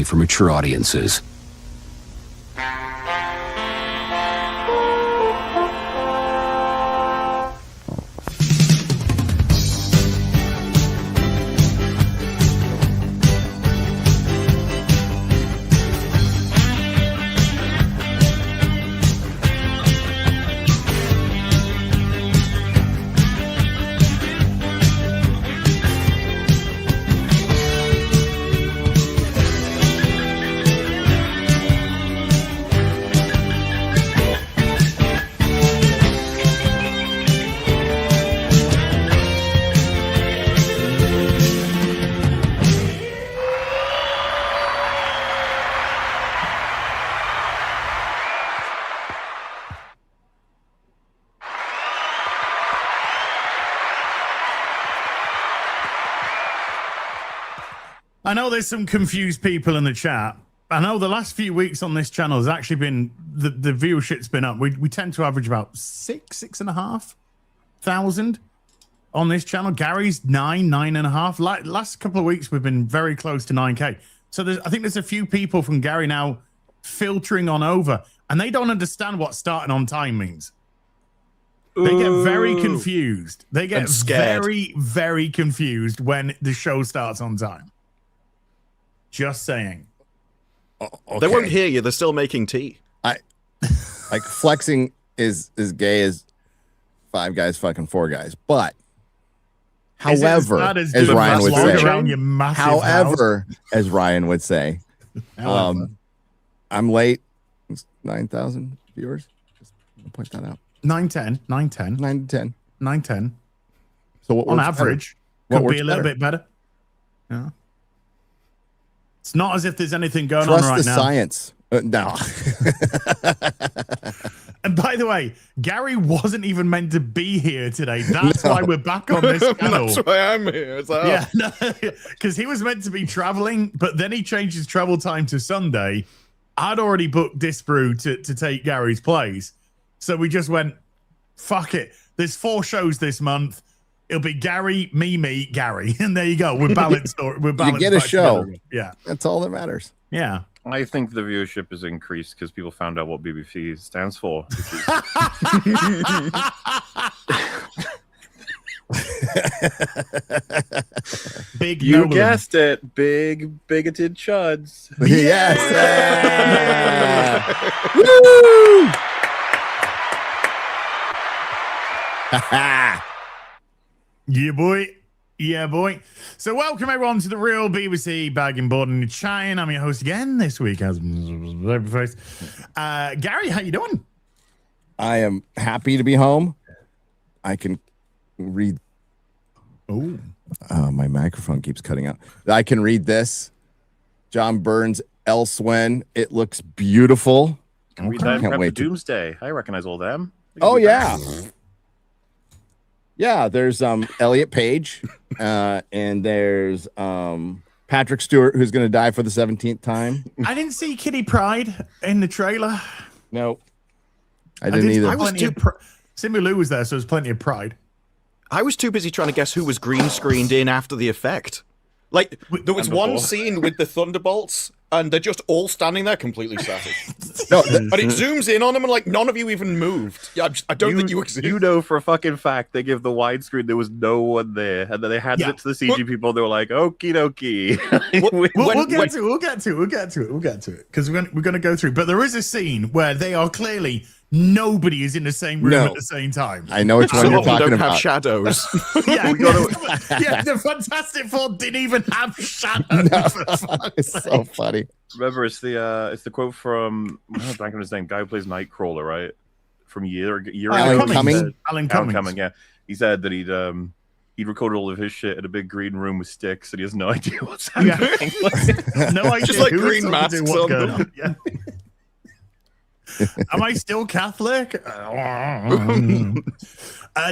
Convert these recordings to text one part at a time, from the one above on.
only for mature audiences. I know there's some confused people in the chat. I know the last few weeks on this channel has actually been, the viewership's been up. We tend to average about 6,500 on this channel. Gary's 9.5. Last couple of weeks, we've been very close to 9K. So I think there's a few people from Gary now filtering on over, and they don't understand what starting on time means. They get very confused. They get very, very confused when the show starts on time. Just saying. Okay. They won't hear you. They're still making tea. Like flexing is as gay as 5 guys fucking 4 guys. But however, as Ryan would say, I'm late. It's 9,000 viewers. Just point that out. 910. 910. So what on average could be a little bit better. Yeah. It's not as if there's anything going on right now. Trust the science. No. And by the way, Gary wasn't even meant to be here today. That's why we're back on this channel. That's why I'm here. It's like, yeah, because he was meant to be traveling, but then he changed his travel time to Sunday. I'd already booked Disparu to take Gary's place. So we just went, fuck it. There's 4 shows this month. It'll be Gary, me, Gary. And there you go. We're balanced. We're balanced. You get a show. Together. Yeah. That's all that matters. Yeah. I think the viewership has increased because people found out what BBC stands for. Big you guessed it. Big bigoted chuds. Yes. Woo! Yeah, boy. Yeah, boy. So welcome, everyone, to the Real BBC Bagging Board and Chain. I'm your host again this week, as Gary, how you doing? I am happy to be home. I can read. Oh, my microphone keeps cutting out. I can read this. John Burns, Elsewhen. It looks beautiful. Can read that. Can't wait. Doomsday. I recognize all them. Oh yeah. Yeah, there's Elliot Page, and there's Patrick Stewart, who's going to die for the 17th time. I didn't see Kitty Pryde in the trailer. No, I didn't either. Simu Liu was there, so there's plenty of pride. I was too busy trying to guess who was green screened in after the effect. Like, there was one scene with the Thunderbolts, and they're just all standing there completely static. But it zooms in on them, and like none of you even moved. Yeah, I don't think you exist. You know for a fucking fact they give the widescreen. There was no one there, and then they handed it to the CG people. They were like, "Okie dokie." We'll get to it because we're going to go through. But there is a scene where they are clearly. Nobody is in the same room at the same time. I know which one you're talking about. Have shadows. Yeah, the Fantastic Four didn't even have shadows. No, it's so funny. Remember, it's the quote from I'm blanking on his name. Guy who plays Nightcrawler, right? From year Alan Cumming. Alan Cumming. Yeah, he said that he'd recorded all of his shit in a big green room with sticks, and he has no idea what's happening. No idea. Just like green masks on them. Yeah. Am I still Catholic?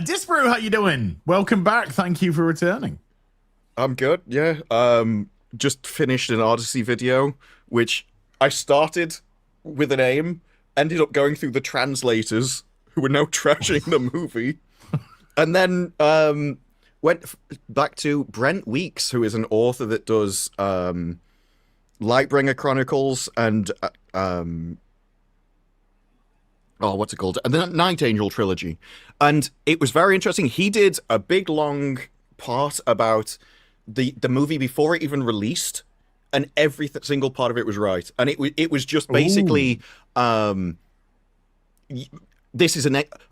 Disparu, how you doing? Welcome back. Thank you for returning. I'm good, yeah. Just finished an Odyssey video, which I started with an aim, ended up going through the translators, who were now trashing the movie, and then went back to Brent Weeks, who is an author that does Lightbringer Chronicles and what's it called? And the Night Angel trilogy. And it was very interesting. He did a big long part about the movie before it even released, and every single part of it was right. And it was just basically this is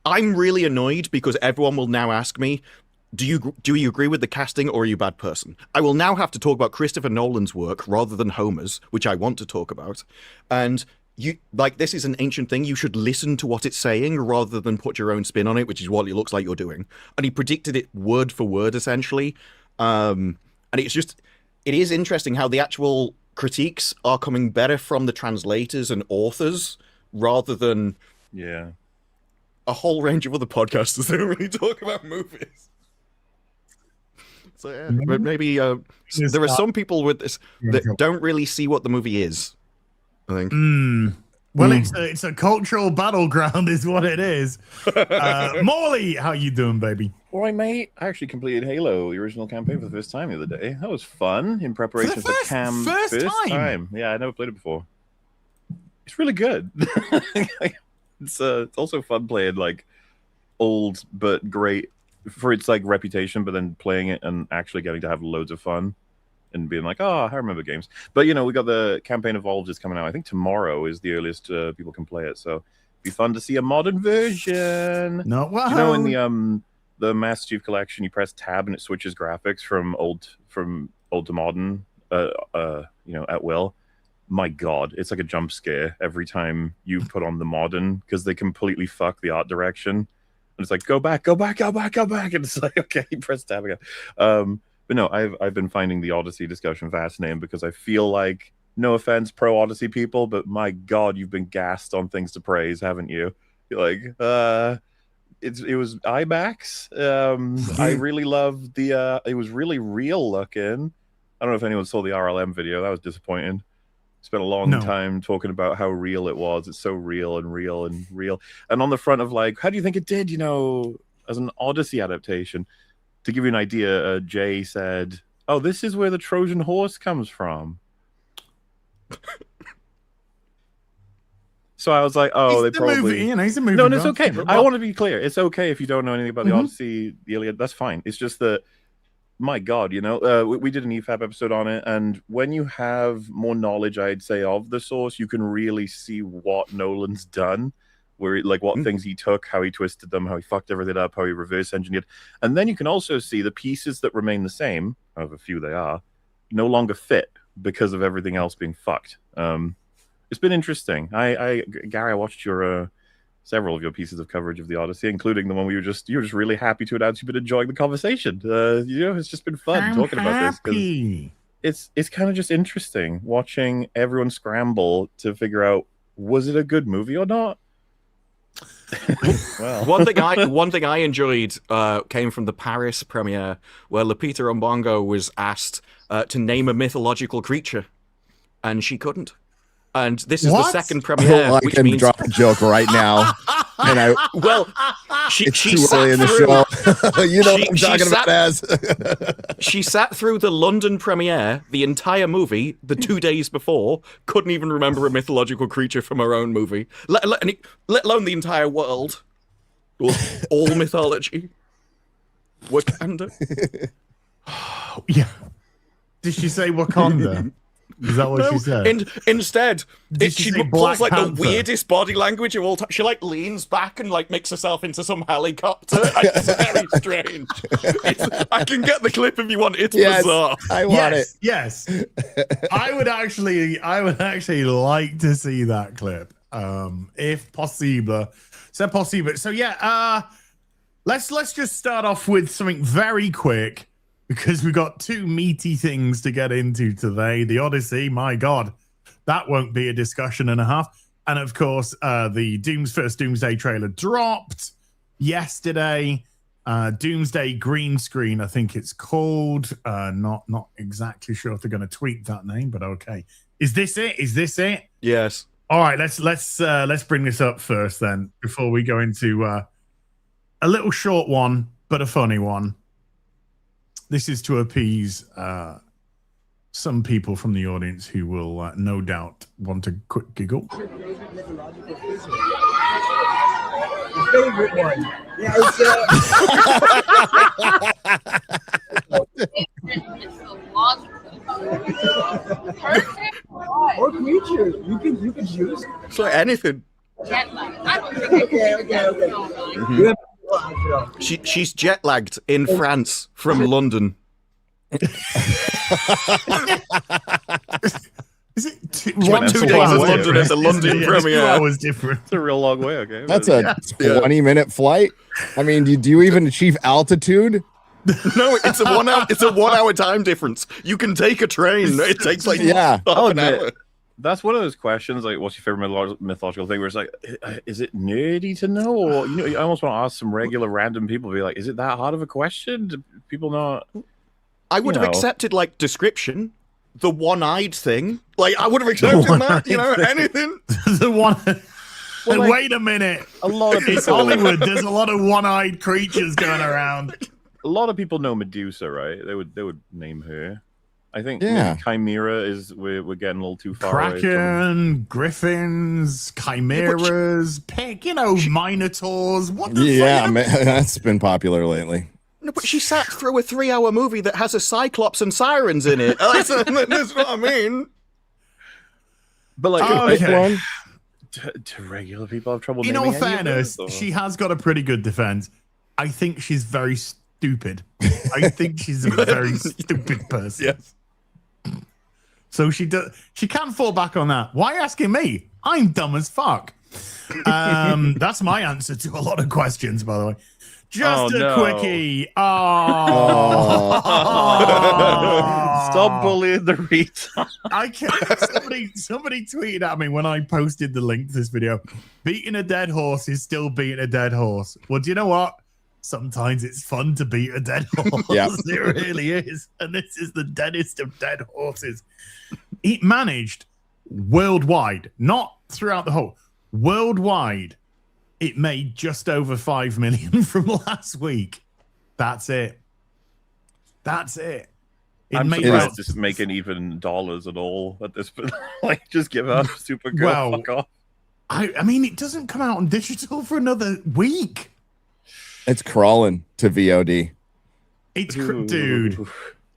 I'm really annoyed because everyone will now ask me, do you agree with the casting, or are you a bad person? I will now have to talk about Christopher Nolan's work rather than Homer's, which I want to talk about. And this is an ancient thing. You should listen to what it's saying rather than put your own spin on it, which is what it looks like you're doing. And he predicted it word for word, essentially. And it is interesting how the actual critiques are coming better from the translators and authors rather than a whole range of other podcasters that don't really talk about movies. So but maybe there are some people with this that don't really see what the movie is, I think. Well, it's a cultural battleground, is what it is. Morley, how you doing, baby? All right, mate. I actually completed Halo, the original campaign, for the first time the other day. That was fun in preparation for Cam. First time. Yeah, I never played it before. It's really good. It's also fun playing like old but great for its like reputation, but then playing it and actually getting to have loads of fun and being like, oh, I remember games. But we got the campaign Evolved is coming out. I think tomorrow is the earliest people can play it. So it'd be fun to see a modern version. No, wow. In the Master Chief Collection, you press tab and it switches graphics from old to modern. At will. My God, it's like a jump scare every time you put on the modern because they completely fuck the art direction. And it's like, go back. And it's like, okay, press tab again. But no, I've been finding the Odyssey discussion fascinating because I feel like, no offense, pro Odyssey people, but my God, you've been gassed on things to praise, haven't you? You're like, it was IMAX. I really loved it was really real looking. I don't know if anyone saw the RLM video. That was disappointing. Spent a long time talking about how real it was. It's so real and real and real. And on the front of like, how do you think it did, as an Odyssey adaptation? To give you an idea, Jay said, oh, this is where the Trojan horse comes from. So I was like, oh, they probably... He's a movie. No, it's okay. I want to be clear. It's okay if you don't know anything about the Odyssey, the Iliad. That's fine. It's just that, my God, we did an EFAB episode on it, and when you have more knowledge, I'd say, of the source, you can really see what Nolan's done, what things he took, how he twisted them, how he fucked everything up, how he reverse engineered. And then you can also see the pieces that remain the same, however few they are, no longer fit because of everything else being fucked. It's been interesting. Gary, I watched your several of your pieces of coverage of the Odyssey, including the one where you were just really happy to announce you've been enjoying the conversation. It's just been fun talking about this because it's kind of just interesting watching everyone scramble to figure out, was it a good movie or not? Well, one thing I enjoyed came from the Paris premiere, where Lupita Nyong'o was asked to name a mythological creature, and she couldn't. And this is the second premiere, which means drop a joke right now. And she too early in the show. You know what I'm talking about, Az. She sat through the London premiere, the entire movie, the 2 days before, couldn't even remember a mythological creature from her own movie, let alone the entire world, all mythology. Wakanda. Yeah. Did she say Wakanda? Is that what she said? Instead, she pulls like Panther? the weirdest body language of all time. She like leans back and like makes herself into some helicopter. It's very strange. I can get the clip if you want. It's bizarre. I want it. Yes. I would actually like to see that clip, if possible. So yeah, let's just start off with something very quick, because we've got two meaty things to get into today. The Odyssey, my God, that won't be a discussion and a half. And of course, the first Doomsday trailer dropped yesterday. Doomsday Green Screen, I think it's called. Not exactly sure if they're going to tweak that name, but okay. Is this it? Yes. All right, let's bring this up first then, before we go into a little short one, but a funny one. This is to appease some people from the audience who will no doubt want a quick giggle. Favorite one. Yeah, it's or creature. You can choose. It's like anything. Okay. Mm-hmm. She's jet lagged in France from London. Is it 2 days in London at the London premiere? 2 hours different. It's a real long way. Okay, That's a 20-minute flight. I mean, do you even achieve altitude? No, it's a 1 hour. It's a 1 hour time difference. You can take a train. It takes like half an hour. That's one of those questions. Like, what's your favorite mythological thing? Where it's like, is it nerdy to know, or I almost want to ask some regular random people. Be like, is it that hard of a question? Do people not? I would have accepted like description, the one-eyed thing. Like I would have accepted that. Anything. The one. Well, like, wait a minute. A lot of It's people. Hollywood. There's a lot of one-eyed creatures going around. A lot of people know Medusa, right? They would name her. I think Chimera is we're getting a little too far away Kraken, griffins, chimeras, pig, minotaurs. What the fuck? Man, that's been popular lately. No, but she sat through a 3-hour movie that has a cyclops and sirens in it. That's what I mean. But like, okay. To regular people have trouble. In naming all fairness, she has got a pretty good defense. I think she's very stupid. I think she's a very stupid person. Yes. So she can't fall back on that. Why asking me? I'm dumb as fuck. That's my answer to a lot of questions, by the way. Just a quickie. Stop bullying the retard. I can't. Somebody tweeted at me when I posted the link to this video. Beating a dead horse is still beating a dead horse. Well, do you know what? Sometimes it's fun to beat a dead horse. Yep. It really is. And this is the deadest of dead horses. It managed worldwide, not throughout the whole, worldwide, it made just over 5 million from last week. That's it. I'm surprised it's making even dollars at all at this point. Like, just give up, Supergirl, fuck off. I mean, it doesn't come out on digital for another week. It's crawling to VOD. It's dude.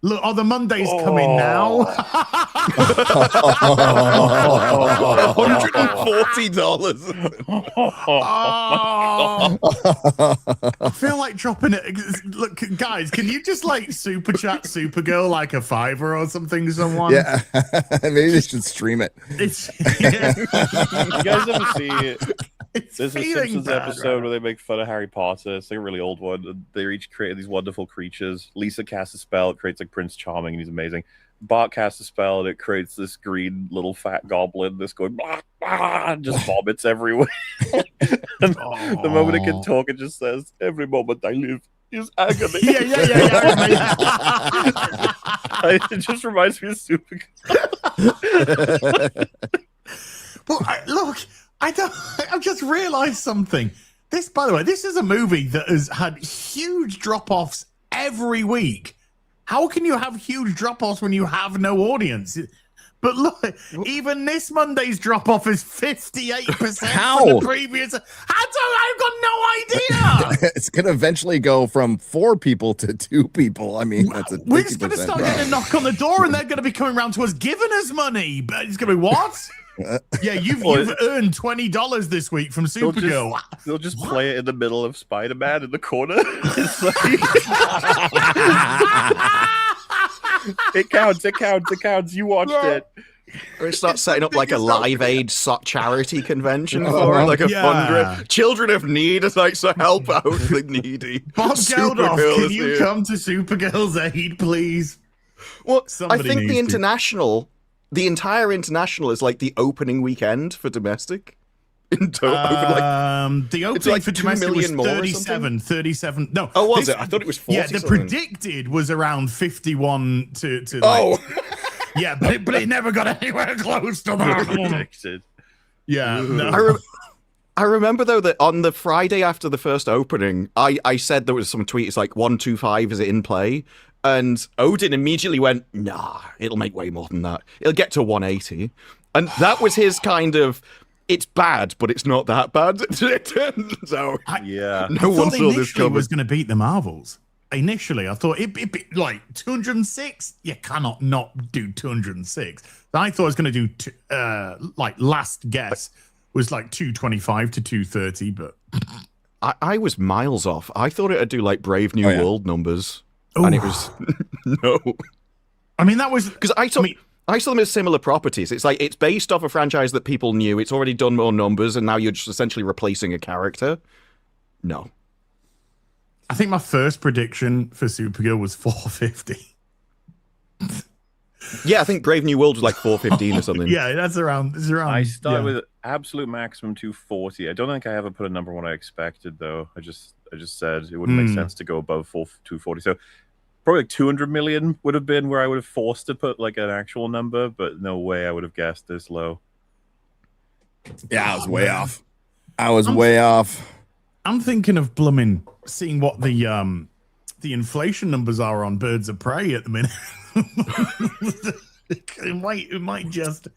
Look, the Monday's coming now. $140. I feel like dropping it. Look, guys, can you just like super chat Supergirl like a $5 or something? Someone? Yeah, maybe they should stream it. You guys ever see it? There's a Simpsons episode where they make fun of Harry Potter. It's like a really old one. They each created these wonderful creatures. Lisa casts a spell. It creates like Prince Charming, and he's amazing. Bart casts a spell, and it creates this green little fat goblin that's going blah, blah, and just vomits everywhere. And the moment it can talk, it just says, "Every moment I live is agony." Yeah. It just reminds me of Supergirl. Well, look. I've just realized something. This, by the way, this is a movie that has had huge drop-offs every week. How can you have huge drop-offs when you have no audience? But look, even this Monday's drop-off is 58% How? from the previous. I've got no idea. It's going to eventually go from 4 people to 2 people. I mean, that's a we're just going to start getting a knock on the door, and they're going to be coming around to us giving us money. But it's going to be what? Yeah, you've earned $20 this week from Supergirl. They'll just play it in the middle of Spider-Man in the corner. It's like... it counts. You watched it. Or start setting up like a Live Aid charity convention for it, like a fundraiser. Children of Need, it's like, so help out the needy. Bob Geldof, can you come to Supergirl's aid, please? Well, Somebody I think the needs to. The entire international is like the opening weekend for domestic. The opening for domestic was 37. No. Oh, was it? I thought it was 40. Yeah, the predicted was around 51 to yeah, but it never got anywhere close to that. Predicted. Yeah. No. I remember though that on the Friday after the first opening, I said there was some tweets like 125 is it in play, And Odin immediately went, nah, it'll make way more than that. It'll get to 180. And that was his kind of, it's bad, but it's not that bad. So Yeah. no one saw this initially coming. was going to beat the Marvels. Initially, I thought it'd be like 206. You cannot not do 206. I thought I was going to do like last guess was like 225 to 230, but I was miles off. I thought it'd do like Brave New World numbers. Ooh. And it was no. I mean that was Because I saw them as similar properties. It's like it's based off a franchise that people knew. It's already done more numbers, and now you're just essentially replacing a character. No. I think my first prediction for Supergirl was 450. Yeah, I think Brave New World was like 415 or something. Yeah, that's around. It's around. I started with absolute maximum 240. I don't think I ever put a number on what I expected though. I just said it wouldn't make sense to go above 240. So probably like 200 million would have been where I would have forced to put like an actual number, but no way I would have guessed this low. Yeah, I was way off. I was way off. I'm thinking of blooming seeing what the inflation numbers are on Birds of Prey at the minute. it might just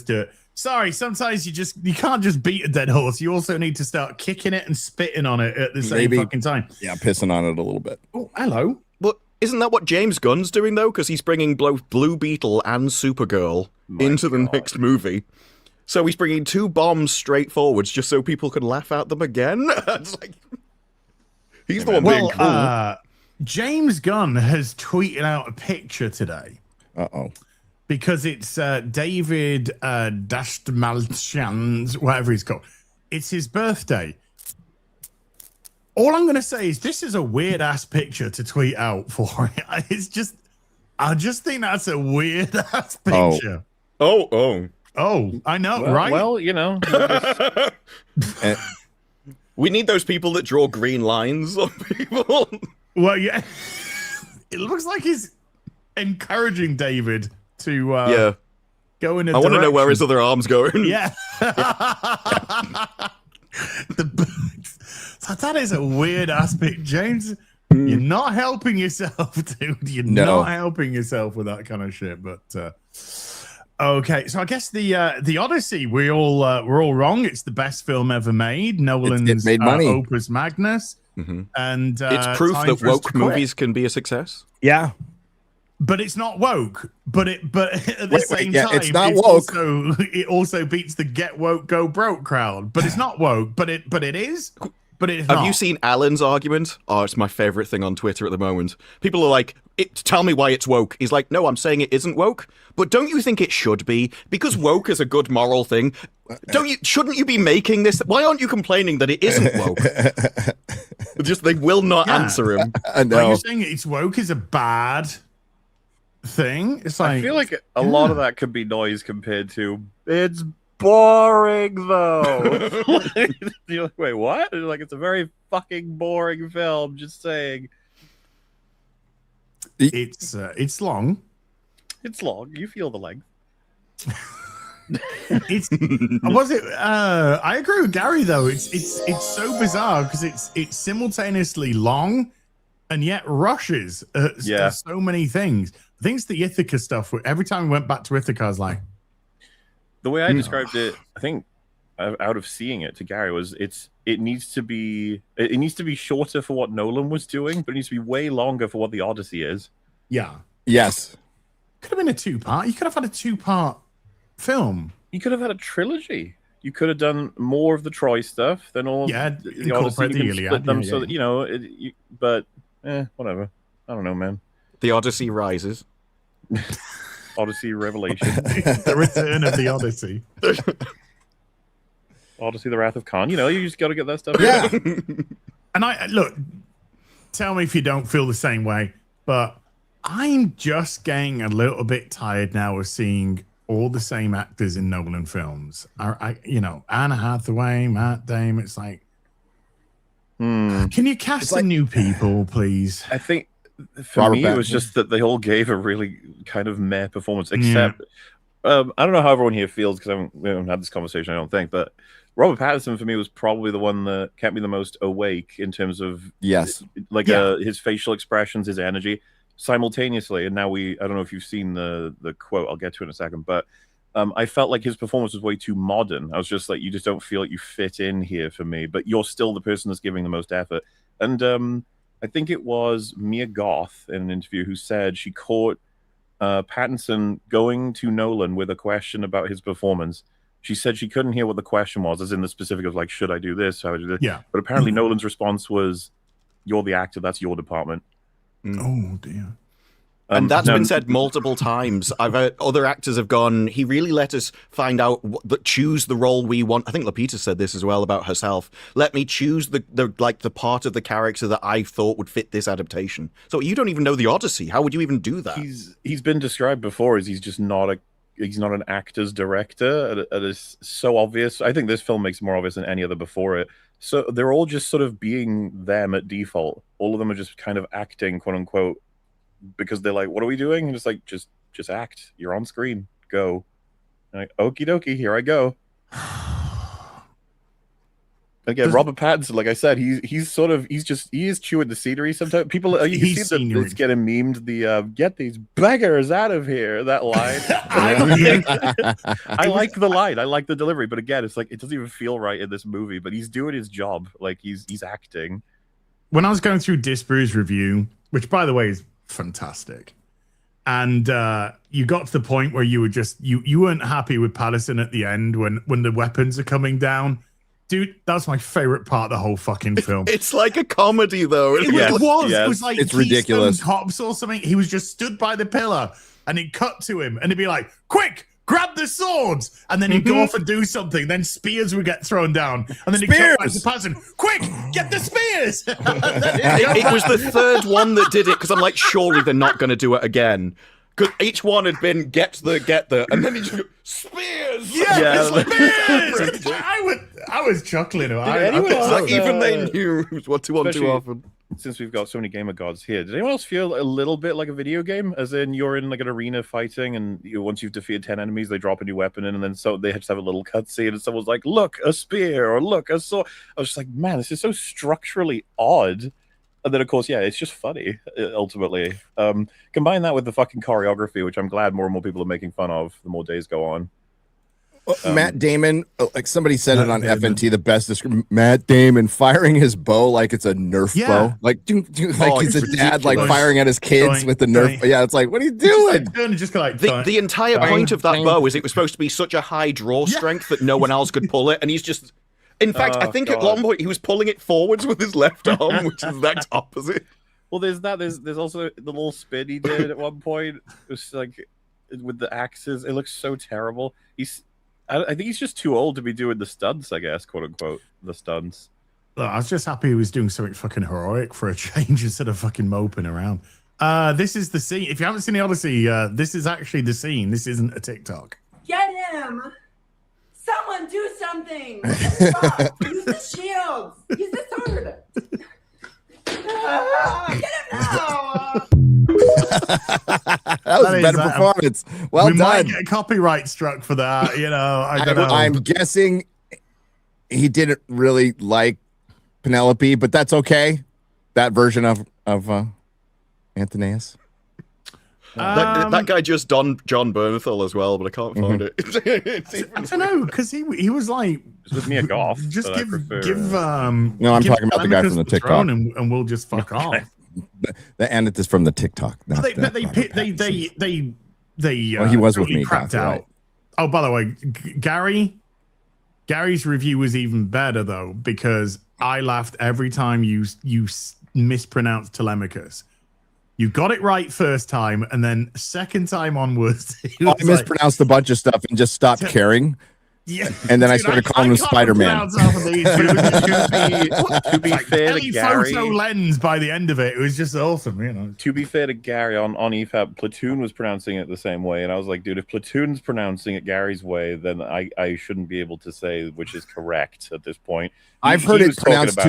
do it. Sorry, sometimes you can't just beat a dead horse. You also need to start kicking it and spitting on it at the same fucking time. Yeah, pissing on it a little bit. Oh, hello. But isn't that what James Gunn's doing though? Because he's bringing Blue Beetle and Supergirl into the next movie. So he's bringing two bombs straight forwards just so people can laugh at them again. It's like, he's the one being cool. James Gunn has tweeted out a picture today. Uh-oh. Because it's David Dastmalchian's, whatever he's called. It's his birthday. All I'm going to say is this is a weird-ass picture to tweet out for it. I just think that's a weird-ass picture. Oh, I know, right? Well, you know. We need those people that draw green lines on people. Well, yeah. It looks like he's encouraging David to go in a I want to know where his other arm's going. Yeah. So that is a weird aspect, James. You're not helping yourself, dude. You're not helping yourself with that kind of shit. But okay, so I guess the Odyssey, we're all wrong. It's the best film ever made. Nolan's it made money. Opus Magnus, and it's proof that woke movies can be a success. Yeah. But it's not woke. But at the same time, it's not woke. It also beats the get woke, go broke crowd. But it's not woke. But it is. But it is Have not. you seen Alan's argument? Oh, it's my favorite thing on Twitter at the moment. People are like, tell me why it's woke. He's like, no, I'm saying it isn't woke. But don't you think it should be? Because woke is a good moral thing. Shouldn't you be making this? Why aren't you complaining that it isn't woke? They will not answer him. No. Are you saying it's woke is a bad thing? It's like, I feel like a lot of that could be noise compared to it's boring though. You're like, wait, what? And like, it's a very fucking boring film. Just saying. It's long. It's long. You feel the length. I agree with Gary though. It's so bizarre because it's simultaneously long and yet rushes so many things. I think it's the Ithaca stuff. Every time we went back to Ithaca, I was like, the way I described it, I think out of seeing it to Gary was it needs to be shorter for what Nolan was doing, but it needs to be way longer for what the Odyssey is. Yeah. Yes. Could have been a 2-part. You could have had a 2-part film. You could have had a trilogy. You could have done more of the Troy stuff than all the Odyssey. You can split them so that, you know, but whatever. I don't know, man. The Odyssey rises. Odyssey Revelation. The return of the Odyssey. Odyssey, the Wrath of Khan. You know, you just got to get that stuff. Yeah. And look, tell me if you don't feel the same way, but I'm just getting a little bit tired now of seeing all the same actors in Nolan films. Anna Hathaway, Matt Damon. It's like, can you cast some new people, please? I think for me, it was just that they all gave a really kind of meh performance, except I don't know how everyone here feels because we haven't had this conversation, I don't think, but Robert Pattinson for me was probably the one that kept me the most awake in terms of like his facial expressions, his energy simultaneously. And now I don't know if you've seen the quote, I'll get to it in a second, but I felt like his performance was way too modern. I was just like, you just don't feel like you fit in here for me, but you're still the person that's giving the most effort. And I think it was Mia Goth in an interview who said she caught Pattinson going to Nolan with a question about his performance. She said she couldn't hear what the question was, as in the specific of like, should I do this? How would I do this? Yeah. But apparently Nolan's response was, you're the actor, that's your department. Oh, dear. And that's been said multiple times. I've heard other actors have gone, he really let us find out, choose the role we want. I think Lupita said this as well about herself. Let me choose the part of the character that I thought would fit this adaptation. So you don't even know the Odyssey. How would you even do that? He's been described before as he's just not he's not an actor's director. It is so obvious. I think this film makes it more obvious than any other before it. So they're all just sort of being them at default. All of them are just kind of acting, quote unquote, because they're like, what are we doing? And it's like, just act. You're on screen. Go. And like, okie dokie, here I go. Again, Robert Pattinson, like I said, he is chewing the scenery sometimes. People, you can see that it's getting memed, the get these beggars out of here, that line. I like the line. I like the delivery. But again, it's like, it doesn't even feel right in this movie, but he's doing his job. Like he's acting. When I was going through Disparu's review, which by the way is fantastic, and you got to the point where you were just you weren't happy with Patterson at the end when the weapons are coming down. Dude, that's my favorite part of the whole fucking film. It's like a comedy, though. It was. It was like it's ridiculous. Cops or something. He was just stood by the pillar, and he'd cut to him, and he'd be like, "Quick, grab the swords!" And then he'd go off and do something. Then spears would get thrown down, and then he'd cut back to Patterson. "Quick, get the spears!" It was the third one that did it because I'm like, surely they're not going to do it again. Because each one had been get the, and then he just go, spears. Yeah, spears. I was chuckling. Even they knew it was what to want too often. Since we've got so many gamer gods here, did anyone else feel a little bit like a video game? As in, you're in like an arena fighting, and once you've defeated 10 enemies, they drop a new weapon in, and then so they just have a little cutscene, and someone's like, "Look, a spear," or "Look, a sword." I was just like, man, this is so structurally odd. And then, of course, yeah, it's just funny, ultimately. Combine that with the fucking choreography, which I'm glad more and more people are making fun of the more days go on. Matt Damon, like somebody said it on FNT, the best description. Matt Damon firing his bow like it's a Nerf bow. Like he's a dad, like firing at his kids with the Nerf. Yeah, it's like, what are you doing? The entire point of that bow is it was supposed to be such a high draw strength that no one else could pull it, and he's just... In fact, I think at one point he was pulling it forwards with his left arm, which is the exact opposite. Well, there's that. There's also the little spin he did at one point. It was like with the axes. It looks so terrible. I think he's just too old to be doing the stunts, I guess, quote unquote, the stunts. Look, I was just happy he was doing something fucking heroic for a change instead of fucking moping around. This is the scene. If you haven't seen the Odyssey, this is actually the scene. This isn't a TikTok. Get him! Someone do something! Use the shields! Use the sword! Get him now! That was a better performance. Well done. We might get copyright struck for that, you know. I don't know. I'm guessing he didn't really like Penelope, but that's okay. That version of Anthonius. That guy just John Bernthal as well, but I can't find it. I don't know, because he was like, with me a golf. Just give. No, I'm talking about the guy from the TikTok, and we'll just fuck off. The Aneth is from the TikTok. Well, he was with me. Crapped out. Right. Oh, by the way, Gary's review was even better though, because I laughed every time you mispronounced Telemachus. You got it right first time, and then second time onwards, I mispronounced a bunch of stuff and just stopped caring. Yeah, and then I started calling him Spider-Man. To be fair to Gary, photo lens by the end of it, it was just awesome, you know. To be fair to Gary, on EFAP, Platoon was pronouncing it the same way, and I was like, dude, if Platoon's pronouncing it Gary's way, then I shouldn't be able to say which is correct at this point. I've heard it pronounced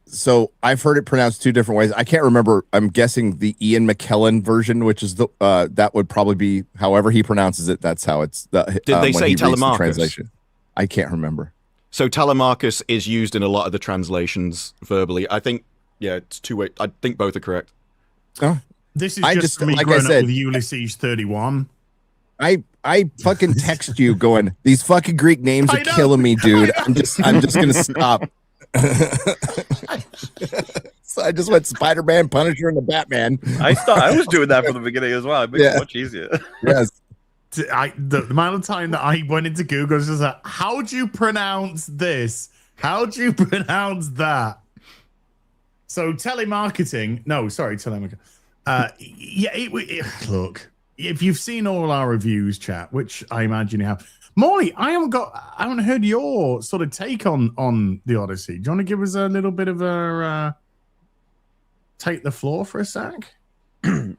so I've heard it pronounced two different ways. I can't remember. I'm guessing the Ian McKellen version, which is the that would probably be however he pronounces it. That's how it's. Did they say Telemachus? Translation. I can't remember. So Telemarcus is used in a lot of the translations verbally. I think, yeah, it's two-way. I think both are correct. Oh, This is just me like I growing said, up with Ulysses 31. I fucking text you going, these fucking Greek names are killing me, dude. I'm just gonna stop. So I just went Spider-Man, Punisher, and the Batman. I was doing that from the beginning as well. It makes it much easier. Yes. The amount of time that I went into Google was just like, how do you pronounce this? How do you pronounce that? So telemarketing. No, sorry, telemarketing. Look, if you've seen all our reviews, chat, which I imagine you have, Molly, I haven't heard your sort of take on the Odyssey. Do you want to give us a little bit of a take the floor for a sec?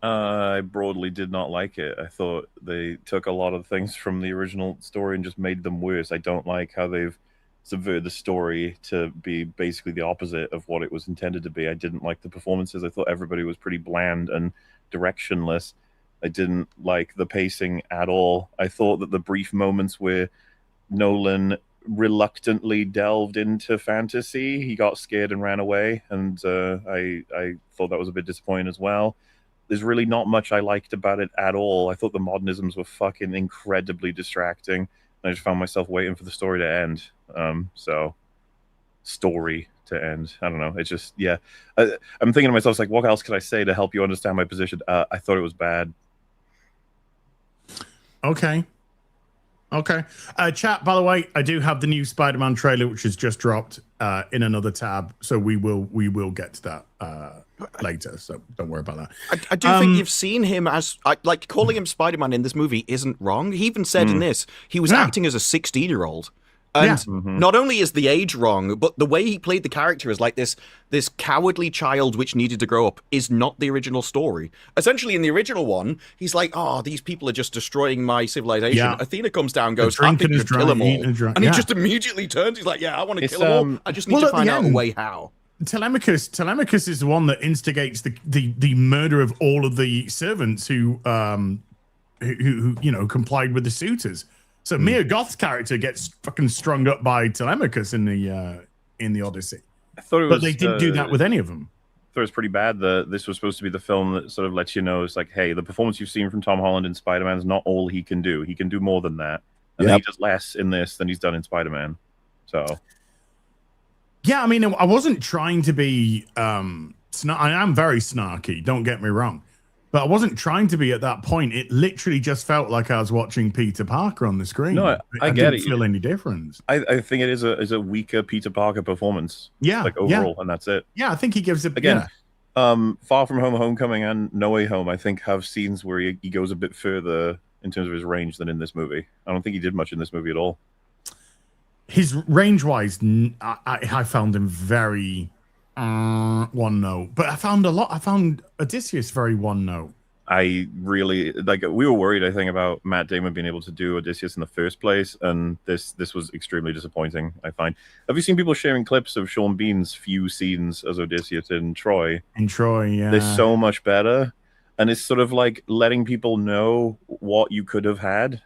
I broadly did not like it. I thought they took a lot of things from the original story and just made them worse. I don't like how they've subverted the story to be basically the opposite of what it was intended to be. I didn't like the performances. I thought everybody was pretty bland and directionless. I didn't like the pacing at all. I thought that the brief moments where Nolan reluctantly delved into fantasy, he got scared and ran away, and I thought that was a bit disappointing as well. There's really not much I liked about it at all. I thought the modernisms were fucking incredibly distracting. I just found myself waiting for the story to end. Story to end. I don't know. It's just, yeah. I'm thinking to myself, like, what else could I say to help you understand my position? I thought it was bad. Okay. Chat, by the way, I do have the new Spider-Man trailer, which has just dropped in another tab. So we will get to that later. So don't worry about that. I do think you've seen him as, like, calling him Spider-Man in this movie isn't wrong. He even said in this, he was acting as a 16-year-old. And not only is the age wrong, but the way he played the character as like this cowardly child which needed to grow up is not the original story. Essentially, in the original one, he's like, oh, these people are just destroying my civilization. Yeah. Athena comes down and goes, I think you kill them all. And he just immediately turns. He's like, yeah, I want to kill them all. I just need to find out a way how. Telemachus is the one that instigates the murder of all of the servants who complied with the suitors. So Mia Goth's character gets fucking strung up by Telemachus in the Odyssey. I thought it was, but they didn't do that with any of them. I thought it was pretty bad that this was supposed to be the film that sort of lets you know, it's like, hey, the performance you've seen from Tom Holland in Spider-Man is not all he can do. He can do more than that. And he does less in this than he's done in Spider-Man. So... yeah, I mean, I wasn't trying to be I am very snarky, don't get me wrong. But I wasn't trying to be at that point. It literally just felt like I was watching Peter Parker on the screen. No, I get didn't feel any difference. I think it is a weaker Peter Parker performance. Yeah. Like overall, and that's it. Yeah, I think he gives it again. Far From Home, Homecoming, and No Way Home, I think have scenes where he goes a bit further in terms of his range than in this movie. I don't think he did much in this movie at all. His range-wise, I found him very one note, but I found Odysseus very one note. I really we were worried, I think, about Matt Damon being able to do Odysseus in the first place, and this was extremely disappointing, I find. Have you seen people sharing clips of Sean Bean's few scenes as Odysseus in Troy? In Troy, yeah. They're so much better, and it's sort of like letting people know what you could have had,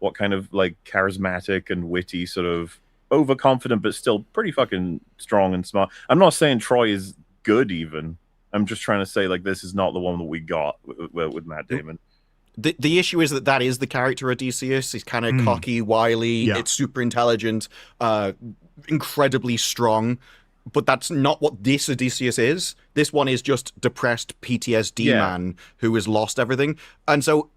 what kind of like charismatic and witty sort of overconfident but still pretty fucking strong and smart. I'm not saying Troy is good even. I'm just trying to say like this is not the one that we got with Matt Damon. The issue is that is the character Odysseus. He's kind of cocky, wily, it's super intelligent, incredibly strong. But that's not what this Odysseus is. This one is just depressed PTSD man who has lost everything. And so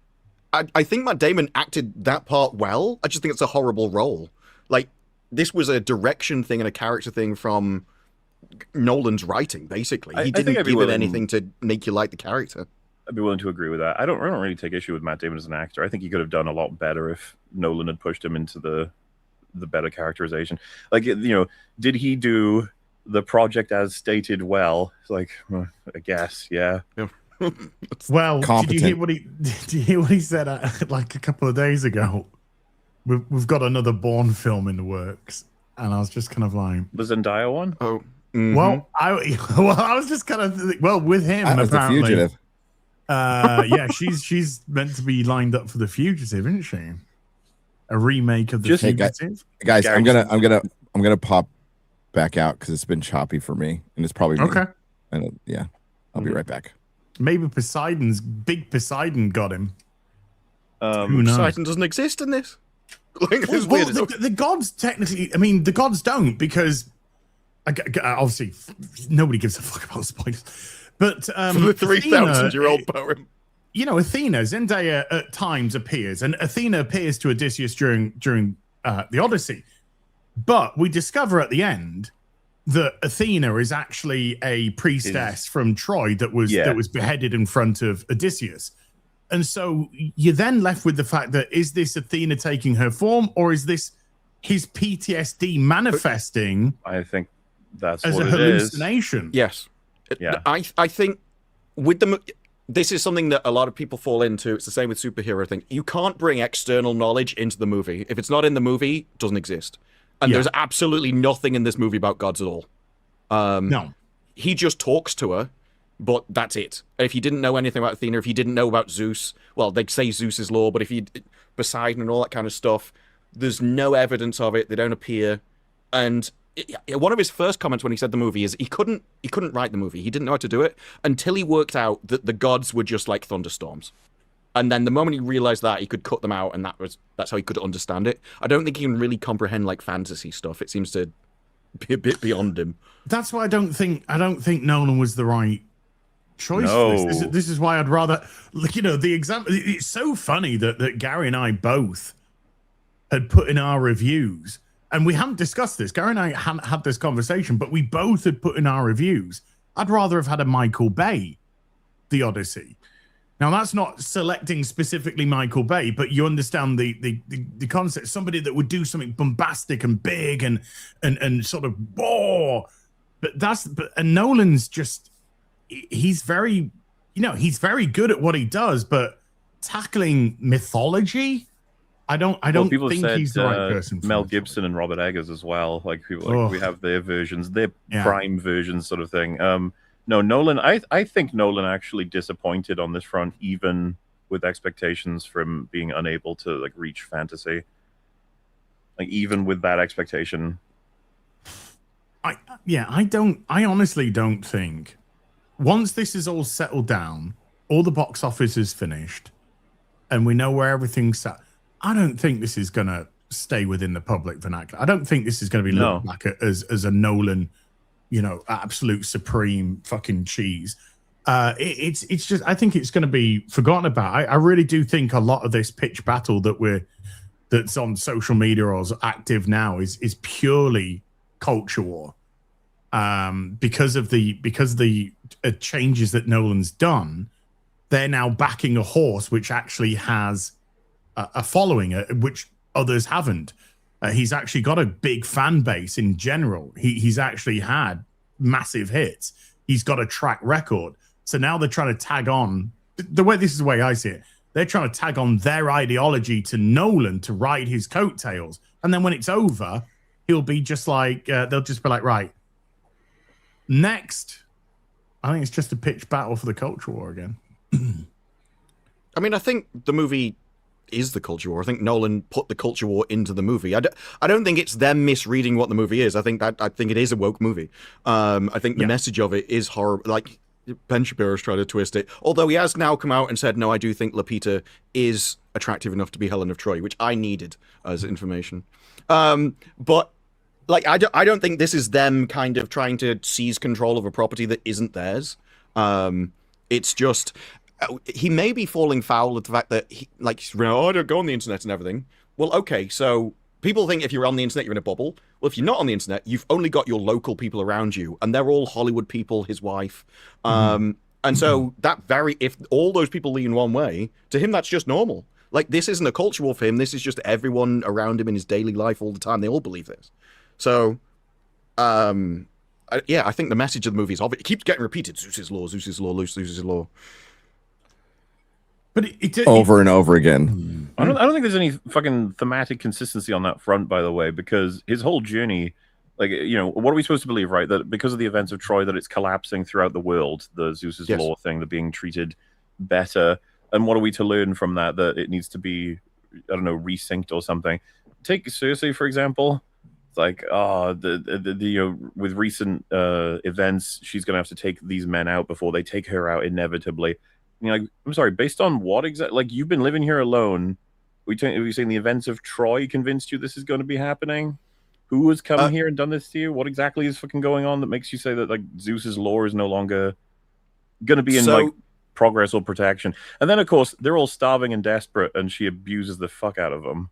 I think Matt Damon acted that part well. I just think it's a horrible role. Like, this was a direction thing and a character thing from Nolan's writing, basically. He didn't give it anything to make you like the character. I'd be willing to agree with that. I don't really take issue with Matt Damon as an actor. I think he could have done a lot better if Nolan had pushed him into the better characterization. Like, did he do the project as stated well? It's like, I guess, yeah. Well, did you hear what he said like a couple of days ago? We've got another Bourne film in the works, and I was just kind of like, the Zendaya one. Oh, well, I was just kind of with him apparently. The Fugitive. Yeah, she's meant to be lined up for The Fugitive, isn't she? A remake of The Fugitive. Guys, I'm gonna gonna pop back out because it's been choppy for me, and it's probably me. Okay. And yeah, I'll be right back. Maybe Big Poseidon got him. Who knows? Poseidon doesn't exist in this. The gods technically, I mean, the gods don't, because obviously nobody gives a fuck about spoilers. But from the 3,000-year-old poem, you know, Athena, Zendaya at times appears, and Athena appears to Odysseus during the Odyssey. But we discover at the end that Athena is actually a priestess from Troy that was beheaded in front of Odysseus. And so you're then left with the fact that, is this Athena taking her form, or is this his PTSD manifesting? I think that's as what a hallucination. Yes. Yeah. I think with this is something that a lot of people fall into. It's the same with superhero thing. You can't bring external knowledge into the movie. If it's not in the movie, it doesn't exist. And there's absolutely nothing in this movie about gods at all. No. He just talks to her, but that's it. If you didn't know anything about Athena, if you didn't know about Zeus, well, they'd say Zeus's law, but if you Poseidon and all that kind of stuff, there's no evidence of it. They don't appear. And one of his first comments when he said the movie is he couldn't write the movie. He didn't know how to do it until he worked out that the gods were just like thunderstorms. And then the moment he realized that, he could cut them out, and that's how he could understand it. I don't think he can really comprehend like fantasy stuff. It seems to be a bit beyond him. That's why I don't think Nolan was the right choice for this. This is why I'd rather, like, you know, the example. It's so funny that Gary and I both had put in our reviews, and we haven't discussed this. Gary and I hadn't had this conversation, but we both had put in our reviews, I'd rather have had a Michael Bay, The Odyssey. Now, that's not selecting specifically Michael Bay, but you understand the concept. Somebody that would do something bombastic and big and sort of whoa. And Nolan's just, he's very, he's very good at what he does, but tackling mythology, I don't think he's the right person. Mel Gibson and Robert Eggers as well. Like people, we have their versions, their prime versions, sort of thing. No, Nolan. I think Nolan actually disappointed on this front, even with expectations from being unable to like reach fantasy. Like even with that expectation, I honestly don't think, once this is all settled down, all the box office is finished, and we know where everything's at, I don't think this is gonna stay within the public vernacular. I don't think this is gonna be looked back at as a Nolan, absolute supreme fucking cheese. It's just, I think it's going to be forgotten about. I really do think a lot of this pitch battle that's on social media or is active now is purely culture war. Because of the changes that Nolan's done, they're now backing a horse which actually has a following, which others haven't. He's actually got a big fan base in general. He's actually had massive hits. He's got a track record. So now they're trying to tag on, this is the way I see it. They're trying to tag on their ideology to Nolan to ride his coattails. And then when it's over, he'll be just like, they'll just be like, right, next. I think it's just a pitch battle for the culture war again. I mean, I think the movie is the culture war. I think Nolan put the culture war into the movie. I don't think it's them misreading what the movie is. I think it is a woke movie. I think the message of it is horrible. Like Ben Shapiro's trying to twist it. Although he has now come out and said, no, I do think Lupita is attractive enough to be Helen of Troy, which I needed as information. But like, I don't think this is them kind of trying to seize control of a property that isn't theirs. It's just, he may be falling foul of the fact that I don't go on the internet and everything. Well, okay, so people think if you're on the internet, you're in a bubble. Well, if you're not on the internet, you've only got your local people around you, and they're all Hollywood people, his wife. And so if all those people lean one way, to him, that's just normal. Like, this isn't a culture war for him. This is just everyone around him in his daily life all the time. They all believe this. So, I think the message of the movie is obvious. It keeps getting repeated. Zeus's law, Zeus's law, Zeus's law. But over and over again. I don't think there's any fucking thematic consistency on that front, by the way, because his whole journey, like, what are we supposed to believe, right? That because of the events of Troy, that it's collapsing throughout the world, the Zeus's law thing, the being treated better. And what are we to learn from that? That it needs to be, I don't know, resynced or something. Take Cersei, for example. It's like, oh, with recent events, she's gonna have to take these men out before they take her out inevitably. Like, I'm sorry, based on what exactly? Like, you've been living here alone. Are you saying the events of Troy convinced you this is going to be happening? Who has come here and done this to you? What exactly is fucking going on that makes you say that like Zeus's lore is no longer going to be in like progress or protection? And then of course they're all starving and desperate, and she abuses the fuck out of them.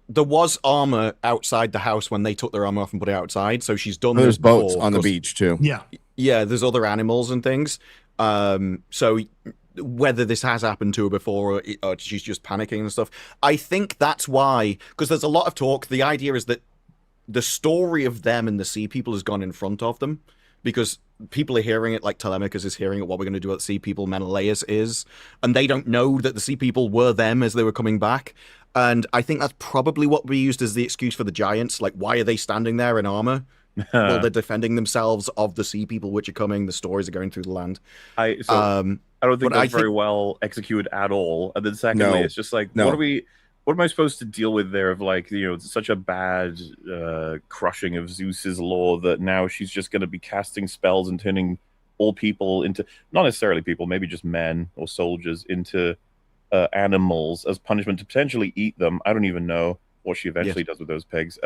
There was armor outside the house when they took their armor off and put it outside, so she's done. There's boats on the beach too. Yeah. There's other animals and things. So whether this has happened to her before or she's just panicking and stuff, I think that's why. Because there's a lot of talk. The idea is that the story of them and the sea people has gone in front of them, because people are hearing it, like Telemachus is hearing it, what we're going to do at the sea people, Menelaus is, and they don't know that the sea people were them as they were coming back. And I think that's probably what we used as the excuse for the giants. Like, why are they standing there in armor? Well, they're defending themselves of the sea people which are coming. The stories are going through the land. I don't think that's very well executed at all. And then secondly, it's just like, what am I supposed to deal with there of like, such a bad crushing of Zeus's lore that now she's just going to be casting spells and turning all people into, not necessarily people, maybe just men or soldiers, into animals as punishment to potentially eat them. I don't even know what she eventually does with those pigs.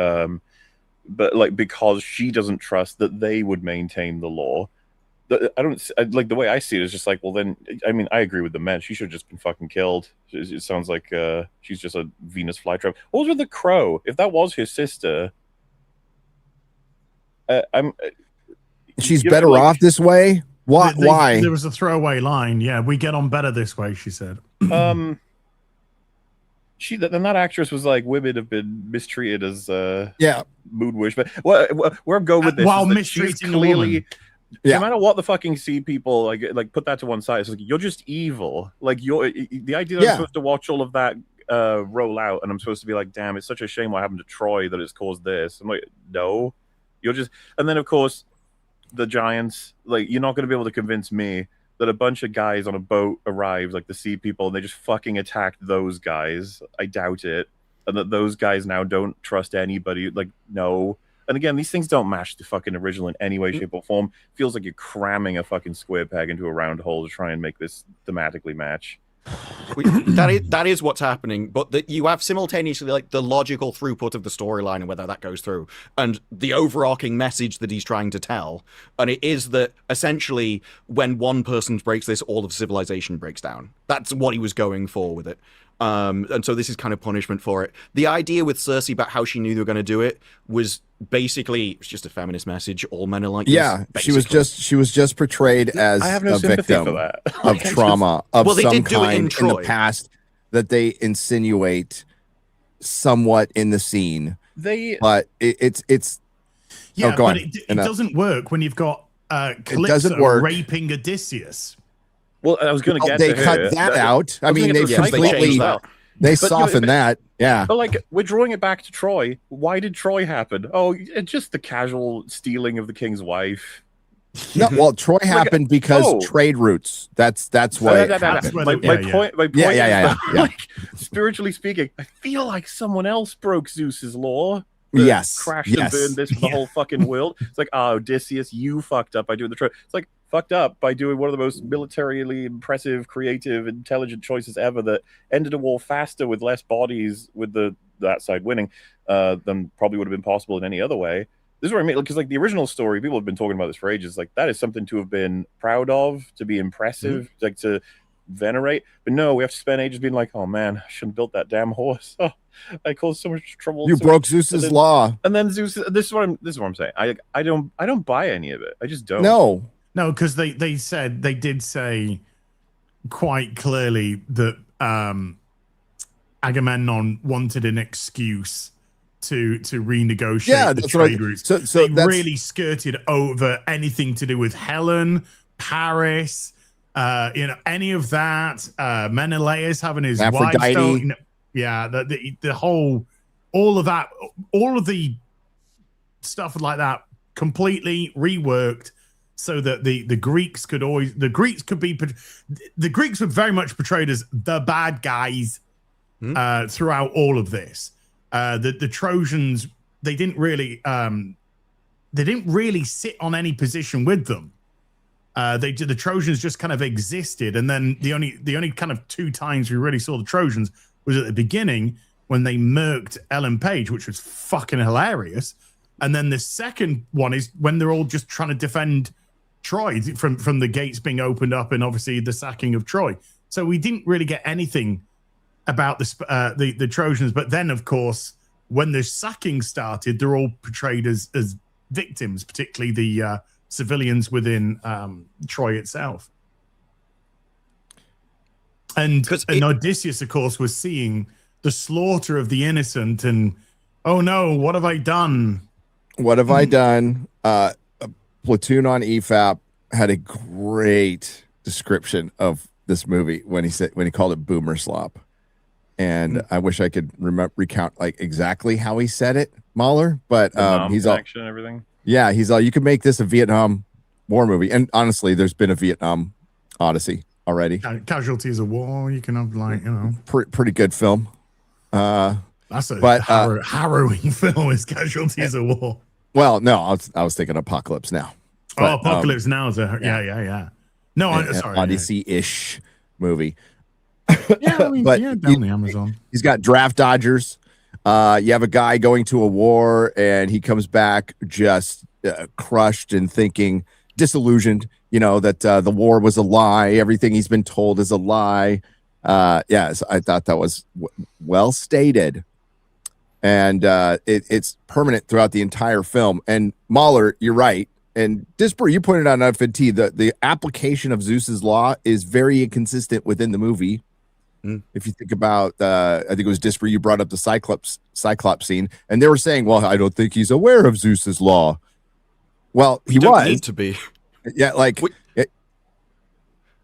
But like, because she doesn't trust that they would maintain the law. Like the way I see it is just like, well then, I mean, I agree with the men. She should have just been fucking killed. It sounds like she's just a Venus flytrap. What was with the crow? If that was his sister, she's better off this way. Why? There was a throwaway line. Yeah, we get on better this way, she said. Then that actress was like, women have been mistreated as mood wish. But where I'm going with this, while mistreating clearly, no matter what the fucking sea people like put that to one side. It's like, you're just evil. Like, the idea that I'm supposed to watch all of that roll out, and I'm supposed to be like, damn, it's such a shame what happened to Troy that it's caused this. I'm like, no, you're just. And then of course the giants, like, you're not going to be able to convince me that a bunch of guys on a boat arrived, like the sea people, and they just fucking attacked those guys. I doubt it. And that those guys now don't trust anybody. Like, no. And again, these things don't match the fucking original in any way, shape, or form. Feels like you're cramming a fucking square peg into a round hole to try and make this thematically match. That is what's happening, but you have simultaneously like the logical throughput of the storyline and whether that goes through, and the overarching message that he's trying to tell. And it is that essentially when one person breaks this, all of civilization breaks down. That's what he was going for with it. And so this is kind of punishment for it. The idea with Cersei about how she knew they were going to do it was basically, it's just a feminist message. All men are like this, basically. she was just portrayed as a victim of trauma of some kind in the past that they insinuate somewhat in the scene. But it's but it doesn't work when you've got Calypso raping Odysseus. Well, I was going to get they cut that out. I mean, they softened that. Yeah. But like, we're drawing it back to Troy. Why did Troy happen? Oh, it's just the casual stealing of the king's wife. No, well, Troy happened because trade routes. That's why. My point is, like, spiritually speaking, I feel like someone else broke Zeus's law. Crashed and burned this for the whole fucking world. It's like, Odysseus, you fucked up by doing the Troy. It's like, fucked up by doing one of the most militarily impressive, creative, intelligent choices ever that ended a war faster with less bodies, with that side winning, than probably would have been possible in any other way. This is what I mean, because like the original story, people have been talking about this for ages. Like, that is something to have been proud of, to be impressive, like to venerate. But no, we have to spend ages being like, oh man, I shouldn't have built that damn horse. Oh, I caused so much trouble. You broke Zeus's law. And then Zeus. This is what I'm saying. I don't buy any of it. I just don't. No, because they did say quite clearly that Agamemnon wanted an excuse to renegotiate the trade routes. So they really skirted over anything to do with Helen, Paris, any of that. Menelaus having his wife stone. The whole, all of that, all of the stuff like that, completely reworked. So that the Greeks could were very much portrayed as the bad guys throughout all of this. The Trojans, they didn't really sit on any position with them. The Trojans just kind of existed, and then the only kind of 2 times we really saw the Trojans was at the beginning when they murked Ellen Page, which was fucking hilarious. And then the second one is when they're all just trying to defend Troy from the gates being opened up, and obviously the sacking of Troy. So we didn't really get anything about the Trojans. But then, of course, when the sacking started, they're all portrayed as victims, particularly the civilians within Troy itself. And Odysseus, of course, was seeing the slaughter of the innocent, and oh no, what have I done? What have I done? Platoon on EFAP had a great description of this movie when he called it boomer slop. And I wish I could recount like exactly how he said it, Mahler, but he's all action and everything. Yeah, he's all, you could make this a Vietnam War movie. And honestly, there's been a Vietnam Odyssey already. Casualties of War, you can have like, you know, pretty good film. That's a harrowing film, is Casualties of War. Well, no, I was thinking Apocalypse Now. But, Apocalypse Now is yeah. No, sorry, Odyssey-ish movie. But down the Amazon. He's got draft dodgers. You have a guy going to a war, and he comes back just crushed and thinking, disillusioned, you know, that the war was a lie. Everything he's been told is a lie. Yes, I thought that was well stated. And it's permanent throughout the entire film. And Mahler, you're right. And Disparu, you pointed out on FNT, the application of Zeus's law is very inconsistent within the movie. If you think about, I think it was Disparu, you brought up the Cyclops scene, and they were saying, well, I don't think he's aware of Zeus's law. Well, he was. Need to be. Yeah, like...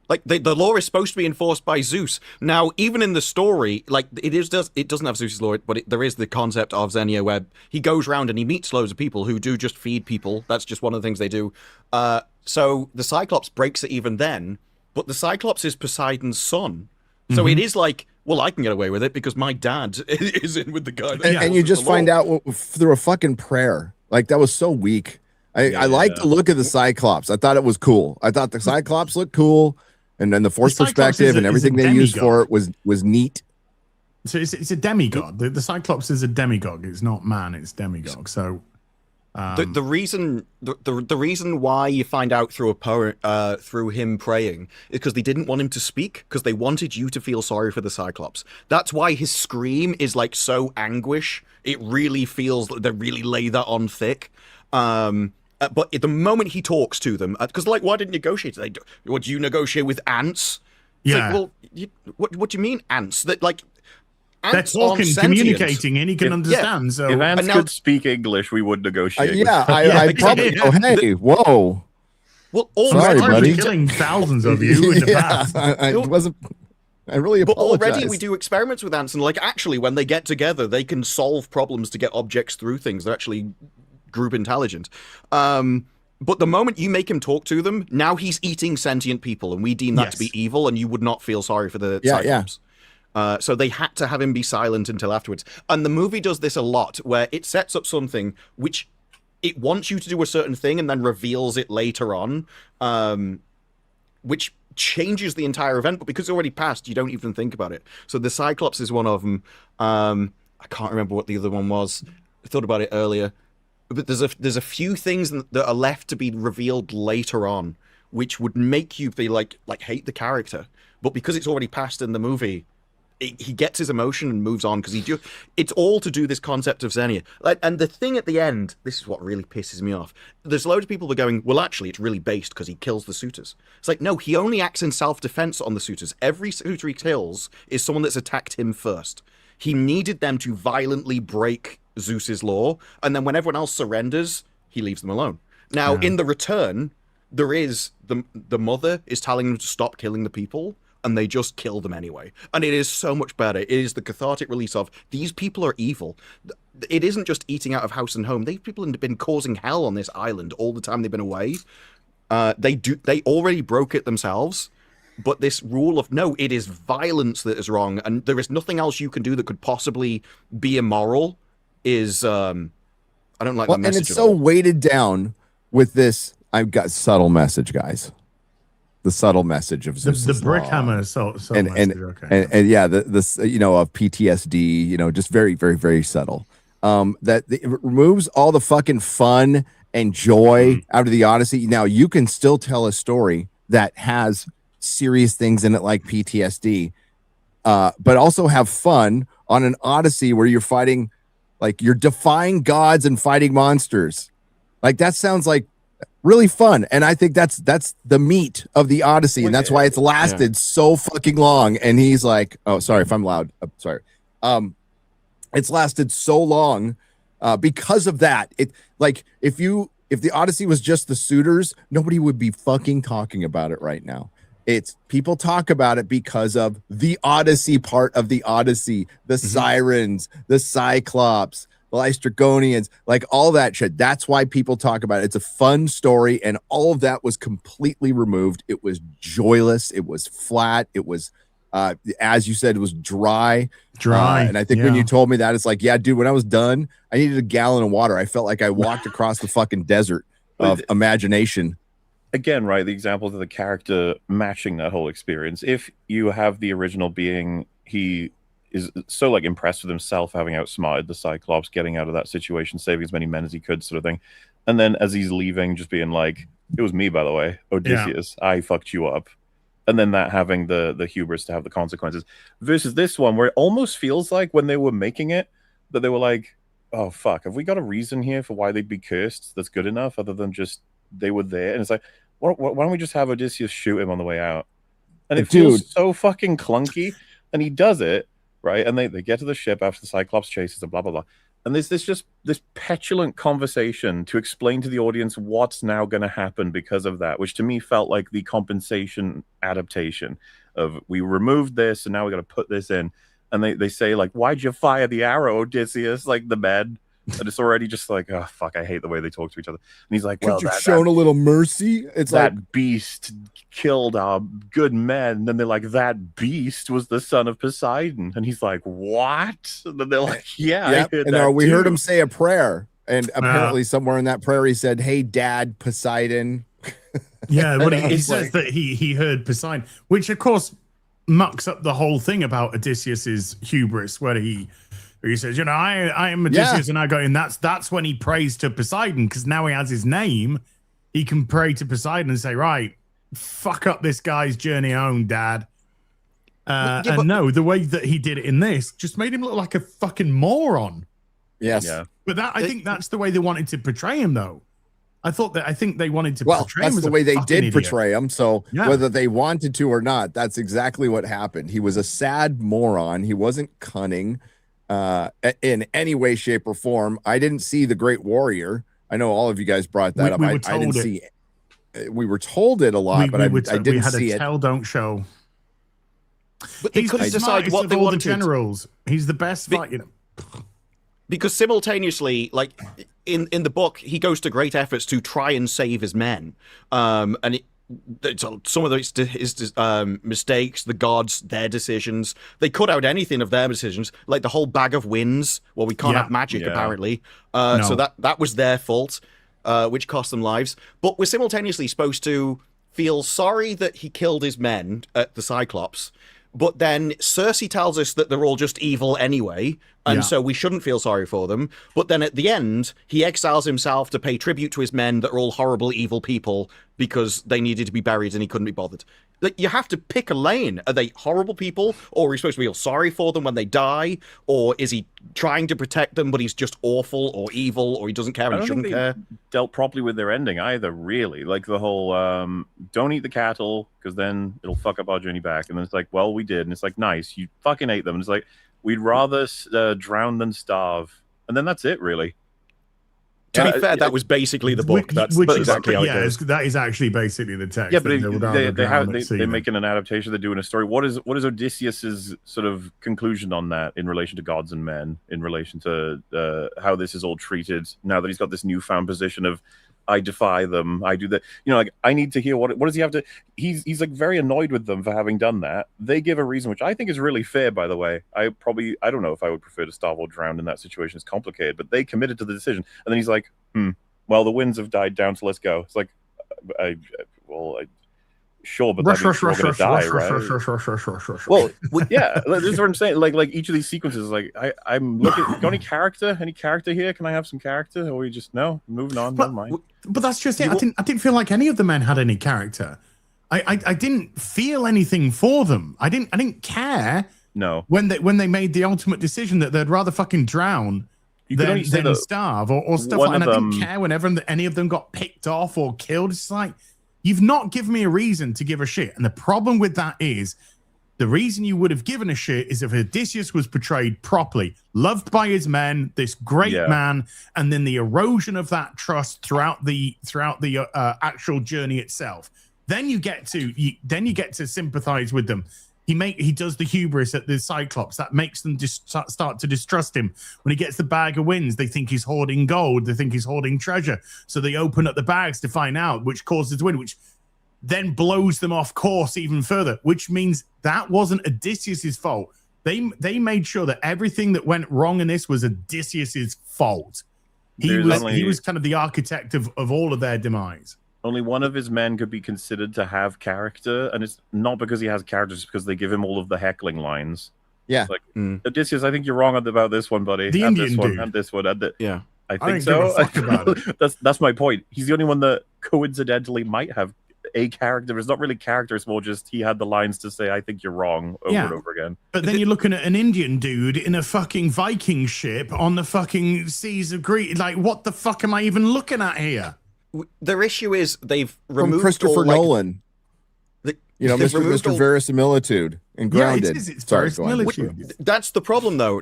Like the law is supposed to be enforced by Zeus. Now, even in the story, like it doesn't have Zeus's law, but there is the concept of Xenia, where he goes around and he meets loads of people who do just feed people. That's just one of the things they do. So the Cyclops breaks it even then, but the Cyclops is Poseidon's son. So it is like, well, I can get away with it because my dad is in with the guy. And you just find out through a fucking prayer. Like, that was so weak. I like the look of the Cyclops. I thought it was cool. I thought the Cyclops looked cool. And then the Force perspective and everything they used for it was neat. So it's a demigod. The Cyclops is a demigod. It's not man. It's demigod. So the reason why you find out through a poem, through him praying, is because they didn't want him to speak, because they wanted you to feel sorry for the Cyclops. That's why his scream is like so anguish. It really feels like they really lay that on thick. But at the moment he talks to them, because like, why didn't you negotiate? What, do you negotiate with ants? It's yeah. Like, well, what do you mean ants? That like. They're talking, communicating, and he can understand. Yeah. So if ants could speak English, we would negotiate. I probably go, hey, whoa. Well, sorry, buddy. Killing thousands of you in the past. I wasn't. I really apologize. But already we do experiments with ants, and like actually, when they get together, they can solve problems to get objects through things. They're actually group intelligent. But the moment you make him talk to them, now he's eating sentient people, and we deem that to be evil, and you would not feel sorry for the Cyclops. So they had to have him be silent until afterwards. And the movie does this a lot, where it sets up something which it wants you to do a certain thing and then reveals it later on, which changes the entire event. But because it's already passed, you don't even think about it. So the Cyclops is one of them. I can't remember what the other one was. I thought about it earlier. But there's a few things that are left to be revealed later on, which would make you be like hate the character. But because it's already passed in the movie, he gets his emotion and moves on, because it's all to do this concept of Xenia. And the thing at the end, this is what really pisses me off. There's loads of people that are going, well, actually, it's really based because he kills the suitors. It's like, no, he only acts in self-defense on the suitors. Every suitor he kills is someone that's attacked him first. He needed them to violently break Zeus's law, and then when everyone else surrenders, he leaves them alone. Now, in the return, there is the mother is telling them to stop killing the people, and they just kill them anyway. And it is so much better. It is the cathartic release of, these people are evil. It isn't just eating out of house and home. These people have been causing hell on this island all the time they've been away. They already broke it themselves. but this rule of no, it is violence that is wrong, and there is nothing else you can do that could possibly be immoral is I don't like that message. And it's so weighted down with this. I've got subtle message, guys. The subtle message of the brick hammer, and yeah, the you know, of PTSD, you know, just very, very, very subtle. That it removes all the fucking fun and joy out of the Odyssey. Now you can still tell a story that has serious things in it like PTSD, but also have fun on an Odyssey where you're fighting, like you're defying gods and fighting monsters. Like that sounds like really fun, and I think that's the meat of the Odyssey, and that's why it's lasted so fucking long. And he's like, oh, sorry if I'm loud. I'm sorry. It's lasted so long because of that. It like if the Odyssey was just the suitors, nobody would be fucking talking about it right now. It's people talk about it because of the Odyssey part of the Odyssey, the sirens, the Cyclops, the Lystragonians, like all that shit. That's why people talk about it. It's a fun story, and all of that was completely removed. It was joyless. It was flat. It was, as you said, it was dry. And I think when you told me that, it's like, yeah, dude, when I was done, I needed a gallon of water. I felt like I walked across the fucking desert of imagination. Again, right, the examples of the character matching that whole experience. If you have the original being, he is so like impressed with himself having outsmarted the Cyclops, getting out of that situation, saving as many men as he could, sort of thing. And then as he's leaving, just being like, it was me, by the way, Odysseus, I fucked you up. And then that having the hubris to have the consequences, versus this one where it almost feels like when they were making it that they were like, oh fuck, have we got a reason here for why they'd be cursed that's good enough other than just they were there? And it's like, why don't we just have Odysseus shoot him on the way out? And it feels so fucking clunky, and he does it right, and they get to the ship after the Cyclops chases and blah blah blah, and there's this petulant conversation to explain to the audience what's now going to happen because of that, which to me felt like the compensation adaptation of, we removed this and now we got to put this in. And they say like, why'd you fire the arrow, Odysseus, like the men? And it's already just like, oh fuck, I hate the way they talk to each other. And he's like, well, you've shown a little mercy. It's that like, beast killed our good men. And then they're like, that beast was the son of Poseidon. And he's like, what? And then they're like, yeah, I heard and that we too. heard him say a prayer, and apparently somewhere in that prayer he said, hey Dad, Poseidon. Yeah, but he says that he heard Poseidon, which of course mucks up the whole thing about Odysseus's hubris, where he says, you know, I am Odysseus and I go in. That's when he prays to Poseidon, because now he has his name. He can pray to Poseidon and say, right, fuck up this guy's journey home, Dad. And no, the way that he did it in this just made him look like a fucking moron. Yes. Yeah. But I think that's the way they wanted to portray him, though. I think they wanted to portray him as the way they did idiot. portray him. So whether they wanted to or not, that's exactly what happened. He was a sad moron. He wasn't cunning in any way, shape, or form. I didn't see the Great Warrior. I know all of you guys brought that up. I didn't see it. We were told it a lot, but I didn't see it. Tell, don't show. But they couldn't decide what they wanted. The generals. He's the best fight, you know. Because simultaneously, like in the book, he goes to great efforts to try and save his men, and some of his mistakes, the gods, their decisions. They cut out anything of their decisions, like the whole bag of winds. Well, we can't have magic apparently, so that was their fault, which cost them lives. But we're simultaneously supposed to feel sorry that he killed his men at the Cyclops. But then Cersei tells us that they're all just evil anyway, and so we shouldn't feel sorry for them. But then at the end, he exiles himself to pay tribute to his men that are all horrible, evil people because they needed to be buried and he couldn't be bothered. Like, you have to pick a lane. Are they horrible people, or are we supposed to feel sorry for them when they die? Or is he trying to protect them, but he's just awful or evil, or he doesn't care and he shouldn't care? Dealt properly with their ending either, really. Like the whole, don't eat the cattle, because then it'll fuck up our journey back. And then it's like, well, we did. And it's like, nice, you fucking ate them. And it's like, we'd rather drown than starve. And then that's it, really. To be fair, that was basically the book. That's exactly how it goes. That is actually basically the text. Yeah, but they're making an adaptation. They're doing a story. What is Odysseus's sort of conclusion on that in relation to gods and men, in relation to how this is all treated now that he's got this newfound position of, I defy them. I do that. You know, like I need to hear what does he have to. He's like very annoyed with them for having done that. They give a reason, which I think is really fair. By the way, I don't know if I would prefer to starve or drown in that situation. It's complicated, but they committed to the decision, and then he's like, well, the winds have died down, so let's go. It's like, sure, but that means we're gonna die, right? Well, yeah, this is what I'm saying. Like each of these sequences, like I'm looking. Got any character? Any character here? Can I have some character? Or we just no, moving on. Never mind. But that's just it. I didn't feel like any of the men had any character. I didn't feel anything for them. I didn't care. No. When they made the ultimate decision that they'd rather fucking drown than starve or stuff like that. And I didn't care whenever any of them got picked off or killed. It's like, you've not given me a reason to give a shit. And the problem with that is the reason you would have given a shit is if Odysseus was portrayed properly, loved by his men, this great man, and then the erosion of that trust throughout the actual journey itself. Then you get to sympathize with them. He does the hubris at the Cyclops that makes them just start to distrust him. When he gets the bag of winds, they think he's hoarding gold. They think he's hoarding treasure. So they open up the bags to find out, which causes the wind, which then blows them off course even further, which means that wasn't Odysseus's fault. They made sure that everything that went wrong in this was Odysseus's fault. He was kind of the architect of all of their demise. Only one of his men could be considered to have character, and it's not because he has character, it's because they give him all of the heckling lines. Yeah. It's like, Odysseus, I think you're wrong about this one, buddy. The Indian dude. And this one, yeah. I think so. That's my point. He's the only one that coincidentally might have a character. It's not really character, it's more just he had the lines to say, I think you're wrong, over and over again. But then you're looking at an Indian dude in a fucking Viking ship on the fucking seas of Greece. Like, what the fuck am I even looking at here? Their issue is they've removed from Christopher Nolan. Mr. Verisimilitude and Grounded. Yeah, it's verisimilitude. That's the problem, though.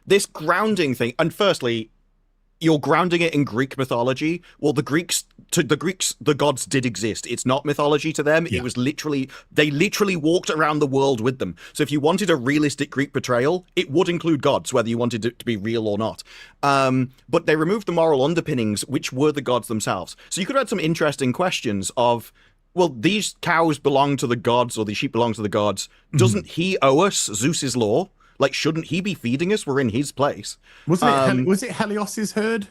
This grounding thing, and firstly, you're grounding it in Greek mythology. Well, the Greeks, the gods did exist. It's not mythology to them. It was they literally walked around the world with them. So if you wanted a realistic Greek portrayal, it would include gods, whether you wanted it to be real or not. But they removed the moral underpinnings, which were the gods themselves. So you could have had some interesting questions of, well, these cows belong to the gods, or these sheep belong to the gods. Doesn't he owe us Zeus's law? Like, shouldn't he be feeding us? We're in his place. Was it Helios's herd?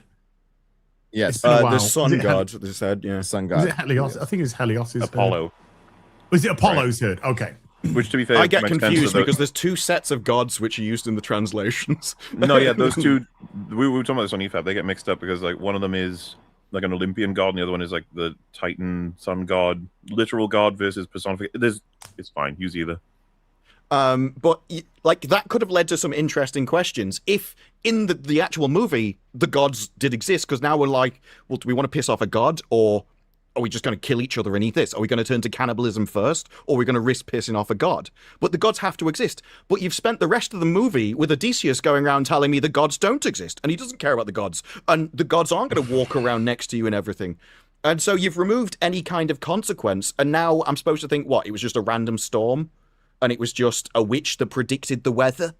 Yes. The sun god, they said. Yeah, sun god. Was it Helios? I think it's Helios's Apollo. herd. Was it Apollo's herd? Okay. Which, to be fair, I get confused because there's two sets of gods which are used in the translations. No, yeah, those two. We were talking about this on EFAB. They get mixed up because like one of them is like an Olympian god, and the other one is like the Titan sun god, literal god versus personification. It's fine. Use either. But like that could have led to some interesting questions if in the actual movie the gods did exist, because now we're like, well, do we want to piss off a god, or are we just going to kill each other and eat this? Are we going to turn to cannibalism first, or are we going to risk pissing off a god? But the gods have to exist. But you've spent the rest of the movie with Odysseus going around telling me the gods don't exist, and he doesn't care about the gods, and the gods aren't going to walk around next to you and everything. And so you've removed any kind of consequence, and now I'm supposed to think, what, it was just a random storm? And it was just a witch that predicted the weather.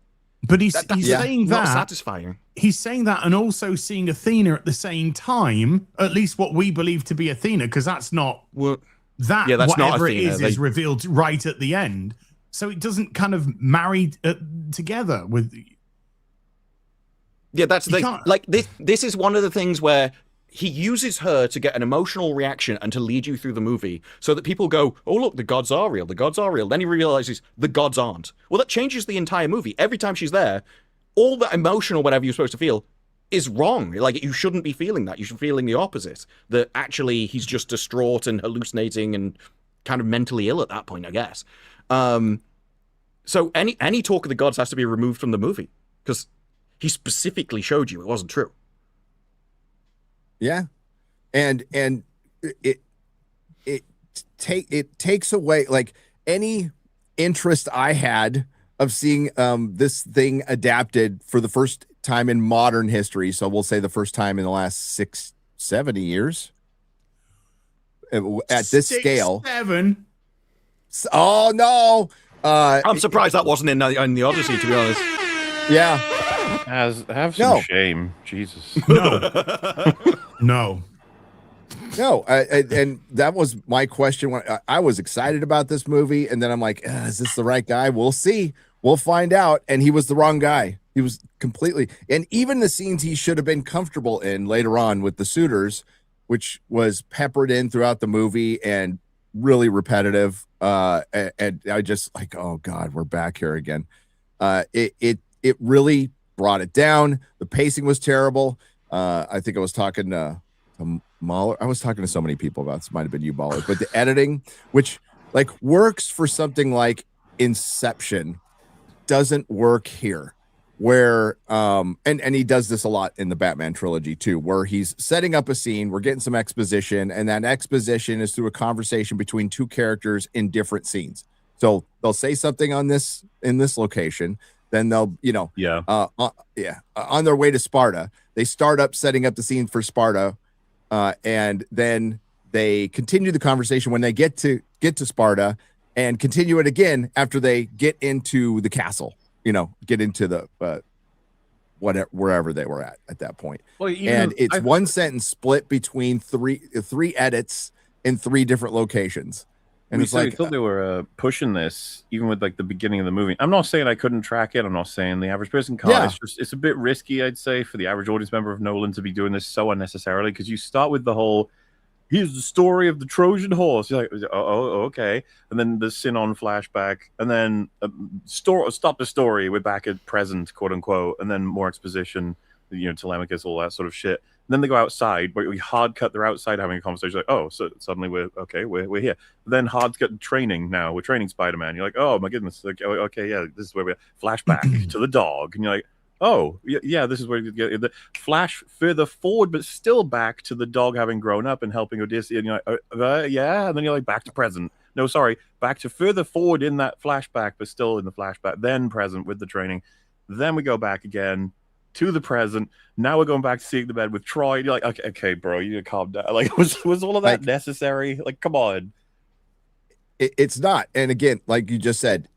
But he's saying that. Not satisfying. He's saying that and also seeing Athena at the same time, at least what we believe to be Athena, because that's not that's whatever not Athena. Is revealed right at the end. So it doesn't kind of marry together with. Yeah, that's like this is one of the things where he uses her to get an emotional reaction and to lead you through the movie so that people go, oh, look, the gods are real. The gods are real. Then he realizes the gods aren't. Well, that changes the entire movie. Every time she's there, all that emotion or whatever you're supposed to feel is wrong. Like, you shouldn't be feeling that. You should be feeling the opposite. That actually he's just distraught and hallucinating and kind of mentally ill at that point, I guess. So any talk of the gods has to be removed from the movie because he specifically showed you it wasn't true. Yeah, and it takes away like any interest I had of seeing this thing adapted for the first time in modern history. So we'll say the first time in the last 70 years at this scale. 7. Oh no! I'm surprised that wasn't in the Odyssey, to be honest. Yeah. Have some shame, Jesus. No. No. No, and that was my question when I was excited about this movie, and then I'm like, is this the right guy? We'll see. We'll find out. And he was the wrong guy. He was completely, and even the scenes he should have been comfortable in later on with the suitors, which was peppered in throughout the movie and really repetitive. And I just like, oh God, we're back here again. It really brought it down. The pacing was terrible. I think I was talking to Mahler. I was talking to so many people about this. Might have been you, Mahler, but the editing, which like works for something like Inception, doesn't work here. Where and he does this a lot in the Batman trilogy too, where he's setting up a scene, we're getting some exposition, and that exposition is through a conversation between two characters in different scenes. So they'll say something on this in this location, then they'll, on their way to Sparta, they start up setting up the scene for Sparta, and then they continue the conversation when they get to Sparta, and continue it again after they get into the castle. Get into the wherever they were at that point. Well, and it's one sentence split between three edits in three different locations. And it's like, I thought they were pushing this even with like the beginning of the movie. I'm not saying I couldn't track it. I'm not saying the average person can't. Yeah. It's a bit risky, I'd say, for the average audience member of Nolan to be doing this so unnecessarily, because you start with the whole, here's the story of the Trojan horse. You're like, oh, okay. And then the Sinon flashback, and then stop the story. We're back at present, quote unquote, and then more exposition, Telemachus, all that sort of shit. And then they go outside, but we hard cut. They're outside having a conversation. Like, oh, so suddenly we're here. But then hard cut training. Now we're training Spider-Man. You're like, oh my goodness. Like, okay, yeah, this is where we're flashback to the dog, and you're like, oh, yeah, this is where you get the flash further forward, but still back to the dog having grown up and helping Odyssey. And you're like, yeah. And then you're like, back to present. No, sorry, back to further forward in that flashback, but still in the flashback, then present with the training. Then we go back again to the present. Now we're going back to seeing the bed with Troy. You're like, okay, bro, you need to calm down. Like, was all of that necessary? Like, come on. It's not. And again, like you just said,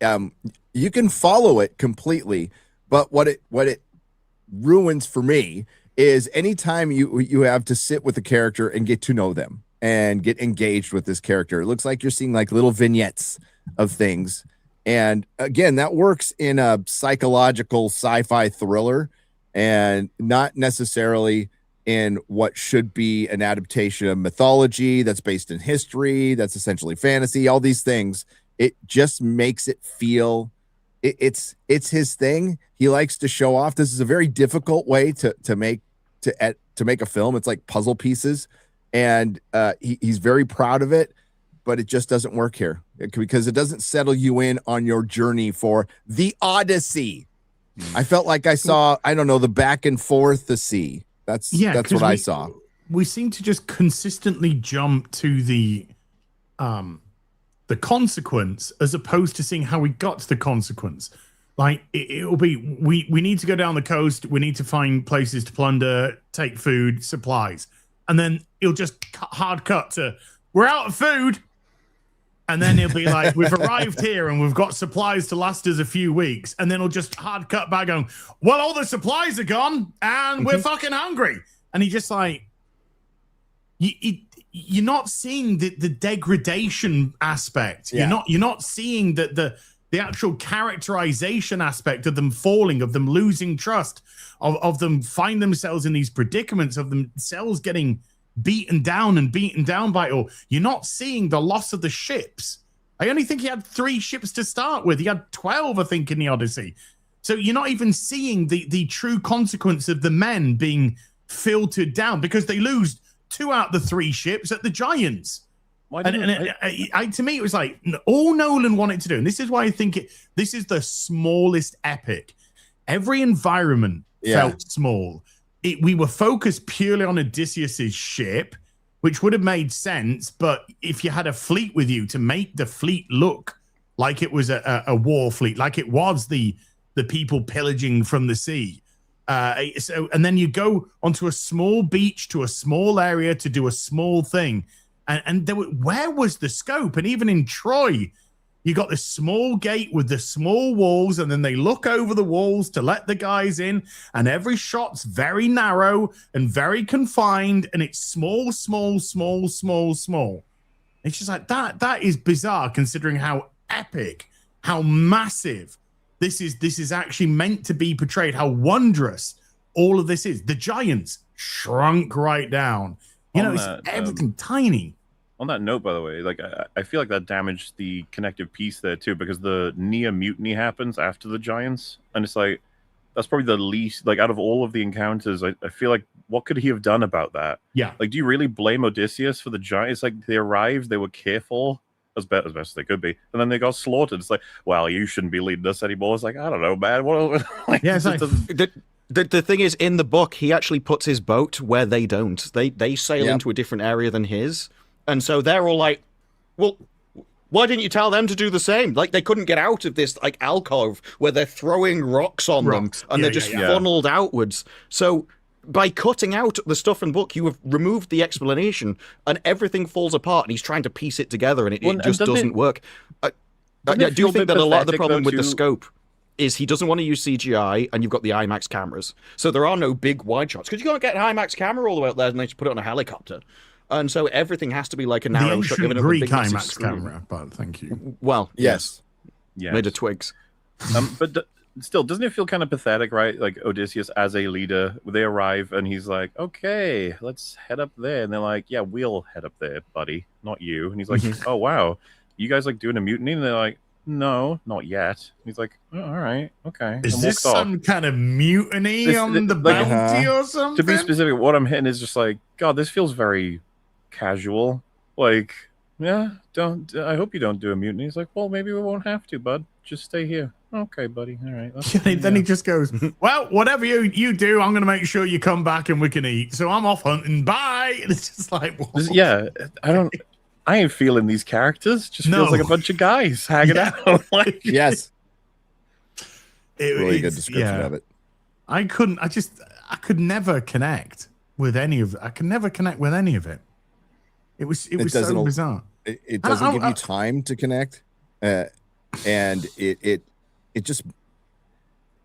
you can follow it completely. But what it ruins for me is anytime you have to sit with a character and get to know them and get engaged with this character, it looks like you're seeing like little vignettes of things. And again, that works in a psychological sci-fi thriller and not necessarily in what should be an adaptation of mythology that's based in history, that's essentially fantasy, all these things. It just makes it feel it's his thing. He likes to show off. This is a very difficult way to make a film. It's like puzzle pieces, and he's very proud of it, but it just doesn't work here because it doesn't settle you in on your journey for the Odyssey. I felt like I saw, I don't know, the back and forth the sea. That's what I saw. We seem to just consistently jump to the consequence as opposed to seeing how we got to the consequence. Like it'll be we need to go down the coast, we need to find places to plunder, take food, supplies, and then it'll just hard cut to we're out of food, and then it'll be like we've arrived here and we've got supplies to last us a few weeks, and then it'll just hard cut back going, well, all the supplies are gone and we're fucking hungry, and he just like you're not seeing the degradation aspect. Yeah. You're not seeing the actual characterization aspect of them falling, of them losing trust, of them find themselves in these predicaments, of themselves getting beaten down by it all. You're not seeing the loss of the ships. I only think he had 3 ships to start with. He had 12, I think, in the Odyssey. So you're not even seeing the true consequence of the men being filtered down because they lose 2 out of the 3 ships at the Giants. To me, it was like all Nolan wanted to do, and this is why I think this is the smallest epic. Every environment felt small. We were focused purely on Odysseus's ship, which would have made sense, but if you had a fleet with you to make the fleet look like it was a war fleet, like it was the people pillaging from the sea. And then you go onto a small beach to a small area to do a small thing. And where was the scope? And even in Troy, You got this small gate with the small walls, and then they look over the walls to let the guys in, and every shot's very narrow and very confined, and it's small, small, small, small, small. It's just like that is bizarre considering how epic, how massive this is actually meant to be portrayed, how wondrous all of this is. The giants shrunk right down. You know, it's everything tiny. On that note, by the way, like I feel like that damaged the connective piece there too, because the Nia mutiny happens after the giants, and it's like that's probably the least, like, out of all of the encounters, I feel like, what could he have done about that? Yeah. Like, do you really blame Odysseus for the giants? Like, they arrived, they were careful as best as they could be, and then they got slaughtered. It's like, well, you shouldn't be leading us anymore. It's like, I don't know, man. What? Like, yeah, it's like, the thing is, in the book, he actually puts his boat where they don't. They sail into a different area than his, and so they're all like, well, why didn't you tell them to do the same? Like, they couldn't get out of this, like, alcove where they're throwing rocks on them, and they're just funneled outwards. So by cutting out the stuff in the book, you have removed the explanation, and everything falls apart, and he's trying to piece it together, and it just doesn't work. I do think that a lot of the problem with the scope is he doesn't want to use CGI, and you've got the IMAX cameras. So there are no big wide shots, because you can't get an IMAX camera all the way up there, and they just put it on a helicopter. And so everything has to be like a narrow shot. The ancient Greek IMAX camera, but thank you. Well, yes. Made of twigs. But still, doesn't it feel kind of pathetic, right? Like, Odysseus as a leader, they arrive, and he's like, okay, let's head up there. And they're like, yeah, we'll head up there, buddy, not you. And he's like, oh, wow, you guys, like, doing a mutiny? And they're like, no, not yet. And he's like, oh, all right, okay. Is this some kind of mutiny on the bounty or something? To be specific, what I'm hitting is just like, God, this feels very casual. Like, yeah, I hope you don't do a mutiny. He's like, well, maybe we won't have to, bud. Just stay here. Okay, buddy. All right. Then he just goes, well, whatever you do, I'm going to make sure you come back and we can eat. So I'm off hunting. Bye. And it's just like, whoa. Yeah, I ain't feeling these characters. Just feels like a bunch of guys hanging out. Like, yes. Really good description of it. I could never connect with any of it. I could never connect with any of it. It was so bizarre. It doesn't give you time to connect. And it just,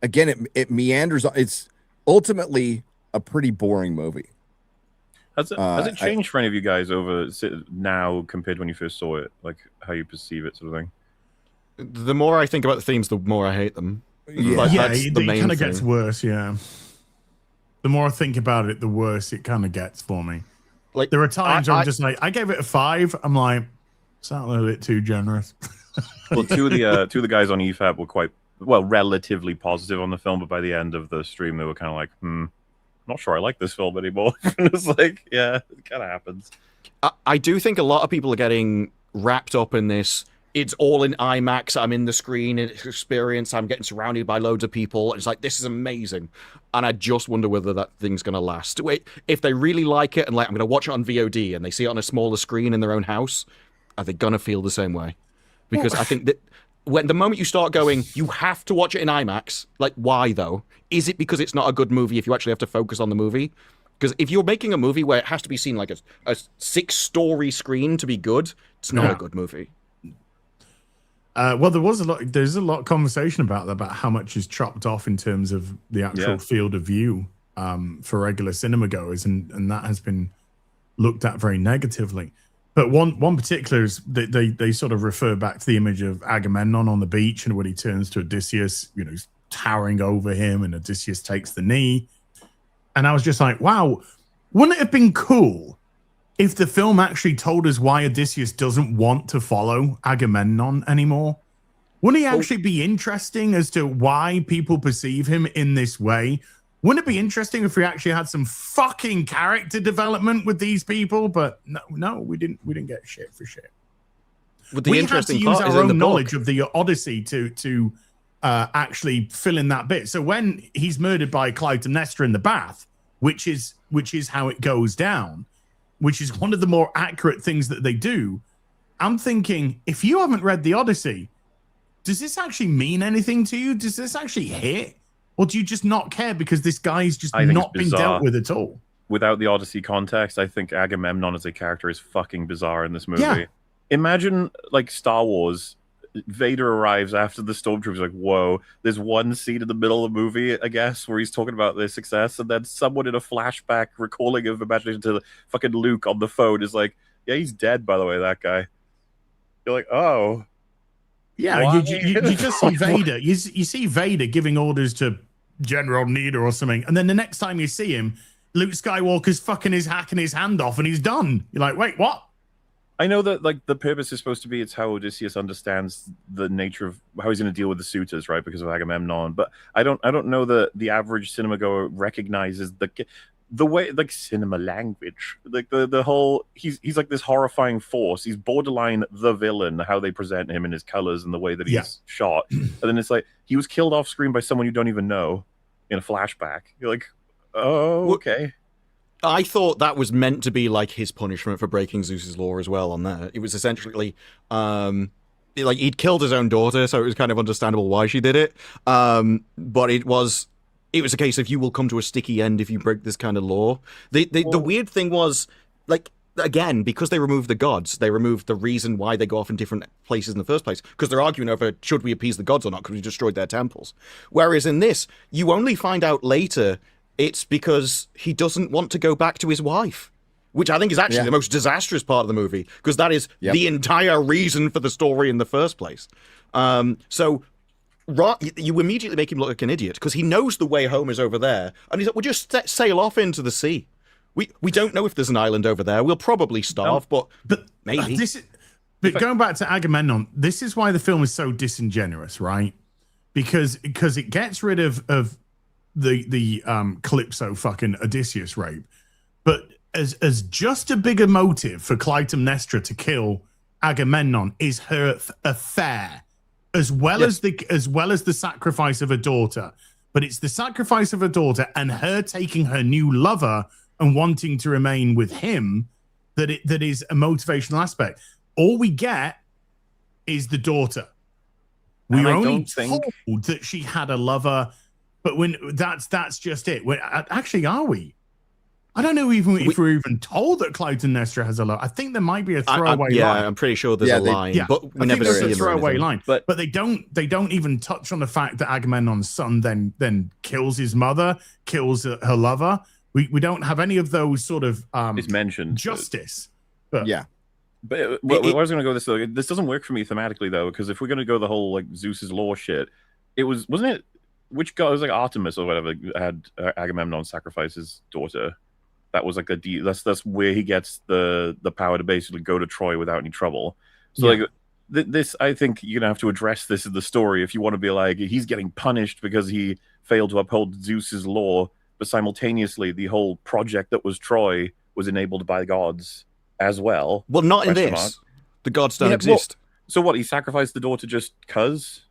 again, it meanders. It's ultimately a pretty boring movie. Has it changed for any of you guys over now compared to when you first saw it? Like, how you perceive it, sort of thing? The more I think about the themes, the more I hate them. It kind of gets worse, yeah. The more I think about it, the worse it kind of gets for me. Like, there are times I'm just like, I gave it a 5. I'm like, it's not a little bit too generous. Well, two of the guys on EFAP were relatively positive on the film, but by the end of the stream, they were kind of like, not sure I like this film anymore. It's like, yeah, it kind of happens. I do think a lot of people are getting wrapped up in this. It's all in IMAX. I'm in the screen experience. I'm getting surrounded by loads of people. It's like, this is amazing. And I just wonder whether that thing's going to last. Wait, if they really like it and like, I'm going to watch it on VOD and they see it on a smaller screen in their own house, are they going to feel the same way? Because I think that when the moment you start going, you have to watch it in IMAX. Like, why though? Is it because it's not a good movie if you actually have to focus on the movie? Because if you're making a movie where it has to be seen like a 6-story screen to be good, it's not a good movie. Well, there's a lot of conversation about that, about how much is chopped off in terms of the actual field of view for regular cinema goers, and that has been looked at very negatively. But one particular is they sort of refer back to the image of Agamemnon on the beach, and when he turns to Odysseus, you know, he's towering over him, and Odysseus takes the knee. And I was just like, wow, wouldn't it have been cool if the film actually told us why Odysseus doesn't want to follow Agamemnon anymore? Wouldn't it actually be interesting as to why people perceive him in this way? Wouldn't it be interesting if we actually had some fucking character development with these people? But no, we didn't get shit for shit. But the interesting part is we had to use our own knowledge book of the Odyssey to actually fill in that bit. So when he's murdered by Clytemnestra in the bath, which is how it goes down, which is one of the more accurate things that they do, I'm thinking, if you haven't read the Odyssey, does this actually mean anything to you? Does this actually hit? Or do you just not care because this guy's just not been dealt with at all? Without the Odyssey context, I think Agamemnon as a character is fucking bizarre in this movie. Yeah. Imagine, like, Star Wars Vader arrives after the stormtroopers. Like, whoa! There's one scene in the middle of the movie, I guess, where he's talking about their success, and then someone in a flashback recalling of imagination to fucking Luke on the phone is like, "Yeah, he's dead, by the way, that guy." You're like, "Oh, yeah." You just see Vader. You see Vader giving orders to General Needa or something, and then the next time you see him, Luke Skywalker's hacking his hand off, and he's done. You're like, "Wait, what?" I know that like the purpose is supposed to be it's how Odysseus understands the nature of how he's going to deal with the suitors, right? Because of Agamemnon. But I don't know that the average cinema goer recognizes the way, like, cinema language, like the whole he's like this horrifying force. He's borderline the villain, how they present him in his colors and the way that he's shot. And then it's like he was killed off screen by someone you don't even know in a flashback. You're like, oh, okay. I thought that was meant to be like his punishment for breaking Zeus's law as well on that. It was essentially like he'd killed his own daughter, so it was kind of understandable why she did it. But it was a case of you will come to a sticky end if you break this kind of law. The weird thing was, like, again, because they removed the gods, they removed the reason why they go off in different places in the first place, because they're arguing over should we appease the gods or not because we destroyed their temples. Whereas in this, you only find out later it's because he doesn't want to go back to his wife, which I think is actually the most disastrous part of the movie, because that is the entire reason for the story in the first place. So you immediately make him look like an idiot, because he knows the way home is over there, and he's like, we'll just sail off into the sea. We don't know if there's an island over there. We'll probably starve, but maybe. But going back to Agamemnon, this is why the film is so disingenuous, right? Because it gets rid of the Calypso fucking Odysseus rape, but as just a bigger motive for Clytemnestra to kill Agamemnon is her affair, as well as the sacrifice of a daughter. But it's the sacrifice of a daughter and her taking her new lover and wanting to remain with him that is a motivational aspect. All we get is the daughter. We are only told that she had a lover. But when that's just it. Actually, are we? I don't know if we're even told that Clytemnestra has a love. I think there might be a throwaway line. Yeah, I'm pretty sure there's a line, but we never see a throwaway line. But they don't even touch on the fact that Agamemnon's son then kills his mother, kills her lover. We don't have any of those sort of it's mentioned justice. But I was going to go this though. This doesn't work for me thematically though, because if we're going to go the whole like Zeus's law shit, wasn't it? Which god? It was like Artemis or whatever had Agamemnon sacrifice his daughter. That was like that's where he gets the power to basically go to Troy without any trouble. So like this, I think you're gonna have to address this in the story if you want to be like he's getting punished because he failed to uphold Zeus's law, but simultaneously the whole project that was Troy was enabled by gods as well. Well, not in this. The gods don't exist. So what? He sacrificed the daughter just cause?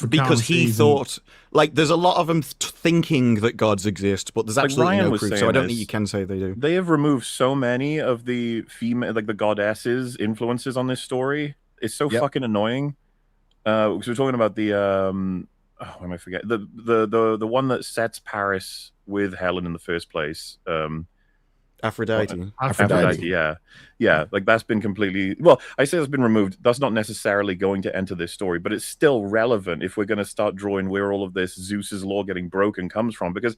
Because he thought, like, there's a lot of them thinking that gods exist, but there's absolutely no proof. So I don't think you can say they do. They have removed so many of the female, like the goddesses' influences on this story. It's so fucking annoying. Because we're talking about the why am I forgetting the one that sets Paris with Helen in the first place. Aphrodite, yeah. Like that's been completely. Well, I say it's been removed. That's not necessarily going to enter this story, but it's still relevant if we're going to start drawing where all of this Zeus's law getting broken comes from. Because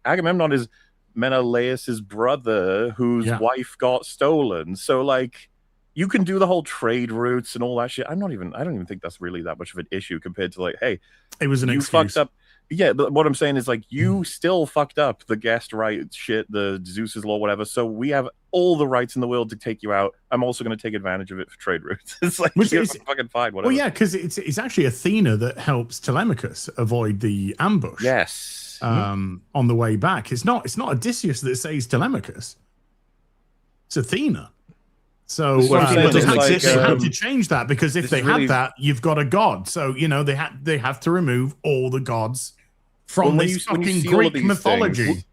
Agamemnon is Menelaus's brother, whose wife got stolen. So like, you can do the whole trade routes and all that shit. I don't even think that's really that much of an issue compared to like, hey, it was an excuse. Fucked up. Yeah, but what I'm saying is like you still fucked up the guest right shit, the Zeus's law, whatever. So we have all the rights in the world to take you out. I'm also going to take advantage of it for trade routes. It's like you're fucking fine, whatever. Well, yeah, because it's actually Athena that helps Telemachus avoid the ambush. Yes, on the way back. It's not Odysseus that saves Telemachus. It's Athena. So they had to change that, because if they had that, you've got a god. So they have to remove all the gods from this fucking Greek mythology.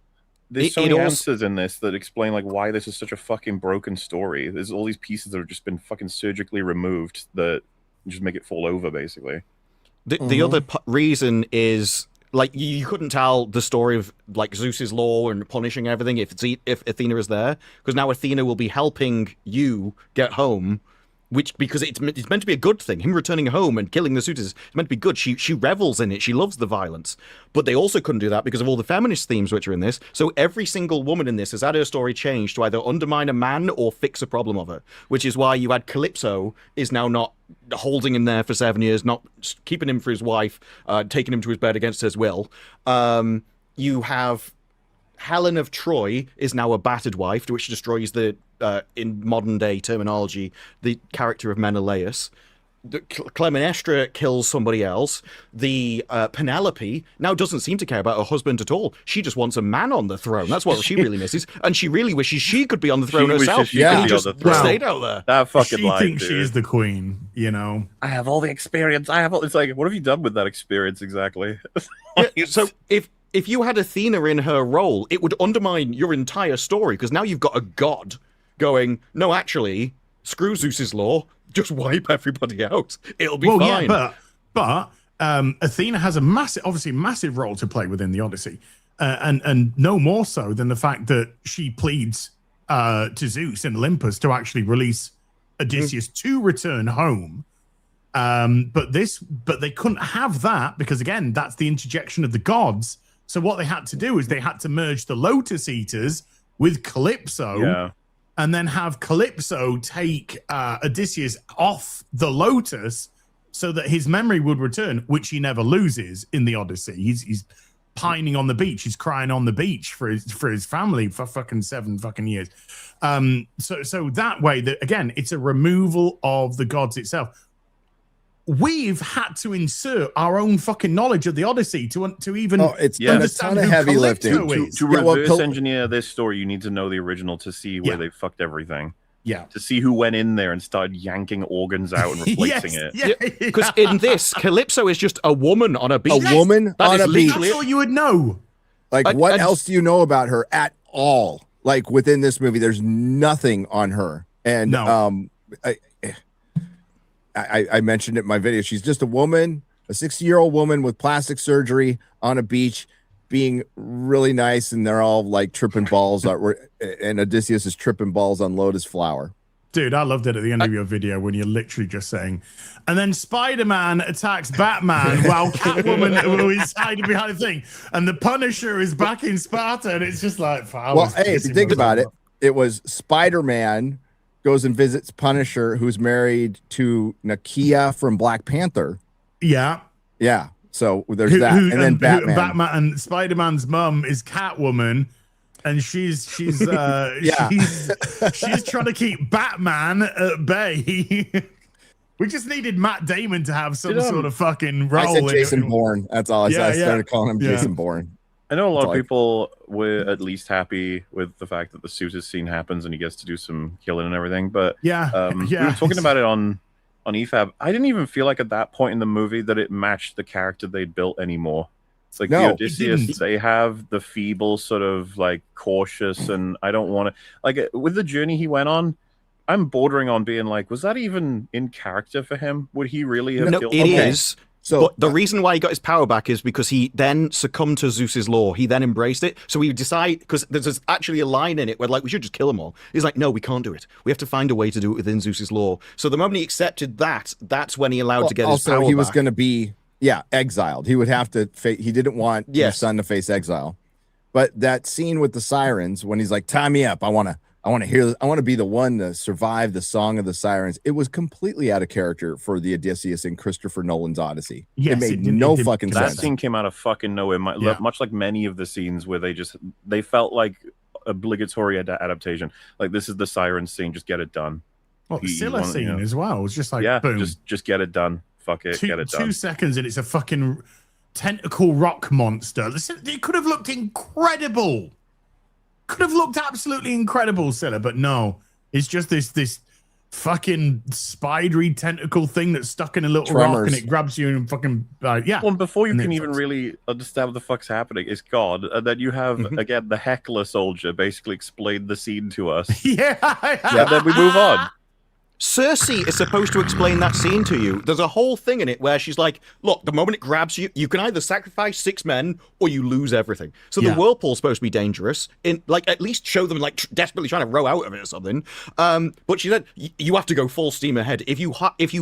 There's so many answers in this that explain like why this is such a fucking broken story. There's all these pieces that have just been fucking surgically removed that just make it fall over, basically. The other reason is like you couldn't tell the story of like Zeus's law and punishing everything if Athena is there, because now Athena will be helping you get home which because it's meant to be a good thing. Him returning home and killing the suitors is meant to be good. She revels in it. She loves the violence. But they also couldn't do that because of all the feminist themes which are in this. So every single woman in this has had her story changed to either undermine a man or fix a problem of her, which is why you had Calypso is now not holding him there for 7 years, not keeping him for his wife, taking him to his bed against his will. You have Helen of Troy is now a battered wife, which destroys the, in modern day terminology, the character of Menelaus. Clytemnestra kills somebody else. The Penelope now doesn't seem to care about her husband at all. She just wants a man on the throne. That's what she really misses, and she really wishes she could be on the throne herself. Yeah, he just stayed out there. That fucking she life, thinks dude. she's the queen. You know, I have all the experience. I have all. It's like, what have you done with that experience exactly? Yeah, so if you had Athena in her role, it would undermine your entire story because now you've got a god going, no, actually, screw Zeus's law. Just wipe everybody out. It'll be fine. Yeah, but Athena has a massive role to play within the Odyssey, and no more so than the fact that she pleads to Zeus and Olympus to actually release Odysseus to return home. But they couldn't have that because again, that's the interjection of the gods. So what they had to do is they had to merge the Lotus Eaters with Calypso. Yeah. And then have Calypso take Odysseus off the Lotus so that his memory would return, which he never loses in the Odyssey. He's pining on the beach. He's crying on the beach for his family for fucking 7 fucking years. So that way, that again, it's a removal of the gods itself. We've had to insert our own fucking knowledge of the Odyssey to even understand a ton of who heavy Calypso lifting. is. To reverse engineer this story, you need to know the original to see where they fucked everything. Yeah. To see who went in there and started yanking organs out and replacing it. Yeah. Because in this, Calypso is just a woman on a beach. A woman on a beach. That's all you would know. Like, what else do you know about her at all? Like, within this movie, there's nothing on her. And I mentioned it in my video. She's just a woman, a 60-year-old woman with plastic surgery on a beach being really nice. And they're all like tripping balls. And Odysseus is tripping balls on Lotus Flower. Dude, I loved it at the end of your video when you're literally just saying, and then Spider-Man attacks Batman while Catwoman is hiding behind the thing. And the Punisher is back in Sparta. And it's just like, if you think about it, it was Spider-Man goes and visits Punisher, who's married to Nakia from Black Panther. Yeah. Yeah. So there's that. And then Batman and Spider-Man's mum is Catwoman, and she's she's trying to keep Batman at bay. We just needed Matt Damon to have some sort of fucking role. I said Jason Bourne. That's all I said. I started calling him Jason Bourne. I know a lot of people were at least happy with the fact that the suitors scene happens and he gets to do some killing and everything. But we were talking about it on EFAB. I didn't even feel like at that point in the movie that it matched the character they'd built anymore. It's like the Odysseus, they have the feeble sort of like cautious, and I don't want to like with the journey he went on. I'm bordering on being like, was that even in character for him? Would he really have killed him? It is. So, but the reason why he got his power back is because he then succumbed to Zeus's law. He then embraced it. So we decide, because there's actually a line in it where like, we should just kill them all. He's like, no, we can't do it. We have to find a way to do it within Zeus's law. So the moment he accepted that, that's when he allowed to get his power back. Also, he was going to be, exiled. He would have to face, he didn't want his son to face exile. But that scene with the sirens, when he's like, tie me up, I want to be the one to survive the song of the sirens. It was completely out of character for the Odysseus in Christopher Nolan's Odyssey. Yes, it made no fucking sense. That scene came out of fucking nowhere. Much like many of the scenes where they felt like obligatory adaptation. Like, this is the siren scene, just get it done. Well, the Scylla scene as well. It's just like, boom. Just get it done. Fuck it, get it done. 2 seconds and it's a fucking tentacle rock monster. It could have looked incredible. Could have looked absolutely incredible, Scylla, but no. It's just this fucking spidery tentacle thing that's stuck in a little rock and it grabs you and fucking Well, before you can even really understand what the fuck's happening, it's God. And then you have again the heckler soldier basically explain the scene to us. And then we move on. Cersei is supposed to explain that scene to you. There's a whole thing in it where she's like, look, the moment it grabs you, you can either sacrifice 6 men or you lose everything. So the whirlpool's supposed to be dangerous. At least show them desperately trying to row out of it or something. But she said, you have to go full steam ahead. If you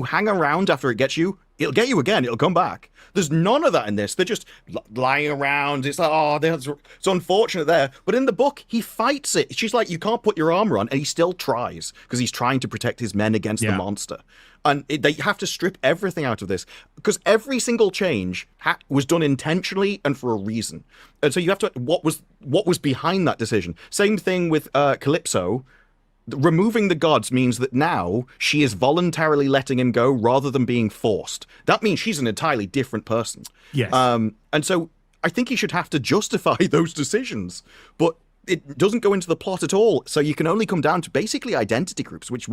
hang around after it gets you, it'll get you again. It'll come back. There's none of that in this. They're just lying around. It's like, it's unfortunate there. But in the book, he fights it. She's like, you can't put your armor on. And he still tries because he's trying to protect his men against the monster. And they have to strip everything out of this because every single change was done intentionally and for a reason. And so you have to, what was behind that decision? Same thing with Calypso. Removing the gods means that now she is voluntarily letting him go rather than being forced. That means she's an entirely different person. Yes. And so I think he should have to justify those decisions, but it doesn't go into the plot at all. So you can only come down to basically identity groups, which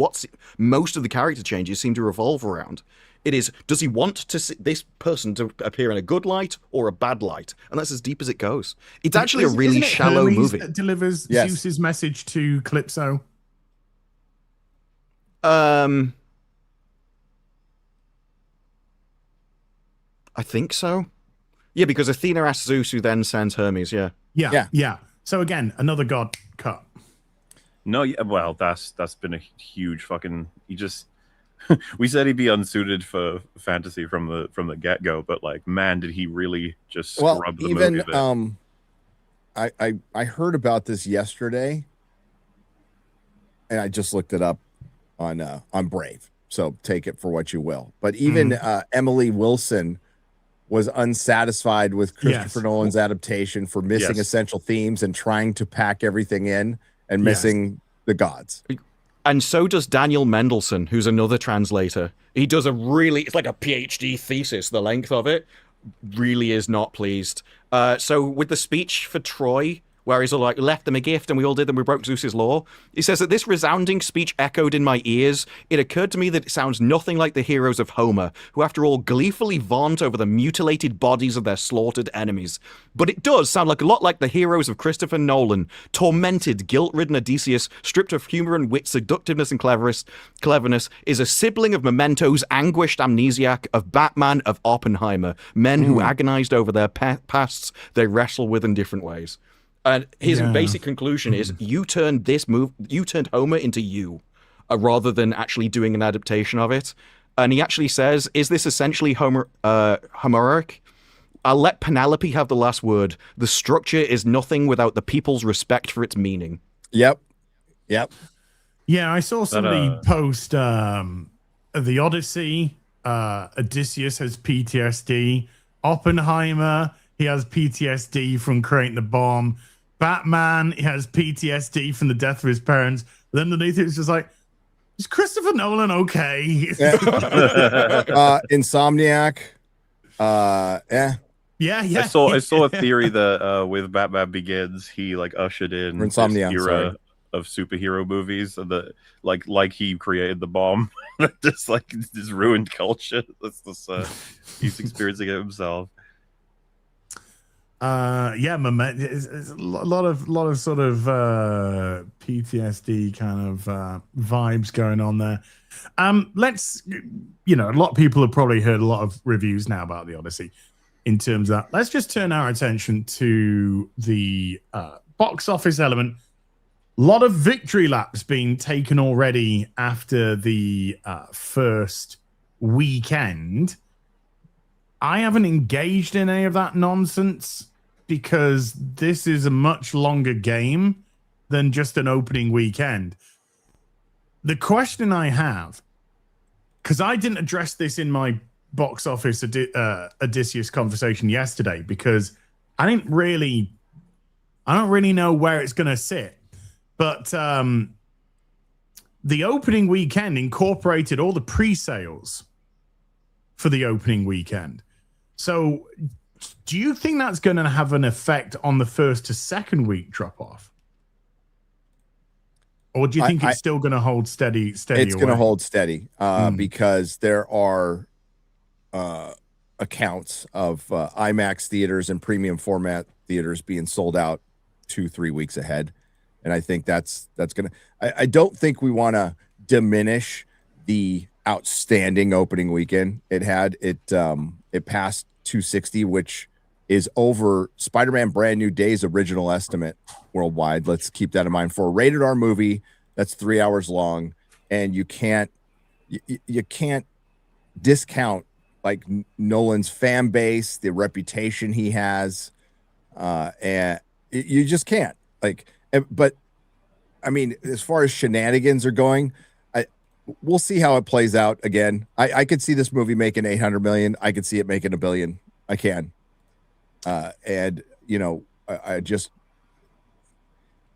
most of the character changes seem to revolve around. It is, does he want to this person to appear in a good light or a bad light? And that's as deep as it goes. It's actually a really shallow movie. That delivers Zeus's message to Calypso. I think so. Yeah, because Athena asks Zeus, who then sends Hermes. Yeah. So again, another god cut. No, well, that's been a huge fucking. He just. We said he'd be unsuited for fantasy from the get go, but like, man, did he really just scrub the movie a bit. I heard about this yesterday, and I just looked it up on Brave, so take it for what you will. But even Emily Wilson was unsatisfied with Christopher Nolan's adaptation for missing essential themes and trying to pack everything in and missing the gods. And so does Daniel Mendelsohn, who's another translator. He does it's like a PhD thesis, the length of it. Really is not pleased. So with the speech for Troy, where he's all like, left them a gift and we all did them, we broke Zeus's law. He says that this resounding speech echoed in my ears. It occurred to me that it sounds nothing like the heroes of Homer, who after all gleefully vaunt over the mutilated bodies of their slaughtered enemies. But it does sound like a lot like the heroes of Christopher Nolan, tormented, guilt-ridden Odysseus, stripped of humor and wit, seductiveness and cleverness, is a sibling of Memento's anguished amnesiac, of Batman, of Oppenheimer, men who agonized over their pasts they wrestle with in different ways. And his basic conclusion is you turned Homer into you, rather than actually doing an adaptation of it. And he actually says, is this essentially Homeric? I'll let Penelope have the last word. The structure is nothing without the people's respect for its meaning. Yep. Yeah, I saw somebody post the Odyssey. Odysseus has PTSD. Oppenheimer, he has PTSD from creating the bomb. Batman, he has PTSD from the death of his parents. Then underneath it, it's just like, is Christopher Nolan okay? Insomniac. Yeah. I saw a theory that with Batman Begins, he like ushered in this era of superhero movies that like he created the bomb. just ruined culture. That's this he's experiencing it himself. It's a lot of sort of PTSD kind of vibes going on there. Let's, a lot of people have probably heard a lot of reviews now about the Odyssey in terms of that. Let's just turn our attention to the box office element. A lot of victory laps being taken already after the first weekend. I haven't engaged in any of that nonsense because this is a much longer game than just an opening weekend. The question I have, because I didn't address this in my box office Odysseus conversation yesterday, because I don't really know where it's going to sit. But the opening weekend incorporated all the pre-sales for the opening weekend. So do you think that's going to have an effect on the first to second week drop-off? Or do you think it's still going to hold steady? It's going to hold steady because there are accounts of IMAX theaters and premium format theaters being sold out 2-3 weeks ahead. And I think that's going to... I don't think we want to diminish the outstanding opening weekend it had. It passed 260, which is over Spider-Man Brand New Day's original estimate worldwide. Let's keep that in mind. For a rated R movie that's 3 hours long, and you can't discount like Nolan's fan base, the reputation he has, and you just can't. Like, but I mean, as far as shenanigans are going, we'll see how it plays out. Again, I could see this movie making 800 million. I could see it making $1 billion. I can. And you know, I just,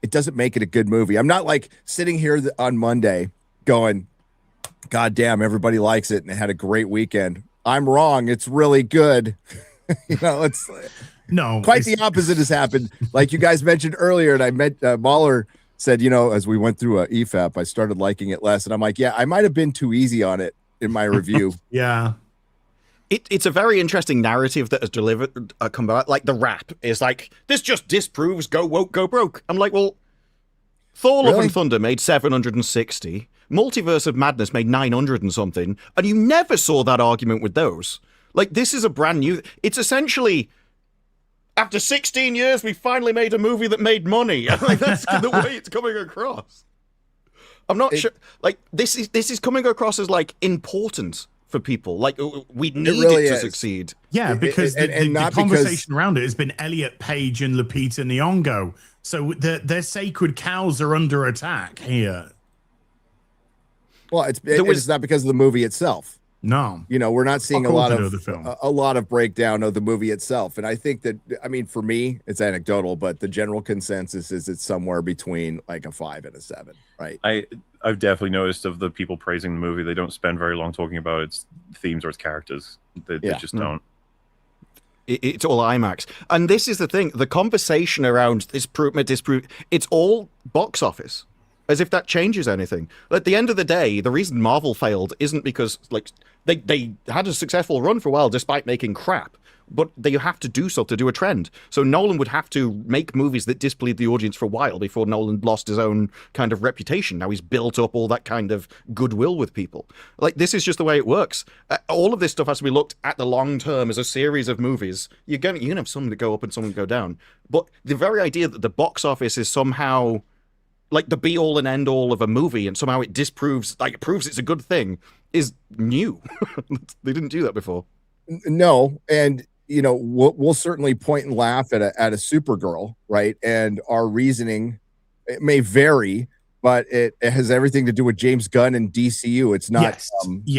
it doesn't make it a good movie. I'm not like sitting here on Monday going, God damn, everybody likes it and it had a great weekend. I'm wrong. It's really good. You know, it's no, quite the opposite has happened. Like you guys mentioned earlier, and I met Mahler said, you know, as we went through EFAP, I started liking it less. And I'm like, yeah, I might have been too easy on it in my review. Yeah. It's a very interesting narrative that has delivered come out. Like the rap is like, this just disproves go woke, go broke. I'm like, well, Thor Love and Thunder made 760. Multiverse of Madness made 900 and something. And you never saw that argument with those. Like, this is a brand new, it's essentially, after 16 years, we finally made a movie that made money. Like, that's the way it's coming across. I'm not sure, like, this is coming across as, like, important for people. Like, we need it to succeed. Yeah, because the conversation around it has been Elliot Page and Lupita Nyong'o. So their sacred cows are under attack here. Well, it's not because of the movie itself. No, you know, we're not seeing a lot of breakdown of the movie itself. And I think that, I mean, for me, it's anecdotal, but the general consensus is it's somewhere between like a 5 and a 7, right? I've definitely noticed of the people praising the movie, they don't spend very long talking about its themes or its characters. They just don't. It's all IMAX. And this is the thing, the conversation around disprove, it's all box office. As if that changes anything. At the end of the day, the reason Marvel failed isn't because, like, they had a successful run for a while despite making crap, but they have to do so to do a trend. So Nolan would have to make movies that displeased the audience for a while before Nolan lost his own kind of reputation. Now he's built up all that kind of goodwill with people. Like, this is just the way it works. All of this stuff has to be looked at the long term as a series of movies. You're gonna have some that go up and some that go down. But the very idea that the box office is somehow like the be-all and end-all of a movie, and somehow it disproves, like, it proves it's a good thing, is new. They didn't do that before. No, and you know, we'll certainly point and laugh at a Supergirl, right? And our reasoning, it may vary, but it has everything to do with James Gunn and DCU. It's not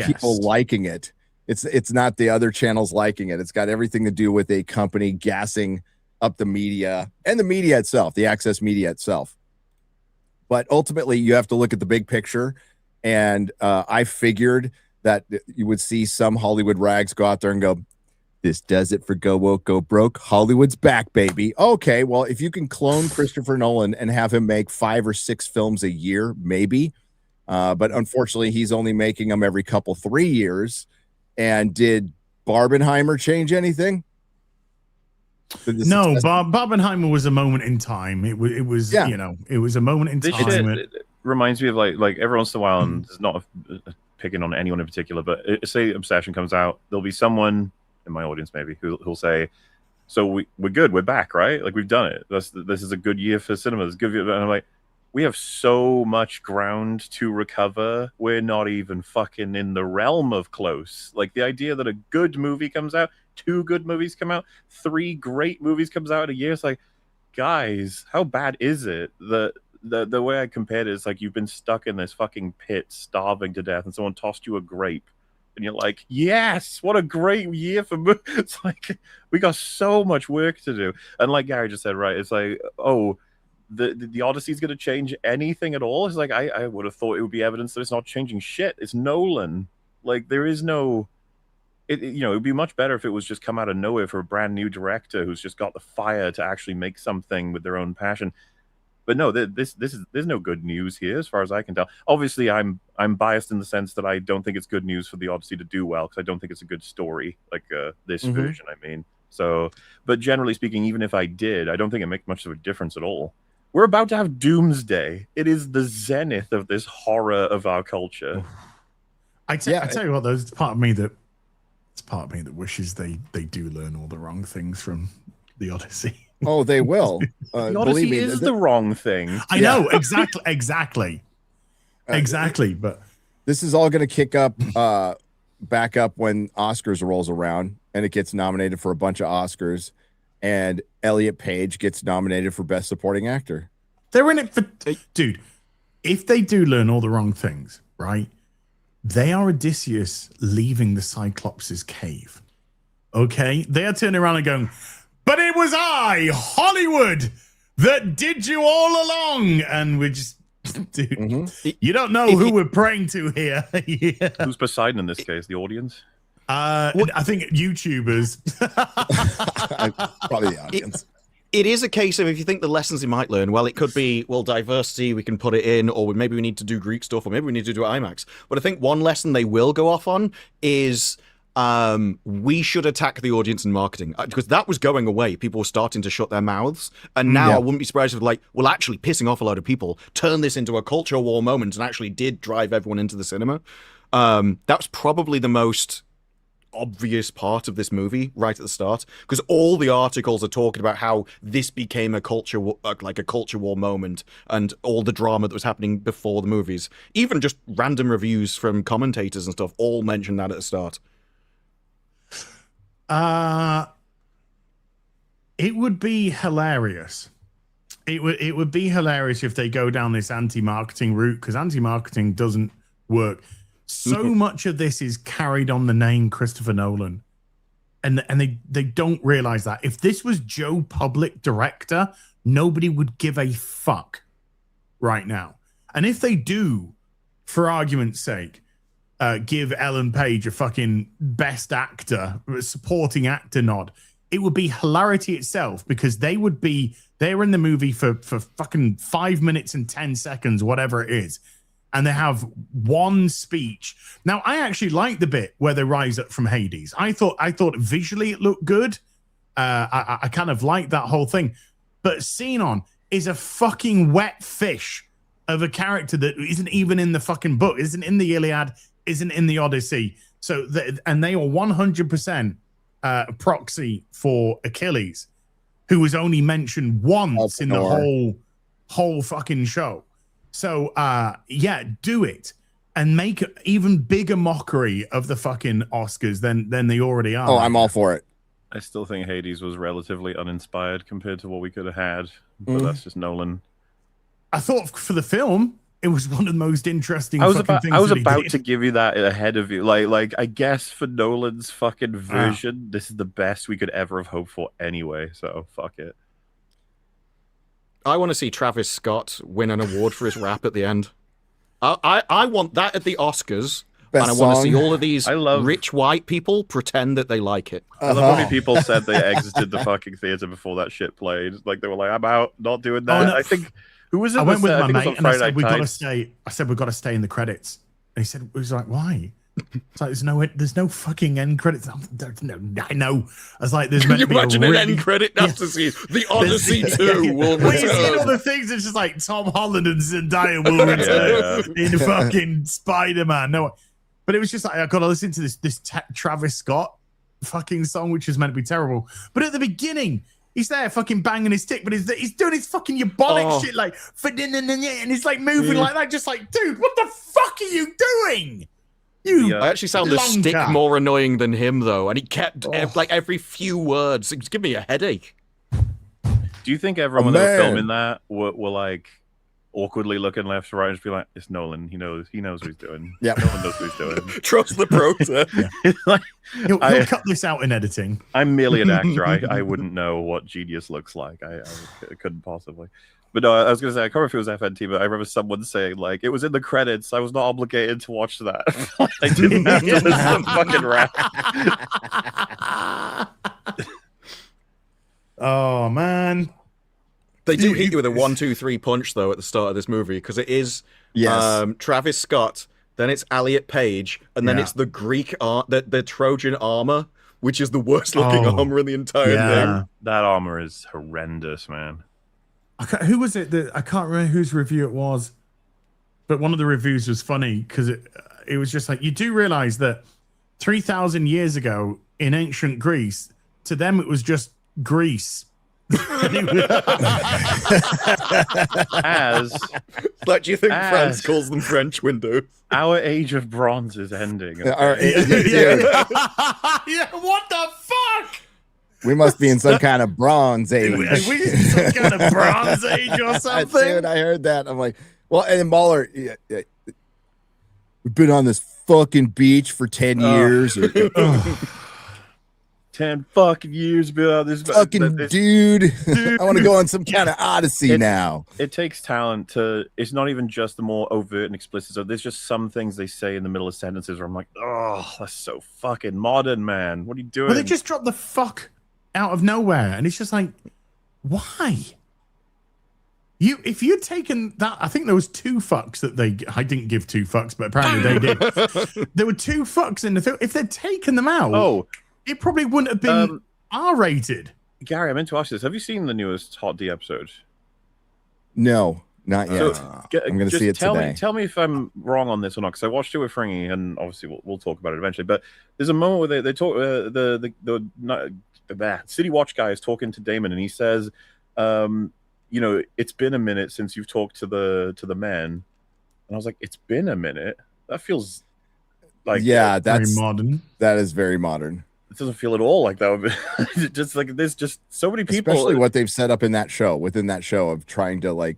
people liking it. It's not the other channels liking it. It's got everything to do with a company gassing up the media and the media itself, the access media itself. But ultimately, you have to look at the big picture. And I figured that you would see some Hollywood rags go out there and go, this does it for go woke, go broke. Hollywood's back, baby. Okay, well, if you can clone Christopher Nolan and have him make 5 or 6 films a year, maybe. But unfortunately, he's only making them every 3 years. And did Barbenheimer change anything? No, Barbenheimer was a moment in time. It was you know, it was a moment in time. It reminds me of like every once in a while, and it's not picking on anyone in particular, but say Obsession comes out, there'll be someone in my audience maybe who'll say, so we're good, we're back, right? Like, we've done it. This is a good year for cinema. It's good. And I'm like, we have so much ground to recover. We're not even fucking in the realm of close. Like, the idea that a good movie comes out, 2 good movies come out, 3 great movies comes out in a year. It's like, guys, how bad is it? The way I compared it is like, you've been stuck in this fucking pit, starving to death, and someone tossed you a grape, and you're like, yes, what a great year for movies. It's like, we got so much work to do. And like Gary just said, right, it's like, oh, the Odyssey's going to change anything at all? It's like, I would have thought it would be evidence that it's not changing shit. It's Nolan. Like, there is no... you know, it would be much better if it was just come out of nowhere for a brand new director who's just got the fire to actually make something with their own passion. But no, there's no good news here as far as I can tell. Obviously, I'm biased in the sense that I don't think it's good news for the Odyssey to do well, because I don't think it's a good story, like this version, I mean. So, but generally speaking, even if I did, I don't think it makes much of a difference at all. We're about to have Doomsday. It is the zenith of this horror of our culture. I tell you what, though, it's part of me that wishes they do learn all the wrong things from the Odyssey. Oh, they will. The Odyssey is the wrong thing. I know, exactly. But this is all going to kick up, back up when Oscars rolls around, and it gets nominated for a bunch of Oscars, and Elliot Page gets nominated for Best Supporting Actor. They're in it for, dude. If they do learn all the wrong things, right? They are Odysseus leaving the Cyclops' cave. Okay, they are turning around and going, "But it was I, Hollywood, that did you all along," and we're just. Dude, you don't know who we're praying to here. Yeah. Who's Poseidon in this case? The audience? I think YouTubers. Probably the audience. It is a case of, if you think the lessons you might learn, well, it could be, well, diversity, we can put it in, or maybe we need to do Greek stuff, or maybe we need to do IMAX. But I think one lesson they will go off on is we should attack the audience in marketing, because that was going away. People were starting to shut their mouths, and now I wouldn't be surprised if, like, well, actually pissing off a load of people, turn this into a culture war moment and actually did drive everyone into the cinema. That's probably the most obvious part of this movie right at the start, because all the articles are talking about how this became a culture war moment, and all the drama that was happening before the movies. Even just random reviews from commentators and stuff all mention that at the start. It would be hilarious. It would be hilarious if they go down this anti-marketing route, because anti-marketing doesn't work. So much of this is carried on the name Christopher Nolan, and they don't realize that. If this was Joe Public director, nobody would give a fuck right now. And if they do, for argument's sake, give Ellen Page a fucking best actor, supporting actor nod, it would be hilarity itself, because they're in the movie for fucking 5 minutes and 10 seconds, whatever it is. And they have one speech. Now, I actually like the bit where they rise up from Hades. I thought visually it looked good. I kind of like that whole thing. But Xenon is a fucking wet fish of a character that isn't even in the fucking book, isn't in the Iliad, isn't in the Odyssey. So, and they are 100% proxy for Achilles, who was only mentioned once in the whole fucking show. So, do it and make even bigger mockery of the fucking Oscars than they already are. Oh, I'm all for it. I still think Hades was relatively uninspired compared to what we could have had, but that's just Nolan. I thought for the film, it was one of the most interesting. I was things about to give you that ahead of you. Like I guess for Nolan's fucking version, this is the best we could ever have hoped for anyway. So fuck it. I want to see Travis Scott win an award for his rap at the end. I want that at the Oscars. Best and I want to see song. all of these rich white people pretend that they like it. I love how many people said they exited the fucking theater before that shit played. Like they were like, "I'm out, not doing that." No. I think who was it? I went with my I think mate it was and on I Friday said we Night got to Times. stay. I said we got to stay in the credits, and he was like, "Why?" It's like there's no fucking end credits. I know. I was like, there's meant Can you to be imagine a an end credit now to see the Odyssey 2 will Well, you see all return. the things. It's just like Tom Holland and Zendaya will return in fucking Spider-Man. No, but it was just like I got to listen to this Travis Scott fucking song, which was meant to be terrible. But at the beginning, he's there fucking banging his stick, but he's doing his fucking ebonic shit like and he's like moving like that, just like, dude, what the fuck are you doing? I actually found the stick more annoying than him, though, and he kept like every few words. It was giving me a headache. Do you think everyone that was filming that were like awkwardly looking left to right and just be like, "It's Nolan. He knows what he's doing. Yeah, Nolan knows what he's doing. Trust the process." Like, he'll cut this out in editing. I'm merely an actor. I wouldn't know what genius looks like. I couldn't possibly. But no, I was going to say, I can't remember if it was FNT, but I remember someone saying, like, it was in the credits. I was not obligated to watch that. I didn't have to listen to the fucking rap. Oh, man. They do hit you with a 1-2-3 punch, though, at the start of this movie, because it is Travis Scott, then it's Elliot Page, and then it's the Greek the Trojan armor, which is the worst looking armor in the entire thing. That armor is horrendous, man. Who was it? I can't remember whose review it was, but one of the reviews was funny because it was just like, you do realize that 3,000 years ago in ancient Greece, to them it was just Greece. As Like, do you think France calls them French windows? our age of bronze is ending. Yeah, what the fuck? we must be in some kind of bronze age. We in some kind of bronze age or something. Dude, I heard that. I'm like, well, and then Mahler, we've been on this fucking beach for 10 years. 10 fucking years, Bill. This fucking dude. I want to go on some kind of Odyssey now. It takes talent to. It's not even just the more overt and explicit. So there's just some things they say in the middle of sentences where I'm like, oh, that's so fucking modern, man. What are you doing? Well, they just dropped the fuck out of nowhere, and it's just like, why? If you'd taken that, I think there was 2 fucks that I didn't give 2 fucks, but apparently they did. There were 2 fucks in the film. If they'd taken them out, it probably wouldn't have been R-rated. Gary, I meant to ask you this. Have you seen the newest Hot D episode? No, not yet. I'm going to see it today. Tell me if I'm wrong on this or not, because I watched it with Fringy, and obviously we'll talk about it eventually. But there's a moment where they talk. The City Watch guy is talking to Damon, and he says, you know, it's been a minute since you've talked to the men. And I was like, it's been a minute? That feels like that's very modern. That is very modern. It doesn't feel at all like that would be just like there's just so many people. Especially what they've set up in that show, within that show, of trying to like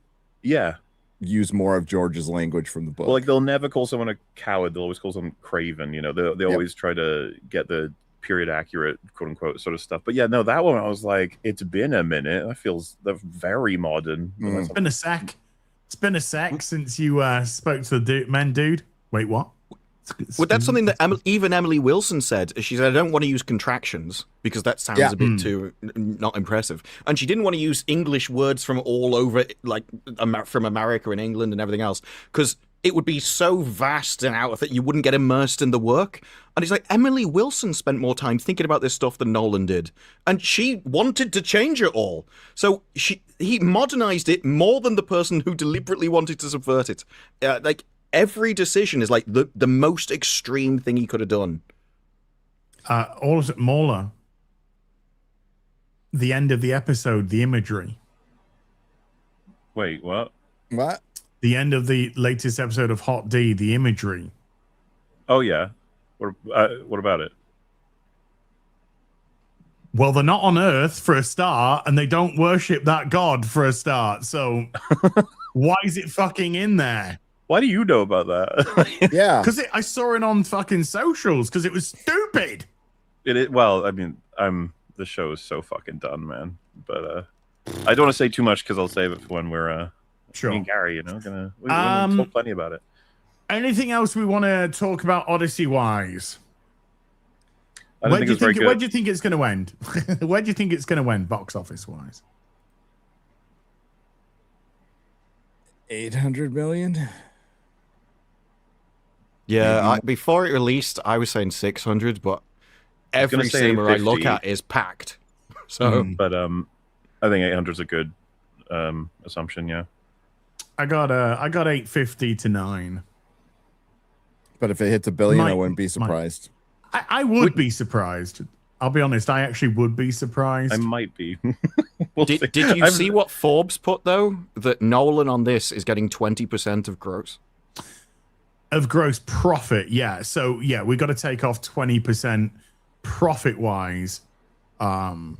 use more of George's language from the book. Well, like they'll never call someone a coward, they'll always call someone craven, you know, they always try to get the period accurate, quote unquote, sort of stuff. But yeah, no, that one I was like, it's been a minute. That feels very modern. It's been a sec. It's been a sec since you spoke to the men, dude. Wait, what? Well, that's something that even Emily Wilson said. She said, I don't want to use contractions because that sounds a bit too not impressive. And she didn't want to use English words from all over, like from America and England and everything else, because it would be so vast and out of it, you wouldn't get immersed in the work. And it's like, Emily Wilson spent more time thinking about this stuff than Nolan did. And she wanted to change it all. So he modernized it more than the person who deliberately wanted to subvert it. Like, every decision is like the most extreme thing he could have done. All of it, Mauler. The end of the episode, the imagery. Wait, what? What? The end of the latest episode of Hot D, the imagery. Oh yeah. What about it? Well, they're not on Earth for a start, and they don't worship that god for a start. So why is it fucking in there? Why do you know about that? Yeah, because I saw it on fucking socials because it was stupid. Well, I mean, the show is so fucking done, man. But I don't want to say too much because I'll save it for when we're me and Gary, you know, we're gonna talk plenty about it. Anything else we want to talk about Odyssey wise? Where do you think it's going to end? Where do you think it's going to end, box office wise? 800 million. Yeah, before it released, I was saying 600, but every cinema I look at is packed. So, but I think 800 is a good assumption. Yeah, I got 850 to 9. But if it hits $1 billion, I wouldn't be surprised. I would be surprised. I'll be honest. I actually would be surprised. I might be. Did you see what Forbes put though? That Nolan on this is getting 20% of gross. Of gross profit, yeah. So yeah, we got to take off 20% profit wise. Some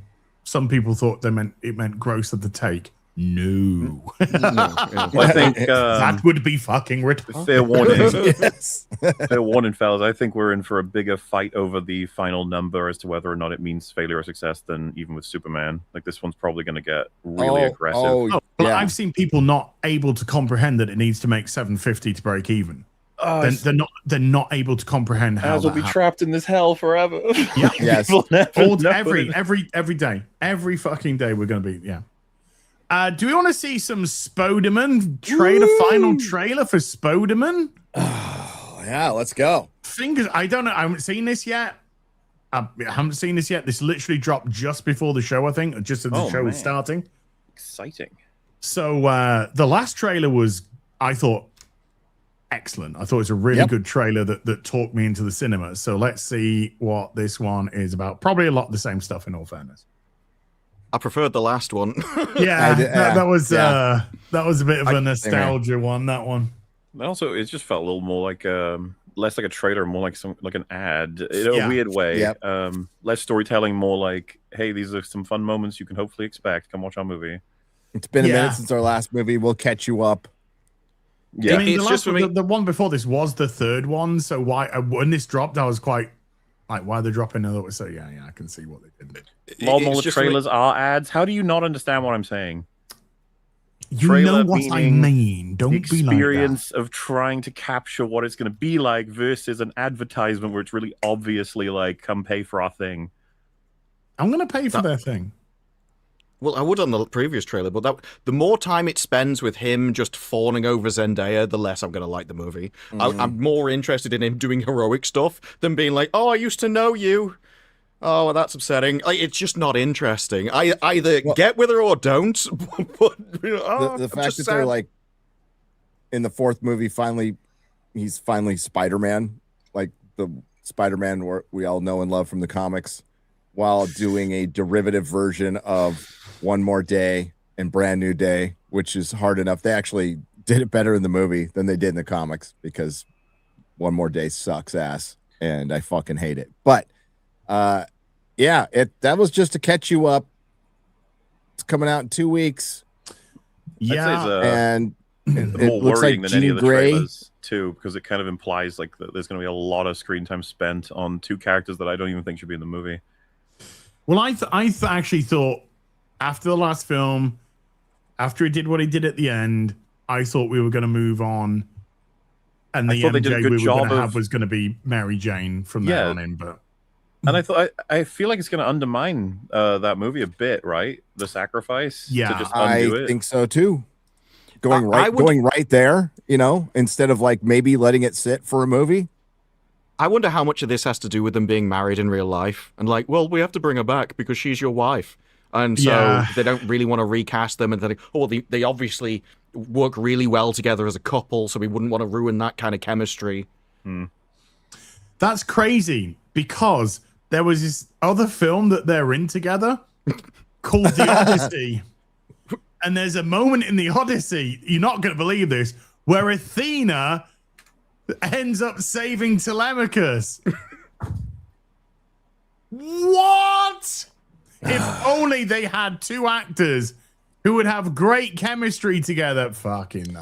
people thought it meant gross of the take. No. I think that would be fucking retarded. Fair warning. Yes. Fair warning, fellas. I think we're in for a bigger fight over the final number as to whether or not it means failure or success than even with Superman. Like, this one's probably going to get really aggressive. Yeah. I've seen people not able to comprehend that it needs to make 750 to break even. They're not able to comprehend how will be trapped in this hell forever. Yeah. Yes. Every day, every fucking day, we're going to be do we want to see some Spoderman trailer? Final trailer for Spoderman? Oh yeah, let's go. I don't know. I haven't seen this yet. This literally dropped just before the show, I think, just as the show was starting. Exciting. So the last trailer was, I thought, excellent. I thought it was a really good trailer that talked me into the cinema. So let's see what this one is about. Probably a lot of the same stuff, in all fairness. I preferred the last one. That was a bit of a nostalgia one. That one. Also, it just felt a little more like less like a trailer, more like an ad in a weird way. Yep. Less storytelling, more like, hey, these are some fun moments you can hopefully expect. Come watch our movie. It's been a minute since our last movie. We'll catch you up. Yeah, I mean, the one before this was the third one. So why when this dropped, I was quite like, why are they dropping another? So yeah, I can see what they did. More trailers are ads. How do you not understand what I'm saying? You know what I mean. Don't the be like that. Experience of trying to capture what it's going to be like versus an advertisement where it's really obviously like, come pay for our thing. I'm going to pay for their thing. Well, I would on the previous trailer, but the more time it spends with him just fawning over Zendaya, the less I'm going to like the movie. I'm more interested in him doing heroic stuff than being like, oh, I used to know you. Oh, well, that's upsetting. Like, it's just not interesting. I either get with her or don't. But, the fact that they're like, in the fourth movie, he's finally Spider-Man, like the Spider-Man we all know and love from the comics, while doing a derivative version of One More Day and Brand New Day, which is hard enough. They actually did it better in the movie than they did in the comics because One More Day sucks ass and I fucking hate it. But that was just to catch you up. It's coming out in 2 weeks. And it more looks worrying like than any Jean of the Grey trailers too, because it kind of implies like there's going to be a lot of screen time spent on two characters that I don't even think should be in the movie. Well, I actually thought after the last film, after he did what he did at the end, I thought we were going to move on, and the MJ we were going to have was going to be Mary Jane from there on in. But and I feel like it's going to undermine that movie a bit, right? The sacrifice. Yeah, to just undo I think so too. Going right there, instead of like maybe letting it sit for a movie. I wonder how much of this has to do with them being married in real life. And like, well, we have to bring her back because she's your wife. And so they don't really want to recast them. And they're like, they obviously work really well together as a couple, so we wouldn't want to ruin that kind of chemistry. That's crazy because there was this other film that they're in together called The Odyssey. And there's a moment in The Odyssey, you're not going to believe this, where Athena ends up saving Telemachus. What? If only they had two actors who would have great chemistry together. Fucking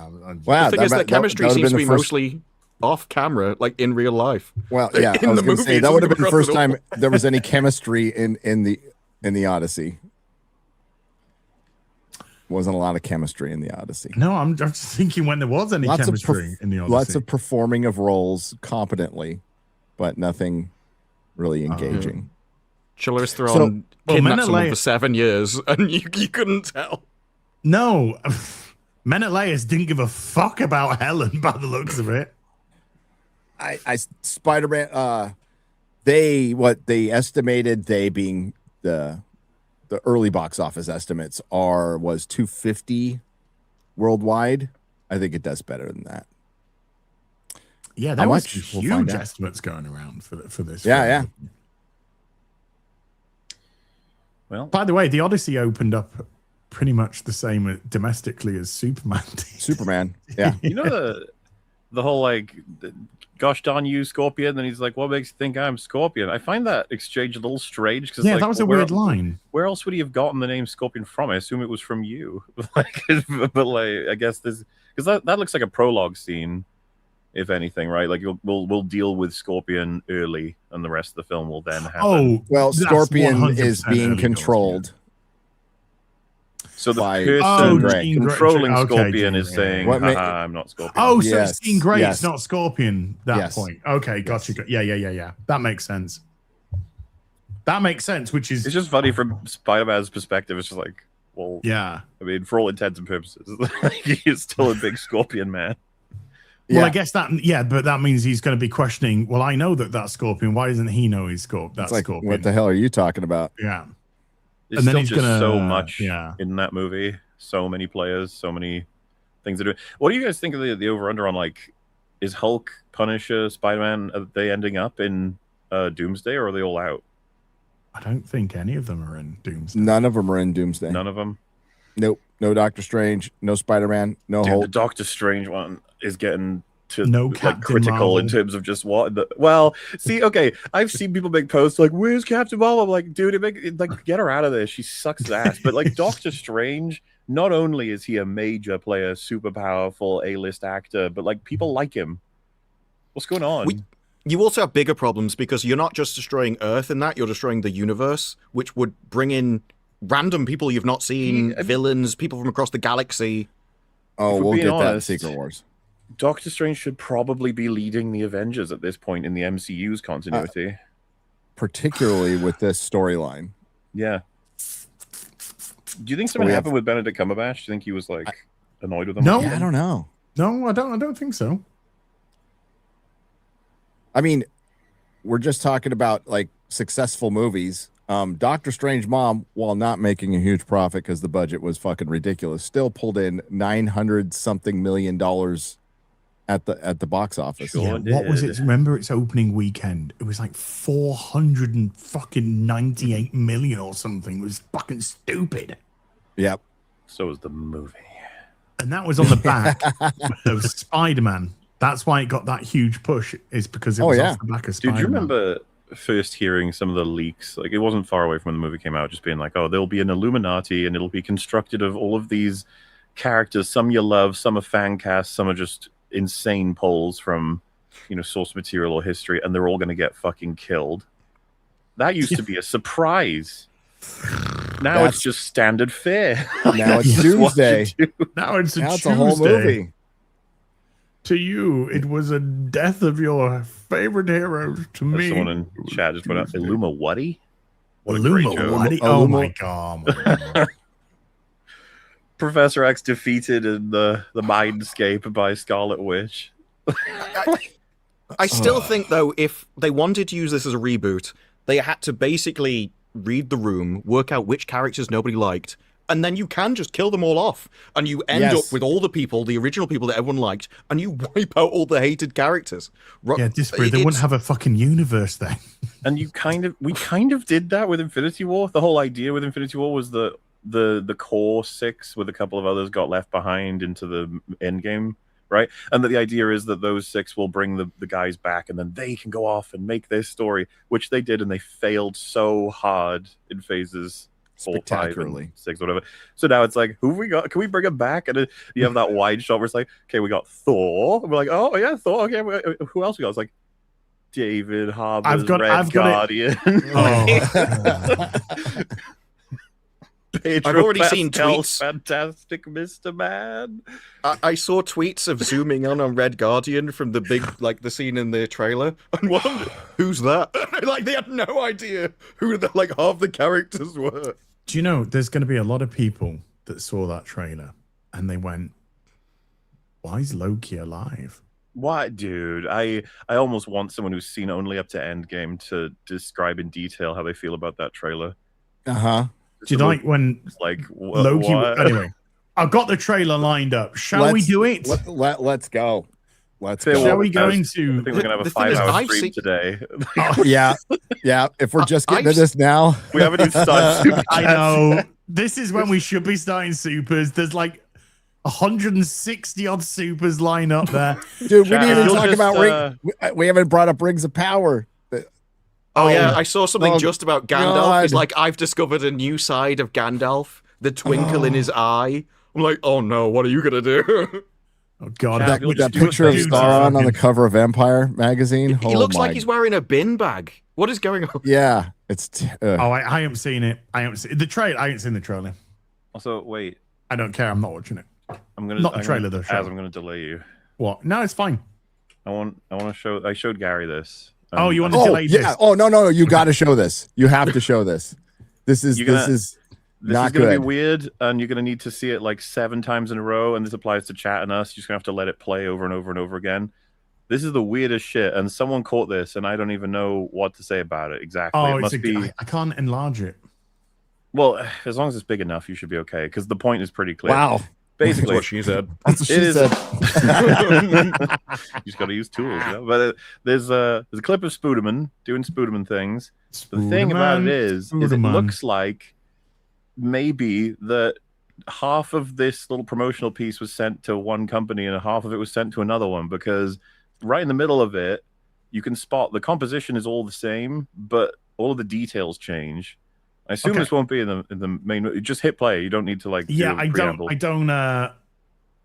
wow. The thing is that chemistry seems to be mostly off camera, like in real life. Well, yeah, I was going to say that would have been the first time there was any chemistry in the Odyssey. Wasn't a lot of chemistry in the Odyssey. No, I'm just thinking when there was any chemistry in the Odyssey. Lots of performing of roles competently, but nothing really engaging. Chilla's Throne kidnapped someone for 7 years, and you couldn't tell. No, Menelaus didn't give a fuck about Helen by the looks of it. Spider-Man. They estimated, they being the early box office estimates was 250 worldwide. I think it does better than that. Yeah, there was huge estimates going around for this. Yeah. Well, by the way, the Odyssey opened up pretty much the same domestically as Superman did. Superman, yeah. You know the whole like, gosh darn you, Scorpion. Then he's like, what makes you think I'm Scorpion? I find that exchange a little strange because that was a weird line. Where else would he have gotten the name Scorpion from? I assume it was from you. But I guess this because that looks like a prologue scene, if anything, right? Like we'll deal with Scorpion early, and the rest of the film will then happen. Oh, well, Scorpion is being controlled. So the person controlling Scorpion is saying, I'm not Scorpion. Oh, so it's Jean Grey, it's not Scorpion, that point. Okay, gotcha. Yeah. That makes sense. Which is... It's just funny from Spider-Man's perspective. It's just like, well... Yeah. I mean, for all intents and purposes, he's still a big Scorpion man. Well, I guess that... Yeah, but that means he's going to be questioning, well, I know that's Scorpion. Why doesn't he know he's Scorpion? It's like, what the hell are you talking about? Yeah. There's still just so much in that movie. So many players, so many things to do. What do you guys think of the over-under on, like, is Hulk, Punisher, Spider-Man, are they ending up in Doomsday, or are they all out? I don't think any of them are in Doomsday. None of them are in Doomsday. None of them? Nope. No Doctor Strange, no Spider-Man, no Dude, Hulk. the Doctor Strange one is getting to No Captain critical Marvel. in terms of just what the well. See, okay, I've seen people make posts like, "Where's Captain Marvel?" I'm like, dude, like get her out of there. She sucks ass. But like Doctor Strange, not only is he a major player, super powerful A-list actor, but like people like him. What's going on? You also have bigger problems because you're not just destroying Earth in that, you're destroying the universe, which would bring in random people you've not seen, villains, people from across the galaxy. Oh, we'll get that in Secret Wars. Doctor Strange should probably be leading the Avengers at this point in the MCU's continuity. Particularly with this storyline. Yeah. Do you think something happened with Benedict Cumberbatch? Do you think he was like annoyed with him? No, I don't know. No, I don't think so. I mean, we're just talking about like successful movies. Doctor Strange Mom, while not making a huge profit because the budget was fucking ridiculous, still pulled in $900-something million at the box office. Sure what was it? Remember its opening weekend? It was like 498 million or something. It was fucking stupid. Yep. So was the movie. And that was on the back of Spider-Man. That's why it got that huge push, is because it was off the back of Spider-Man. Dude, do you remember first hearing some of the leaks? Like, it wasn't far away from when the movie came out, just being like, oh, there'll be an Illuminati, and it'll be constructed of all of these characters. Some you love, some are fan casts, some are just insane polls from, source material or history, and they're all going to get fucking killed. That used to be a surprise. Now it's just standard fare. Now it's Doomsday. Now it's a whole movie. To you, it was a death of your favorite heroes. To me, someone in chat just went out. Illuma Wuddy? What a Illuma great joke. Wuddy? Oh my god. Professor X defeated in the Mindscape by Scarlet Witch. I still think, though, if they wanted to use this as a reboot, they had to basically read the room, work out which characters nobody liked, and then you can just kill them all off. And you end up with all the original people that everyone liked, and you wipe out all the hated characters. Yeah, Disparu, they wouldn't have a fucking universe then. And we kind of did that with Infinity War. The whole idea with Infinity War was that the core 6 with a couple of others got left behind into the end game, right? And that the idea is that those 6 will bring the guys back, and then they can go off and make their story, which they did, and they failed so hard in phases 4, 5, and 6, whatever. So now it's like, who have we got? Can we bring him back? And you have that wide shot where it's like, okay, we got Thor. And we're like, oh yeah, Thor. Okay, who else we got? It's like David Harbour's Red Guardian. I've already seen tweets. Fantastic Mr. Man. I saw tweets of zooming on Red Guardian from the big, the scene in the trailer, and who's that? Like, they had no idea who half the characters were. Do you know there's going to be a lot of people that saw that trailer and they went, "Why is Loki alive?" What, dude? I almost want someone who's seen only up to Endgame to describe in detail how they feel about that trailer. Uh-huh. Do you like when Loki? Anyway, I've got the trailer lined up. Shall we do it? Let's go. Let's go. Shall we go into? I think we're gonna have a 5-hour stream today. Yeah. If we're just getting to this now, we haven't even started. Super I know. This is when we should be starting supers. There's 160 odd supers lined up there. Dude, we didn't even talk about we haven't brought up Rings of Power. Oh yeah, I saw something just about Gandalf. It's like, I've discovered a new side of Gandalf, the twinkle in his eye. I'm like, oh no, what are you gonna do? Oh god, that picture of Sauron on the cover of Empire magazine. He looks like he's wearing a bin bag. What is going on? Yeah, it's. I haven't seen it. I haven't seen the trailer. I haven't seen the trailer. Also, wait. I don't care. I'm not watching it. I'm gonna not the trailer though. I'm gonna delay you. What? No, it's fine. I want to show. I showed Gary this. You want to delay this? Yeah. Oh no! You got to show this. You have to show this. This is not gonna good. Be weird, and you're gonna need to see it 7 times in a row. And this applies to chat and us. You're just gonna have to let it play over and over and over again. This is the weirdest shit, and someone caught this, and I don't even know what to say about it exactly. Oh, it must be. I can't enlarge it. Well, as long as it's big enough, you should be okay. Because the point is pretty clear. Wow. Basically, what she said. That's what she said. You just got to use tools. You know? But there's a clip of Spooderman doing Spooderman things. The thing about it is it looks like maybe that half of this little promotional piece was sent to one company and half of it was sent to another one, because right in the middle of it, you can spot the composition is all the same, but all of the details change. I assume this won't be in the main. Just hit play. You don't need to like. Yeah, I don't.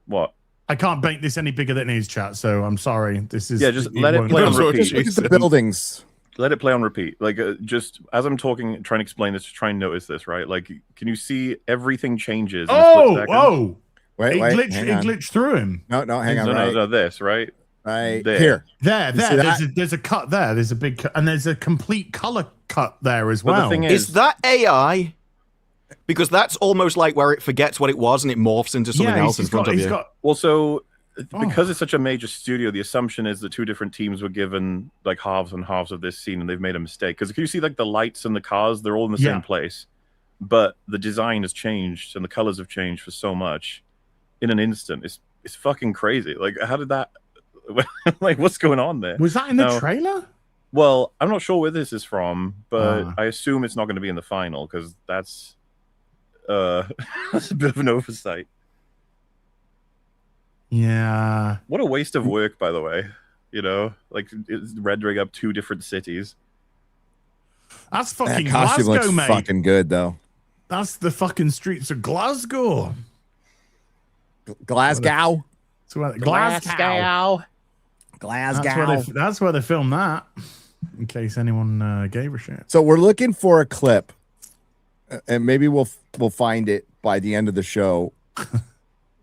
What? I can't make this any bigger than it is, chat. So I'm sorry. This is. Yeah, just let it play on repeat. Look at the buildings. Let it play on repeat. Like just as I'm talking, trying to explain this, try and notice this, right? Like, can you see everything changes? In a split second? Oh! Wait, it glitched through him. No, hang on. No, this right. Right there. Here. There. There's a cut there. There's a big cut, and there's a complete color cut there as well. But the thing is that AI? Because that's almost like where it forgets what it was and it morphs into something else in front of you. Well, so because it's such a major studio, the assumption is that two different teams were given like halves and halves of this scene, and they've made a mistake. Because can you see like the lights and the cars? They're all in the same place, but the design has changed and the colors have changed for so much in an instant. It's fucking crazy. Like, how did that? Like, what's going on there? Was that in the trailer? Well, I'm not sure where this is from, but I assume it's not going to be in the final because that's that's a bit of an oversight. Yeah. What a waste of work, by the way. You know, like it's rendering up two different cities. That's fucking that costume Glasgow, looks mate. Fucking good though. That's the fucking streets of Glasgow. Glasgow. Glasgow. Glasgow. That's where they filmed that. In case anyone gave a shit. So we're looking for a clip, and maybe we'll find it by the end of the show.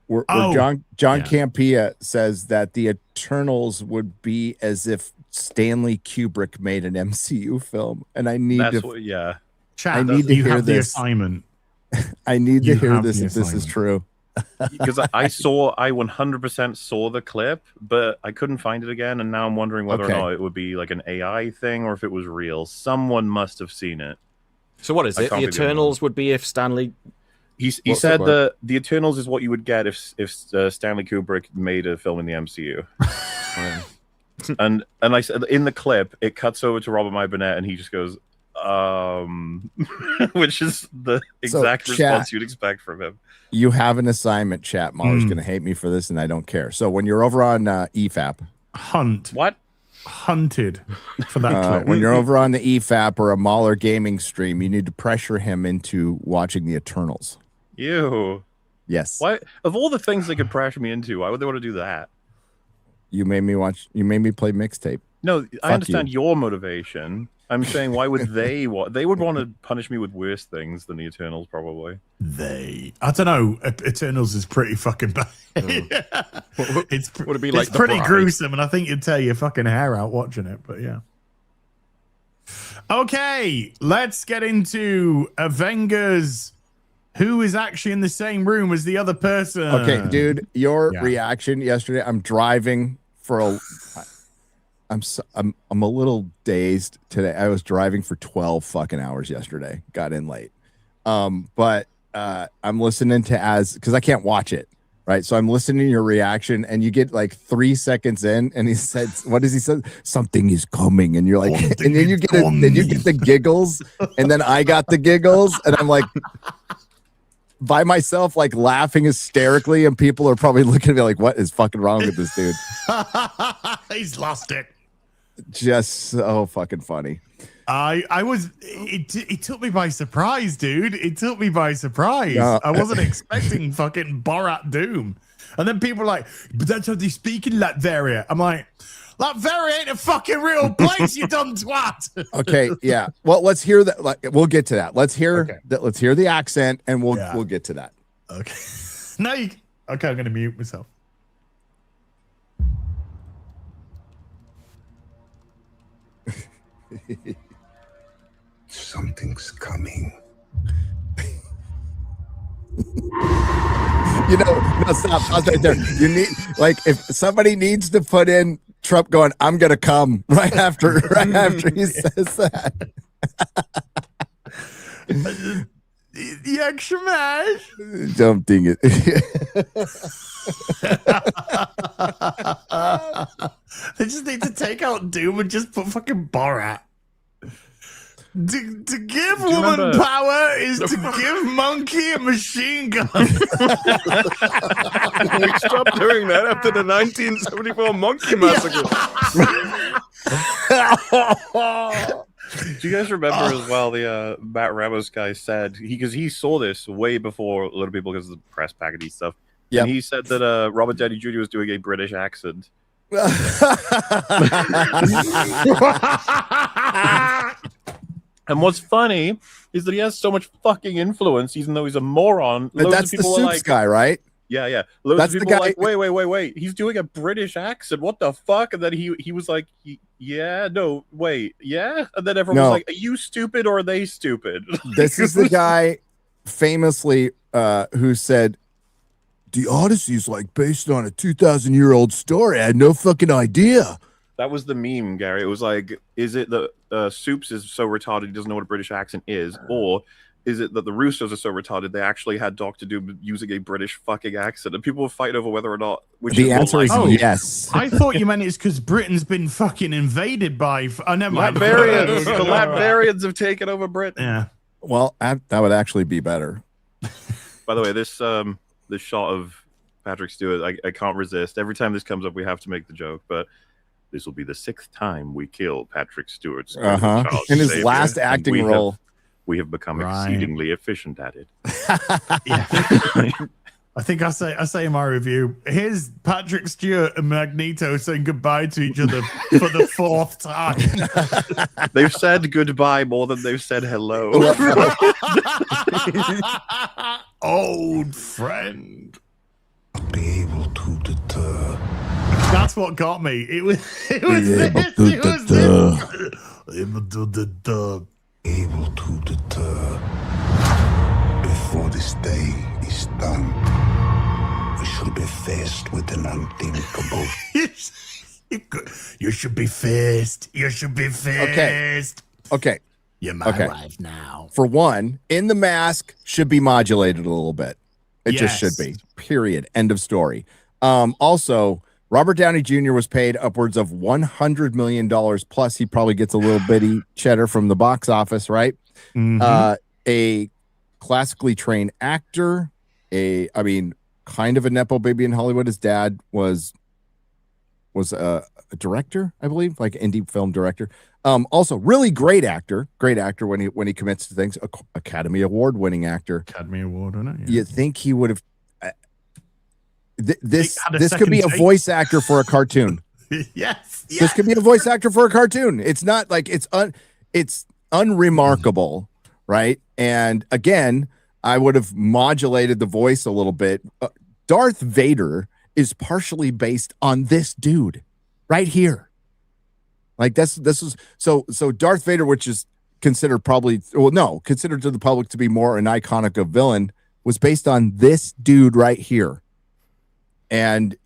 Where John Campea says that the Eternals would be as if Stanley Kubrick made an MCU film, and I need to. Chat, I need to hear have this. The assignment. I need to hear this if this is true. Because I 100% saw the clip, but I couldn't find it again, and now I'm wondering whether or not it would be like an AI thing or if it was real. Someone must have seen it. So what is it? The Eternals would be if Stanley. He said that the Eternals is what you would get if Stanley Kubrick made a film in the MCU. and I said in the clip it cuts over to Robert Meyer Burnett, and he just goes, which is the exact response you'd expect from him. You have an assignment, chat. Mahler's going to hate me for this, and I don't care. So when you're over on EFAP, hunted for that clip. When you're over on the EFAP or a Mahler gaming stream, you need to pressure him into watching the Eternals. Ew. Yes. Why, of all the things they could pressure me into, why would they want to do that? You made me play mixtape. No, I understand your motivation. I'm saying, why would they want? They would want to punish me with worse things than the Eternals, probably. I don't know. Eternals is pretty fucking bad. Would it be like it's pretty gruesome, and I think you'd tear your fucking hair out watching it. But yeah. Okay, let's get into Avengers. Who is actually in the same room as the other person? Okay, dude, your reaction yesterday. I'm driving for a. I'm a little dazed today. I was driving for 12 fucking hours yesterday. Got in late. But I'm listening to because I can't watch it, right? So I'm listening to your reaction, and you get like 3 seconds in, and he said, "What does he say? Something is coming," and you're like, and then you get the giggles, and then I got the giggles, and I'm like. By myself, like laughing hysterically, and people are probably looking at me like, "What is fucking wrong with this dude?" He's lost it. Just so fucking funny. It took me by surprise, dude. It took me by surprise. I wasn't expecting fucking Borat Doom. And then people are like, "But that's how they speak in Latveria." I'm like, Latveria ain't a fucking real place, you dumb twat. Okay, yeah. Well, let's hear that. We'll get to that. Let's hear that. Let's hear the accent, and we'll get to that. Okay. Okay, I'm gonna mute myself. Something's coming. No, stop. Pause right there. You need, if somebody needs to put in Trump going, "I'm gonna come" right after he says that. The extra mash. Don't ding it. They just need to take out Doom and just put fucking Borat. To give woman power is to give monkey a machine gun. We stopped doing that after the 1974 Monkey Massacre. Do you guys remember as well the Matt Ramos guy said because he saw this way before a lot of people because of the press package stuff. Yeah, he said that Robert Downey Jr. was doing a British accent. And what's funny is that he has so much fucking influence, even though he's a moron. That's the Soups guy, right? Yeah. Loads of people are like, wait. He's doing a British accent. What the fuck? And then he was like, yeah, no, wait, yeah. And then everyone was like, are you stupid or are they stupid? This is the guy famously who said, the Odyssey is like based on a 2,000-year-old story. I had no fucking idea. That was the meme, Gary. It was like, is it that Soups is so retarded he doesn't know what a British accent is, or is it that the Russos are so retarded they actually had Doctor Doom using a British fucking accent, and people were fighting over whether or not? The answer is yes. I thought you meant it's because Britain's been fucking invaded by. Oh, never mind. Latvians. The Latvians have taken over Britain. Yeah. Well, that would actually be better. By the way, this shot of Patrick Stewart, I can't resist. Every time this comes up, we have to make the joke, but. This will be the 6th time we kill Patrick Stewart's in his last acting role. We have become exceedingly efficient at it. Yeah. I think I say in my review, here's Patrick Stewart and Magneto saying goodbye to each other for the 4th time. They've said goodbye more than they've said hello. Old friend. Be able to deter. That's what got me. It was able to deter. Before this day is done, we should be faced with an unthinkable. You should be faced. You should be faced. Okay. You're my wife now. For one, in the mask should be modulated a little bit. It just should be. Period. End of story. Also, Robert Downey Jr. was paid upwards of $100 million, plus he probably gets a little bitty cheddar from the box office, right? Mm-hmm. A classically trained actor, kind of a Nepo baby in Hollywood. His dad was a director, I believe, like indie film director. Also, really great actor when he commits to things. Academy Award winning actor. Academy Award winner. Yeah. You think he would have? This could be a voice actor for a cartoon. Yes. This could be a voice actor for a cartoon. It's not like it's unremarkable, right? And again, I would have modulated the voice a little bit. Darth Vader is partially based on this dude right here. Like this is so Darth Vader, which is considered considered to the public to be more an iconic a villain, was based on this dude right here. And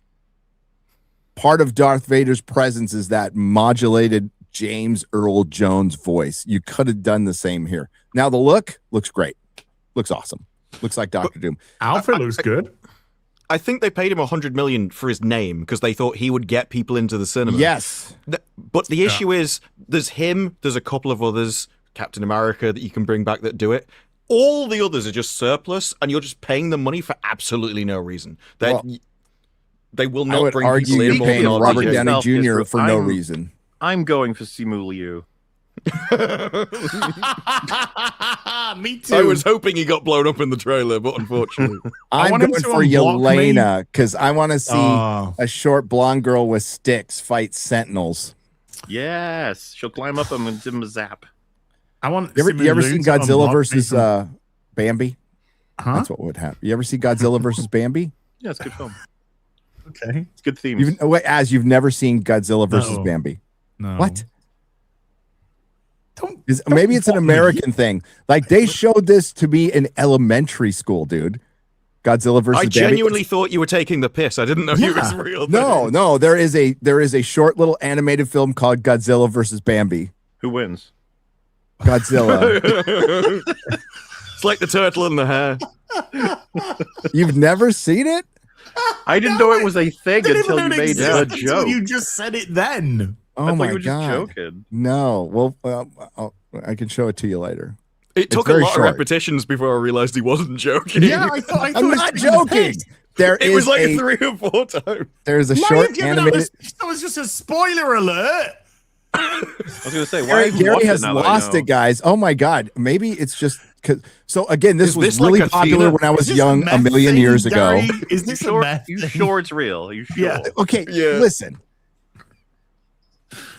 part of Darth Vader's presence is that modulated James Earl Jones voice. You could have done the same here. Now the look looks great. Looks awesome. Looks like Dr. Doom. Outfit looks good. I think they paid him $100 million for his name because they thought he would get people into the cinema. Yes. But the issue is there's him, there's a couple of others, Captain America, that you can bring back that do it. All the others are just surplus, and you're just paying them money for absolutely no reason. They will not bring people in. You're paying Robert Downey Jr. for no reason. I'm going for Simu Liu. Me too. I was hoping he got blown up in the trailer, but unfortunately, I'm going for Yelena because I want to see a short blonde girl with sticks fight sentinels. Yes, she'll climb up them and give them a zap. You ever seen Godzilla versus Bambi? Huh? That's what would happen. You ever see Godzilla versus Bambi? Yeah, it's a good film. Okay, it's good themes. You've never seen Godzilla versus Bambi? No. What? Maybe it's an American thing. Like they showed this to me in elementary school, dude. Godzilla versus Bambi. I genuinely thought you were taking the piss. I didn't know it was real. No. There is a short little animated film called Godzilla versus Bambi. Who wins? Godzilla. It's like the turtle and the hare. You've never seen it? I didn't know it was a thing Didn't until even you know it made the existed until joke. You just said it then. Oh I thought my you were just god! joking. No, well, I can show it to you later. It took a very lot short. of repetitions before I realized he wasn't joking. Yeah, I thought I'm not joking. It was like 3 or 4 times. There's a Why short have you given animated. that was just a spoiler alert. I was going to say, why Gary has lost it, guys. Oh my god! Maybe it's just because. So again, this Is was this really like a popular theater? when I was Is this young, meth a million thing, years ago. Gary? Is this sure? a meth You thing? sure it's real? Are you sure? Yeah. Okay, Yeah. listen.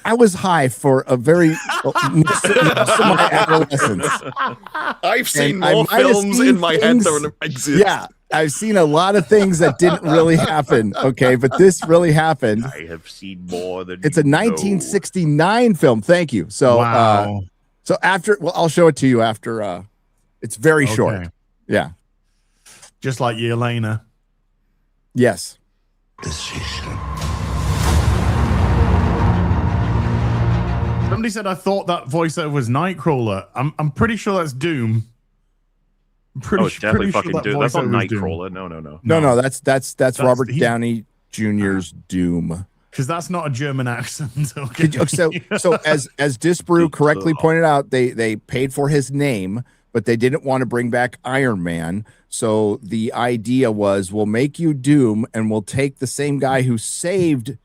I was high for a very most of my adolescence. I've seen And I more might have films seen in my head things- than exist. Yeah, I've seen a lot of things that didn't really happen. Okay, but this really happened. I have seen more than It's a you know. 1969 film. Thank you. So, Wow. so after, well, I'll show it to you after. It's very short. Okay. Yeah. Just like Yelena. Yes. Decision. Somebody said I thought that voiceover was Nightcrawler. I'm pretty sure that's Doom. I'm pretty, Oh, it's definitely pretty fucking sure that Doom. That's not voiceover is Doom. Nightcrawler. No. No, that's Robert he- Downey Jr.'s Doom. Because that's not a German accent. Okay. Did you- so as Disparu correctly pointed out, they paid for his name, but they didn't want to bring back Iron Man. So the idea was, we'll make you Doom, and we'll take the same guy who saved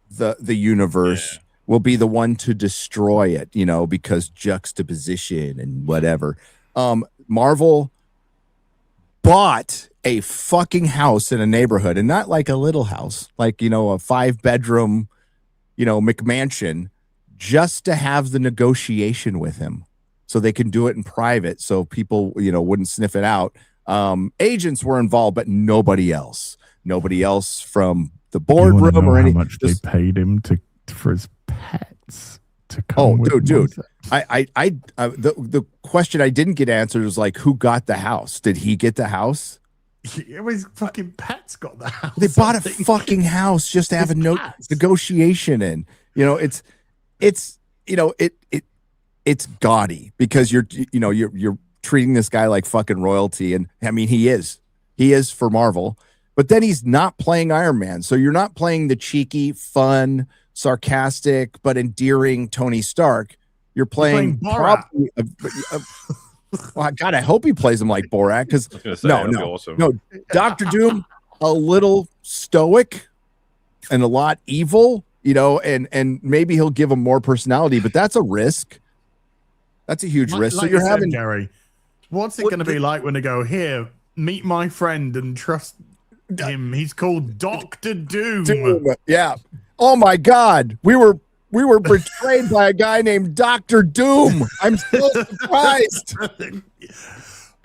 the universe. Will be the one to destroy it, because juxtaposition and whatever. Marvel bought a fucking house in a neighborhood, and not like a little house, like, a 5-bedroom, McMansion, just to have the negotiation with him so they can do it in private. So people, wouldn't sniff it out. Agents were involved, but nobody else from the boardroom or any. How much they paid him for his pets to come. Oh, with dude. Monster? The question I didn't get answered was like, who got the house? Did he get the house? His fucking pets got the house. They bought a I think. fucking house just to have a Pets. negotiation in. It's gaudy because you're treating this guy like fucking royalty, and I mean he is for Marvel, but then he's not playing Iron Man, so you're not playing the cheeky, fun, sarcastic but endearing Tony Stark. You're playing Borat. probably well, God, I hope he plays him like Borat, because I was gonna say, that'd be awesome. no, Dr. Doom, a little stoic and a lot evil, and maybe he'll give him more personality, but that's a risk. That's a huge risk. So Like you're I said, having Gary. What's it going to be like when they go, here, meet my friend and trust him? He's called Dr. Doom. Doom. Yeah. Oh my God, we were betrayed by a guy named Dr. Doom. I'm so surprised.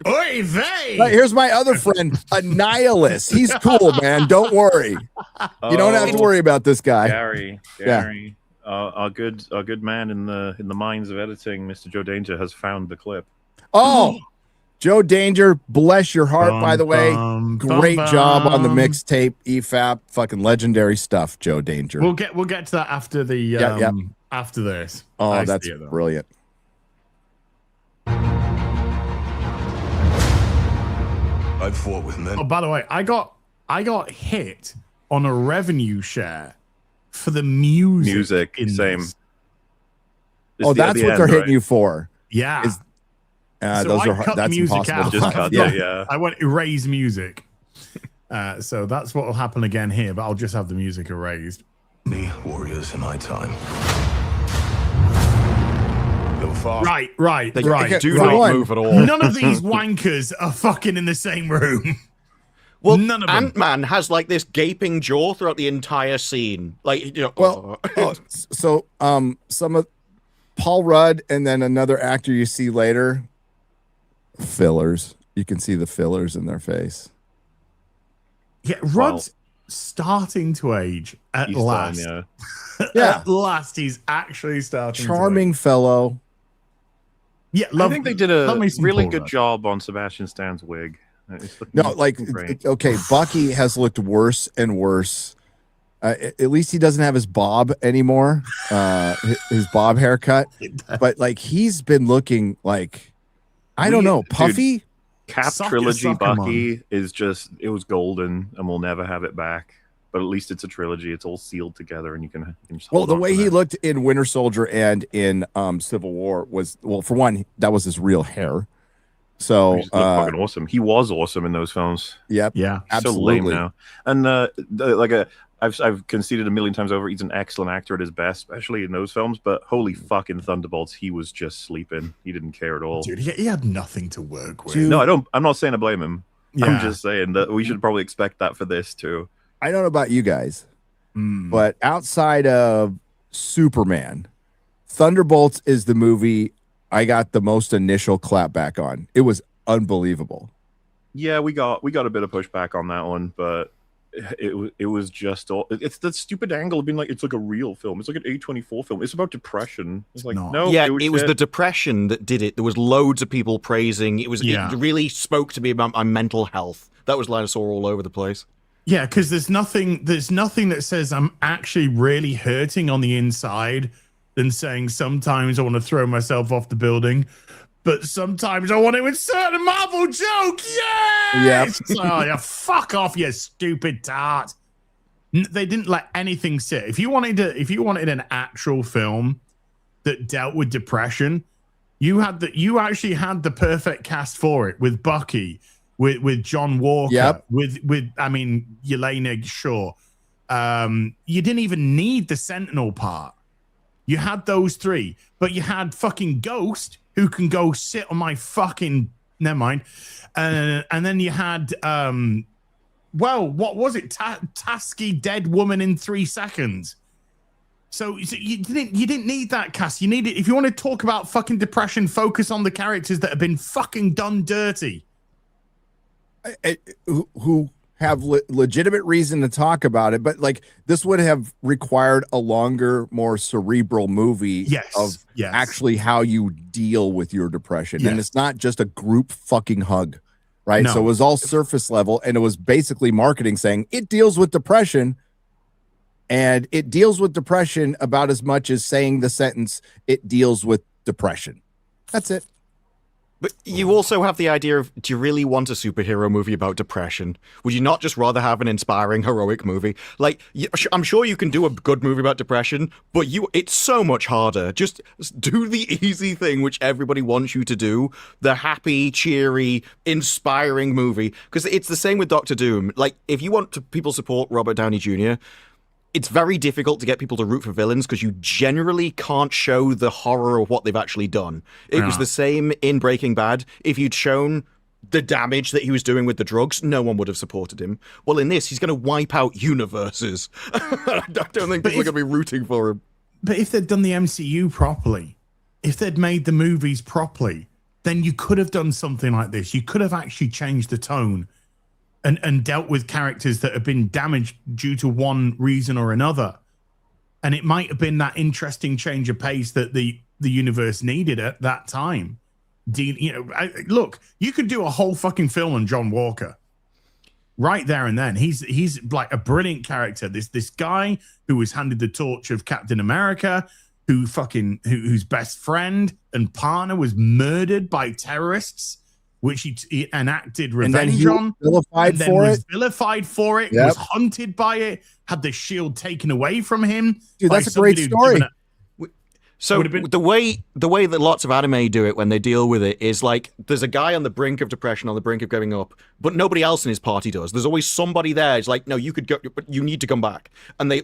Oy vey! Right, here's my other friend, a nihilist. He's cool, man. Don't worry. You don't have to worry about this guy. Gary. Our good man in the minds of editing, Mr. Joe Danger, has found the clip. Oh, Joe Danger, bless your heart, by the way. Great job on the mixtape, EFAP, fucking legendary stuff, Joe Danger. We'll get to that after the after this. Oh, I that's see it, though. brilliant. I fought with men. Oh, by the way, I got hit on a revenue share for the music. in Same. this. Oh, that's what they're hitting you for. Yeah. Is- So those I are cut the that's music impossible. out. to Just find. cut it, yeah. I went erase music. So that's what will happen again here, but I'll just have the music erased. Me, warriors in high time. Go far. Right. They Right. do right. not move at all. None of these wankers are fucking in the same room. Well, None of them. Ant-Man has like this gaping jaw throughout the entire scene. Like, Well, so some of Paul Rudd and then another actor you see later, fillers. You can see the fillers in their face. Yeah, Rod's starting to age at He's last. done, Yeah. At last, he's actually starting. Charming To fellow. age. Yeah, I think they did a love me some really Paul good Rudd. job on Sebastian Stan's wig. It's looking No, like great. okay, Bucky has looked worse and worse. At least he doesn't have his bob anymore, his bob haircut. But like he's been looking like, I don't know, puffy. Cap trilogy Bucky is just, it was golden, and we'll never have it back. But at least it's a trilogy. It's all sealed together, and you can just hold the on way to he that. looked in Winter Soldier and in Civil War was, well, for one, that was his real hair. So He just looked fucking awesome. He was awesome in those films. Yep. Yeah. Absolutely. So lame now. And I've conceded a million times over, he's an excellent actor at his best, especially in those films. But holy fucking Thunderbolts, he was just sleeping. He didn't care at all. Dude, he had nothing to work with. No, I don't. I'm not saying to blame him. Yeah. I'm just saying that we should probably expect that for this too. I don't know about you guys, but outside of Superman, Thunderbolts is the movie I got the most initial clapback on. It was unbelievable. Yeah, we got a bit of pushback on that one, but it was just all. It's the stupid angle of being like, it's like a real film. It's like an A24 film. It's about depression. It's like, no. Yeah, it was the depression that did it. There was loads of people praising. It really spoke to me about my mental health. That was I saw all over the place. Yeah, because there's nothing that says I'm actually really hurting on the inside than saying sometimes I want to throw myself off the building, but sometimes I want to insert a Marvel joke. Yeah. Oh, yeah, fuck off, you stupid tart. They didn't let anything sit. If you wanted an actual film that dealt with depression, you actually had the perfect cast for it with Bucky, with John Walker, with Yelena Shaw. You didn't even need the Sentinel part. You had those three, but you had fucking Ghost, who can go sit on my fucking, never mind. And then you had what was it? Tasky dead woman in 3 seconds. So you didn't need that cast. You needed, if you want to talk about fucking depression, focus on the characters that have been fucking done dirty. Who have legitimate reason to talk about it, but like this would have required a longer, more cerebral movie of actually how you deal with your depression. And it's not just a group fucking hug, right? No. So it was all surface level, and it was basically marketing saying it deals with depression, and it deals with depression about as much as saying the sentence, it deals with depression. That's it. But you also have the idea of, do you really want a superhero movie about depression? Would you not just rather have an inspiring, heroic movie? Like, I'm sure you can do a good movie about depression, but it's so much harder. Just do the easy thing, which everybody wants you to do. The happy, cheery, inspiring movie. Because it's the same with Doctor Doom. Like, if you want people support Robert Downey Jr., it's very difficult to get people to root for villains because you generally can't show the horror of what they've actually done. It was the same in Breaking Bad. If you'd shown the damage that he was doing with the drugs, no one would have supported him. Well, in this, he's going to wipe out universes. I don't think people are going to be rooting for him. But if they'd done the MCU properly, if they'd made the movies properly, then you could have done something like this. You could have actually changed the tone and dealt with characters that have been damaged due to one reason or another. And it might have been that interesting change of pace that the universe needed at that time. Look, you could do a whole fucking film on John Walker right there and then. He's like a brilliant character. This guy who was handed the torch of Captain America, whose best friend and partner was murdered by terrorists, which he enacted revenge on. Vilified for it. Was hunted by it. Had the shield taken away from him. Dude, that's a great story. So the way that lots of anime do it when they deal with it is like there's a guy on the brink of depression, on the brink of giving up, but nobody else in his party does. There's always somebody there. It's like, no, you could go, but you need to come back. And they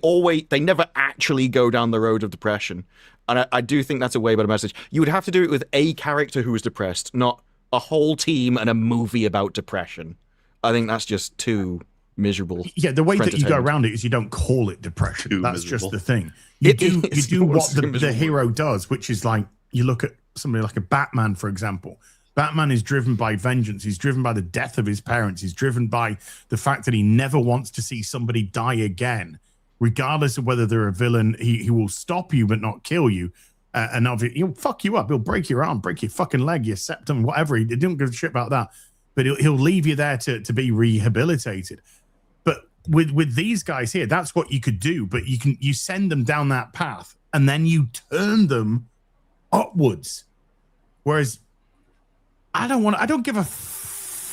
never actually go down the road of depression. And I do think that's a way better message. You would have to do it with a character who was depressed, not a whole team and a movie about depression. I think that's just too miserable. Yeah, the way that you go around it is you don't call it depression. That's just the thing. You do what the hero does, which is like, you look at somebody like a Batman, for example. Batman is driven by vengeance. He's driven by the death of his parents. He's driven by the fact that he never wants to see somebody die again. Regardless of whether they're a villain, he will stop you but not kill you. And he'll fuck you up. He'll break your arm, break your fucking leg, your septum, whatever. He didn't give a shit about that. But he'll leave you there to be rehabilitated. But with these guys here, that's what you could do. But you send them down that path and then you turn them upwards. Whereas I don't give a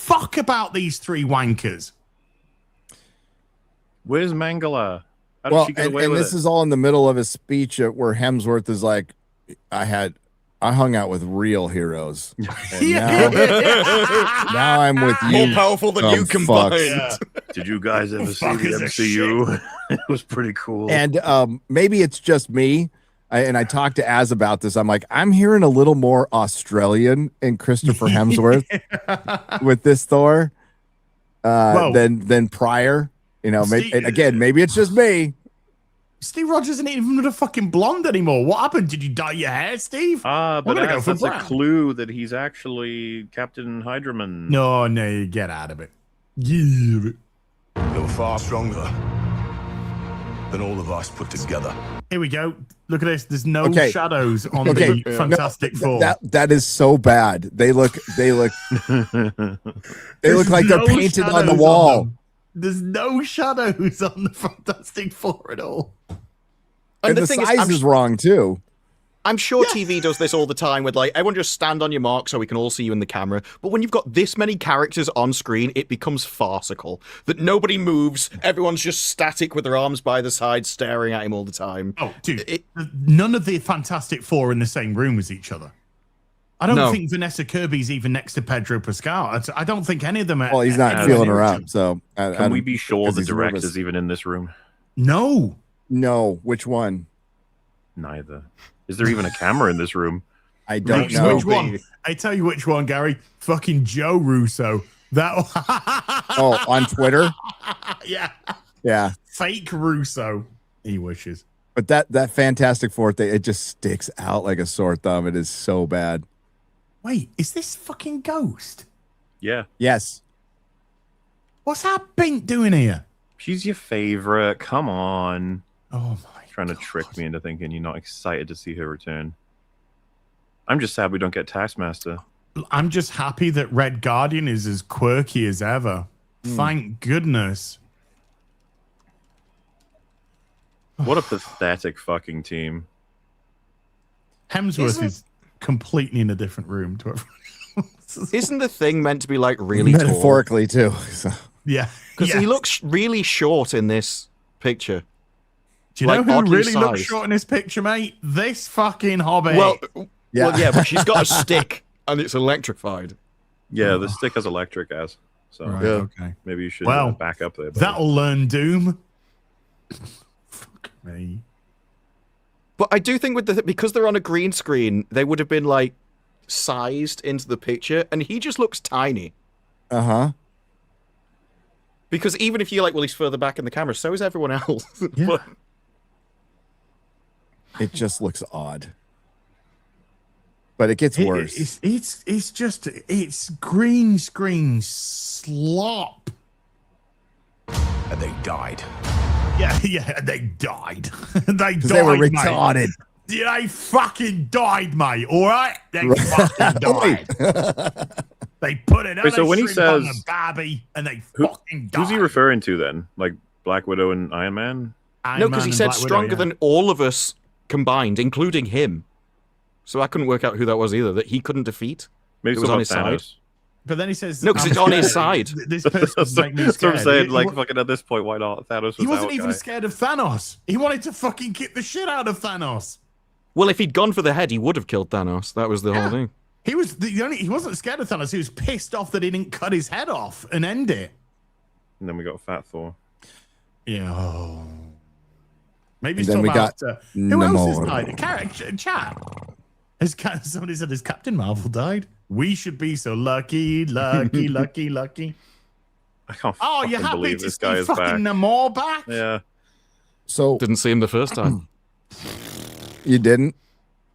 fuck about these three wankers. Where's Mangala? How did she get away and with this it? is all in the middle of his speech where Hemsworth is like, I hung out with real heroes. And now I'm with you. More powerful than you combined. Yeah. Did you guys ever see the MCU? It was pretty cool. And maybe it's just me. I talked to Az about this. I'm like, I'm hearing a little more Australian in Christopher Hemsworth with this Thor than prior. You know, maybe it's just me. Steve Rogers isn't even a fucking blonde anymore. What happened? Did you dye your hair, Steve? But that's a clue that he's actually Captain Hydraman. No, you get out of it. Yeah. You're far stronger than all of us put together. Here we go. Look at this. There's no shadows on the Fantastic Four. That is so bad. They look like they're painted on the wall. There's no shadows on the Fantastic Four at all. And the size is wrong too. I'm sure TV does this all the time with like, everyone just stand on your mark so we can all see you in the camera. But when you've got this many characters on screen, it becomes farcical. That nobody moves, everyone's just static with their arms by the side, staring at him all the time. Oh, dude, none of the Fantastic Four are in the same room as each other. I don't think Vanessa Kirby's even next to Pedro Pascal. I don't think any of them are. Well, he's not feeling her up, so... Can we be sure the director's even in this room? No. Which one? Neither. Is there even a camera in this room? I don't know. Which one? I tell you which one, Gary. Fucking Joe Russo. Oh, on Twitter? Yeah. Fake Russo. He wishes. But that Fantastic Four thing, it just sticks out like a sore thumb. It is so bad. Wait, is this fucking Ghost? Yeah. Yes. What's that Bink doing here? She's your favorite. Come on. Oh my Trying to trick me into thinking you're not excited to see her return. I'm just sad we don't get Taskmaster. I'm just happy that Red Guardian is as quirky as ever. Thank goodness. What a pathetic fucking team. Hemsworth is completely in a different room to everyone else. Isn't the Thing meant to be like really metaphorically too? So. Yeah. Because he looks really short in this picture. Do you know who really looks short in this picture, mate? This fucking Hobbit. Well, but she's got a stick and it's electrified. Yeah, the stick has electric as. So okay. Maybe you should back up there. Buddy. That'll learn Doom. Fuck me. But I do think because they're on a green screen, they would have been like sized into the picture, and he just looks tiny. Because even if you're like, well, he's further back in the camera, so is everyone else. Yeah. It just looks odd. But it gets worse. It's green screen slop. And they died. Yeah, they died. They were retarded. Mate. They fucking died, mate. All right, they fucking died. They put it on when he says on the Barbie, and they fucking died. Who's he referring to then? Like Black Widow and Iron Man? No, because he said stronger than all of us combined, including him. So I couldn't work out who that was either. That he couldn't defeat. Maybe it was on his side. But then he says, "No, because it's on his side." This person's making me scared. So I'm saying, like, fucking at this point, why not? Thanos. He wasn't even scared of Thanos. He wanted to fucking kick the shit out of Thanos. Well, if he'd gone for the head, he would have killed Thanos. That was the whole thing. He was he wasn't scared of Thanos. He was pissed off that he didn't cut his head off and end it. And then we got Fat Thor. Yeah. Maybe then we got who else has died? Chat. Somebody said, has Captain Marvel died? We should be so lucky. I can't. Oh, you're happy believe to this see guy is fucking back. Namor back? Yeah. So didn't see him the first time. You didn't?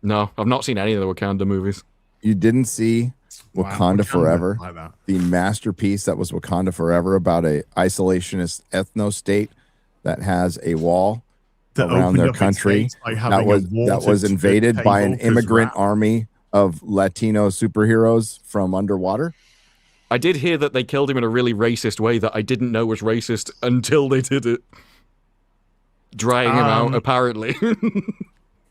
No, I've not seen any of the Wakanda movies. You didn't see Wakanda Forever, the masterpiece that was Wakanda Forever, about a isolationist ethno state that has a wall around their country that was invaded by an immigrant army of Latino superheroes from underwater. I did hear that they killed him in a really racist way that I didn't know was racist until they did it. Drying him out, apparently.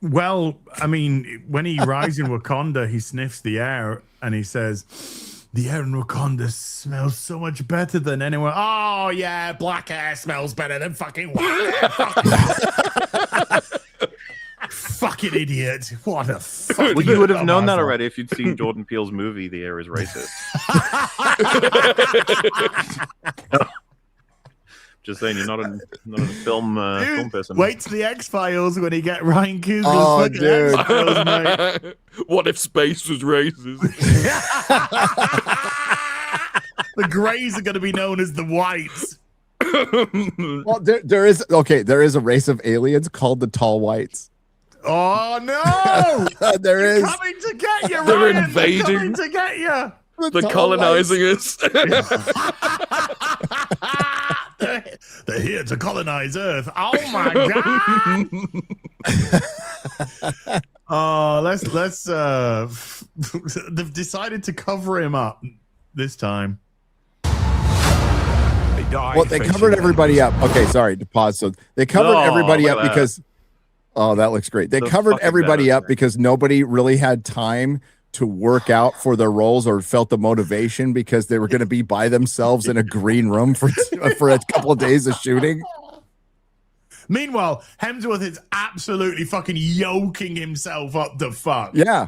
Well, I mean, when he rides in Wakanda, he sniffs the air and he says, The air in Wakanda smells so much better than anywhere. Oh yeah, black air smells better than fucking white air. Fucking idiot. What a fucking... Well, you would have known that already if you'd seen Jordan Peele's movie, The Air is Racist. Just saying, you're not a film person. Wait till the X-Files when he get Ryan Coogler's Oh, dude. X-Files, mate. What if space was racist? The Greys are going to be known as the Whites. Well, there is a race of aliens called the Tall Whites. Oh no! They're coming to get you, They're Ryan. invading. They're coming to get you. They're colonizing us. They're here to colonize Earth. Oh my god! Oh, let's. They've decided to cover him up this time. Well, they covered everybody up. Okay, sorry to pause. So they covered everybody up because. Oh, that looks great. They covered everybody up because nobody really had time to work out for their roles or felt the motivation because they were going to be by themselves in a green room for a couple of days of shooting. Meanwhile, Hemsworth is absolutely fucking yoking himself up the fuck. Yeah.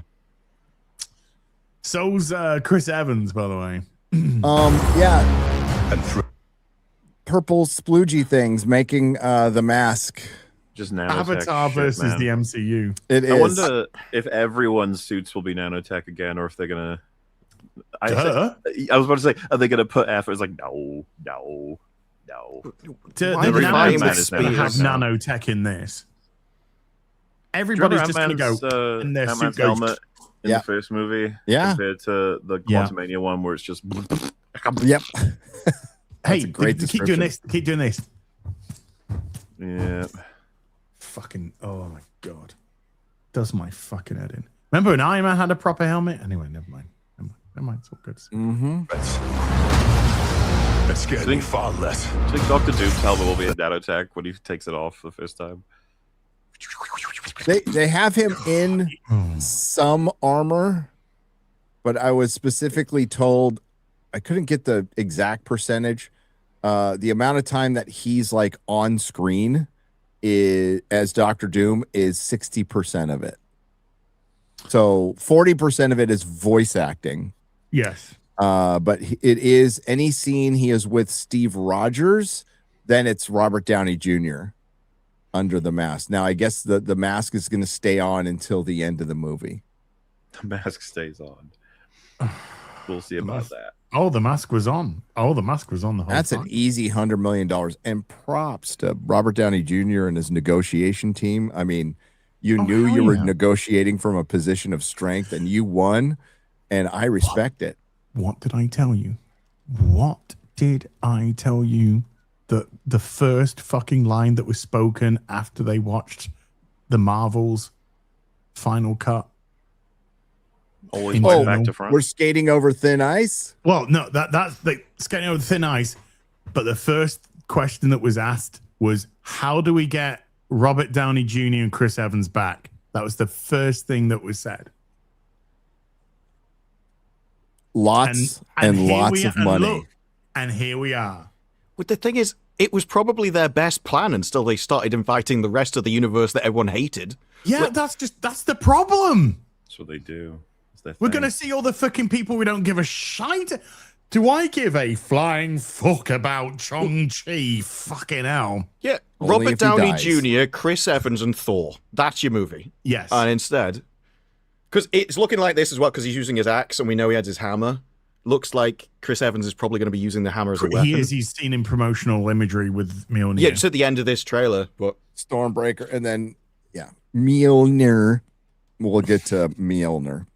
So's Chris Evans, by the way. Yeah. Purple sploogey things making the mask. Just nanotech Avatar shit, versus man. the MCU. It is. I wonder if everyone's suits will be nanotech again, or if they're gonna. I was about to say, are they gonna put effort? It's like no. The Every Iron Man nanotech's is going to have nanotech. nanotech in this. Everybody's just going to go in their suit goes. helmet in the first movie, compared to the Quantumania one where it's just. Yep. Hey, great keep doing this. Keep doing this. Yeah. Fucking, oh my god, does my fucking head in. Remember when Iron Man had a proper helmet? Anyway, never mind. It's all good. That's getting far less. I think Dr. Doom's helmet will be a nanotech when he takes it off the first time. They have him in some armor, but I was specifically told I couldn't get the exact percentage. The amount of time that he's like on screen as Dr. Doom is 60% of it. So 40% of it is voice acting. Yes. But it is any scene he is with Steve Rogers, then it's Robert Downey Jr. under the mask. Now, I guess the mask is going to stay on until the end of the movie. The mask stays on. We'll see about that. Oh, the mask was on. The whole That's time. an easy $100 million. And props to Robert Downey Jr. and his negotiation team. I mean, you knew you were negotiating from a position of strength and you won, and I respect it. What did I tell you? What did I tell you? The first fucking line that was spoken after they watched the Marvels final cut. Always went back to front. We're skating over thin ice. Well, no, that's like skating over thin ice. But the first question that was asked was, how do we get Robert Downey Jr. and Chris Evans back? That was the first thing that was said. Lots and lots of money. And here we are. But the thing is, it was probably their best plan until they started inviting the rest of the universe that everyone hated. Yeah, that's the problem. That's what they do. We're going to see all the fucking people we don't give a shite. Do I give a flying fuck about Chong-Chi? Fucking hell. Yeah, Only Robert Downey Jr., Chris Evans, and Thor. That's your movie. Yes. And instead, because it's looking like this as well, because he's using his axe, and we know he has his hammer. Looks like Chris Evans is probably going to be using the hammer as a weapon. He is. He's seen in promotional imagery with Mjolnir. Yeah, it's at the end of this trailer, but Stormbreaker, and then Mjolnir. We'll get to Mjolnir.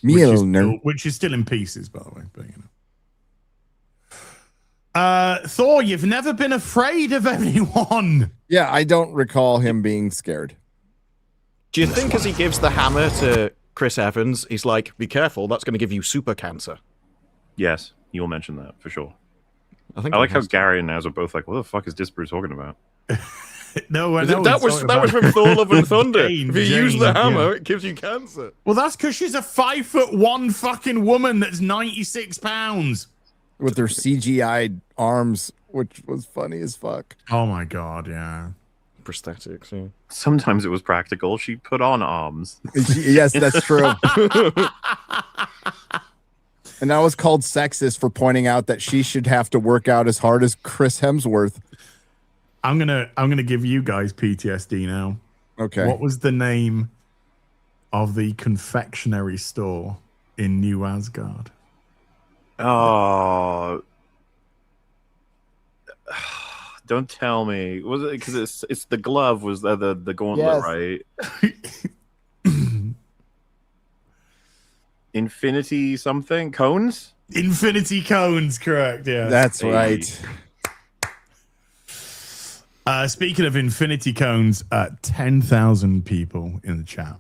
Which is still in pieces, by the way. But Thor, you've never been afraid of anyone. Yeah, I don't recall him being scared. do you think as he gives the hammer to Chris Evans, he's like, be careful, that's going to give you super cancer? Yes, you'll mention that for sure. I like how Gary and Naz are both like, what the fuck is Disparu talking about? No, that was from Thor: Love and Thunder. Jane, If you use the hammer, yeah. it gives you cancer. Well, that's because she's a 5'1" fucking woman that's 96 pounds with their CGI arms, which was funny as fuck. Oh my god, yeah. Prosthetics. Yeah. Sometimes it was practical. She put on arms. Yes, that's true. And I was called sexist for pointing out that she should have to work out as hard as Chris Hemsworth. I'm gonna give you guys PTSD now. Okay. What was the name of the confectionery store in New Asgard? Oh, don't tell me. Was it because it's the glove? Was the gauntlet, Yes. right? Infinity something cones. Infinity cones, correct? Yeah, That's right. Speaking of infinity cones, 10,000 people in the chat.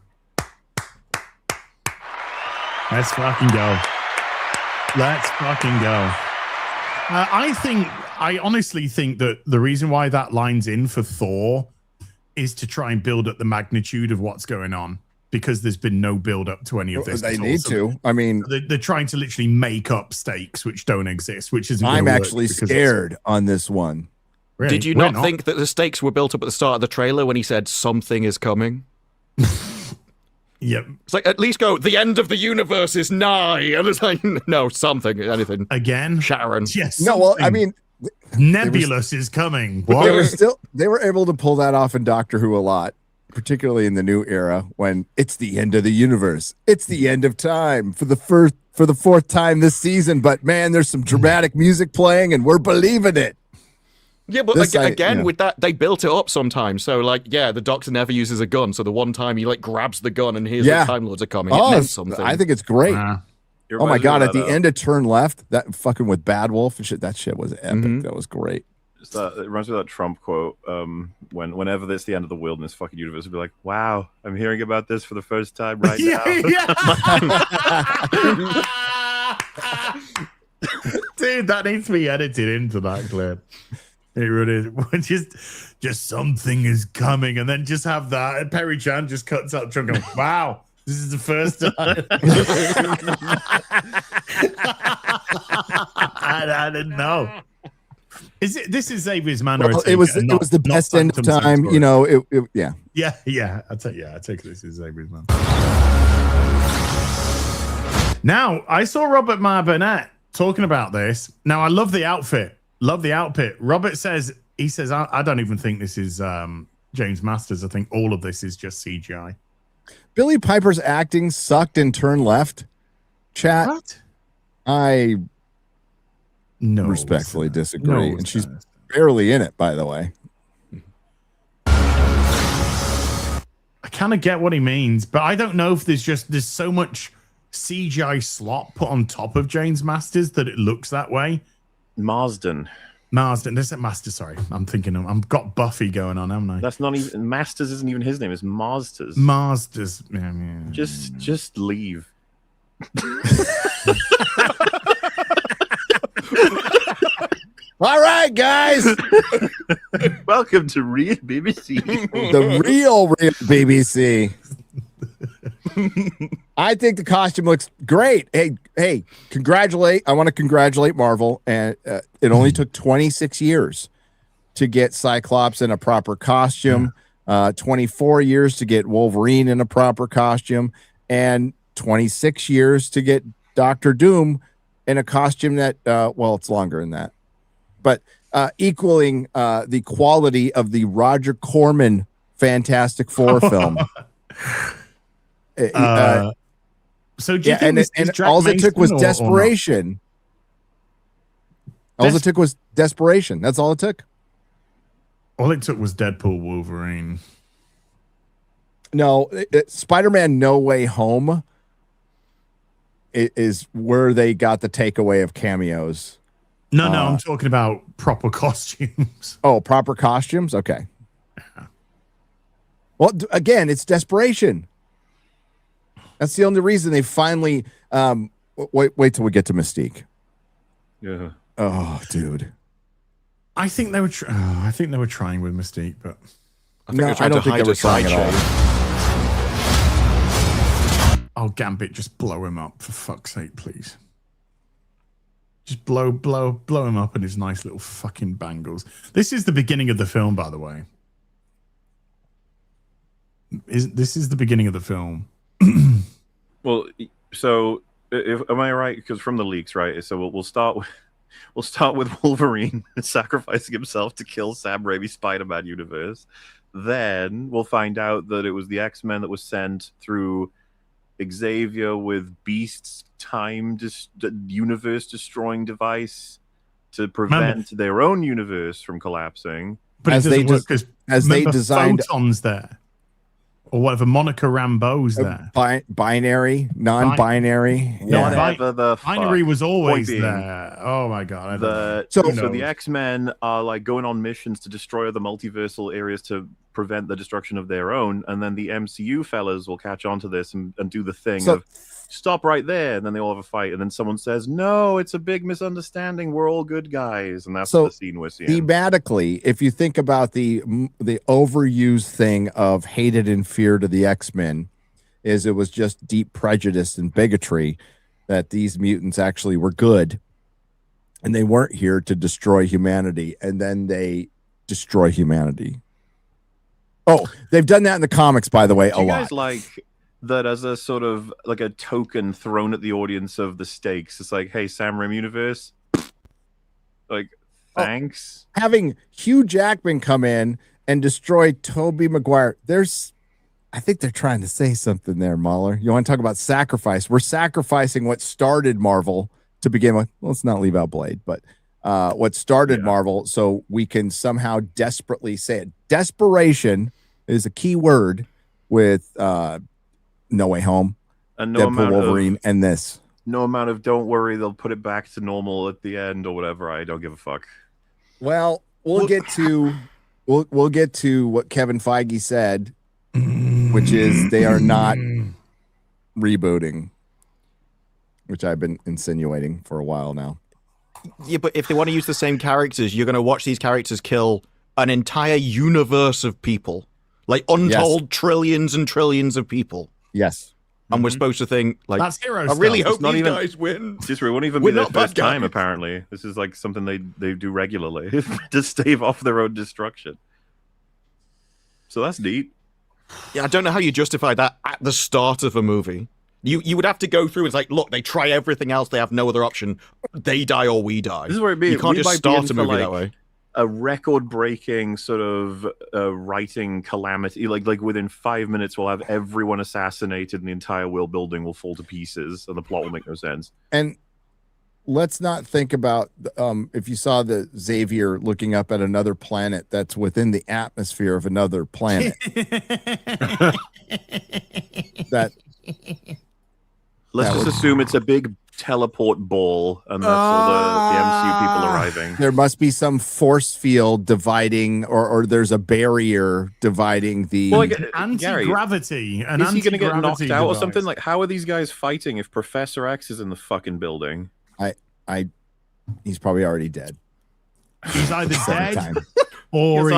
Let's fucking go. Let's fucking go. I honestly think that the reason why that line's in for Thor is to try and build up the magnitude of what's going on, because there's been no build up to any of this. They need to. I mean, they're trying to literally make up stakes which don't exist, which isn't. I'm actually scared on this one. Really? Did you not think that the stakes were built up at the start of the trailer when he said something is coming? Yep. It's like, at least go, the end of the universe is nigh. And it's like, no, something, anything. Again? Sharon. Yes. No, well, I mean, Nebulous is coming. What? They were able to pull that off in Doctor Who a lot, particularly in the new era when it's the end of the universe. It's the end of time for the fourth time this season. But man, there's some dramatic music playing and we're believing it. Yeah, but again, with that, they built it up sometimes. So, like, yeah, the Doctor never uses a gun. So the one time he, like, grabs the gun and here's the Time Lords are coming. It meant something. I think it's great. Oh, my God. At the end of Turn Left, that fucking with Bad Wolf and shit, that shit was epic. Mm-hmm. That was great. It reminds me of that Trump quote. Whenever it's the end of the wilderness fucking universe, it'll be like, wow, I'm hearing about this for the first time right now. Dude, that needs to be edited into that clip. It really just something is coming, and then just have that. And Perry Chan just cuts out Trump going, wow, this is the first time. I didn't know. This is Xavier's manner. Well, it was the best end of time. You know, yeah. Yeah. I take this is Xavier's manner. Now, I saw Robert Meyer Burnett talking about this. Now, I love the outfit. Love the outfit. Robert says, I don't even think this is James Masters. I think all of this is just CGI. Billie Piper's acting sucked in Turn Left. Chat. What? I respectfully disagree. No, and she's barely in it, by the way. I kind of get what he means, but I don't know if there's so much CGI slop put on top of James Masters that it looks that way. Marsden. This is Master. Sorry, I'm thinking. I've got Buffy going on, haven't I? That's not even Masters. Isn't even his name. It's Masters. Masters. Yeah. Just leave. All right, guys. Welcome to Real BBC. The real BBC. I think the costume looks great. Hey, I want to congratulate Marvel. And it only took 26 years to get Cyclops in a proper costume, 24 years to get Wolverine in a proper costume, and 26 years to get Doctor Doom in a costume that, it's longer than that, but equaling the quality of the Roger Corman Fantastic Four film. So do you think and all it took was desperation. All it took was desperation. That's all it took. All it took was Deadpool Wolverine. No, Spider-Man No Way Home is where they got the takeaway of cameos. No, I'm talking about proper costumes. Oh, proper costumes? Okay. Well, again, it's desperation. That's the only reason they finally wait till we get to Mystique. Yeah. Oh, dude. I think they were trying with Mystique, but No, I don't think they were trying at all. Oh, Gambit, just blow him up for fuck's sake, please. Just blow him up in his nice little fucking bangles. This is the beginning of the film, by the way. This is the beginning of the film. Well, so am I right? Because from the leaks, right? So we'll start with Wolverine sacrificing himself to kill Sam Raimi's Spider-Man universe. Then we'll find out that it was the X-Men that was sent through Xavier with Beast's universe destroying device to prevent their own universe from collapsing. But as they designed Photon's there, or whatever, Monica Rambeau's there. Binary, non-binary. Binary was always there. Oh my god! So the X-Men are like going on missions to destroy the multiversal areas to prevent the destruction of their own, and then the MCU fellas will catch on to this and do the thing of stop right there, and then they all have a fight, and then someone says, "No, it's a big misunderstanding. We're all good guys," and that's the scene we're seeing. Thematically, if you think about the overused thing of hated and fear to the X-Men, is it was just deep prejudice and bigotry that these mutants actually were good, and they weren't here to destroy humanity, and then they destroy humanity. Oh, they've done that in the comics, by the way, a lot. Do you guys like that as a sort of like a token thrown at the audience of the stakes? It's like, hey, Sam Raimi universe, like, thanks. Having Hugh Jackman come in and destroy Tobey Maguire, I think they're trying to say something there, Mahler. You want to talk about sacrifice? We're sacrificing what started Marvel to begin with. Well, let's not leave out Blade, but what started Marvel, so we can somehow desperately say it. Desperation is a key word with No Way Home, and Deadpool, Wolverine, and this. No amount of don't worry, they'll put it back to normal at the end or whatever. I don't give a fuck. Well, we'll get to what Kevin Feige said, which is they are not rebooting, which I've been insinuating for a while now. Yeah, but if they want to use the same characters, you're going to watch these characters kill an entire universe of people, like untold trillions and trillions of people. Yes. And we're supposed to think, like, that's hero I really stuff. hope these guys win. Disparu won't even be their first time, apparently. This is like something they do regularly to stave off their own destruction. So that's neat. Yeah, I don't know how you justify that at the start of a movie. You would have to go through. It's like, look, they try everything else. They have no other option. They die or we die. This is where it be. You can't just start a movie that way. A record-breaking sort of writing calamity. Like within 5 minutes, we'll have everyone assassinated, and the entire world building will fall to pieces, and the plot will make no sense. And let's not think about if you saw the Xavier looking up at another planet that's within the atmosphere of another planet. Let's just assume it's a big teleport ball, and that's all the MCU people arriving. There must be some force field dividing, or there's a barrier dividing the anti-gravity. Is he going to get knocked out or something? Like, how are these guys fighting if Professor X is in the fucking building? He's probably already dead. He's either dead or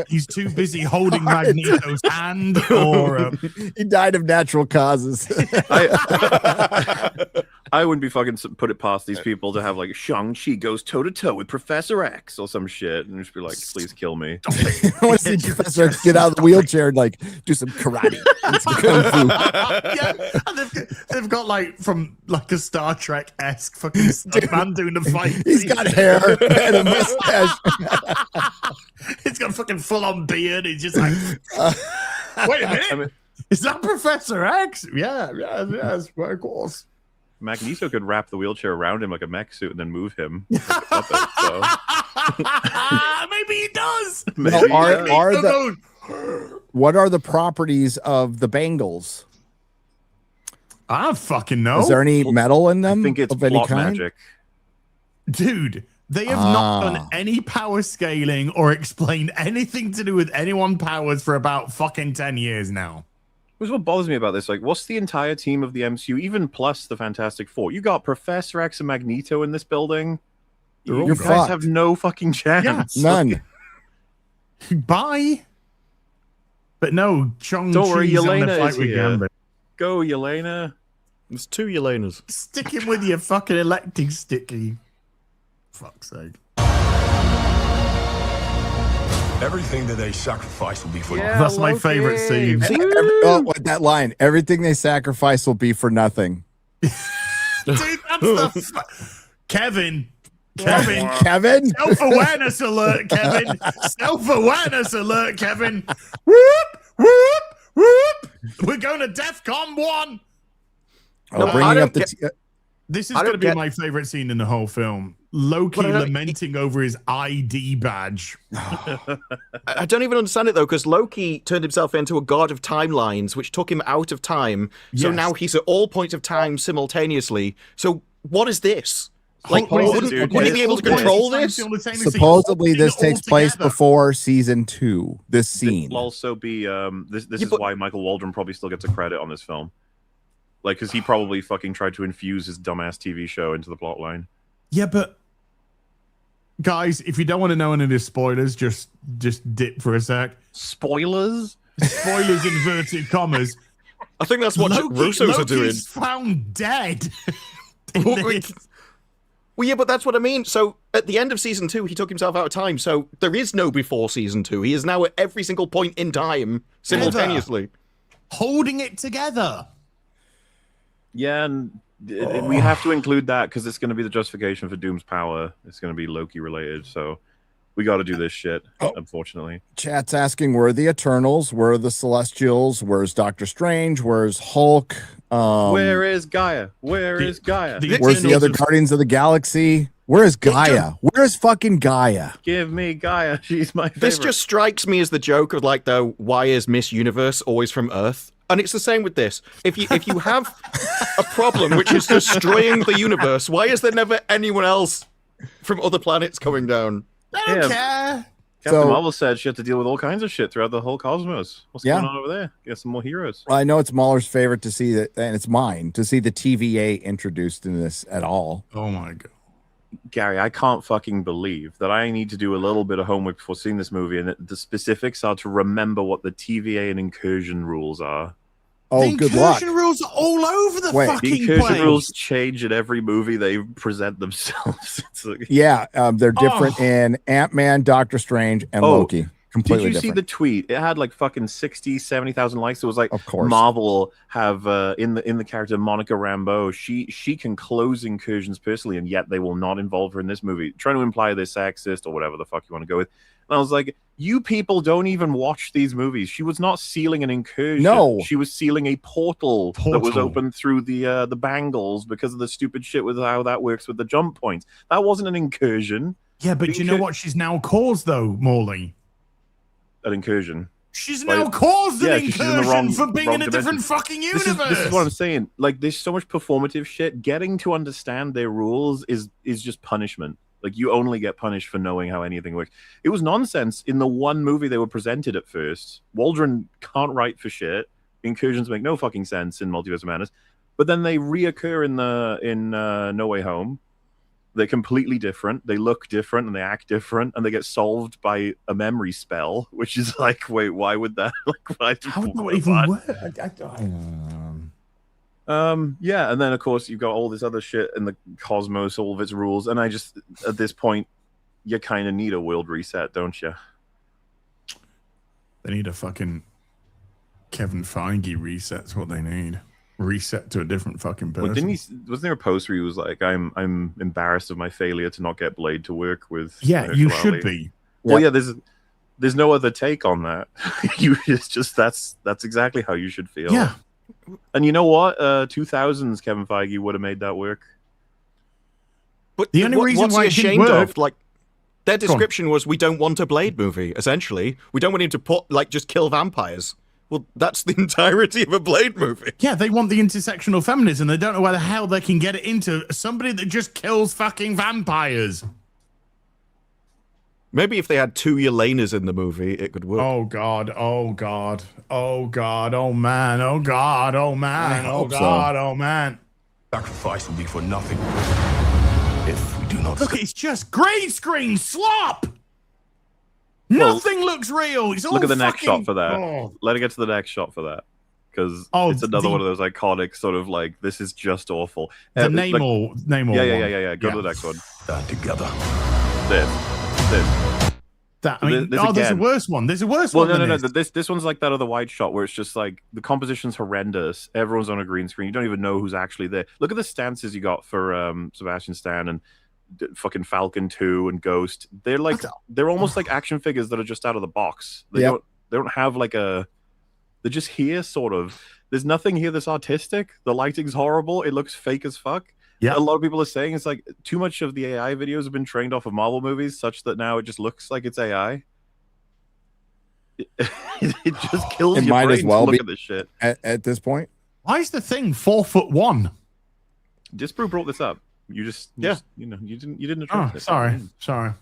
he's too busy holding Magneto's hand, or he died of natural causes. I wouldn't be fucking put it past these people to have like Shang-Chi goes toe-to-toe with Professor X or some shit and just be like, please kill me. I want to see Professor X get out of the wheelchair and like do some karate. Yeah, and they've got like from like a Star Trek-esque fucking man doing the fight. He's got hair and a mustache. He's got a fucking full-on beard. He's just like, wait a minute, is that Professor X? Yeah, of course. Magneto could wrap the wheelchair around him like a mech suit and then move him. Maybe he does. What are the properties of the bangles? I don't fucking know. Is there any metal in them? I think it's of any plot kind? magic. Dude, they have not done any power scaling or explained anything to do with anyone's powers for about fucking 10 years now. Which is what bothers me about this. Like, what's the entire team of the MCU, even plus the Fantastic Four? You got Professor X and Magneto in this building. You guys have no fucking chance. Yeah, none. Bye. But no, Chong Don't worry, Chi's on the Yelena fight is with here. Gambit. Go, Yelena. There's 2 Yelenas. Stick him with your fucking electing sticky. Fuck's sake. Everything that they sacrifice will be for Yeah. That's my Loki. favorite scene. What that line? Everything they sacrifice will be for nothing. Dude, that's the Kevin. Kevin. Self-awareness alert, Kevin. Self-awareness alert, Kevin. Whoop, whoop, whoop. We're going to DEFCON 1. Oh, bringing up the. This is going to be my favorite scene in the whole film. Loki lamenting over his ID badge. I don't even understand it, though, because Loki turned himself into a god of timelines, which took him out of time. So now he's at all points of time simultaneously. So what is this? Like, wouldn't he be able to control this? Supposedly, this takes place before season 2. This scene will also be. This is why Michael Waldron probably still gets a credit on this film. Like, because he probably fucking tried to infuse his dumbass TV show into the plot line. Yeah, but guys, if you don't want to know any of the spoilers, just dip for a sec. Spoilers? Spoilers inverted commas. I think that's what Russos are doing. Loki's found dead. Well, yeah, but that's what I mean. So at the end of season 2, he took himself out of time. So there is no before season 2. He is now at every single point in time simultaneously. Holding it together. Yeah, and we have to include that because it's going to be the justification for Doom's power. It's going to be Loki related, so we got to do this shit, unfortunately. Chat's asking, where are the Eternals? Where are the Celestials? Where's Doctor Strange? Where's Hulk? Where is Gaia? Where is Gaia? Where's the other Guardians of the Galaxy? Where is Gaia? Where is fucking Gaia? Give me Gaia. She's my favorite. This just strikes me as the joke of, like, though, why is Miss Universe always from Earth? And it's the same with this. If you have a problem which is destroying the universe, why is there never anyone else from other planets coming down? I don't care. Captain Marvel said she had to deal with all kinds of shit throughout the whole cosmos. What's going on over there? Get some more heroes. Well, I know it's Mahler's favorite to see that, and it's mine to see the TVA introduced in this at all. Oh my god. Gary, I can't fucking believe that I need to do a little bit of homework before seeing this movie, and the specifics are to remember what the TVA and incursion rules are. Oh, the good luck. incursion rules are all over the fucking The incursion place. rules change in every movie they present themselves. Yeah, they're different in Ant-Man, Doctor Strange, and Loki. Completely Did you see the tweet? It had like fucking 60, 70,000 likes. It was like, of course, Marvel have in the character Monica Rambeau. She can close incursions personally, and yet they will not involve her in this movie, trying to imply they're sexist or whatever the fuck you want to go with. And I was like, you people don't even watch these movies. She was not sealing an incursion. No, she was sealing a portal that was open through the bangles because of the stupid shit with how that works with the jump points. That wasn't an incursion. Yeah, but you know what she's now caused though, Morley? An incursion. She's now caused an incursion for being in a dimension. different fucking universe. This is what I'm saying. Like, there's so much performative shit. Getting to understand their rules is just punishment. Like, you only get punished for knowing how anything works. It was nonsense in the one movie they were presented at first. Waldron can't write for shit. Incursions make no fucking sense in Multiverse of Madness. But then they reoccur in No Way Home. They're completely different. They look different and they act different, and they get solved by a memory spell, which is like, wait, why would that? Like, why how would that even work? Yeah, and then of course you've got all this other shit in the cosmos, all of its rules, and I just at this point, you kind of need a world reset, don't you? They need a fucking Kevin Feige reset's what they need. Reset to a different fucking person. Well, wasn't there a post where he was like, I'm embarrassed of my failure to not get Blade to work with? Yeah, you should be. Well, yeah, there's no other take on that. It's just that's exactly how you should feel. Yeah. And you know what? 2000s Kevin Feige would have made that work. But the only reason why he it didn't ashamed work, of, like, their description was, we don't want a Blade movie, essentially. We don't want him to just kill vampires. Well, that's the entirety of a Blade movie. Yeah, they want the intersectional feminism. They don't know where the hell they can get it into somebody that just kills fucking vampires. Maybe if they had 2 Yelenas in the movie, it could work. Oh, God. Oh, God. Oh, God. Oh, man. Oh, God. Oh, man. Oh, God. Oh, man. Sacrifice will be for nothing if we do not. Look, it's just green screen slop. Nothing looks real. It's all Look at the next fucking- shot for that. Oh. Let it get to the next shot for that. Because Oh, it's another one of those iconic sort of like, this is just awful. The Like- Namor Yeah. one. Go to the next one. Stand together. This. That, I mean, This there's a again. worse one. There's a worse Well, one. no. than This one's like that other wide shot where it's just like the composition's horrendous. Everyone's on a green screen. You don't even know who's actually there. Look at the stances you got for Sebastian Stan and fucking Falcon 2 and Ghost. They're almost like action figures that are just out of the box. They don't have like a. They're just here, sort of. There's nothing here that's artistic. The lighting's horrible. It looks fake as fuck. Yeah. A lot of people are saying it's like too much of the AI videos have been trained off of Marvel movies, such that now it just looks like it's AI. It just kills It your might brain as well to look be at this shit. at this point. Why is the thing 4'1"? Disparu brought this up. You just you didn't address Oh, it. sorry.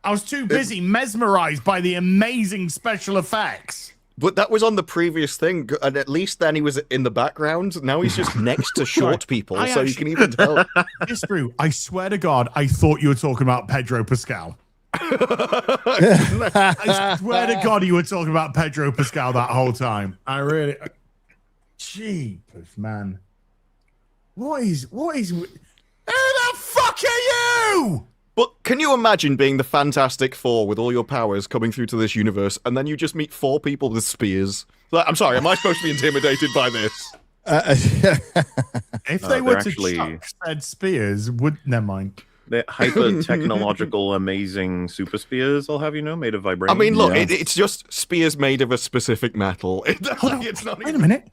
I was too busy mesmerized by the amazing special effects. But that was on the previous thing, and at least then he was in the background. Now he's just next to short people, so you can even tell. Disparu, I swear to God, I thought you were talking about Pedro Pascal. I swear to God, you were talking about Pedro Pascal that whole time. I really, jeepers, man. What is? Who the fuck are you? But can you imagine being the Fantastic Four with all your powers coming through to this universe, and then you just meet 4 people with spears? Like, I'm sorry, am I supposed to be intimidated by this? If they were to actually- chuck said spears, never mind. They're hyper technological, amazing super spears. I'll have you know, made of vibranium. I mean, look, Yeah. it's just spears made of a specific metal. Hold on, It's not wait a even- minute.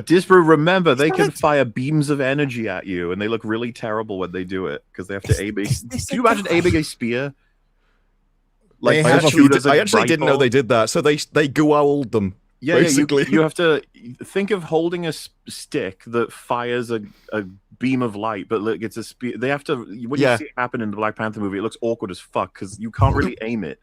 Disparu, remember, they not can a- fire beams of energy at you, and they look really terrible when they do it because they have to aim. this Can you imagine a- aiming a spear? They by have a- shoot as a I actually didn't know rifle? they did that. So they guowled them. Yeah, basically. you have to think of holding a stick that fires a beam of light, but like it's a spear. They have to. When Yeah. you see it happen in the Black Panther movie, it looks awkward as fuck because you can't really aim it.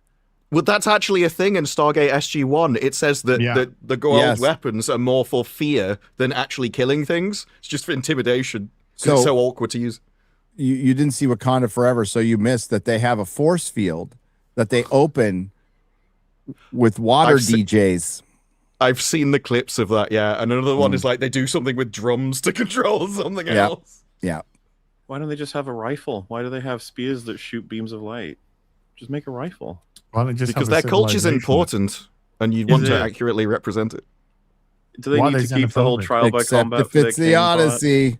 Well, that's actually a thing in Stargate SG-1. It says that Yeah. the gold Yes. weapons are more for fear than actually killing things. It's just for intimidation. 'Cause So- it's so awkward to use. You didn't see Wakanda Forever, so you missed that they have a force field that they open with water I've se- DJs. I've seen the clips of that, yeah. And another one is like they do something with drums to control something Yeah. else. Yeah. Why don't they just have a rifle? Why do they have spears that shoot beams of light? Just make a rifle. Why don't they just Because have a their culture's civilization? important, and you'd want Is to it? accurately represent it. Do they Why need are to they keep the whole xenophobic? trial by Except combat? if it's the Odyssey.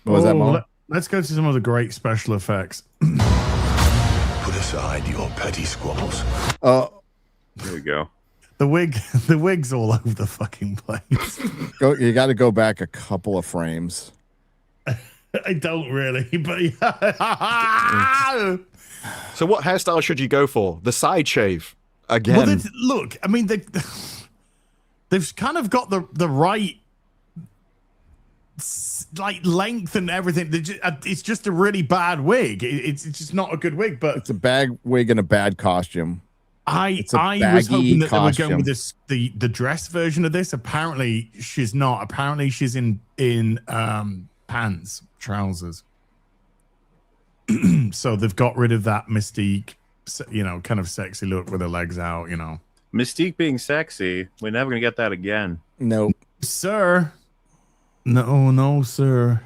What was that, Mo? Let's go to some of the great special effects. Put aside your petty squabbles. There we go. The wig's all over the fucking place. You got to go back a couple of frames. I don't really, but yeah. So what hairstyle should you go for? The side shave again. Well, look, I mean, they've kind of got the right like length and everything. It's just a really bad wig. It's just not a good wig. But It's a bad wig and a bad costume. I a was hoping that they were costume. going with the dress version of this. Apparently, she's not. Apparently, she's in pants, trousers. So they've got rid of that Mystique, kind of sexy look with her legs out. Mystique being sexy, we're never gonna get that again. No. Sir. No, sir.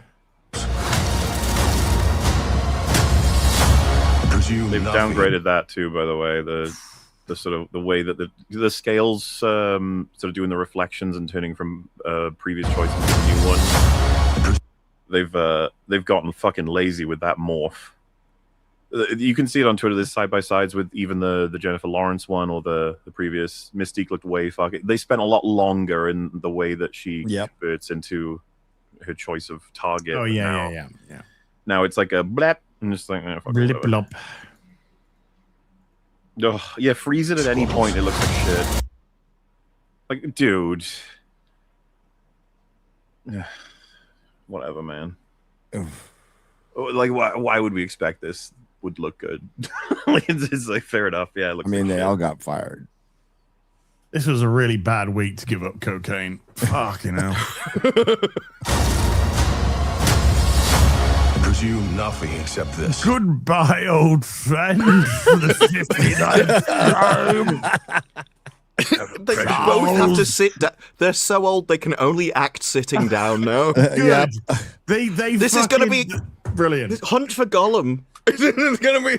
Presume They've nothing. downgraded that too, by the way. The sort of the way that the scales sort of doing the reflections and turning from previous choices to the new one. They've gotten fucking lazy with that morph. You can see it on Twitter. There's side by sides with even the Jennifer Lawrence one or the previous Mystique looked way fucking. They spent a lot longer in the way that she converts into her choice of target. Oh but yeah. Now it's like a blep and just like fuck it, Blip whatever. blop. Ugh, yeah, freeze it at any point. It looks like shit. Like, dude. Whatever, man. Like, why would we expect this would look good? It's like, fair enough. Yeah, it looks like they shit. all got fired. This was a really bad week to give up cocaine. Fucking hell. owes you nothing except this. Goodbye, old friend. For the 59th time. They both have to sit down. They're so old they can only act sitting down now. Yeah. This is going to be brilliant. Hunt for Gollum. It's going to be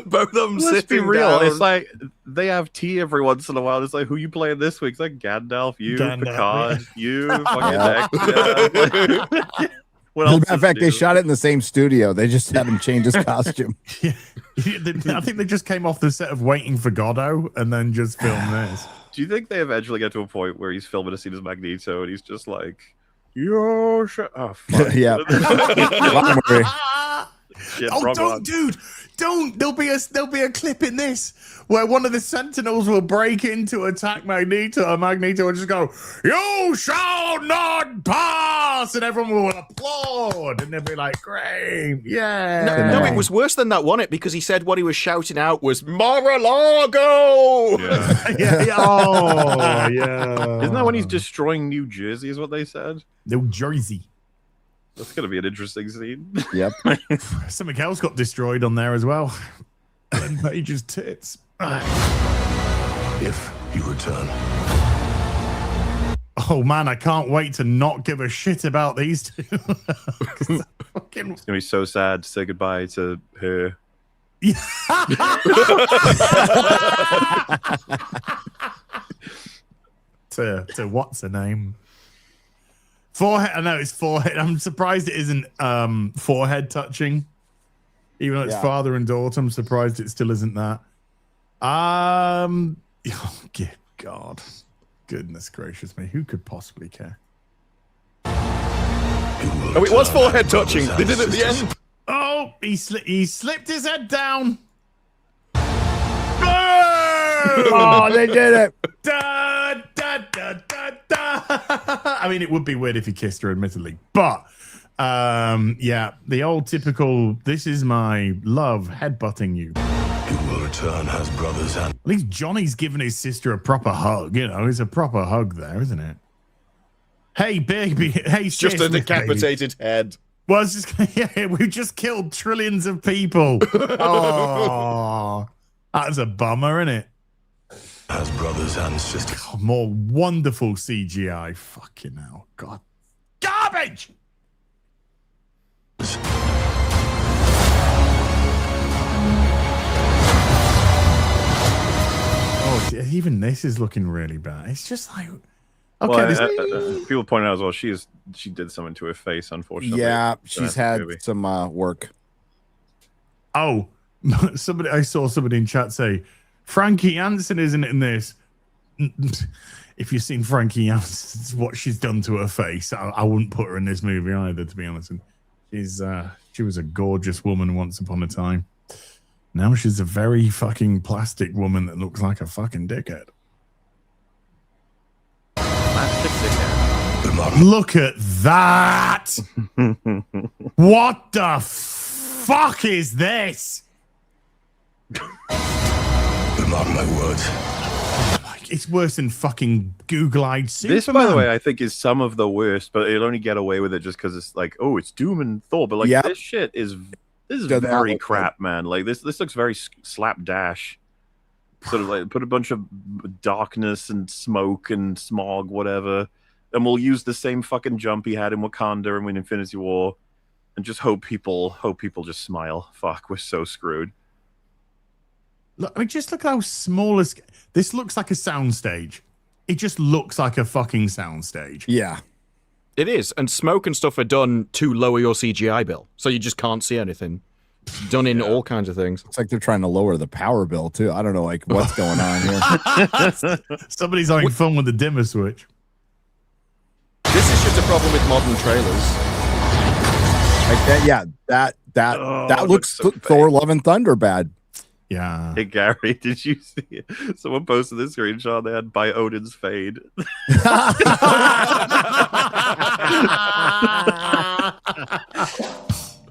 both of them Let's sitting be real. down. It's like they have tea every once in a while. It's like, who you playing this week? It's like Gandalf, you, Picard, you, fucking Dex. What else? As a matter of fact, they shot it in the same studio. They just had him change his costume. Yeah. I think they just came off the set of Waiting for Godot and then just filmed this. Do you think they eventually get to a point where he's filming a scene as Magneto and he's just like, yo, oh, fuck. Yeah. Shit, Oh, don't, dude, don't. There'll be a clip in this where one of the Sentinels will break in to attack Magneto, and Magneto will just go, "You shall not pass," and everyone will applaud, and they'll be like, "Great, yeah." No, it was worse than that, wasn't it? Because he said what he was shouting out was Mar-a-Lago. Yeah. Oh, yeah. Isn't that when he's destroying New Jersey? Is what they said. New Jersey. That's gonna be an interesting scene. Yep. Something else got destroyed on there as well. Ellen Page's tits. If you return. Oh man, I can't wait to not give a shit about these two. Fucking... It's gonna be so sad to say goodbye to her. to what's her name? Forehead. I know it's forehead. I'm surprised it isn't forehead touching. Even though it's father and daughter, I'm surprised it still isn't that. Oh, good God. Goodness gracious me. Who could possibly care? Oh, it was forehead touching. They did it at the end. Oh, he slipped his head down. Oh, they did it. Da, da, da, da, da. I mean, it would be weird if he kissed her, admittedly. But, yeah, the old typical, this is my love, headbutting you. You will return as brothers and... At least Johnny's giving his sister a proper hug. You know, it's a proper hug there, isn't it? Hey, baby. Hey, sis, just a decapitated head. Well, it's just, yeah, we've just killed trillions of people. Oh, that's a bummer, isn't it? As brothers and sisters. Oh, more wonderful CGI. Fucking hell. God. Garbage! Oh, even this is looking really bad. It's just like... Okay, well, people point out as well, she did something to her face, unfortunately. Yeah, she's had some work. Oh, I saw somebody in chat say, Frankie Hansen isn't in this. If you've seen Frankie Hansen, what she's done to her face, I wouldn't put her in this movie either, to be honest. She was a gorgeous woman once upon a time. Now she's a very fucking plastic woman that looks like a fucking dickhead. Look at that! What the fuck is this? Mark my words. It's worse than fucking Google-eyed Superman. This, by the way, I think is some of the worst, but it'll only get away with it just because it's like, oh, it's Doom and Thor. But like, this shit is very crap, man. Like this looks very slapdash. Sort of like put a bunch of darkness and smoke and smog, whatever, and we'll use the same fucking jump he had in Wakanda and win Infinity War, and just hope people just smile. Fuck, we're so screwed. Look, I mean, just look how small this looks like a soundstage. It just looks like a fucking soundstage. Yeah. It is, and smoke and stuff are done to lower your CGI bill, so you just can't see anything. Done in all kinds of things. It's like they're trying to lower the power bill too. I don't know, like what's going on here. Somebody's having fun with the dimmer switch. This is just a problem with modern trailers. Like that, yeah. That looks so Thor: Love and Thunder bad. Yeah. Hey Gary, did you see it? Someone posted this screenshot they had by Odin's Fade.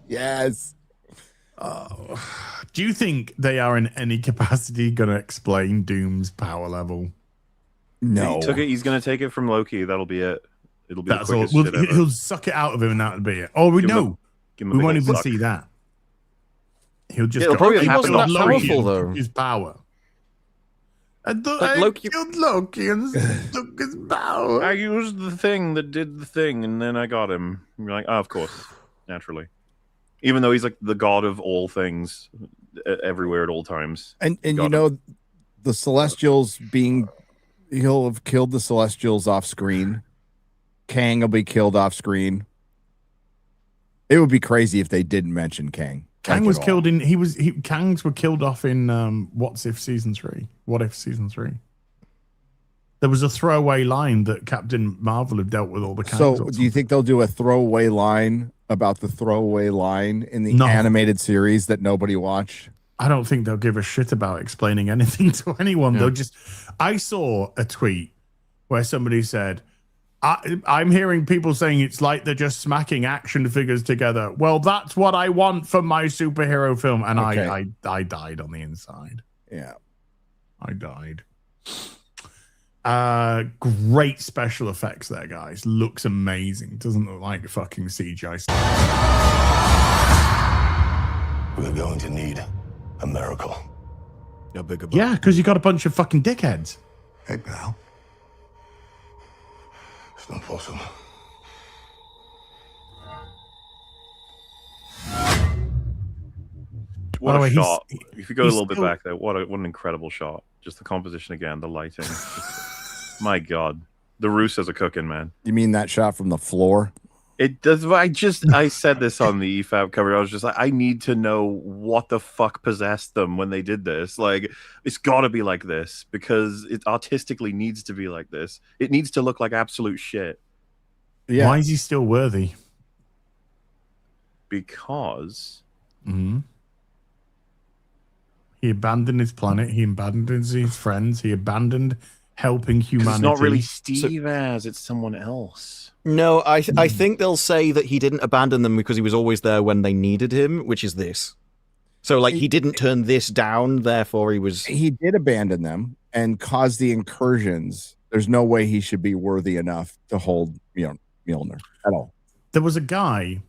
Yes. Oh. Do you think they are in any capacity going to explain Doom's power level? No. He's going to take it from Loki. That'll be it. It'll be That's all. He'll suck it out of him and that'll be it. Oh, we know. Give him a We big won't old even suck. see that. He'll just It'll go, probably he happen wasn't that Loki powerful, and though. took his power. And Like I Loki- killed Loki and took his power. I used the thing that did the thing, and then I got him. And you're like, oh, of course, naturally. Even though he's like the god of all things, everywhere at all times. And Got you him. know, the Celestials he'll have killed the Celestials off screen. Kang will be killed off screen. It would be crazy if they didn't mention Kang. Kang Like was at all. killed in. Kangs were killed off in What If season 3. What If season 3. There was a throwaway line that Captain Marvel had dealt with all the Kangs. So, do you think they'll do a throwaway line about the throwaway line in the No. animated series that nobody watched? I don't think they'll give a shit about explaining anything to anyone. Yeah. They'll just. I saw a tweet where somebody said, I'm hearing people saying it's like they're just smacking action figures together. Well, that's what I want from my superhero film. And Okay. I died on the inside. Yeah. I died. Great special effects there, guys. Looks amazing. Doesn't look like fucking CGI. We're going to need a miracle. Yeah, because you got a bunch of fucking dickheads. Hey, pal. It's not possible. What By the a way, shot! If you go a he's little bit still- back there, what an incredible shot! Just the composition again, the lighting. Just, my God, the Russos are cooking, man. You mean that shot from the floor? It does. I said this on the EFAB cover. I was just like, I need to know what the fuck possessed them when they did this. Like, it's got to be like this because it artistically needs to be like this. It needs to look like absolute shit. Yeah. Why is he still worthy? Because He abandoned his planet. He abandoned his friends. He abandoned helping humanity. it's not really Steve as it's someone else. No, I think they'll say that he didn't abandon them because he was always there when they needed him, which is this. So, like, he didn't turn this down, therefore he was... He did abandon them and cause the incursions. There's no way he should be worthy enough to hold, Mjolnir at all. There was a guy,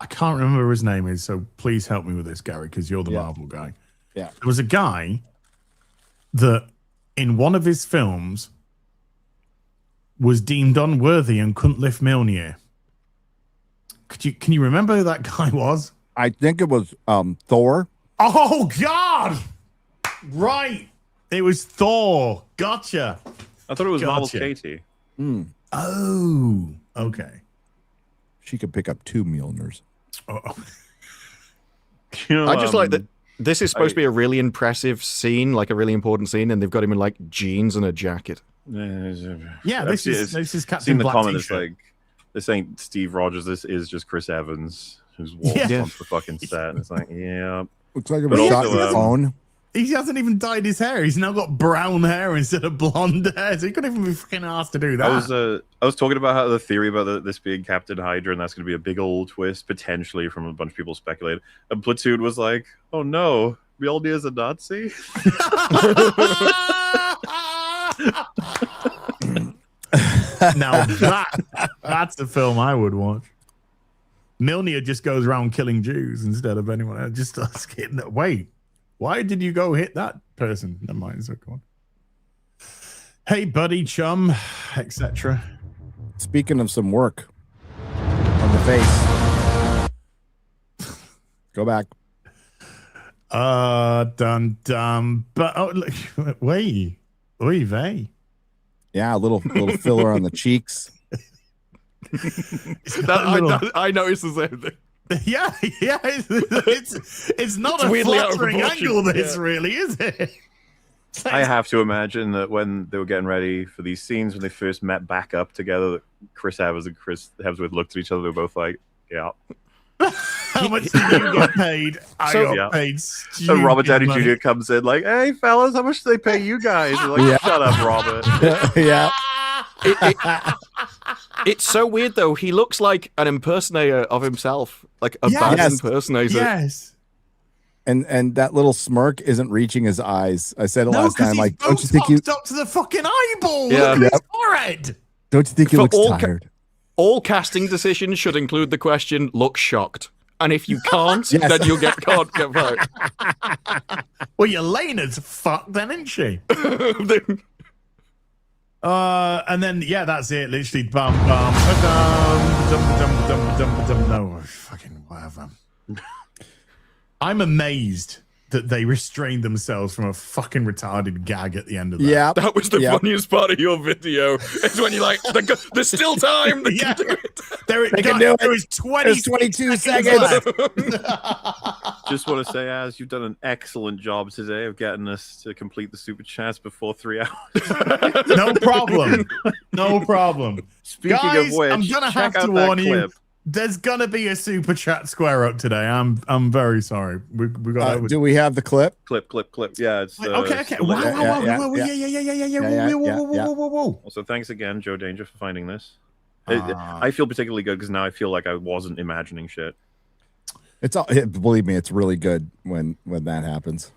I can't remember his name is, so please help me with this, Gary, because you're the Marvel guy. Yeah. There was a guy that in one of his films was deemed unworthy and couldn't lift Mjolnir. Can you remember who that guy was? I think it was Thor. Oh God! Right. It was Thor. Gotcha. I thought it was Marvel's Gotcha. Katie. Oh, okay. She could pick up 2 Mjolnirs. Oh. You know, I just like that this is supposed to be a really impressive scene, like a really important scene, and they've got him in, like, jeans and a jacket. Yeah, this is I've Captain seen the Black comment. It's t-shirt. like, this ain't Steve Rogers. This is just Chris Evans who's walked Yeah. onto the fucking set. And it's like, yeah. Looks like it But was shot also, in the phone. He hasn't even dyed his hair. He's now got brown hair instead of blonde hair. So he couldn't even be fucking asked to do that. I was talking about how the theory about this being Captain Hydra and that's going to be a big old twist potentially from a bunch of people speculated. And Platoon was like, "Oh no, Mjolnir is a Nazi." Now that's a film I would watch. Mjolnir just goes around killing Jews instead of anyone else. Just starts hitting that. Wait, why did you go hit that person? Never mind. So go on. Hey, buddy, chum, etc. Speaking of some work on the face. Go back. Dun dum. But look, wait, oy vey. Yeah, a little filler on the cheeks. I noticed the same thing. Yeah. It's not a weirdly out of flattering proportion. angle. This really is it. I have to imagine that when they were getting ready for these scenes, when they first met back up together, that Chris Evans and Chris Hemsworth looked at each other. They were both like, "Yeah." How much did you get paid? I So- got paid. And Robert Downey stupid money. Jr. comes in like, "Hey, fellas, how much do they pay you guys?" They're like, Yeah. "Shut up, Robert." Yeah. It's so weird, though. He looks like an impersonator of himself, like a Yes. bad Yes. impersonator. Yes. And that little smirk isn't reaching his eyes. I said it No, last because time. his Like, don't you nose think you popped up to the fucking eyeball? Yeah. Look at his Yep. forehead. don't you think he For looks all tired? All casting decisions should include the question, look shocked. And if you can't, then you'll get caught. Get fired. Well, Yelena's fucked then, isn't she? And then that's it. Literally, bum bum dum. No, fucking whatever. I'm amazed that they restrained themselves from a fucking retarded gag at the end of that. Yeah, that was the funniest part of your video. It's when you're like, there's still time. They can do it. There was 22 seconds. Just want to say, Az, you've done an excellent job today of getting us to complete the super chats before 3 hours. No problem. No problem. Speaking Guys, of which, I'm gonna have to warn you. There's gonna be a super chat square up today. I'm very sorry. We got. Do we have the clip? Clip. Yeah, it's okay. Wow. Whoa. Also, thanks again, Joe Danger, for finding this. I feel particularly good because now I feel like I wasn't imagining shit. Believe me, it's really good when that happens.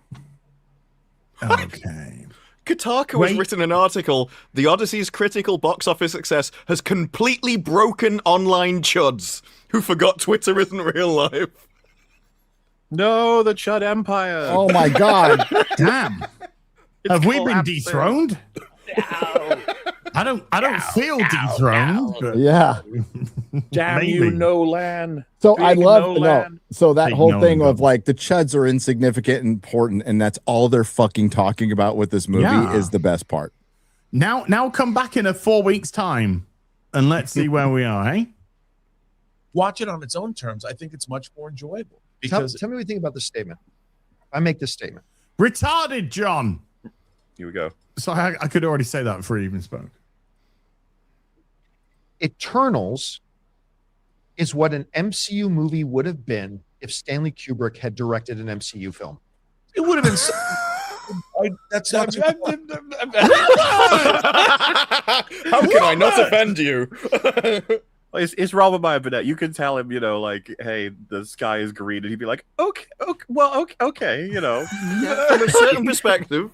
Okay. Kotaku has written an article. The Odyssey's critical box office success has completely broken online chuds who forgot Twitter isn't real life. No, the Chud Empire. Oh my god. Damn. Have we been dethroned? No. I don't feel dethroned. But Yeah. Damn maybe. you, Nolan. So I love Nolan. So that Big whole Nolan thing go. of like the chuds are insignificant and important, and that's all they're fucking talking about with this movie is the best part. Now come back in 4 weeks' time and let's see where we are, eh? Watch it on its own terms. I think it's much more enjoyable. Because Tell me what you think about this statement. I make this statement. Retarded, John. Here we go. So I could already say that before he even spoke. Eternals is what an MCU movie would have been if Stanley Kubrick had directed an MCU film. it would have been so, that's not How can I not offend you? It's Robert Meyer Burnett. You can tell him, like, hey, the sky is green, and he'd be like, okay, okay, From a certain perspective.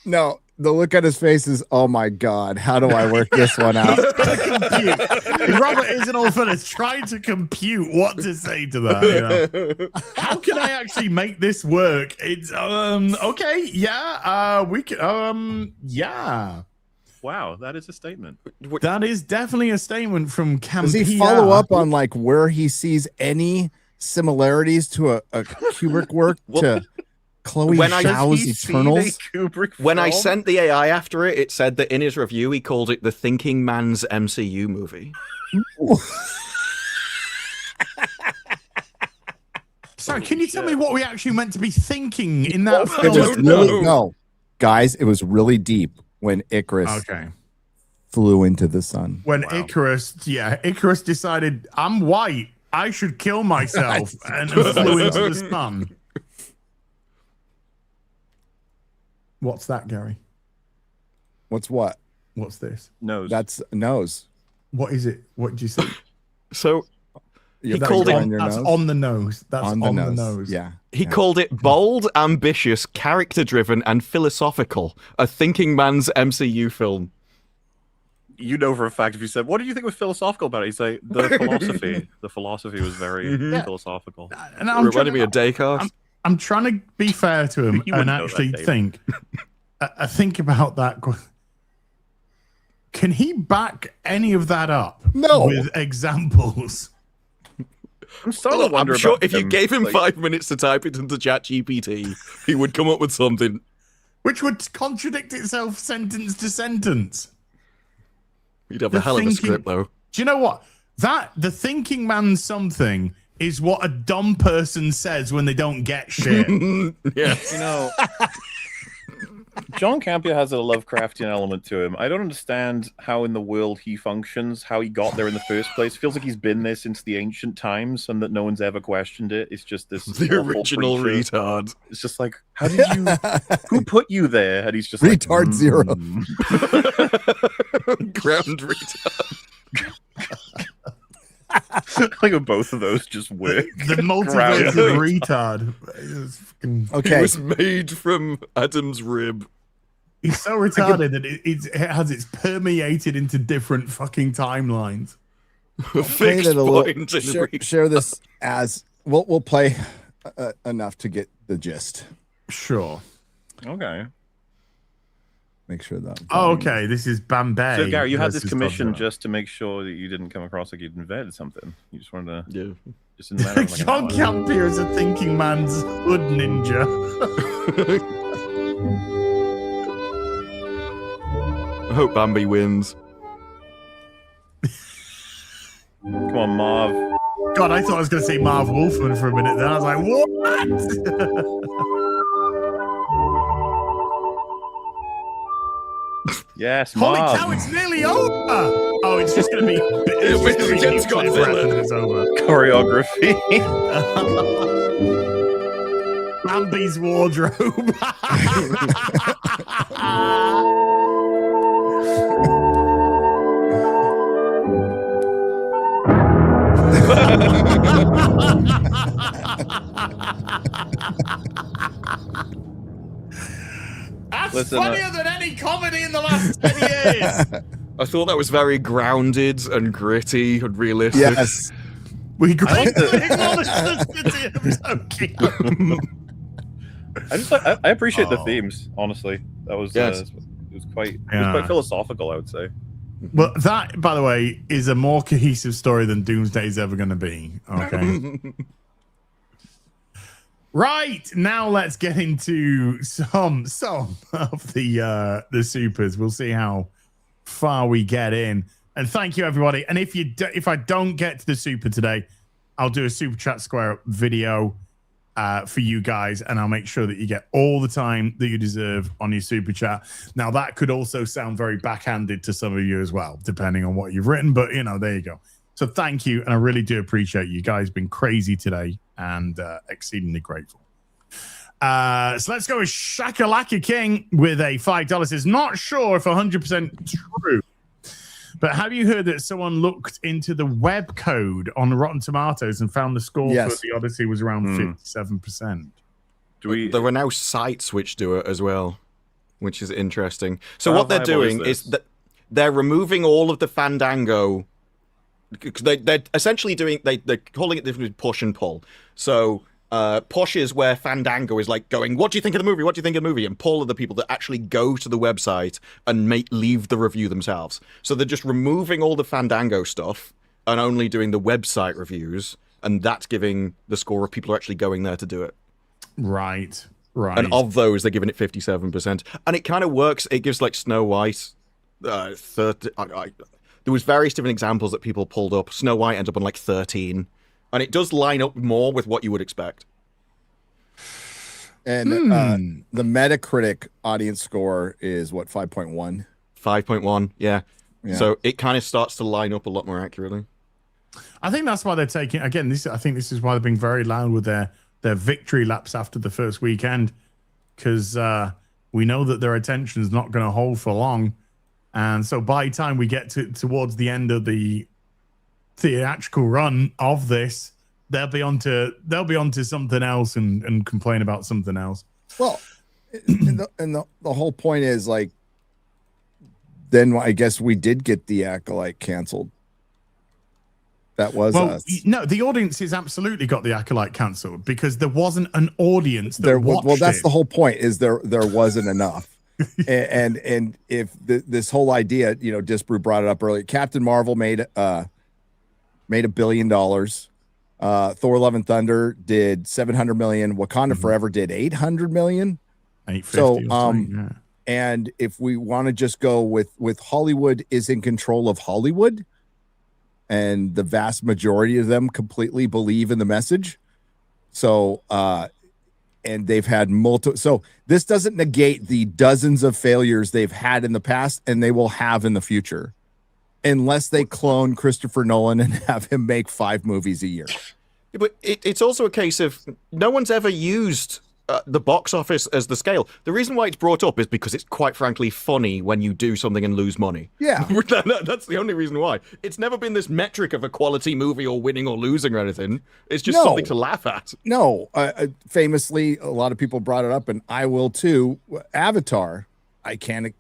No, the look on his face is, oh my god, how do I work this one out? Robert isn't all fun. It's trying to compute what to say to that. How can I actually make this work? It's okay, yeah, we can, yeah. Wow, that is a statement. That is definitely a statement from Campia. Does he follow up on like where he sees any similarities to a Kubrick work to Chloe Zhao's Eternals? When I sent the AI after it, it said that in his review he called it the thinking man's MCU movie. Sorry, can you tell me what we actually meant to be thinking in that film? No, guys, it was really deep when Icarus flew into the sun. When Icarus decided, I'm white, I should kill myself, and flew into the sun. What's that, Gary? What's what? What's this? Nose. That's nose. What is it? What did you say? So He called it on your that's nose? on the nose. That's on the nose. Yeah. He called it bold, ambitious, character-driven, and philosophical. A thinking man's MCU film. You know for a fact if you said, what did you think was philosophical about it? He'd say, the philosophy. The philosophy was very philosophical. And It reminded me of Descartes. I'm trying to be fair to him You and wouldn't know actually that, think. I think about that. Can he back any of that up? No. With examples. I'm starting to wonder I'm sure about if you him, gave him like- 5 minutes to type it into ChatGPT, he would come up with something. Which would contradict itself sentence to sentence. He'd have a hell of a script, though. Do you know what? The thinking man something is what a dumb person says when they don't get shit. Yes. John Campia has a Lovecraftian element to him. I don't understand how in the world he functions, how he got there in the first place. Feels like he's been there since the ancient times and that no one's ever questioned it. It's just this The awful original creature. retard. It's just like, how did you... Who put you there? And he's just Retard like... zero. Ground retard. Like both of those just work. The multiverse retard. Okay. It was made from Adam's rib. He's so retarded that it's permeated into different fucking timelines. A fixed point in share this as we'll play enough to get the gist. Sure. Okay. Make sure that. Oh, okay. This is Bombay. So Gary, you had this versus commission Godzilla. just to make sure that you didn't come across like you'd invented something. You just wanted to. Yeah. Just in a matter of like an John hour. Campier is a thinking man's hood ninja. I hope Bambi wins. Come on, Marv. God, I thought I was going to say Marv Wolfman for a minute. Then I was like, what? Yes, Holy Marv. cow, it's nearly over. Oh, it's just going to be. It's just going to be Against nuclear Godzilla. breath and it's over. Choreography. Bambi's wardrobe. That's Listen, funnier than any comedy in the last 10 years. I thought that was very grounded and gritty and realistic. Yes. We like acknowledge the city of Tokyo. I appreciate the themes. Honestly, that was Yes. it was quite Yeah. philosophical. I would say. Well, that, by the way, is a more cohesive story than Doomsday is ever going to be. Okay. Right, now let's get into some of the supers. We'll see how far we get in. And thank you, everybody. And if I don't get to the super today, I'll do a Super Chat Square Up video for you guys, and I'll make sure that you get all the time that you deserve on your Super Chat. Now, that could also sound very backhanded to some of you as well, depending on what you've written. But, there you go. So thank you, and I really do appreciate you guys been crazy today and exceedingly grateful. So let's go with Shakalaka King with a $5. Says, not sure if 100% true, but have you heard that someone looked into the web code on Rotten Tomatoes and found the score for the Odyssey was around 57%? There are now sites which do it as well, which is interesting. So what they're doing is that they're removing all of the Fandango. They're essentially they're calling it different push and pull. So push is where Fandango is like going, what do you think of the movie? What do you think of the movie? And pull are the people that actually go to the website and leave the review themselves. So they're just removing all the Fandango stuff and only doing the website reviews. And that's giving the score of people who are actually going there to do it. Right. And of those, they're giving it 57%. And it kind of works. It gives like Snow White 30. There was various different examples that people pulled up. Snow White ended up on like 13. And it does line up more with what you would expect. And the Metacritic audience score is what, 5.1? 5.1, yeah. So it kind of starts to line up a lot more accurately. I think that's why they're taking, again, I think this is why they're being very loud with their victory laps after the first weekend, because we know that their attention is not going to hold for long. And so by the time we get towards the end of the theatrical run of this, they'll be onto something else and complain about something else. Well, and the whole point is like, then I guess we did get the Acolyte canceled. That was us. No, the audience has absolutely got the Acolyte canceled because there wasn't an audience that watched well, that's it. the whole point. Is there wasn't enough. and if this whole idea, Disparu brought it up earlier. Captain Marvel made $1 billion. Thor: Love and Thunder did 700 million. Wakanda Forever did 800 million. 850. And if we want to just go with Hollywood is in control of Hollywood, and the vast majority of them completely believe in the message. So, and they've had multiple. So this doesn't negate the dozens of failures they've had in the past, and they will have in the future, unless they clone Christopher Nolan and have him make 5 movies a year. Yeah, but it's also a case of no one's ever used the box office as the scale. The reason why it's brought up is because it's quite frankly funny when you do something and lose money. Yeah. That's the only reason why. It's never been this metric of a quality movie or winning or losing or anything. It's just something to laugh at. No, famously, a lot of people brought it up, and I will too. Avatar, I can't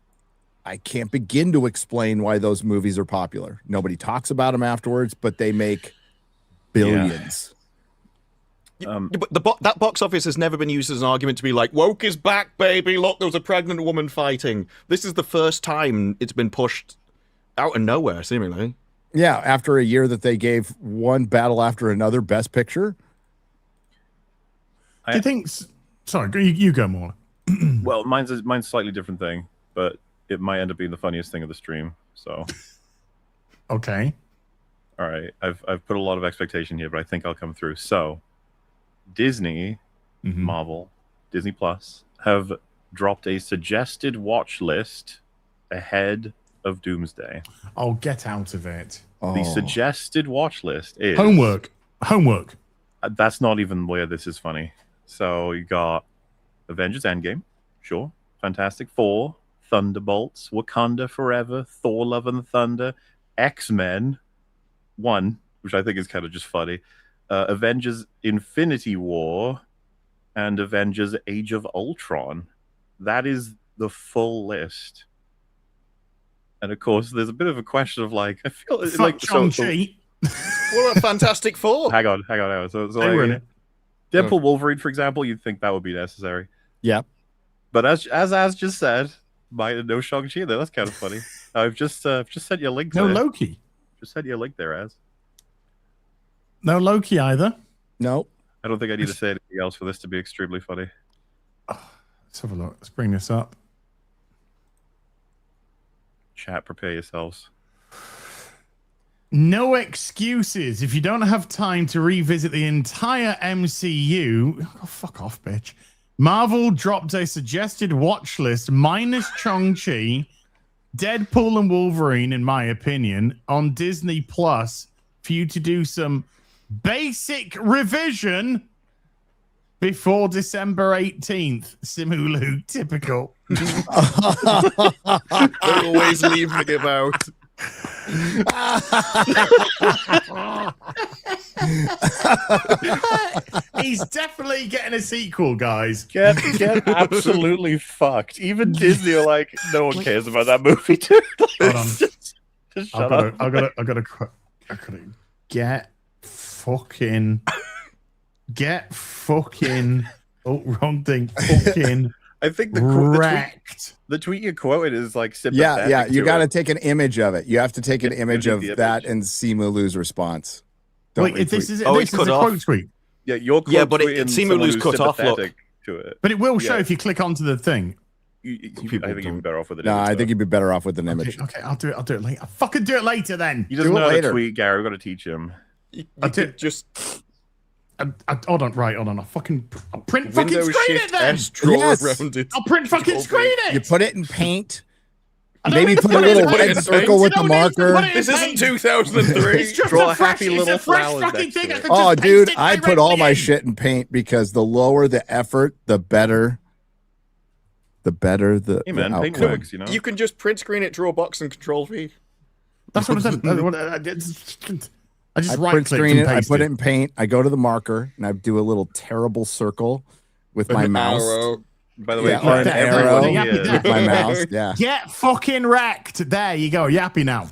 begin to explain why those movies are popular. Nobody talks about them afterwards, but they make billions. But that box office has never been used as an argument to be like, woke is back, baby. Look, there was a pregnant woman fighting. This is the first time it's been pushed out of nowhere, seemingly. Yeah, after a year that they gave one battle after another Best Picture. Do you think? Sorry, you go more. Well, mine's a slightly different thing, but it might end up being the funniest thing of the stream. So, okay. All right, I've put a lot of expectation here, but I think I'll come through. So, Disney, Marvel, Disney Plus have dropped a suggested watch list ahead of Doomsday. Oh, get out of it. The suggested watch list is homework. That's not even where this is funny. So you got Avengers Endgame, sure, Fantastic Four, Thunderbolts, Wakanda Forever, Thor: Love and Thunder, X-Men 1, which I think is kind of just funny, Avengers Infinity War, and Avengers Age of Ultron. That is the full list. And of course, there's a bit of a question of like, I feel like Shang-Chi. What about Fantastic Four? Hang on. So like, Deadpool Wolverine, for example, you'd think that would be necessary. Yeah. But as just said, no Shang-Chi there. That's kind of funny. I've just sent you a link. No Loki. Just sent you a link there, Az. No Loki either. No. I don't think I need to say anything else for this to be extremely funny. Let's have a look. Let's bring this up. Chat, prepare yourselves. No excuses. If you don't have time to revisit the entire MCU, fuck off, bitch. Marvel dropped a suggested watch list minus Shang-Chi, Deadpool and Wolverine, in my opinion, on Disney Plus for you to do some basic revision before December 18th. Simulu, typical. Always leaving him out. He's definitely getting a sequel, guys. Get absolutely fucked. Even Disney are like, no one cares about that movie, dude. Hold on. Just shut up. I gotta get fucking. Oh, wrong thing. Fucking. I think the tweet you quoted is like sympathetic. Yeah. You to got to it. take an image of it. You have to take an image of that and see Mulu's response. Wait, this is it's a cut quote off. tweet. Yeah, your quote Yeah, but tweet it and seemed someone Mulu's who's cut off, look. sympathetic to it. But it will show Yeah. if you click onto the thing. I think you'd be better off with it. No, I think you'd be better off with an image. Okay, I'll do it later. I'll fucking do it later then. He doesn't Do it know how to later. tweet, Gary. We've got to teach him. You could just Hold on. I'll print fucking Windows screen Shift it then. S draw Yes. around it. I'll print fucking screen it. You put it in paint. I don't Maybe need to put a put it in little paint. red circle You with the don't need to marker. put it in This isn't paint. 2003. It's just Draw a fresh, happy little it's a fresh flowers fucking next thing. to I it. could Oh, just dude, paste it I put all my directly in. shit in paint because the lower the effort, the better. The better the. Hey man, the paint outcome. works, you know. You can just print screen it, draw a box, and Control V. That's what I said. I just I right print click screen and it. I paste put it in paint. I go to the marker and I do a little terrible circle with my mouse. Arrow. By the way, Yeah, or an everybody arrow is- with my mouse. Yeah. Get fucking wrecked. There you go. You happy now?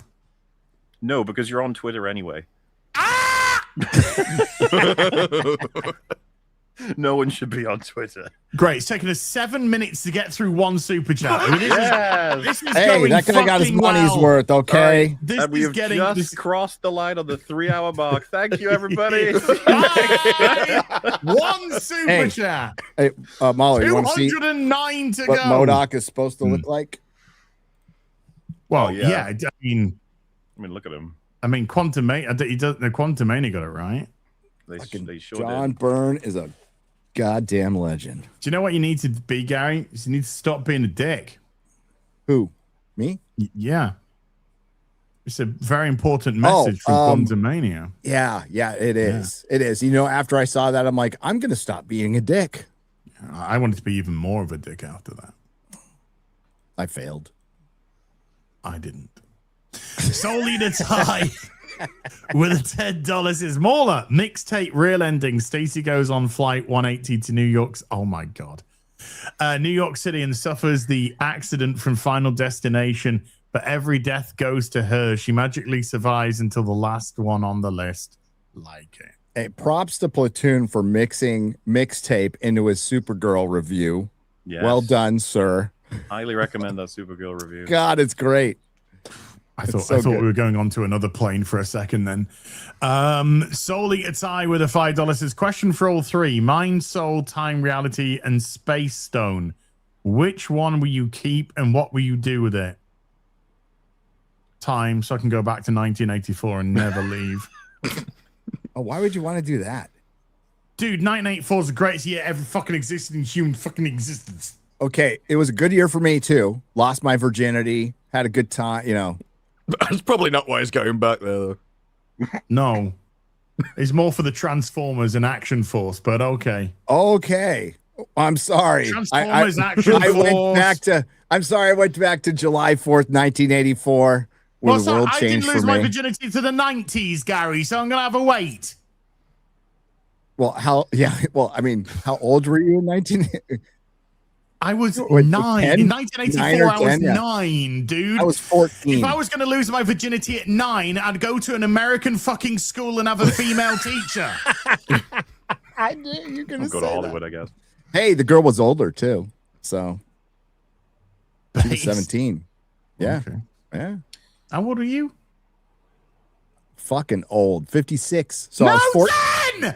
No, because you're on Twitter anyway. No one should be on Twitter. Great. It's taken us 7 minutes to get through one super chat. I mean, Yes. this is Hey, going that guy got his fucking money's well. worth. Okay. This And we is have getting just this. crossed the line on the 3-hour mark. Thank you, everybody. One super Hey. chat. Hey, Mahler, you want to see 209 to what go. MODOK is supposed to look like? Well, Oh, yeah. yeah. I mean, look at him. Quantumania. He does. The Quantumania got it right. They sure John did. Byrne is a goddamn legend. Do you know what you need to be, Gary? You need to stop being a dick. Who? Me? Yeah. It's a very important message from Quantumania. Yeah, it is. It is. You know, after I saw that, I'm like, I'm going to stop being a dick. I wanted to be even more of a dick after that. I failed. I didn't. Soul Leader Ty with a $10 is Mauler. Mixtape real ending. Stacey goes on flight 180 to New York. Oh my God. New York City and suffers the accident from Final Destination, but every death goes to her. She magically survives until the last one on the list. Like it. Hey, props to Platoon for mixing Mixtape into his Supergirl review. Yes. Well done, sir. Highly recommend that Supergirl review. God, it's great. I thought we were going on to another plane for a second then. Solely Atai with a $5 says, question for all three. Mind, soul, time, reality, and space stone. Which one will you keep and what will you do with it? Time, so I can go back to 1984 and never leave. Oh, why would you want to do that? Dude, 1984 is the greatest year ever fucking existed in human fucking existence. Okay, it was a good year for me too. Lost my virginity, had a good time, you know. That's probably not why he's going back there, though. No. It's more for the Transformers and Action Force, but okay. Okay. I'm sorry. Transformers Action Force. I'm sorry, I went back to July 4th, 1984, where the world changed for me. I didn't lose my virginity to the 90s, Gary, so I'm going to have a wait. Well, how old were you in 19... I was 9. 10? In 1984, I was 9, dude. I was 14. If I was going to lose my virginity at 9, I'd go to an American fucking school and have a female teacher. I knew you're going to go to Hollywood, I guess. Hey, the girl was older, too. So, she was 17. Yeah. Okay. Yeah. How old are you? Fucking old. 56. So no, I was 14.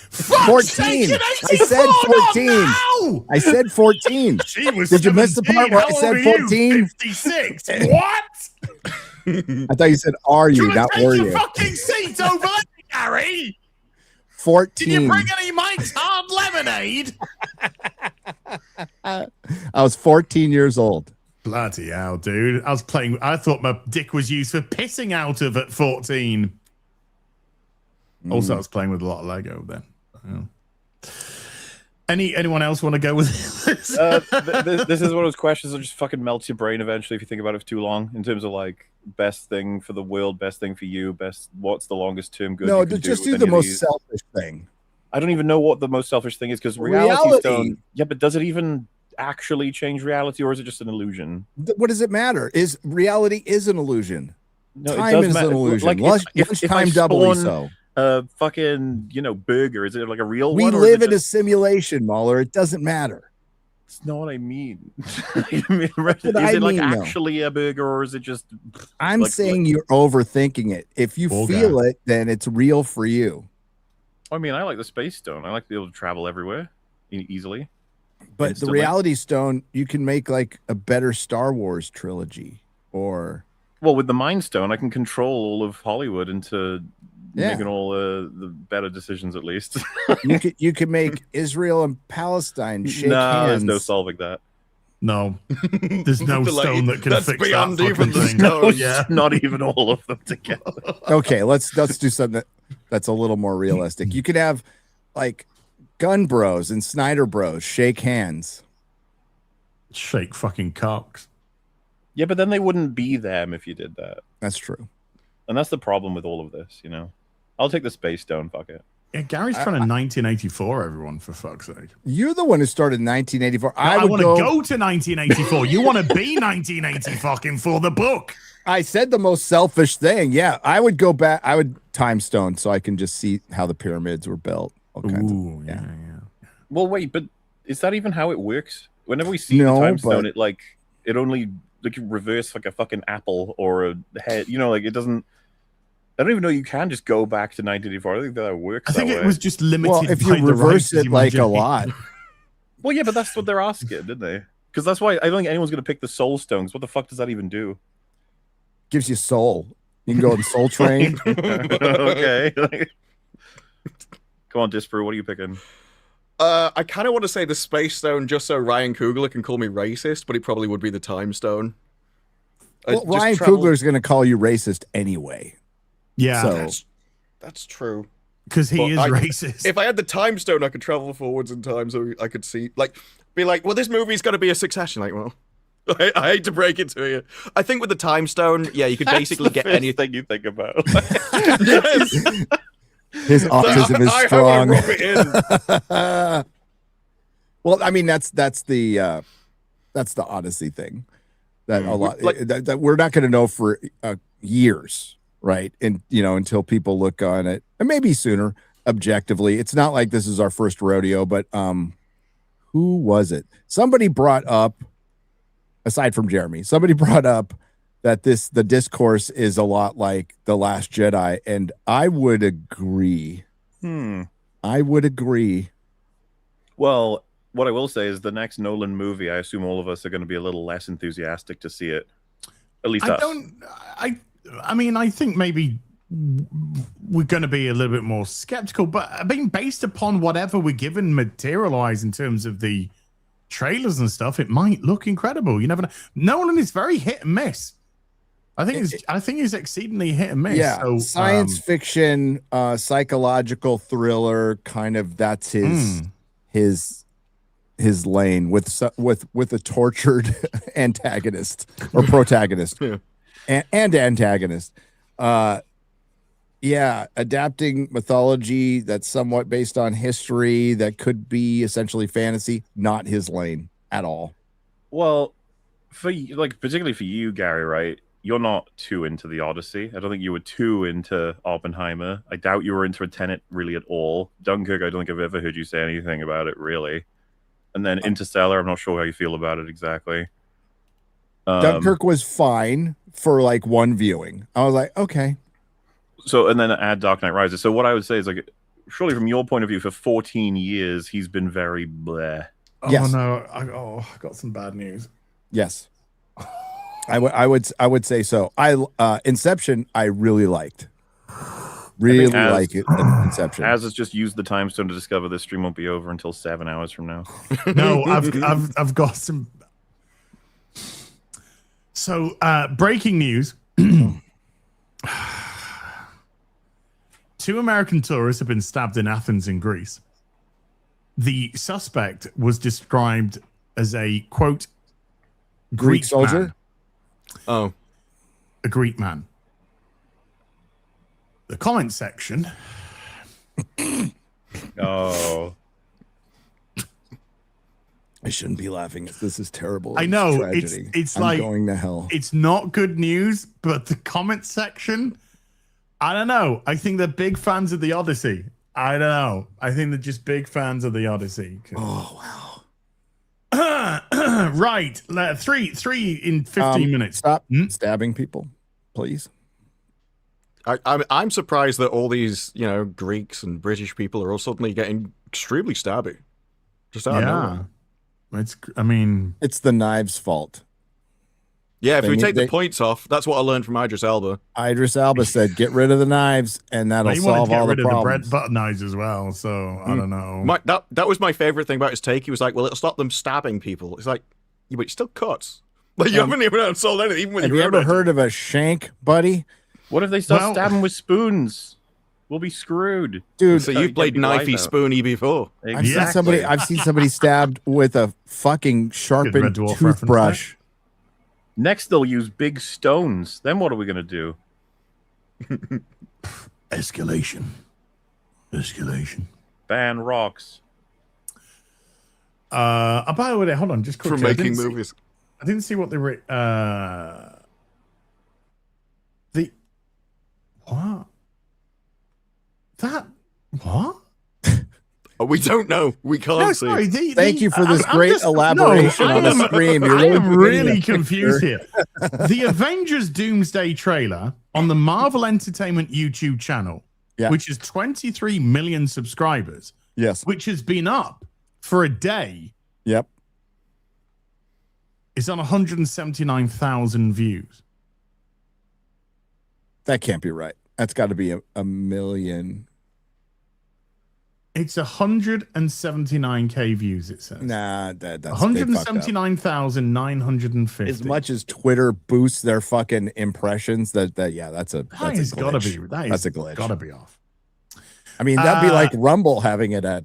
14. I said 14. No! I said 14. Did you miss the part where I said 14? 56. What? I thought you said, are you, not were you? Fucking seat over there, Gary. 14. Did you bring any Mike's Hard Lemonade? I was 14 years old. Bloody hell, dude. I thought my dick was used for pissing out of at 14. Also, I was playing with a lot of Lego then. Yeah. Anyone else want to go with this? This is one of those questions that just fucking melts your brain eventually if you think about it for too long. In terms of like best thing for the world, best thing for you, what's the longest term good? No, just do the most selfish thing. I don't even know what the most selfish thing is because reality stone. Yeah, but does it even actually change reality, or is it just an illusion? What does it matter? Reality is an illusion. No, time is an illusion. Like if time doubly so. Fucking burger. Is it like a real one? We live in a simulation, Mahler. It doesn't matter. It's not what I mean. Is it like actually a burger, or is it just? I'm saying you're overthinking it. If you feel it, then it's real for you. I mean, I like the space stone. I like to be able to travel everywhere easily. But the reality stone, you can make like a better Star Wars trilogy, or with the Mind Stone, I can control all of Hollywood into making all the better decisions. At least you could make Israel and Palestine shake hands. There's no solving that. No, there's no stone that can fix beyond that even the thing. stone. Yeah, not even all of them together. Okay, let's do something that's a little more realistic. You could have like Gun Bros and Snyder Bros shake hands. Shake fucking cocks. Yeah, but then they wouldn't be them if you did that. That's true. And that's the problem with all of this, I'll take the space stone, fuck it. Yeah, Gary's trying to 1984, everyone, for fuck's sake. You're the one who started 1984. I want to go to 1984. You want to be 1980 fucking for the book. I said the most selfish thing. Yeah, I would go back. I would time stone so I can just see how the pyramids were built. Ooh, yeah. Well, wait, but is that even how it works? Whenever we see the time stone, it only reverse like a fucking apple or a head. It doesn't. I don't even know you can just go back to 1984. I don't think that works. I think it was just limited. Well, if you reverse it like a lot. Well, yeah, but that's what they're asking, didn't they? Because that's why I don't think anyone's going to pick the soul stones. What the fuck does that even do? Gives you soul. You can go on Soul Train. Okay. Come on, Disparu, what are you picking? I kind of want to say the Space Stone just so Ryan Coogler can call me racist, but it probably would be the Time Stone. Well, Ryan Coogler is going to call you racist anyway. Yeah. So. That's true. Because he is racist. If I had the Time Stone, I could travel forwards in time so I could see, be like, well, this movie's going to be a succession. Like, well, I hate to break it to you. I think with the Time Stone, yeah, you could basically get anything you think about. Yes. His autism is strong. Well, I mean, that's the Odyssey thing. That a lot that we're not going to know for years, right? And until people look on it, and maybe sooner, objectively. It's not like this is our first rodeo, but who was it? Somebody brought up, aside from Jeremy, somebody brought up that the discourse is a lot like The Last Jedi, and I would agree. I would agree. Well, what I will say is the next Nolan movie, I assume all of us are going to be a little less enthusiastic to see it. At least us. I mean, I think maybe we're going to be a little bit more skeptical, but I mean, based upon whatever we're given materialize in terms of the trailers and stuff, it might look incredible. You never know. Nolan is very hit and miss. I think he's exceedingly hit and miss. Yeah, so, science fiction, psychological thriller, kind of that's his lane with a tortured antagonist or protagonist and antagonist. Adapting mythology that's somewhat based on history that could be essentially fantasy, not his lane at all. Well, particularly for you, Gary, right? You're not too into the Odyssey. I don't think you were too into Oppenheimer. I doubt you were into Tenet really at all. Dunkirk, I don't think I've ever heard you say anything about it, really. And then Interstellar, I'm not sure how you feel about it exactly. Dunkirk was fine for like one viewing. I was like, okay. So, and then add Dark Knight Rises. So what I would say is, like, surely from your point of view, for 14 years, he's been very bleh. Oh, yes. no. I got some bad news. Yes. I would say so. Inception, I really liked. Really like it. Inception. As has just used the time stone to discover this stream won't be over until 7 hours from now. No, I've got some. So, breaking news. 2 American tourists have been stabbed in Athens in Greece. The suspect was described as a, quote, Greek soldier? Man. Oh. A Greek man. The comment section. Oh. I shouldn't be laughing. This is terrible. I know. Tragedy. It's I'm like going to hell. It's not good news, but the comment section, I don't know. I think they're big fans of the Odyssey. I don't know. I think they're just big fans of the Odyssey. Oh, wow. Right. 3 in 15 minutes. Stop stabbing people, please. I'm surprised that all these, Greeks and British people are all suddenly getting extremely stabby. Just out of nowhere. It's the knives' fault. Yeah, if we take the points off, that's what I learned from Idris Elba. Idris Elba said, "Get rid of the knives, and that'll solve all the problems." He wanted to get rid of the bread butter knives as well. So I don't know. That was my favorite thing about his take. He was like, "Well, it'll stop them stabbing people." It's like, yeah, but it still cuts. Like you haven't even sold anything. Even when have you ever heard of a shank, buddy? What if they start stabbing with spoons? We'll be screwed, dude. So you've played knifey spoony before. Exactly. I've seen somebody stabbed with a fucking sharpened toothbrush. Next, they'll use big stones. Then what are we gonna do? Escalation. Ban rocks. By the way, hold on, just quickly. For making movies. I didn't see what they were. What? What? We don't know. We can't see. Thank you for this great elaboration on the screen. I am really confused here. The Avengers Doomsday trailer on the Marvel Entertainment YouTube channel, which has 23 million subscribers, which has been up for a day, is on 179,000 views. That can't be right. That's got to be a million. It's 179k views. It says. Nah, that's 179,950. As much as Twitter boosts their fucking impressions, that's a glitch. That's a glitch. Gotta be off. I mean, that'd be like Rumble having it at.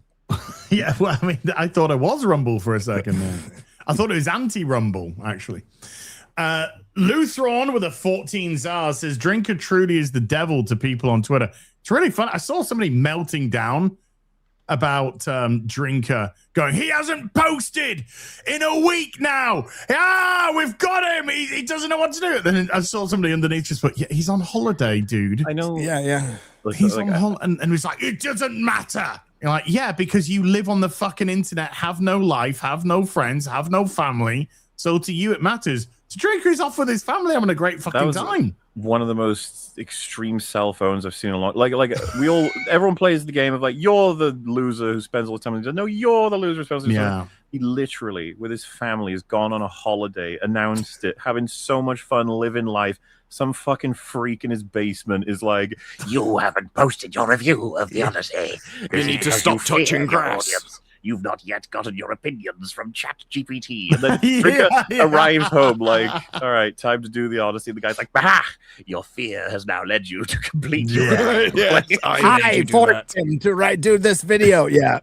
Yeah, well, I mean, I thought it was Rumble for a second there. I thought it was anti-Rumble actually. Luthron with a 14 czar says Drinker truly is the devil to people on Twitter. It's really fun. I saw somebody melting down about Drinker going, he hasn't posted in a week now. We've got him. He doesn't know what to do. Then I saw somebody underneath just put, he's on holiday, dude. I know. Yeah. he's on hold, and he's like, it doesn't matter. You're like, yeah, because you live on the fucking internet, have no life, have no friends, have no family. So to you, it matters. To Draker, he's off with his family having a great fucking time. One of the most extreme cell phones I've seen in a long. Like everyone plays the game of like, you're the loser who spends all the time. No, you're the loser who spends all the time. He literally, with his family, has gone on a holiday, announced it, having so much fun, living life. Some fucking freak in his basement is like, you haven't posted your review of the Odyssey. You need to stop touching grass. You've not yet gotten your opinions from ChatGPT. And then Drinker arrives home like, all right, time to do the Odyssey. The guy's like, bah! Your fear has now led you to complete your I forced him to do this video. Yeah.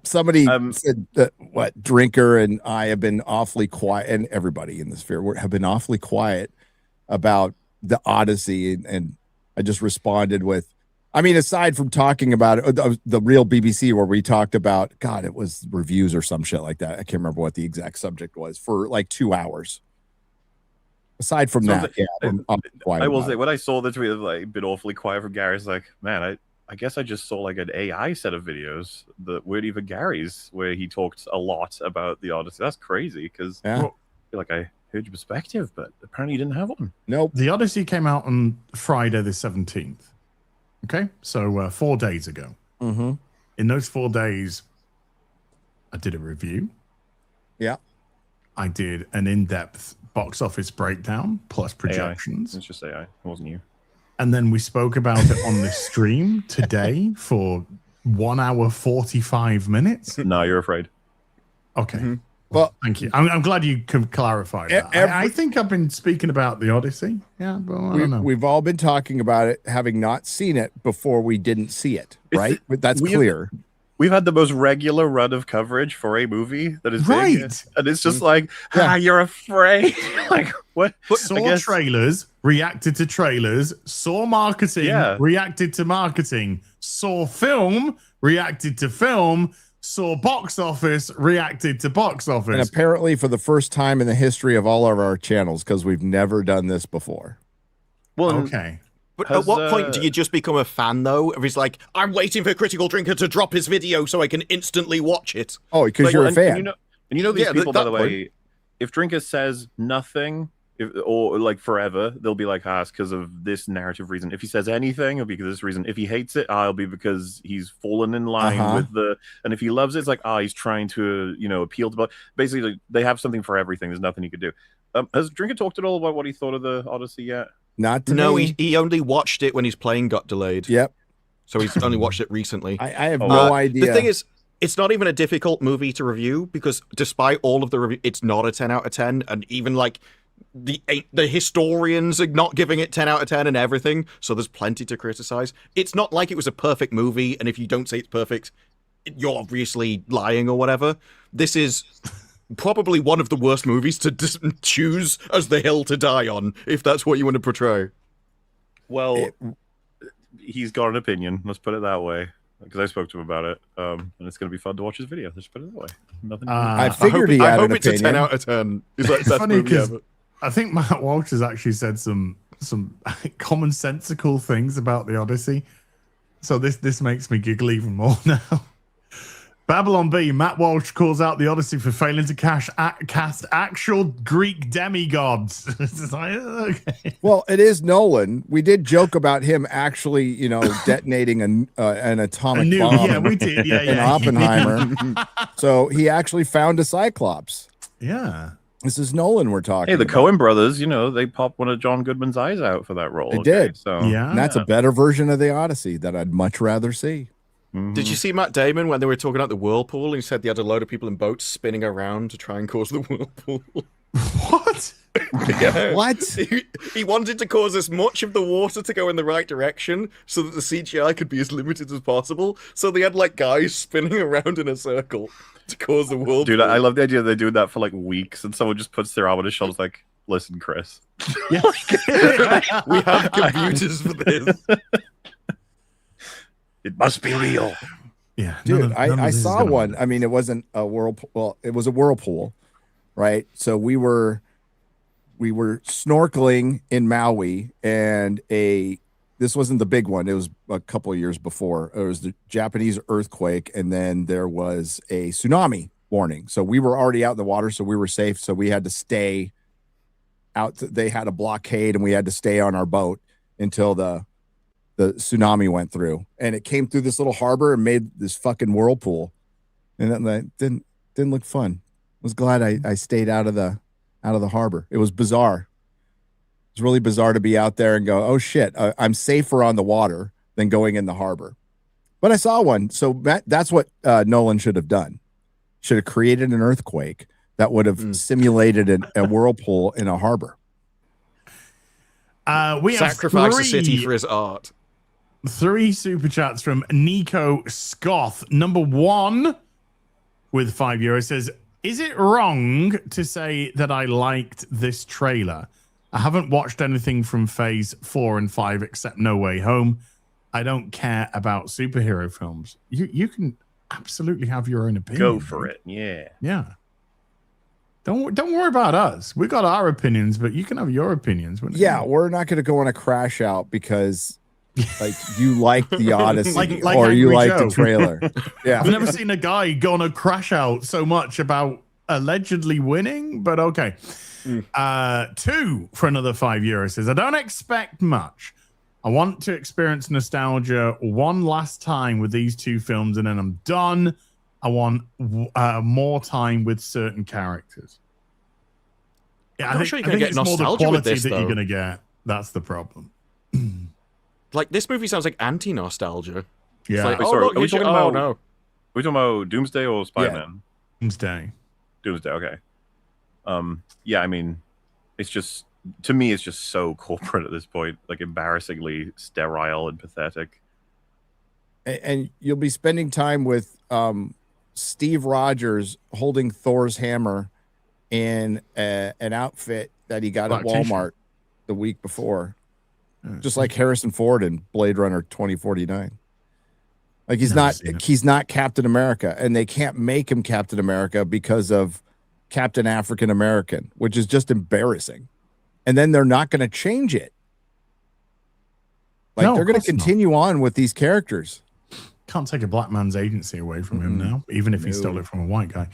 Somebody said that Drinker and I have been awfully quiet, and everybody in the sphere have been awfully quiet about the Odyssey, and I just responded with, I mean, aside from talking about it, the real BBC where we talked about, God, it was reviews or some shit like that. I can't remember what the exact subject was for like 2 hours. Aside from that, I will say when I saw the tweet, like been awfully quiet from Gary. It's like, man, I guess I just saw like an AI set of videos that weren't even Gary's, where he talked a lot about the Odyssey. That's crazy because I feel like I heard your perspective, but apparently you didn't have one. Nope. The Odyssey came out on Friday the 17th. Okay, so 4 days ago. Mm-hmm. In those 4 days, I did a review. Yeah. I did an in-depth box office breakdown plus projections. AI. It's just AI. It wasn't you. And then we spoke about it on this stream today for 1 hour 45 minutes. No, you're afraid. Okay. Mm-hmm. Well, thank you. I'm glad you can clarify that. I think I've been speaking about the Odyssey. Yeah, but I don't know. We've all been talking about it, having not seen it before we didn't see it, right? But that's clear. We've had the most regular run of coverage for a movie that is right, big, and it's just like, you're afraid. Like what? Saw trailers, reacted to trailers. Saw marketing, reacted to marketing. Saw film, reacted to film. Saw box office, reacted to box office. And apparently for the first time in the history of all of our channels, because we've never done this before. Well, okay. But at what point do you just become a fan, though? If he's like, I'm waiting for Critical Drinker to drop his video so I can instantly watch it. Oh, because you're a fan. And you know these people, by the way, if Drinker says nothing, or like forever, they'll be like, it's because of this narrative reason. If he says anything, it'll be because of this reason. If he hates it, it'll be because he's fallen in line with the. And if he loves it, it's like, he's trying to, appeal to. Basically, they have something for everything. There's nothing he could do. Has Drinker talked at all about what he thought of the Odyssey yet? Not to me. He only watched it when his plane got delayed. Yep. So he's only watched it recently. I have no idea. The thing is, it's not even a difficult movie to review because despite all of the review, it's not a 10 out of 10, and even like. The historians are not giving it 10 out of 10 and everything, so there's plenty to criticize. It's not like it was a perfect movie, and if you don't say it's perfect, you're obviously lying or whatever. This is probably one of the worst movies to choose as the hill to die on, if that's what you want to portray. Well, he's got an opinion, let's put it that way. Because I spoke to him about it, and it's going to be fun to watch his video. Let's put it that way. Nothing. I figured he had an opinion. I hope it's a 10 out of 10. It's funny because I think Matt Walsh has actually said some commonsensical things about the Odyssey. So this makes me giggle even more now. Babylon B, Matt Walsh calls out the Odyssey for failing to cast actual Greek demigods. It's like, okay. Well, it is Nolan. We did joke about him actually, detonating an atomic bomb. Yeah, we did. Yeah, in Oppenheimer. So he actually found a Cyclops. Yeah. This is Nolan we're talking about. The Coen brothers, they popped one of John Goodman's eyes out for that role. They did. So and that's a better version of the Odyssey that I'd much rather see. Mm-hmm. Did you see Matt Damon when they were talking about the whirlpool and he said they had a load of people in boats spinning around to try and cause the whirlpool? What? Yeah. What? He wanted to cause as much of the water to go in the right direction so that the CGI could be as limited as possible. So they had like guys spinning around in a circle to cause the whirlpool. Dude, I love the idea they're doing that for like weeks and someone just puts their arm on his shoulders like, listen, Chris. Yeah. We have computers for this. It must be real. Yeah, dude, I saw one. I mean, it wasn't a whirlpool. Well, it was a whirlpool, right? So we were snorkeling in Maui, and a this wasn't the big one. It was a couple of years before. It was the Japanese earthquake, and then there was a tsunami warning. So we were already out in the water, so we were safe. So we had to stay out. They had a blockade, and we had to stay on our boat until the tsunami went through. And it came through this little harbor and made this fucking whirlpool. And that didn't look fun. I was glad I stayed out of the harbor. It was bizarre. It's really bizarre to be out there and go, oh shit, I'm safer on the water than going in the harbor. But I saw one. So that's what Nolan should have done. Should have created an earthquake that would have simulated a whirlpool in a harbor. We sacrifice have the city for his art. 3 super chats from Nico Scoth. Number 1 with €5 says, is it wrong to say that I liked this trailer? I haven't watched anything from phase 4 and 5 except No Way Home. I don't care about superhero films. You can absolutely have your own opinion. Go for it. Yeah. Yeah. Don't worry about us. We got our opinions, but you can have your opinions. Yeah, we're not going to go on a crash out because like you like the Odyssey or you like the trailer. Yeah. I've never seen a guy go on a crash out so much about allegedly winning, but okay. 2 for another €5 says, I don't expect much. I want to experience nostalgia one last time with these 2 films, and then I'm done. I want more time with certain characters. Yeah, I'm not sure you're going to get nostalgia with this, that though. You're going to get. That's the problem. Like, this movie sounds like anti-nostalgia. Yeah. Like, Wait, sorry, look, are we talking about? no. Are we talking about Doomsday or Spider-Man? Doomsday. Doomsday. Okay. Yeah. I mean, it's just, to me, it's just so corporate at this point, like embarrassingly sterile and pathetic. And you'll be spending time with Steve Rogers holding Thor's hammer in an outfit that he got at Walmart the week before, just like Harrison Ford in Blade Runner 2049. Like he's not Captain America, and they can't make him Captain America because of Captain African American, which is just embarrassing. And then they're not going to change it. Like they're going to continue on with these characters. Can't take a black man's agency away from him now, even if he stole it from a white guy.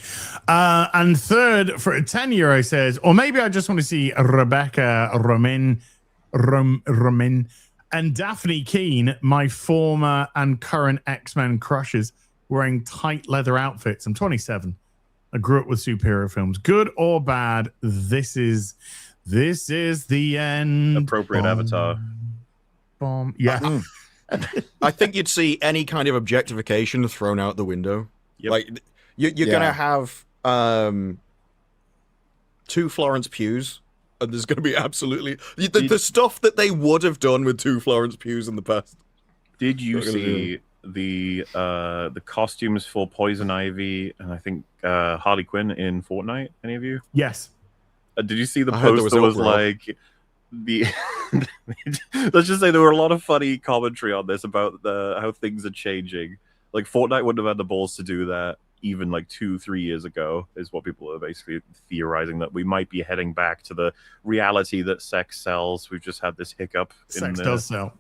And third, for €10 says, or maybe I just want to see Rebecca Romin and Daphne Keane, my former and current X-Men crushes, wearing tight leather outfits. I'm 27. I grew up with superhero films. Good or bad, this is the end. Appropriate avatar. Yeah. I think you'd see any kind of objectification thrown out the window. Yep. Like you're gonna have 2 Florence Pughs, and there's gonna be absolutely the stuff that they would have done with 2 Florence Pughs in the past. Did you see the costumes for Poison Ivy and I think Harley Quinn in Fortnite? Any of you? Yes. Did you see the post that was like the? Let's just say there were a lot of funny commentary on this about how things are changing. Like Fortnite wouldn't have had the balls to do that even like 2-3 years ago, is what people are basically theorizing, that we might be heading back to the reality that sex sells. We've just had this hiccup. Sex does sell.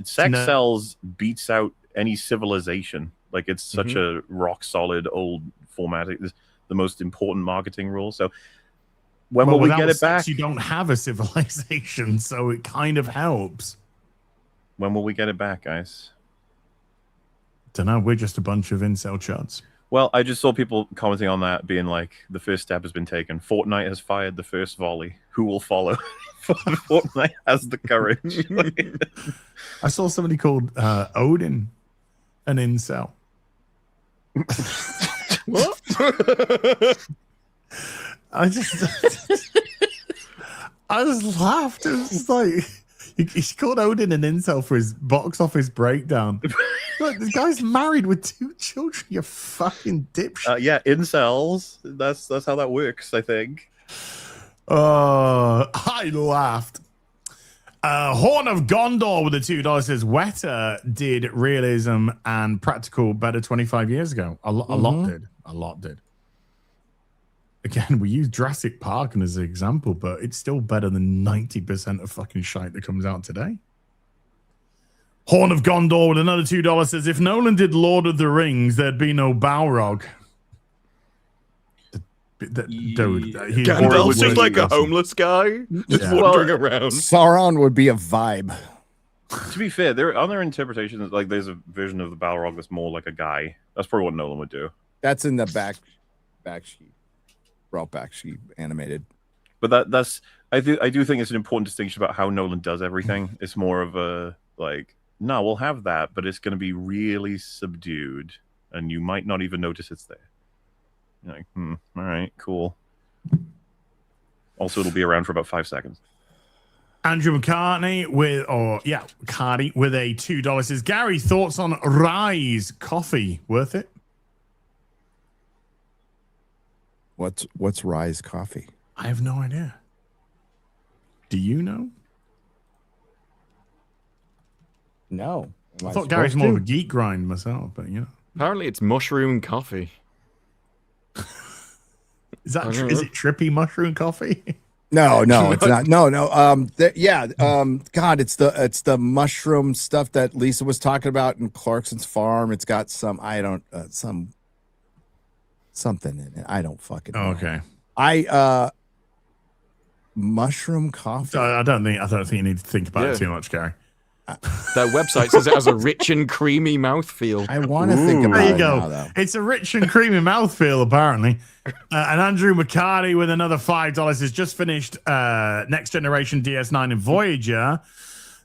Sex sells beats out any civilization. Like it's such a rock solid old format. It's the most important marketing rule. So when will we get it back? You don't have a civilization, so it kind of helps. When will we get it back, guys? Don't know. We're just a bunch of incel chuds. Well, I just saw people commenting on that, being like, the first step has been taken. Fortnite has fired the first volley. Who will follow? Fortnite has the courage. I saw somebody called Odin an incel. What? I just laughed. It was like he's called Odin an incel for his box office breakdown. Look, this guy's married with 2 children. You fucking dipshit. Yeah, incels. That's how that works, I think. I laughed. Horn of Gondor with the $2 says Weta did realism and practical better 25 years ago. A lot did. Again, we use Jurassic Park as an example, but it's still better than 90% of fucking shite that comes out today. Horn of Gondor with another $2 says, if Nolan did Lord of the Rings, there'd be no Balrog. Dude, Gandalf's just like a homeless guy, just wandering around. Sauron would be a vibe. To be fair, there on their interpretations, like there's a vision of the Balrog that's more like a guy. That's probably what Nolan would do. That's in the back sheet, back sheet animated. But that's I do think it's an important distinction about how Nolan does everything. It's more of a like, no, we'll have that, but it's going to be really subdued, and you might not even notice it's there. You're like, all right, cool. Also, it'll be around for about 5 seconds. Andrew McCartney with a $2 says, Gary, thoughts on Rise coffee? Worth it? What's Rise coffee? I have no idea. Do you know? No. I thought Gary's more of a geek grind myself, but you know. Apparently it's mushroom coffee. Is it trippy mushroom coffee? No, it's not. No. God, it's the mushroom stuff that Lisa was talking about in Clarkson's farm. It's got something in it. I don't fucking know. Okay. Mushroom coffee. I don't think you need to think about it too much, Gary. Their website says it has a rich and creamy mouthfeel. I want to think about there you it go. now, though. It's a rich and creamy mouthfeel, apparently. And Andrew McCarty with another $5 has just finished Next Generation DS9 and Voyager.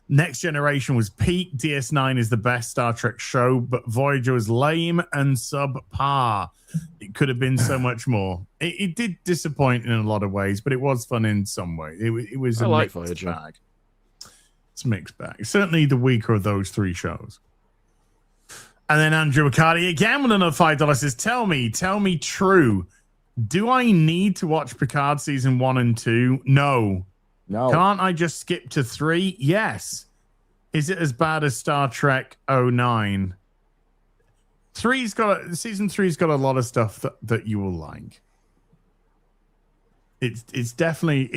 Next Generation was peak. DS9 is the best Star Trek show, but Voyager was lame and subpar. It could have been so much more. It did disappoint in a lot of ways, but it was fun in some way. It was a mixed Voyager. bag. It's a mixed bag. Certainly the weaker of those three shows. And then Andrew McCarty again with another $5 says, tell me true. Do I need to watch Picard season 1 and 2? No. Can't I just skip to 3? Yes. Is it as bad as Star Trek 09? Season 3's got a lot of stuff that you will like. It's definitely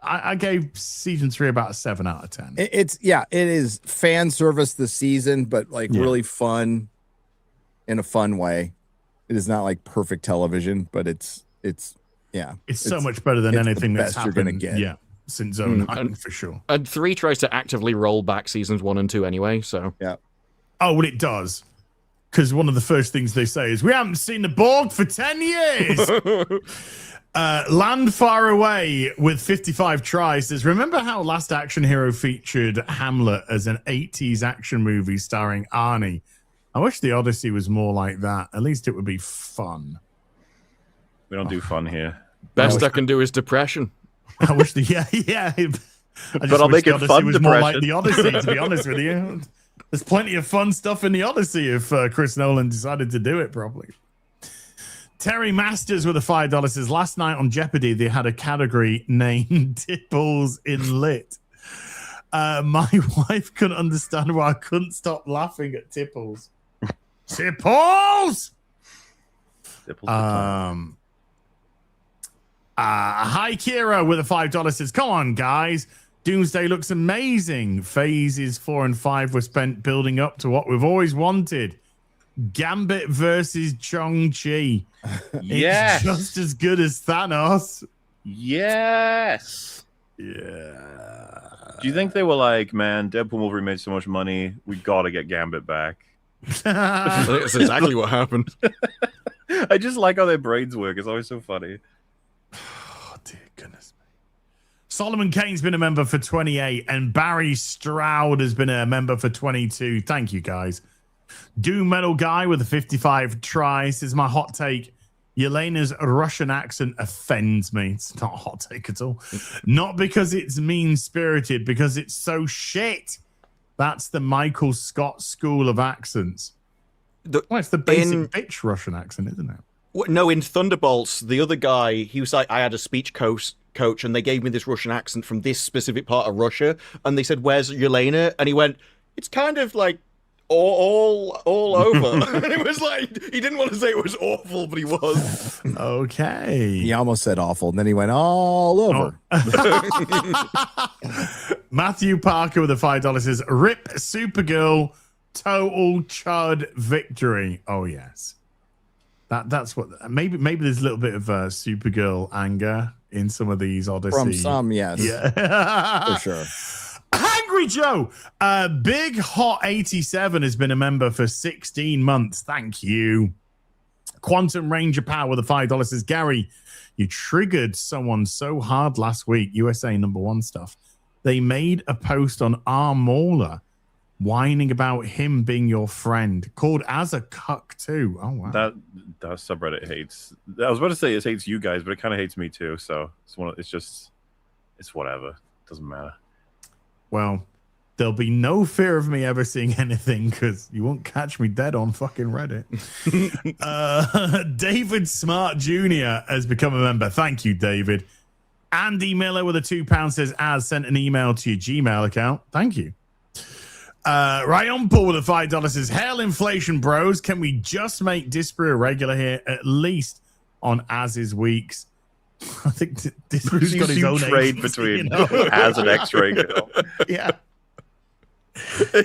I gave season 3 about a 7 out of 10. It is fan service this season, but really fun in a fun way. It is not like perfect television, but it's so much better than anything that's happened. You're gonna get. Yeah, since 09 for sure. And 3 tries to actively roll back seasons 1 and 2 anyway, so yeah. Oh, well, it does. Because one of the first things they say is, we haven't seen the Borg for 10 years. Land Far Away with 55 tries says, remember how Last Action Hero featured Hamlet as an 80s action movie starring Arnie? I wish the Odyssey was more like that. At least it would be fun. We don't do fun here. Best I can do is depression. I wish yeah. But I'll make it fun was depression. More like the Odyssey, to be honest with you. There's plenty of fun stuff in the Odyssey if Chris Nolan decided to do it properly. Terry Masters with a $5 says, last night on Jeopardy, they had a category named Tipples in Lit. My wife couldn't understand why I couldn't stop laughing at Tipples. Tipples! Hi, Kira with a $5 says, come on, guys. Doomsday looks amazing. Phases 4 and 5 were spent building up to what we've always wanted. Gambit versus Chong-Chi. Yes. It's just as good as Thanos. Yes. Yeah. Do you think they were like, man, Deadpool and Wolverine made so much money, we gotta get Gambit back? I think that's exactly what happened. I just like how their brains work. It's always so funny. Oh, dear goodness. Solomon Kane's been a member for 28, and Barry Stroud has been a member for 22. Thank you, guys. Doom Metal Guy with a 55 tries says, my hot take, Yelena's Russian accent offends me. It's not a hot take at all. Not because it's mean-spirited, because it's so shit. That's the Michael Scott school of accents. It's the basic bitch Russian accent, isn't it? No, in Thunderbolts, the other guy, he was like, I had a speech coach and they gave me this Russian accent from this specific part of Russia. And they said, where's Yelena? And he went, it's kind of like all over. It was like he didn't want to say it was awful, but he was. Okay. He almost said awful, and then he went all over. Matthew Parker with the $5 says, "Rip Supergirl, total chud victory." Oh yes, that's what. Maybe there's a little bit of Supergirl anger in some of these Odyssey. From some, yes, yeah, for sure. Angry Joe, Big Hot 87 has been a member for 16 months. Thank you. Quantum Ranger Power with the $5 says, "Gary, you triggered someone so hard last week. USA #1 stuff. They made a post on R. Mauler whining about him being your friend, called as a cuck too." Oh wow. That subreddit hates. I was about to say it hates you guys, but it kind of hates me too. So it's whatever. Doesn't matter. Well, there'll be no fear of me ever seeing anything because you won't catch me dead on fucking Reddit. David Smart Jr. has become a member. Thank you, David. Andy Miller with a £2 says, "As sent an email to your Gmail account." Thank you. Ryan Paul with a $5 says, "Hell inflation, bros. Can we just make Disparu a regular here, at least on Az's weeks?" I think Disparu's got his own trade agency, between you know? Az and X-Ray girl. Yeah.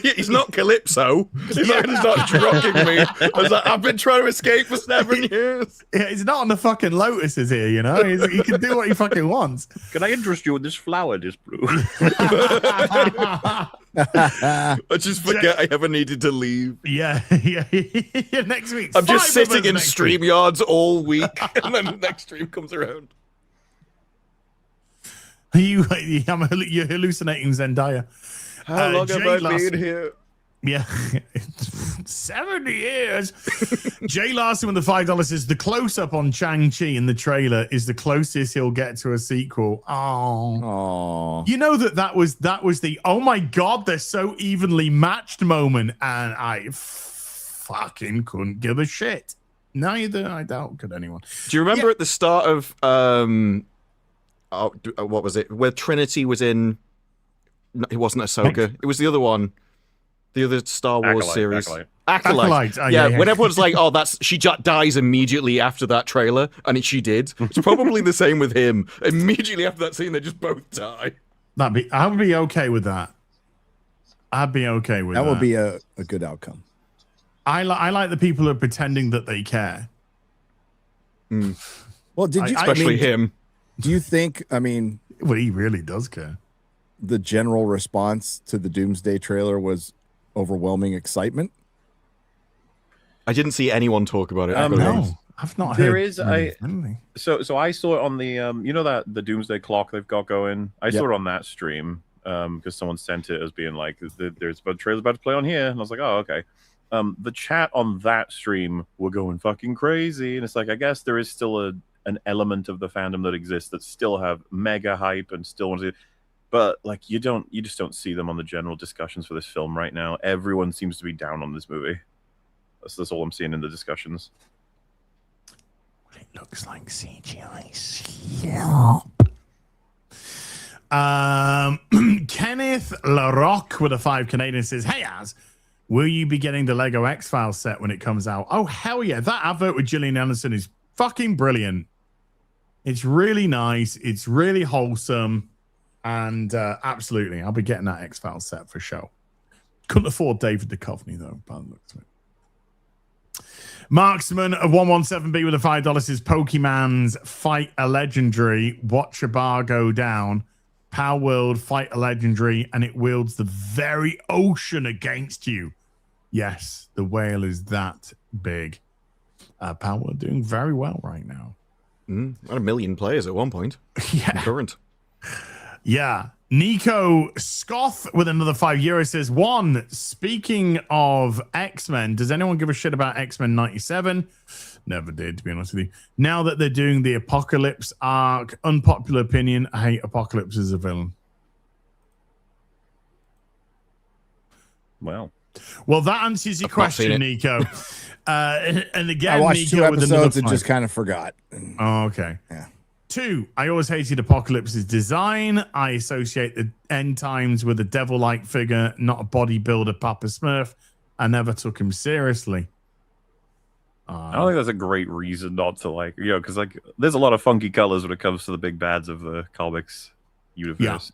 He's not Calypso. He's not going to start drugging me. I was like, I've been trying to escape for 7 years. Yeah, he's not on the fucking Lotuses here, you know? He can do what he fucking wants. Can I interest you in this flower, Disparu? I just forget I ever needed to leave. Yeah. Next week. I'm just sitting in StreamYards all week, and then the next stream comes around. You're hallucinating Zendaya. How long have I been here? Yeah. 70 years. Jay Larson with the $5 says, "The close-up on Shang-Chi in the trailer is the closest he'll get to a sequel." Oh. You know that was the, oh my God, they're so evenly matched moment, and I fucking couldn't give a shit. Neither, I doubt, could anyone. Do you remember at the start of, what was it? Where Trinity was in, no, it wasn't Ahsoka. It was the other one. The other Star Wars series. Acolyte. Oh, yeah, when everyone's like, "Oh, she dies immediately after that trailer," and she did. It's probably the same with him. Immediately after that scene, they just both die. I would be okay with that. I'd be okay with that. That would be a good outcome. I like the people who are pretending that they care. Well, did you especially him? Do you think? I mean, well, he really does care. The general response to the Doomsday trailer was overwhelming excitement. I didn't see anyone talk about it. No, I've not heard. There is so I saw it on the you know that the Doomsday clock they've got going. I saw it on that stream because someone sent it as being like, "There's a trailer about to play on here," and I was like, "Oh, okay." The chat on that stream were going fucking crazy, and it's like, I guess there is still an element of the fandom that exists that still have mega hype and still want to. But like you just don't see them on the general discussions for this film right now. Everyone seems to be down on this movie. That's all I'm seeing in the discussions. Well, it looks like CGI. Kenneth LaRock with a 5 Canadian says, "Hey Az, will you be getting the Lego X-Files set when it comes out?" Oh hell yeah! That advert with Gillian Anderson is fucking brilliant. It's really nice. It's really wholesome. And absolutely, I'll be getting that X-Files set for sure. Couldn't afford David Duchovny, though, by the looks of it. Marksman of 117B with a $5 says, "Pokemon's fight a legendary, watch a bar go down. Power World, fight a legendary, and it wields the very ocean against you." Yes, the whale is that big. Power World doing very well right now. About 1 million players at one point. Yeah. Current. Yeah. Nico Scoth with another €5 says, "One, speaking of X-Men, does anyone give a shit about X-Men 97? Never did, to be honest with you. Now that they're doing the Apocalypse arc, unpopular opinion, I hate Apocalypse as a villain." Well, that answers your question, Nico. And again, I watched Nico 2 with episodes another and just kind of forgot. Oh, okay. Yeah. 2, I always hated Apocalypse's design. I associate the end times with a devil-like figure, not a bodybuilder Papa Smurf. I never took him seriously. I don't think that's a great reason not to like, because like there's a lot of funky colors when it comes to the big bads of the comics universe.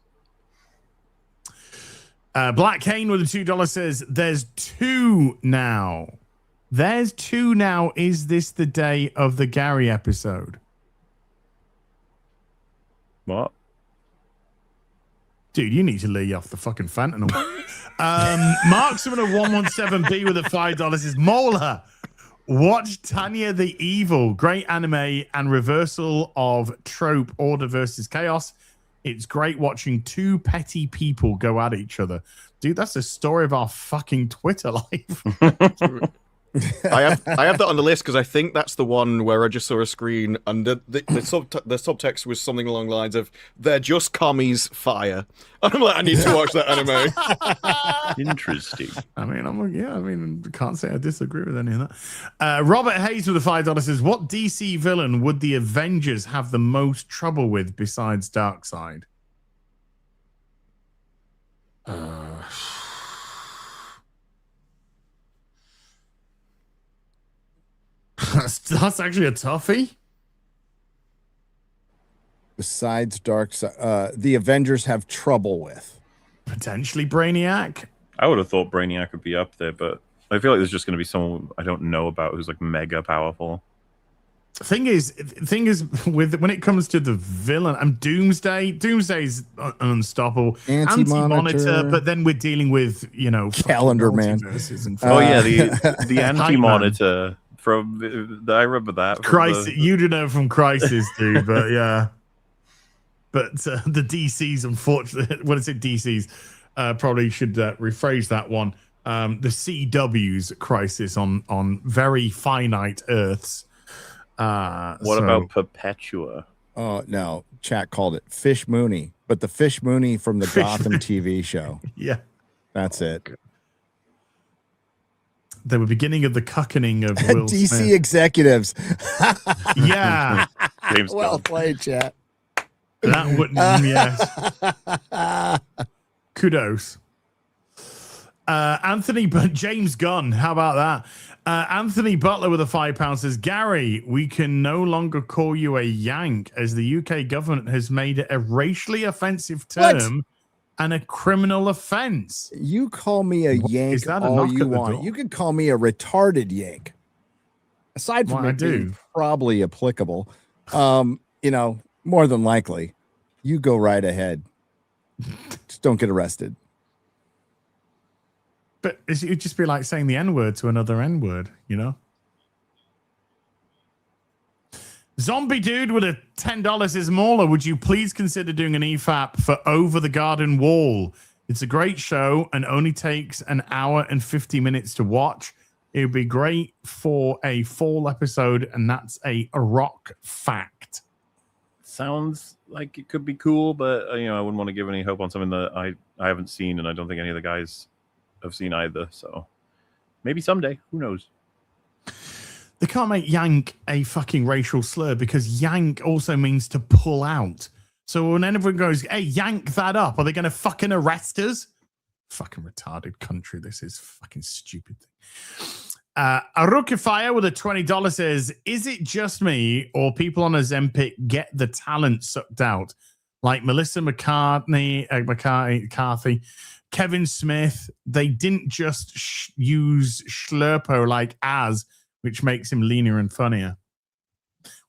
Black Kane with a $2 says, "There's 2 now. There's 2 now. Is this the day of the Gary episode?" What? Dude, you need to lay off the fucking fentanyl. Mark Summoner 117B with a $5 is Mola. Watch Tanya the Evil, great anime and reversal of trope, order versus chaos. It's great watching 2 petty people go at each other. Dude, that's the story of our fucking Twitter life. I have that on the list because I think that's the one where I just saw a screen and the subtext was something along the lines of "They're just commies, fire." And I'm like, I need to watch that anime. Interesting. I mean, can't say I disagree with any of that. Robert Hayes with a $5 says, "What DC villain would the Avengers have the most trouble with besides Darkseid?" That's actually a toughie. Besides Darkseid, the Avengers have trouble with potentially Brainiac. I would have thought Brainiac would be up there, but I feel like there's just going to be someone I don't know about who's like mega powerful. Thing is, with when it comes to the villain, I'm Doomsday. Doomsday's unstoppable. Anti-Monitor, but then we're dealing with Calendar Man. The Anti-Monitor. I remember that. Crisis, you do know from Crisis, dude, but yeah. But the DCs, unfortunately, what is it? DCs probably should rephrase that one. The CW's Crisis on very finite Earths. What about Perpetua? Oh no, chat called it Fish Mooney, but the Fish Mooney from the Gotham TV show. Yeah, that's it. The beginning of the cuckening of Will DC Smith. Executives. Yeah. James well played, chat. That wouldn't, yes. Kudos. James Gunn, how about that? Anthony Butler with a £5 says, "Gary, we can no longer call you a Yank as the UK government has made it a racially offensive term and a criminal offense." You call me a Yank all you want. You can call me a retarded Yank. Aside from it being probably applicable, more than likely, you go right ahead. Just don't get arrested. But it would just be like saying the N-word to another N-word, Zombie Dude with a $10 is Mauler. Would you please consider doing an EFAP for Over the Garden Wall? It's a great show and only takes an hour and 50 minutes to watch. It would be great for a fall episode, and that's a rock fact. Sounds like it could be cool, but I wouldn't want to give any hope on something that I haven't seen, and I don't think any of the guys have seen either. So maybe someday. Who knows? They can't make Yank a fucking racial slur because Yank also means to pull out. So when anyone goes, "Hey, yank that up," are they going to fucking arrest us? Fucking retarded country. This is fucking stupid. Arukifier with a $20 says, "Is it just me or people on Ozempic get the talent sucked out? Like Melissa McCarthy, Kevin Smith, they didn't just use Schlurpo like Az, which makes him leaner and funnier."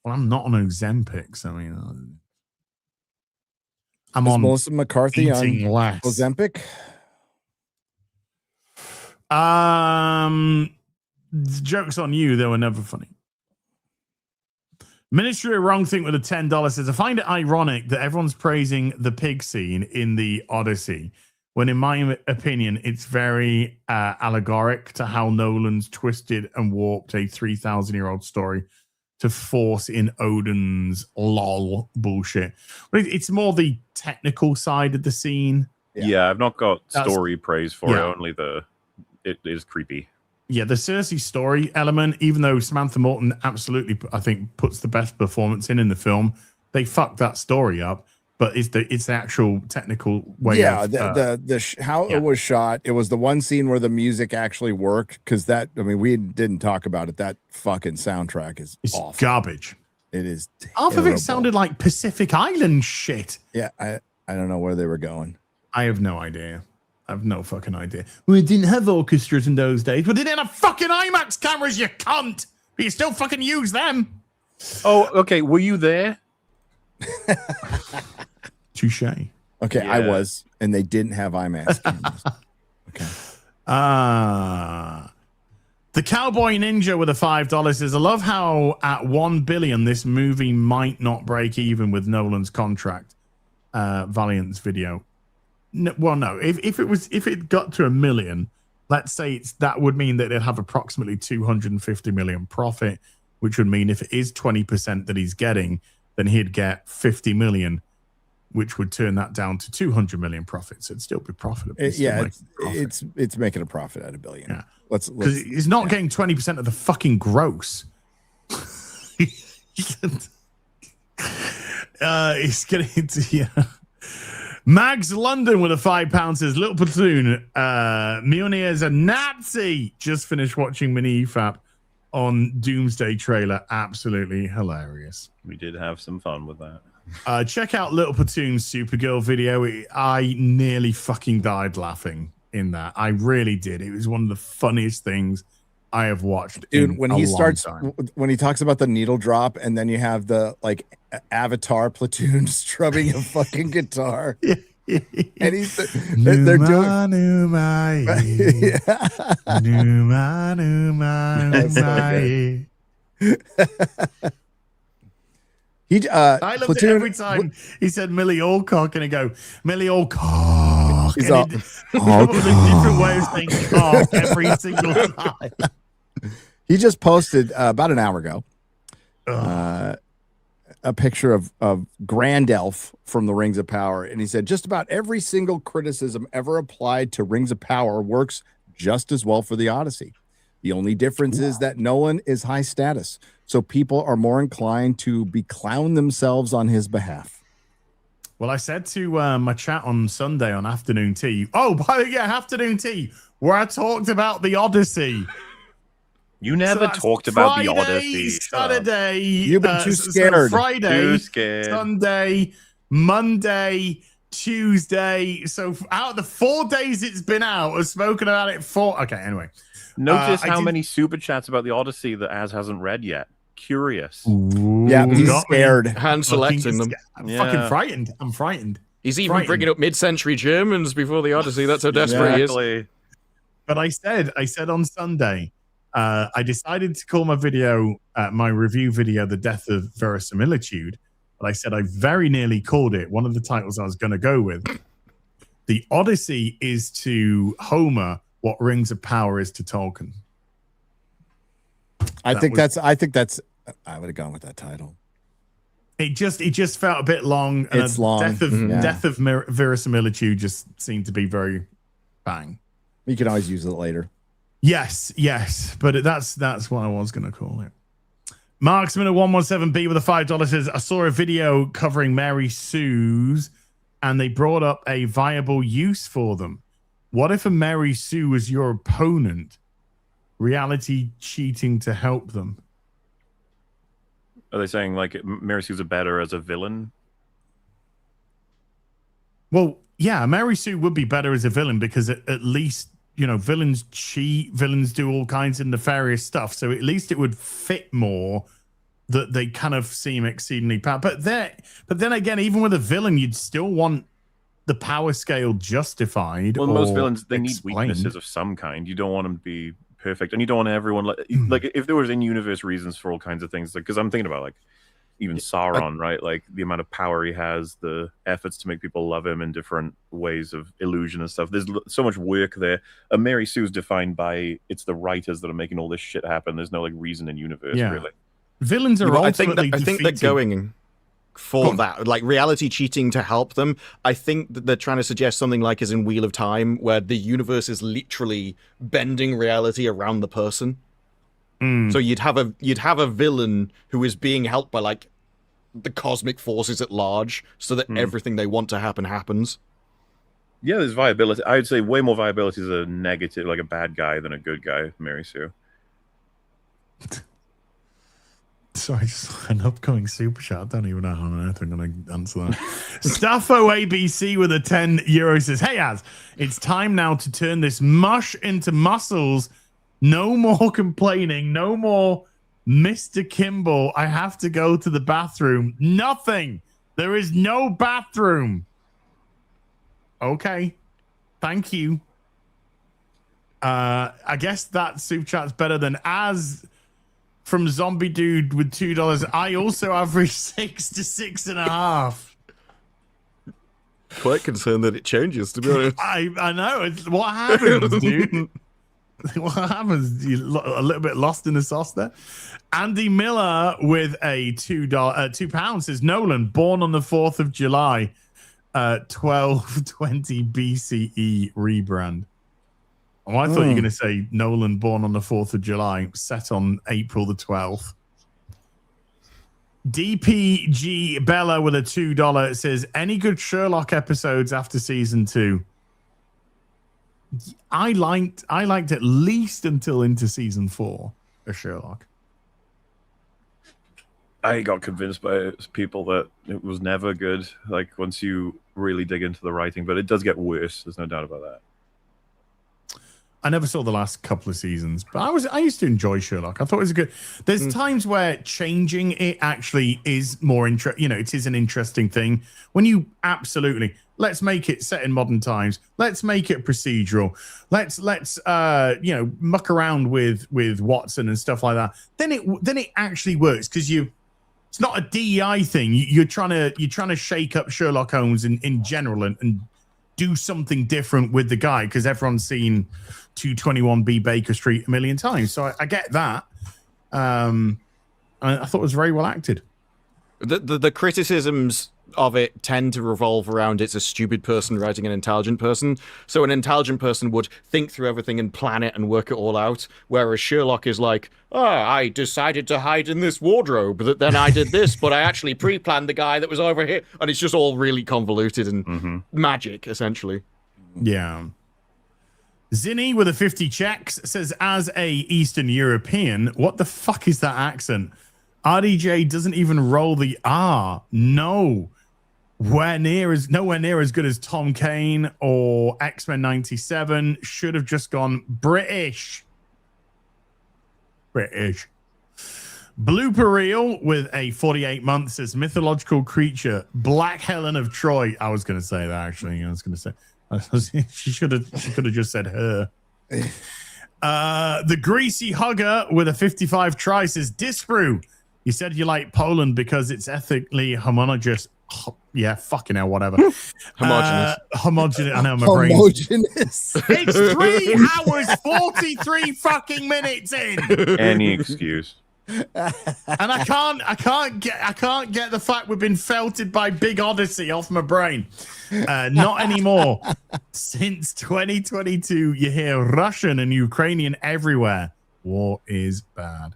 Well, I'm not on Ozempic, so I'm on Melissa McCarthy on less. Ozempic. Jokes on you, they were never funny. Ministry of Wrong Thing with a $10 says, "I find it ironic that everyone's praising the pig scene in the Odyssey, when in my opinion, it's very allegoric to how Nolan's twisted and warped a 3,000-year-old story to force in Odin's lol bullshit." But it's more the technical side of the scene. Yeah, I've not got story praise for it, only it is creepy. Yeah, the Cersei story element, even though Samantha Morton absolutely, I think, puts the best performance in the film, they fucked that story up. but it's the actual technical way. Yeah, of, how it was shot. It was the one scene where the music actually worked, because we didn't talk about it. That fucking soundtrack is awful. Garbage. It is. Half of it sounded like Pacific Island shit. Yeah, I don't know where they were going. I have no idea. I have no fucking idea. We didn't have orchestras in those days. We didn't have fucking IMAX cameras, you cunt. But you still fucking use them. Oh, okay. Were you there? Touche. Okay, I was, and they didn't have IMAX cameras. Okay. The Cowboy Ninja with a $5 says, I love how at 1 billion this movie might not break even with Nolan's contract. Valiant's video. No, well, no. If it got to 1 million, let's say that would mean that it'd have approximately 250 million profit, which would mean if it is 20% that he's getting, then he'd get 50 million, which would turn that down to 200 million profit. So it'd still be profitable. It's making a profit at $1 billion. Yeah. Because he's not getting 20% of the fucking gross. He's getting into Mags London with a £5 says, Little Platoon, Mjolnir is a Nazi. Just finished watching Mini EFAP on Doomsday trailer. Absolutely hilarious. We did have some fun with that. Check out Little Platoon's Supergirl video. I nearly fucking died laughing in that. I really did. It was one of the funniest things I have watched. Dude, when he talks about the needle drop, and then you have the Avatar platoon strumming a fucking guitar. And they're doing I loved it every time he said Millie Alcock, and I go, Millie Alcock. He's and it was a different way of saying cock every single time. He just posted about an hour ago a picture of Grand Elf from the Rings of Power, and he said just about every single criticism ever applied to Rings of Power works just as well for the Odyssey. The only difference is that Nolan is high status, so people are more inclined to beclown themselves on his behalf. Well, I said to my chat on Sunday on Afternoon Tea. Oh, by the way, Afternoon Tea, where I talked about the Odyssey. You never talked about the Odyssey. Saturday. You've been too scared. So Friday, too scared. Sunday, Monday, Tuesday. So out of the 4 days it's been out, I've spoken about it Okay, anyway. Notice how many super chats about the Odyssey that Az hasn't read yet. Curious. Yeah, he's scared. Hand selecting them. I'm fucking frightened. I'm frightened. He's even bringing up mid-century Germans before the Odyssey. That's how desperate he is. But I said on Sunday, I decided to call my video, my review video, The Death of Verisimilitude. But I said I very nearly called it. One of the titles I was going to go with. The Odyssey is to Homer what Rings of Power is to Tolkien. I would have gone with that title. It just felt a bit long. It's long. Death of Verisimilitude just seemed to be very bang. You can always use it later. Yes, but that's what I was going to call it. Marksman at 117B with a $5 says, I saw a video covering Mary Sue's, and they brought up a viable use for them. What if a Mary Sue was your opponent? Reality cheating to help them. Are they saying like Mary Sue's better as a villain? Well, yeah, Mary Sue would be better as a villain because at least, villains cheat, villains do all kinds of nefarious stuff. So at least it would fit more that they kind of seem exceedingly powerful. But then again, even with a villain, you'd still want the power scale justified. Well, most villains, they need weaknesses of some kind. You don't want them to be perfect, and you don't want everyone like if there was in-universe reasons for all kinds of things. Because I'm thinking about even Sauron, right? Like the amount of power he has, the efforts to make people love him in different ways of illusion and stuff. There's so much work there. Mary Sue's defined by it's the writers that are making all this shit happen. There's no reason in universe really. Villains are ultimately I think they're going for that, like reality cheating to help them. I think that they're trying to suggest something like as in Wheel of Time, where the universe is literally bending reality around the person. So you'd have a villain who is being helped by the cosmic forces at large, so that everything they want to happen happens. Yeah, there's viability. I would say way more viability as a negative, like a bad guy, than a good guy, Mary Sue. Sorry, just an upcoming super chat. I don't even know how on earth I'm going to answer that. Staffo ABC with a €10 says, "Hey, Az, it's time now to turn this mush into muscles. No more complaining. No more Mr. Kimball. I have to go to the bathroom. Nothing. There is no bathroom." Okay. Thank you. I guess that super chat's better than Az from Zombie Dude with $2. I also average 6 to 6.5. Quite concerned that it changes, to be honest. I know. It's what happens, dude. What happens? You a little bit lost in the sauce there. Andy Miller with a £2 says, "Nolan, born on the 4th of July, 1220 BCE rebrand." Oh, I thought you were going to say Nolan, born on the 4th of July, set on April the 12th. DPG Bella with a $2 says, "Any good Sherlock episodes after season 2? I liked at least until into season 4 of Sherlock. I got convinced by people that it was never good, like once you really dig into the writing, but it does get worse. There's no doubt about that. I never saw the last couple of seasons, but I used to enjoy Sherlock. I thought it was a good. There's times where changing it actually is more interesting. It is an interesting thing when you absolutely let's make it set in modern times. Let's make it procedural. Let's muck around with Watson and stuff like that. Then it actually works because it's not a DEI thing. You're trying to shake up Sherlock Holmes in general and do something different with the guy because everyone's seen 221B Baker Street a million times. So I get that. I thought it was very well acted. The criticisms of it tend to revolve around it's a stupid person writing an intelligent person. So an intelligent person would think through everything and plan it and work it all out, whereas Sherlock is like, I decided to hide in this wardrobe, but then I did this, but I actually pre-planned the guy that was over here. And it's just all really convoluted and magic, essentially. Yeah. Zinni with a 50 checks says, "As a Eastern European, what the fuck is that accent? RDJ doesn't even roll the R. No. Nowhere near as good as Tom Kane or X-Men 97. Should have just gone British. Blooper Reel with a 48 months says, "Mythological creature, Black Helen of Troy." I was going to say that, actually. I was going to say she could have just said her. The Greasy Hugger with a 55 try says, "Disparu, you said you like Poland because it's ethically homogeneous." Yeah, fucking hell, whatever. Homogeneous. I know my brain. Homogeneous. It's 3 hours 43 fucking minutes in. Any excuse. And I can't get the fact we've been felted by Big Odyssey off my brain. Not anymore. Since 2022, you hear Russian and Ukrainian everywhere. War is bad.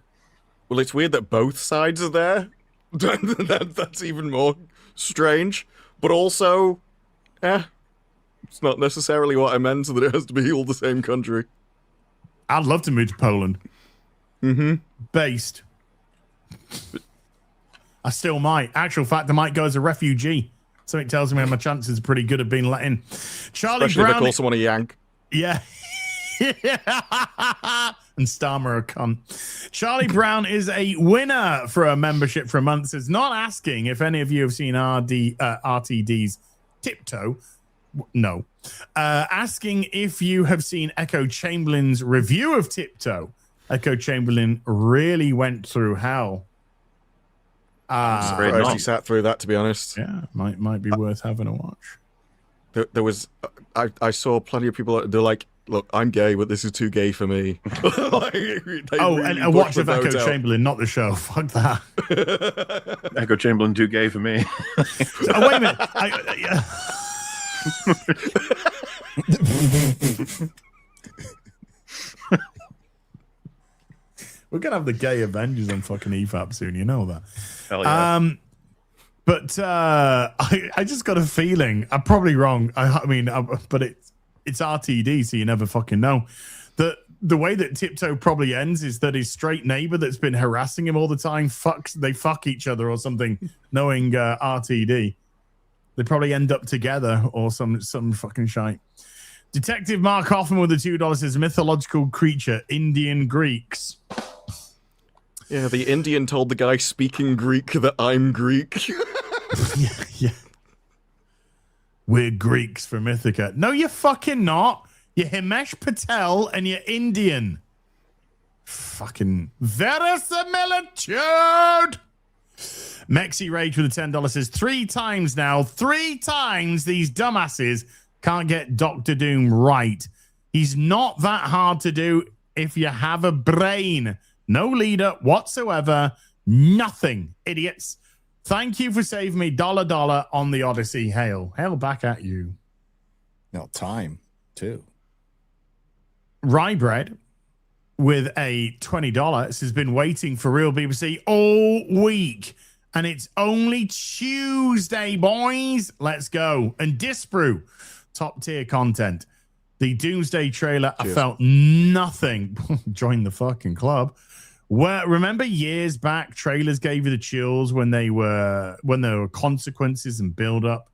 Well, it's weird that both sides are there. That's even more strange. But also, it's not necessarily what I meant, that it has to be all the same country. I'd love to move to Poland. Based. I still might. Actual fact, I might go as a refugee. Something tells me my chances are pretty good of being let in. Charlie Especially Brown. if they call someone a Yank. Yeah. And Starmer a cunt. Charlie Brown is a winner for a membership for a month. Says, "Not asking if any of you have seen RTD's Tiptoe." No. Asking if you have seen Echo Chamberlain's review of Tiptoe. Echo Chamberlain really went through hell. I'm surprised he sat through that, to be honest. Yeah, might be worth having a watch. There was, I saw plenty of people. They're like, "Look, I'm gay, but this is too gay for me." And a watch of Echo Chamberlain, not the show. Fuck that. Echo Chamberlain too gay for me. Oh, wait a minute. We're gonna have the gay Avengers on fucking EFAP soon. You know that. Hell yeah. But I just got a feeling, I'm probably wrong. But it's RTD, so you never fucking know. The way that Tiptoe probably ends is that his straight neighbor that's been harassing him all the time they fuck each other or something, knowing RTD. They probably end up together or some fucking shite. Detective Mark Hoffman with the $2 says mythological creature, Indian Greeks. Yeah, the Indian told the guy speaking Greek that I'm Greek. yeah. We're Greeks for Mythica. No, you're fucking not. You're Himesh Patel and you're Indian. Fucking verisimilitude. Mexi Rage with the $10 says 3 times now. 3 times these dumbasses can't get Doctor Doom right. He's not that hard to do if you have a brain. No leader whatsoever. Nothing. Idiots. Thank you for saving me $1 on the Odyssey. Hail back at you. No, time, too. Rye Bread with a $20 has been waiting for Real BBC all week. And it's only Tuesday, boys. Let's go. And Disparu, top tier content. The Doomsday trailer, cheers. I felt nothing. Join the fucking club. Remember years back, trailers gave you the chills when there were consequences and build up.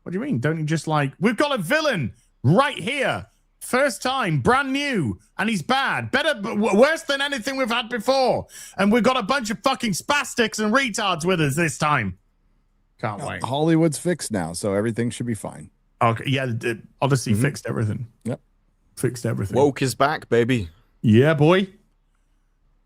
What do you mean? Don't you just we've got a villain right here. First time, brand new, and he's bad. Worse than anything we've had before. And we've got a bunch of fucking spastics and retards with us this time. Can't wait. Hollywood's fixed now, so everything should be fine. Okay, yeah, Odyssey fixed everything. Yep. Fixed everything. Woke is back, baby. Yeah, boy.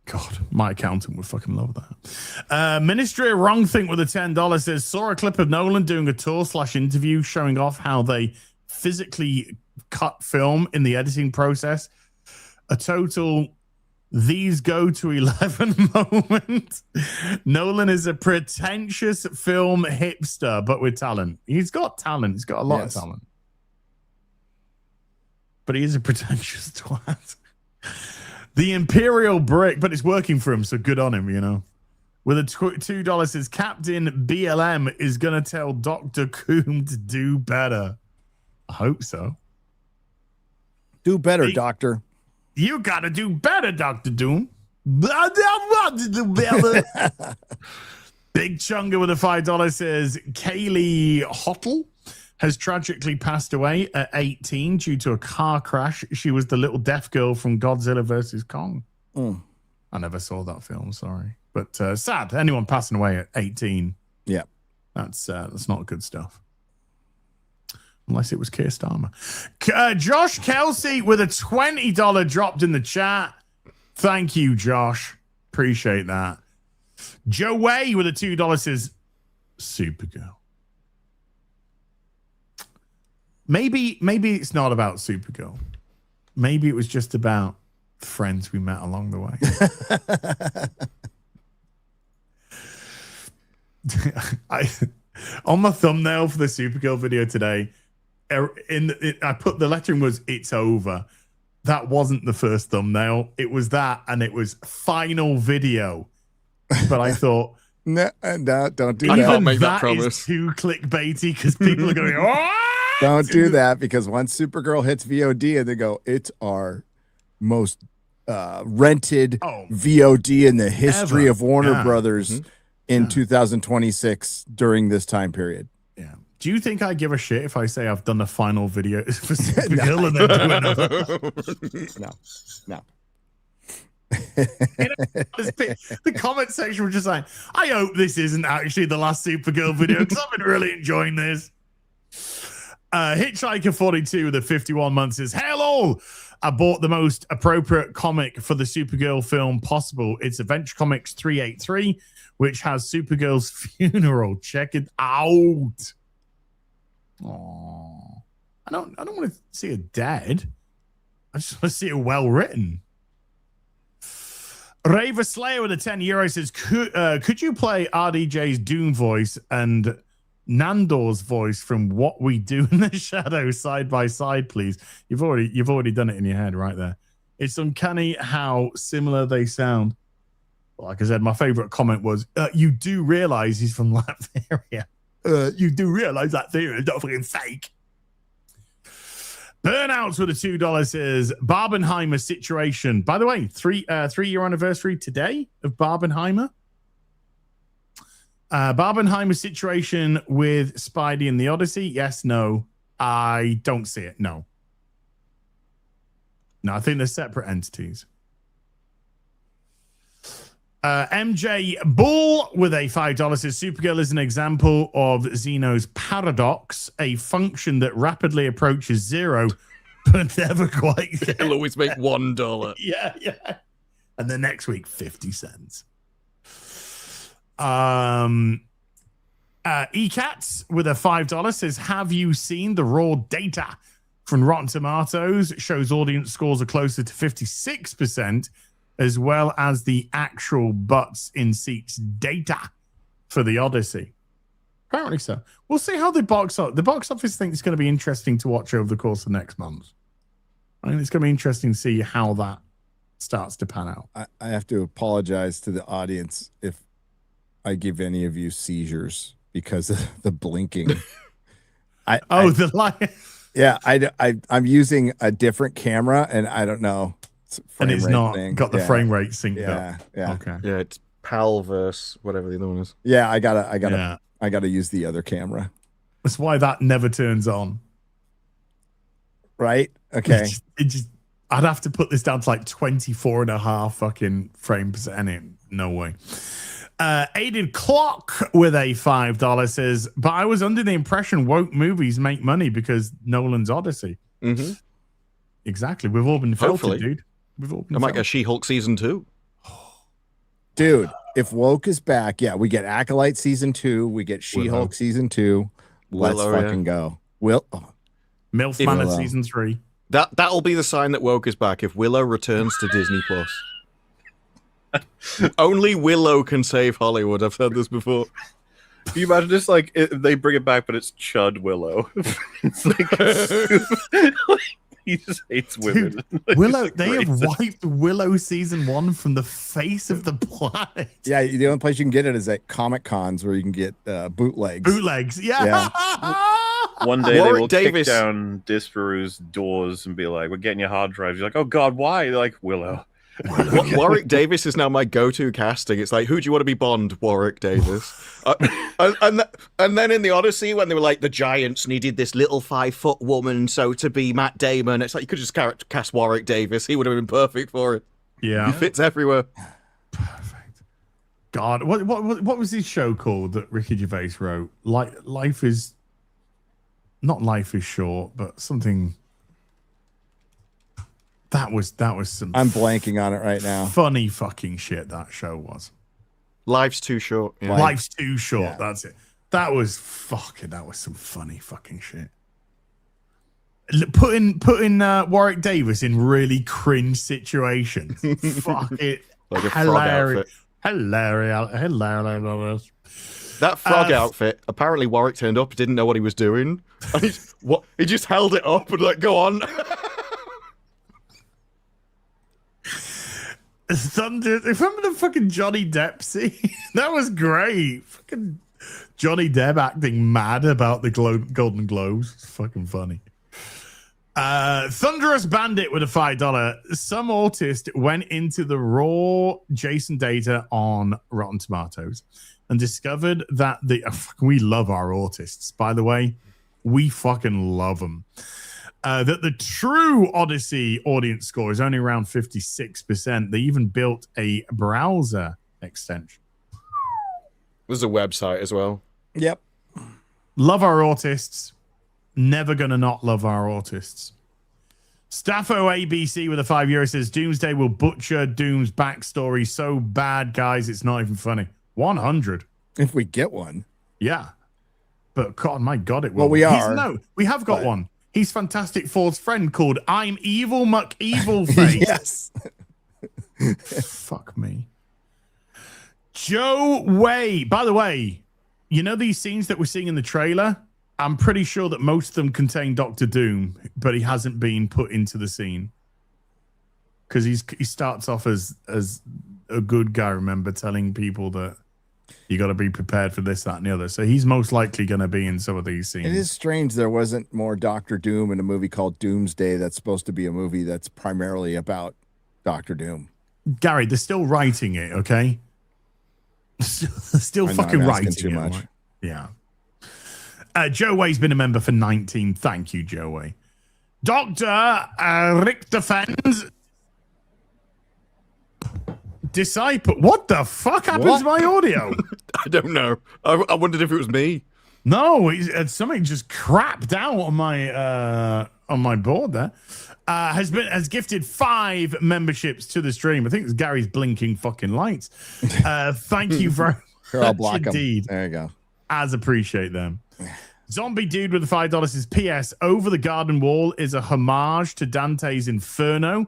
God, my accountant would fucking love that. Ministry of Wrong Think with a $10 says, saw a clip of Nolan doing a tour/interview showing off how they physically cut film in the editing process. A total these go to 11 moment. Nolan is a pretentious film hipster, but with talent. He's got talent. He's got a lot of talent. But he is a pretentious twat. The Imperial Brick, but it's working for him, so good on him, you know. With a $2 says, Captain BLM is going to tell Dr. Coom to do better. I hope so. Do better, Doctor. You got to do better, Dr. Doom. I want to do better. Big Chunga with a $5 says, Kaylee Hottle has tragically passed away at 18 due to a car crash. She was the little deaf girl from Godzilla vs. Kong. I never saw that film, sorry. But sad. Anyone passing away at 18. Yeah. That's not good stuff. Unless it was Keir Starmer. Josh Kelsey with a $20 dropped in the chat. Thank you, Josh. Appreciate that. Joe Way with a $2 says, Supergirl. Maybe it's not about Supergirl. Maybe it was just about friends we met along the way. On my thumbnail for the Supergirl video today, I put the lettering was "It's over." That wasn't the first thumbnail. It was that, and it was final video. But I thought, no, don't do I that. can't make that that promise. is too clickbaity because people are going, "Oh!" Don't do that, because once Supergirl hits VOD and they go, it's our most rented VOD in the history of Warner Brothers in 2026 during this time period. Yeah. Do you think I give a shit if I say I've done a final video for Supergirl and then do another? No. The comment section was just like, I hope this isn't actually the last Supergirl video because I've been really enjoying this. Hitchhiker 42 with a 51 months says, hello, I bought the most appropriate comic for the Supergirl film possible. It's Adventure Comics 383, which has Supergirl's funeral. Check it out. Oh, I don't want to see her dead. I just want to see her well written. Raver Slayer with a €10 says, could you play RDJ's Doom voice and Nandor's voice from What We Do in the Shadows side by side, please? You've already done it in your head right there. It's uncanny how similar they sound. Like I said, my favorite comment was, you do realize he's from Latveria. You do realize that theory is not fucking fake. Burnouts with a $2 says Barbenheimer situation. By the way, 3-year anniversary today of Barbenheimer. Barbenheimer situation with Spidey and the Odyssey. Yes, no. I don't see it. No. No, I think they're separate entities. MJ Bull with a $5 says Supergirl is an example of Zeno's paradox, a function that rapidly approaches zero, but never quite there. It'll always make $1. Yeah. And the next week, 50 cents. ECATS with a $5 says, have you seen the raw data from Rotten Tomatoes? Shows audience scores are closer to 56%, as well as the actual butts in seats data for the Odyssey. Apparently so. We'll see how the box office thinks it's going to be interesting to watch over the course of next month. I think it's going to be interesting to see how that starts to pan out. I have to apologize to the audience if I give any of you seizures because of the blinking. The light. Yeah, I'm using a different camera, and I don't know. And it's not got the frame rate synced up. Yeah. Okay. Yeah, it's Palverse, whatever the other one is. Yeah, I gotta use the other camera. That's why that never turns on. Right? Okay. I'd have to put this down to like 24 and a half fucking frames and it. No way. Aided Clock with a $5 says, but I was under the impression woke movies make money because Nolan's Odyssey. Mm-hmm. Exactly. We've all been filtered, dude. We've all been I might get She-Hulk season 2. Dude, if woke is back, we get Acolyte season 2, we get She-Hulk season 2. Let's fucking go. MILF Manor season 3. That'll be the sign that woke is back if Willow returns to Disney Plus. Only Willow can save Hollywood. I've said this before. Can you imagine just like they bring it back, but it's Chud Willow? It's like he just hates women. Dude, Willow, they have wiped Willow season 1 from the face of the planet. Yeah, the only place you can get it is at Comic Cons where you can get bootlegs. Bootlegs, yeah. One day Warwick they will Davis. kick down Disparu's doors and be like, "We're getting your hard drives." You're like, "Oh God, why?" They're like, "Willow." Warwick Davis is now my go-to casting. It's like, who do you want to be Bond? Warwick Davis. And then in the Odyssey, when they were like, the Giants needed this little 5-foot woman, so to be Matt Damon, it's like you could just cast Warwick Davis. He would have been perfect for it. Yeah, he fits everywhere. Perfect. God, what was his show called that Ricky Gervais wrote? Life is short, but something. That was some. I'm blanking on it right now. Funny fucking shit that show was. Life's too short. Yeah. Life's too short. Yeah. That's it. That was some funny fucking shit. Putting Warwick Davis in really cringe situations. Fuck it. Like a frog outfit. Hilarious. That frog outfit. Apparently, Warwick turned up, didn't know what he was doing. And he just held it up and like, go on. Thunder. Remember the fucking Johnny Depp scene? That was great. Fucking Johnny Depp acting mad about the Golden Globes. It's fucking funny. Thunderous Bandit with a $5. Some autist went into the raw JSON data on Rotten Tomatoes and discovered that we love our autists, by the way. We fucking love them. That the true Odyssey audience score is only around 56%. They even built a browser extension. There's a website as well. Yep. Love our autists. Never gonna not love our autists. Staffo ABC with a €5 says Doomsday will butcher Doom's backstory so bad, guys, it's not even funny. 100. If we get one. Yeah. But God, my God, it will. Well, we are. We have got one. He's Fantastic Four's friend called I'm Evil McEvilface. Yes. Fuck me. Joe Way. By the way, you know these scenes that we're seeing in the trailer? I'm pretty sure that most of them contain Doctor Doom, but he hasn't been put into the scene. Because he starts off as a good guy. Remember telling people that you got to be prepared for this, that, and the other. So he's most likely going to be in some of these scenes. It is strange there wasn't more Doctor Doom in a movie called Doomsday that's supposed to be a movie that's primarily about Doctor Doom. Gary, they're still writing it, okay? Still fucking writing too much. Right? Yeah. Joe Way's been a member for 19. Thank you, Joe Way. Dr. Rick Defends. Disciple. What the fuck happened to my audio? I don't know. I wondered if it was me. No, something just crapped out on my board there. Has gifted 5 memberships to the stream. I think it's Gary's blinking fucking lights. Thank you very Here, I'll much block them. indeed. There you go. As appreciate them. Zombie Dude with the $5 says, P.S. Over the Garden Wall is a homage to Dante's Inferno.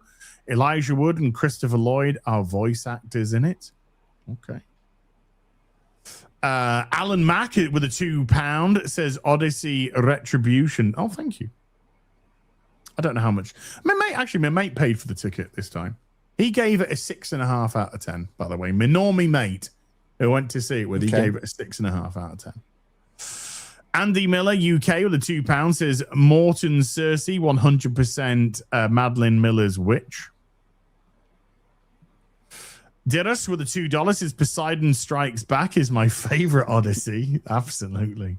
Elijah Wood and Christopher Lloyd are voice actors in it. Okay. Alan Mack with a £2 says Odyssey Retribution. Oh, thank you. I don't know how much. My mate paid for the ticket this time. He gave it a 6.5 out of 10, by the way. My normie mate who went to see it with, he gave it a 6.5 out of 10. Andy Miller, UK, with a £2 says Morton Cersei, 100% Madeline Miller's witch. Dirus with a $2 says Poseidon Strikes Back is my favorite Odyssey. Absolutely.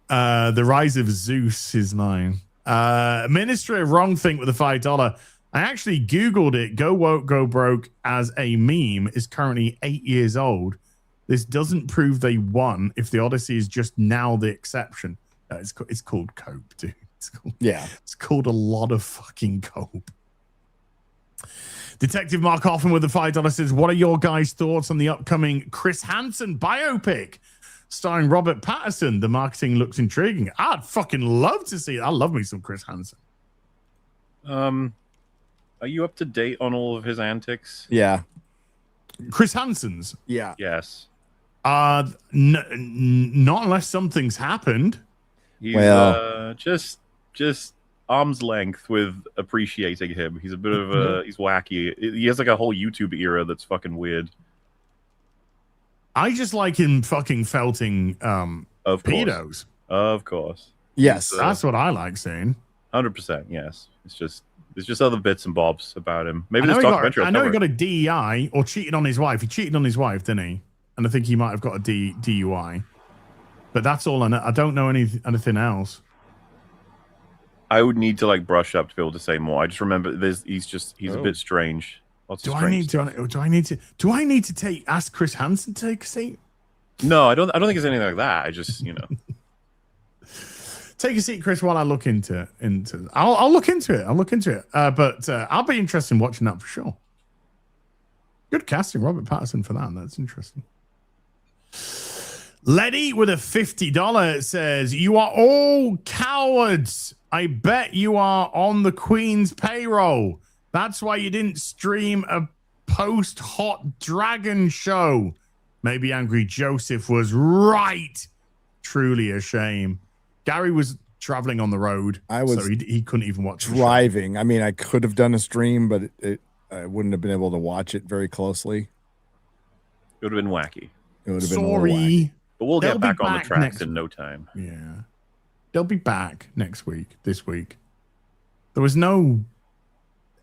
The Rise of Zeus is mine. Ministry of Wrong Think with a $5. I actually Googled it. Go Woke, Go Broke as a meme is currently 8 years old. This doesn't prove they won if the Odyssey is just now the exception. It's called cope, dude. It's called a lot of fucking cope. Detective Mark Hoffman with the $5 says, what are your guys' thoughts on the upcoming Chris Hansen biopic starring Robert Pattinson? The marketing looks intriguing. I'd fucking love to see it. I love me some Chris Hansen. Are you up to date on all of his antics? Yeah. Chris Hansen's? Yeah. Yes. Not unless something's happened. He's just arm's length with appreciating him. He's a bit of a he's wacky. He has like a whole YouTube era that's fucking weird. I just like him fucking felting of pedos. Of course. Yes. That's what I like seeing. 100%, yes. It's just other bits and bobs about him. Maybe I this documentary. I know he got a DEI or cheated on his wife. He cheated on his wife, didn't he? And I think he might have got a DUI. But that's all I know. I don't know anything else. I would need to like brush up to be able to say more. I just remember he's a bit strange. Do I need to ask Chris Hansen to take a seat? No, I don't think it's anything like that. I just, take a seat, Chris, while I look into I'll look into it. But I'll be interested in watching that for sure. Good casting, Robert Pattinson for that. That's interesting. Letty with a $50 says, you are all cowards. I bet you are on the Queen's payroll. That's why you didn't stream a post-Hot Dragon show. Maybe Angry Joseph was right. Truly a shame. Gary was traveling on the road. So he couldn't even watch driving. I mean, I could have done a stream, but I wouldn't have been able to watch it very closely. It would have been wacky. It would have been wacky. But we'll get back on the tracks in no time. Yeah. They'll be back this week. There was no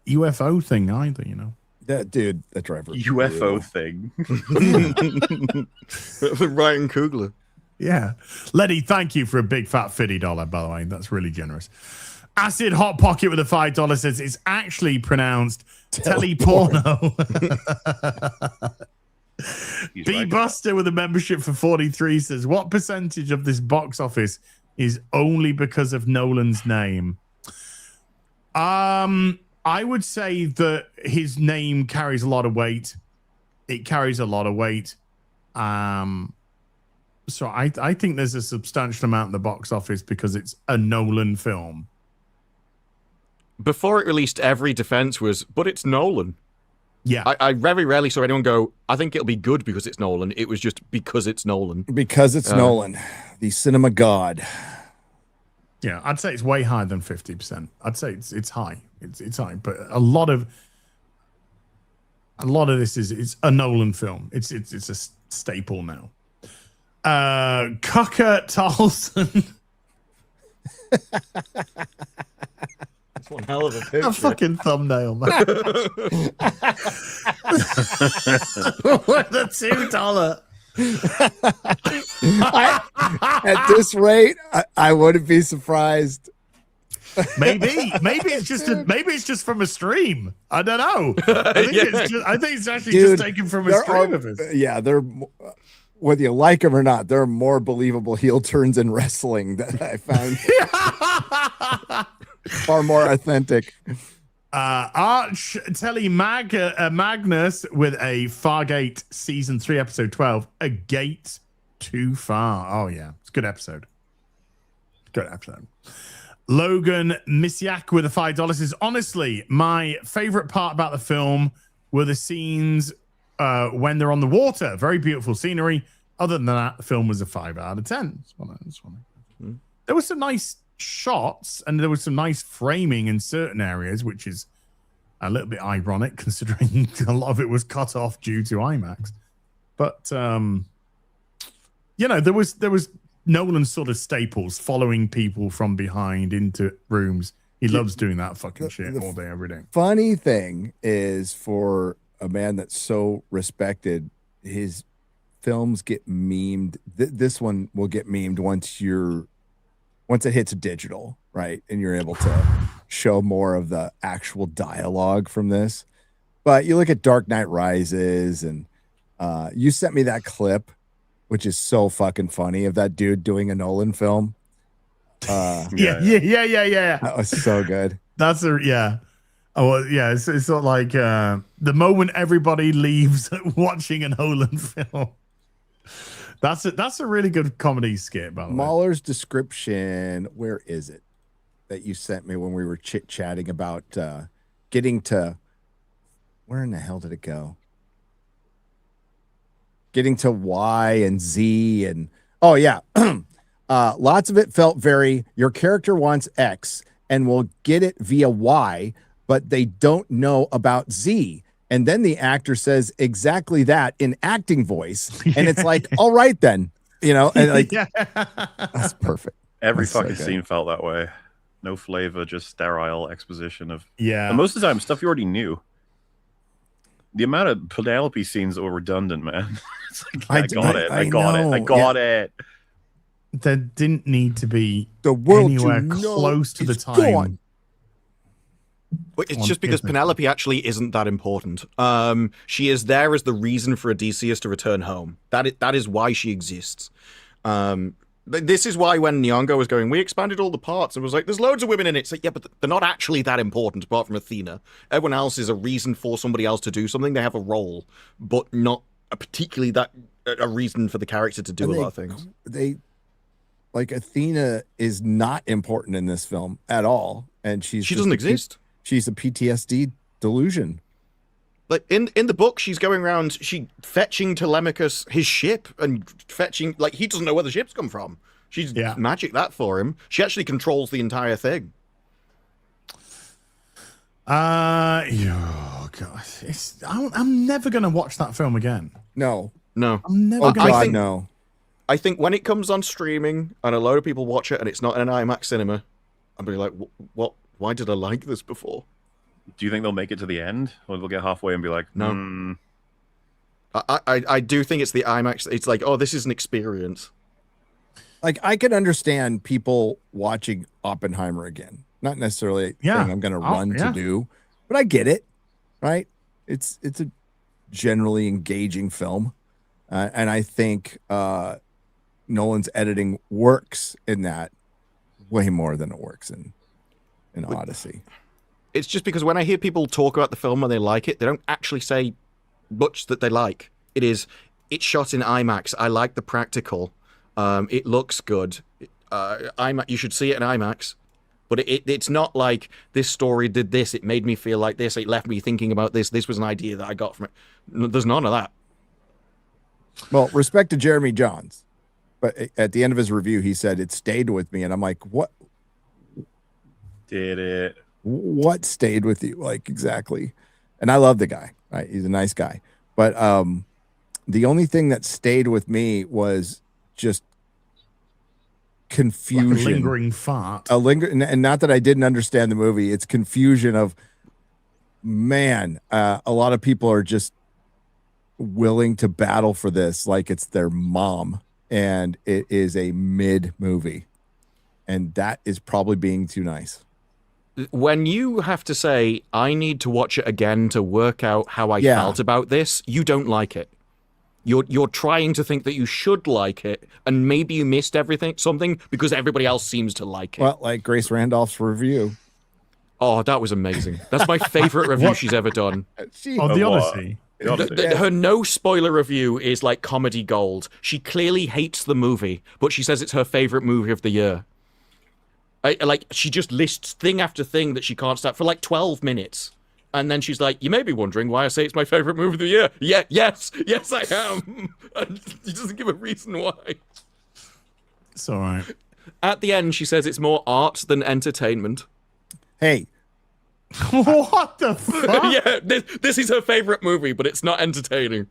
UFO thing either, That driver. UFO thing. Ryan Coogler. Yeah. Letty, thank you for a big fat $50, by the way. That's really generous. Acid Hot Pocket with a $5 says it's actually pronounced teleporno. B Buster with a membership for 43 says, what percentage of this box office is only because of Nolan's name? I would say that his name carries a lot of weight. It carries a lot of weight. So I think there's a substantial amount in the box office because it's a Nolan film. Before it released, every defense was, but it's Nolan. Yeah. I very rarely saw anyone go, I think it'll be good because it's Nolan. It was just because it's Nolan. Because it's Nolan, the cinema god. Yeah, I'd say it's way higher than 50%. I'd say it's high. It's high, but a lot of a lot of this is a Nolan film. It's a staple now. Cucker Tolson. That's one hell of a picture. A fucking thumbnail, man. What a $2. At this rate, I wouldn't be surprised. Maybe it's just from a stream. I don't know. I think it's actually just taken from a stream of it. Yeah, they're whether you like them or not, there are more believable heel turns in wrestling that I found far more authentic. Arch Telly Magnus with a Fargate season 3 episode 12, A Gate Too Far. Oh yeah, it's a good episode. Good episode. Logan Misiak with a $5 says, honestly, my favorite part about the film were the scenes when they're on the water. Very beautiful scenery. Other than that, the film was a 5 out of 10. There were some nice shots and there was some nice framing in certain areas, which is a little bit ironic considering a lot of it was cut off due to IMAX. But there was Nolan sort of staples, following people from behind into rooms. He loves doing that fucking shit all day, every day. Funny thing is, for a man that's so respected, his films get memed. This one will get memed once it hits digital, right? And you're able to show more of the actual dialogue from this. But you look at Dark Knight Rises, and you sent me that clip, which is so fucking funny, of that dude doing a Nolan film. Yeah. That was so good. Yeah. Oh, well, yeah. It's sort of like the moment everybody leaves watching a Nolan film. That's a really good comedy skit, by the way. Mahler's description. Where is it that you sent me when we were chit-chatting about getting to? Where in the hell did it go? Getting to Y and Z and oh yeah. Lots of it felt very, your character wants X and will get it via Y, but they don't know about Z. And then the actor says exactly that in acting voice. And it's like, all right, then, and like, that's perfect. Every That's fucking so scene felt that way. No flavor, just sterile exposition of, yeah. And most of the time, stuff you already knew. The amount of Penelope scenes that were redundant, man. It's like, I got it. There didn't need to be the world anywhere close to the time. Gone. Well, it's just because Penelope actually isn't that important. She is there as the reason for Odysseus to return home. That is why she exists. This is why when Nyong'o was going, we expanded all the parts and was like, there's loads of women in it. It's like, yeah, but they're not actually that important apart from Athena. Everyone else is a reason for somebody else to do something. They have a role, but not particularly a reason for the character to do a lot of things. Like Athena is not important in this film at all, and she doesn't exist. She's a PTSD delusion. Like in the book, she's going around, fetching Telemachus his ship and fetching, like, he doesn't know where the ship's come from. She's magic that for him. She actually controls the entire thing. Oh god, I'm never gonna watch that film again. No. I'm never gonna. No. I think when it comes on streaming and a load of people watch it and it's not in an IMAX cinema, I'll be like, what? Why did I like this before? Do you think they'll make it to the end? Or they'll get halfway and be like, no. I do think it's the IMAX. It's like, oh, this is an experience. Like, I can understand people watching Oppenheimer again. Not necessarily a thing I'm going to run to do, but I get it, right? It's a generally engaging film. And I think Nolan's editing works in that way more than it works in Odyssey. It's just because when I hear people talk about the film when they like it, they don't actually say much that they like. It's shot in IMAX. I like the practical. It looks good. You should see it in IMAX. But it's not like this story did this. It made me feel like this. It left me thinking about this. This was an idea that I got from it. There's none of that. Well, respect to Jeremy Johns. But at the end of his review, he said, it stayed with me. And I'm like, what? Did it? What stayed with you? Like, exactly. And I love the guy. Right? He's a nice guy. But the only thing that stayed with me was just confusion. Like a lingering fart. And not that I didn't understand the movie. It's confusion of, man, a lot of people are just willing to battle for this like it's their mom, and it is a mid movie, and that is probably being too nice. When you have to say, I need to watch it again to work out how I felt about this, you don't like it. You're trying to think that you should like it, and maybe you missed something because everybody else seems to like it. Well, like Grace Randolph's review. Oh, that was amazing. That's my favorite review she's ever done. The Odyssey. Her no spoiler review is like comedy gold. She clearly hates the movie, but she says it's her favorite movie of the year. Like, she just lists thing after thing that she can't stop for like 12 minutes. And then she's like, you may be wondering why I say it's my favorite movie of the year. Yeah, yes, I am. And she doesn't give a reason why. It's all right. At the end, she says it's more art than entertainment. Hey. What the fuck? Yeah, this is her favorite movie, but it's not entertaining.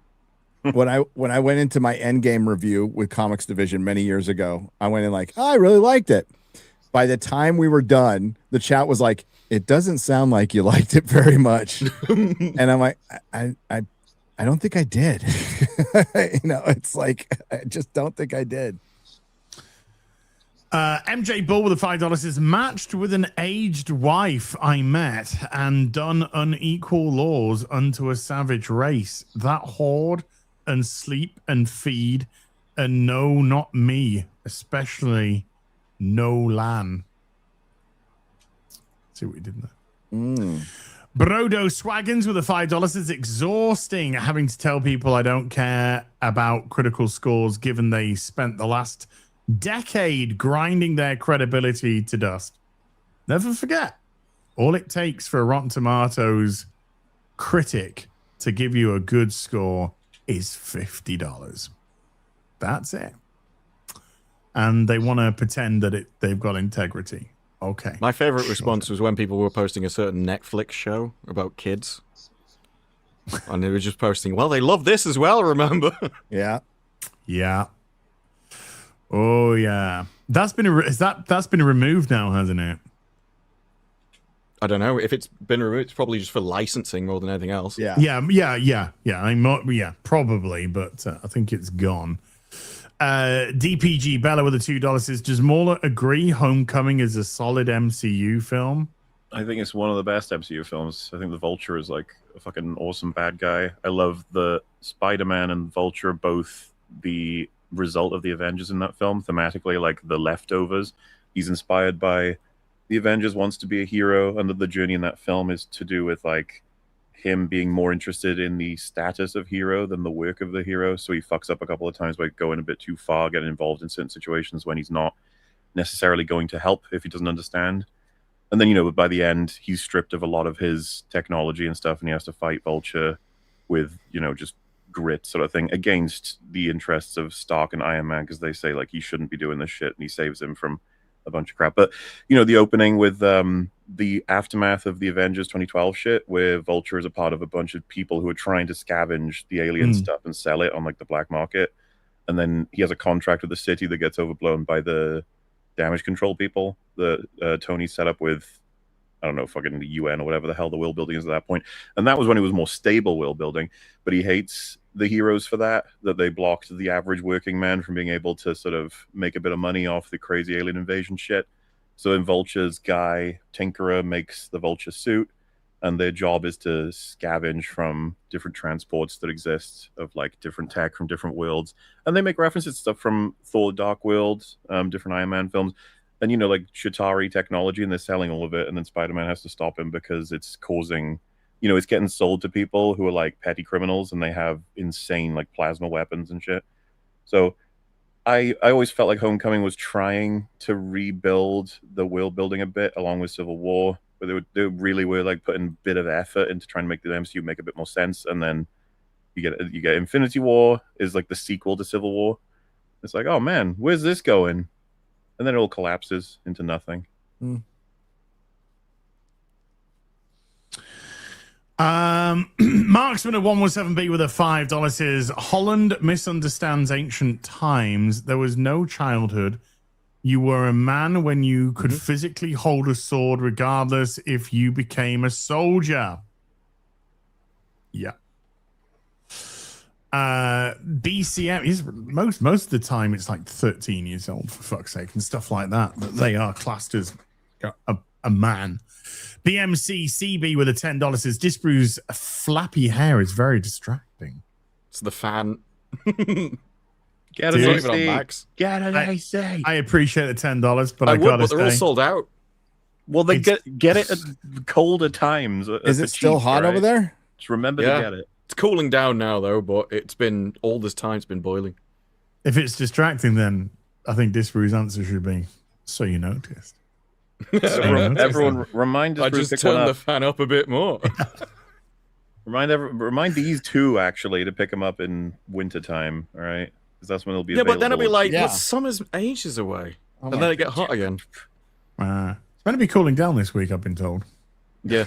When I went into my Endgame review with Comics Division many years ago, I went in like, oh, I really liked it. By the time we were done, the chat was like, it doesn't sound like you liked it very much. And I'm like, I don't think I did. It's like, I just don't think I did. MJ Bull with the $5 says, matched with an aged wife I met and done unequal laws unto a savage race that hoard and sleep and feed and no, not me, especially no lan. See what we did there. Brodo Swaggins with the $5 is exhausting having to tell people I don't care about critical scores given they spent the last decade grinding their credibility to dust. Never forget, all it takes for a Rotten Tomatoes critic to give you a good score is $50. That's it. And they want to pretend that they've got integrity. Okay. My favorite response was when people were posting a certain Netflix show about kids. And they were just posting, well, they love this as well, remember? Yeah. Yeah. Oh, yeah. That's been removed now, hasn't it? I don't know. If it's been removed, it's probably just for licensing more than anything else. Yeah. Yeah, probably, but I think it's gone. DPG Bella with the $2 says, does Mauler agree Homecoming is a solid MCU film? I think it's one of the best MCU films. I think the Vulture is like a fucking awesome bad guy. I love the Spider-Man and Vulture, both the result of the Avengers in that film, thematically, like the leftovers. He's inspired by the Avengers, wants to be a hero, and the journey in that film is to do with like him being more interested in the status of hero than the work of the hero. So he fucks up a couple of times by going a bit too far, getting involved in certain situations when he's not necessarily going to help if he doesn't understand. And then, by the end, he's stripped of a lot of his technology and stuff, and he has to fight Vulture with, just grit sort of thing against the interests of Stark and Iron Man, because they say, like, he shouldn't be doing this shit, and he saves him from a bunch of crap. But, the opening with the aftermath of the Avengers 2012 shit, where Vulture is a part of a bunch of people who are trying to scavenge the alien stuff and sell it on, like, the black market. And then he has a contract with the city that gets overblown by the damage control people that Tony set up with, I don't know, fucking the UN or whatever the hell the world building is at that point. And that was when it was more stable world building. But he hates the heroes for that they blocked the average working man from being able to sort of make a bit of money off the crazy alien invasion shit. So in Vulture's guy, Tinkerer, makes the Vulture suit, and their job is to scavenge from different transports that exist of like different tech from different worlds. And they make references to stuff from Thor Dark World, different Iron Man films, and like Chitauri technology, and they're selling all of it, and then Spider-Man has to stop him because it's causing, it's getting sold to people who are like petty criminals, and they have insane like plasma weapons and shit. So I always felt like Homecoming was trying to rebuild the world building a bit along with Civil War, but they really were like putting a bit of effort into trying to make the MCU make a bit more sense. And then you get Infinity War is like the sequel to Civil War. It's like, oh man, where's this going? And then it all collapses into nothing. Marksman of 117B with a $5 says Holland misunderstands ancient times. There was no childhood. You were a man when you could physically hold a sword, regardless if you became a soldier. Yeah. BCM is most of the time it's like 13 years old, for fuck's sake, and stuff like that. But they are classed as a man. BMC CB with a $10 says Disparu's flappy hair is very distracting. It's the fan. Get it, on Max. Get it, I say. I appreciate the $10, but I would, but they're all sold out. Well, they get it at colder times. Is it still hot over there? Just remember to get it. It's cooling down now, though, but it's been all this time. It's been boiling. If it's distracting, then I think Disparu's answer should be, so you noticed. Everyone, remind us. I just turned the fan up a bit more. Remind these two actually to pick them up in wintertime. All right, because that's when they'll be. Yeah, available. but then it'll be like, but summer's ages away, and then it get hot again. It's going to be cooling down this week, I've been told. Yeah.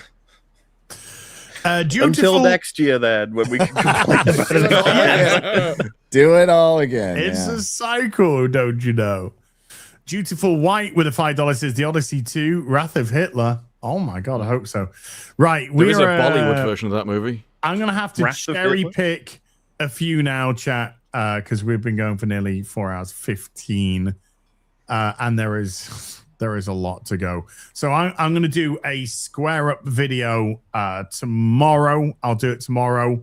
Until next year, then, when we can complain about it. Do it all again. It's a cycle, don't you know? Dutiful White with a $5 says the Odyssey 2, Wrath of Hitler. Oh my God, I hope so. Right. There is a Bollywood version of that movie. I'm going to have to cherry pick a few now, chat, because we've been going for nearly 4 hours 15. And there is a lot to go. So I'm going to do a square up video tomorrow. I'll do it tomorrow,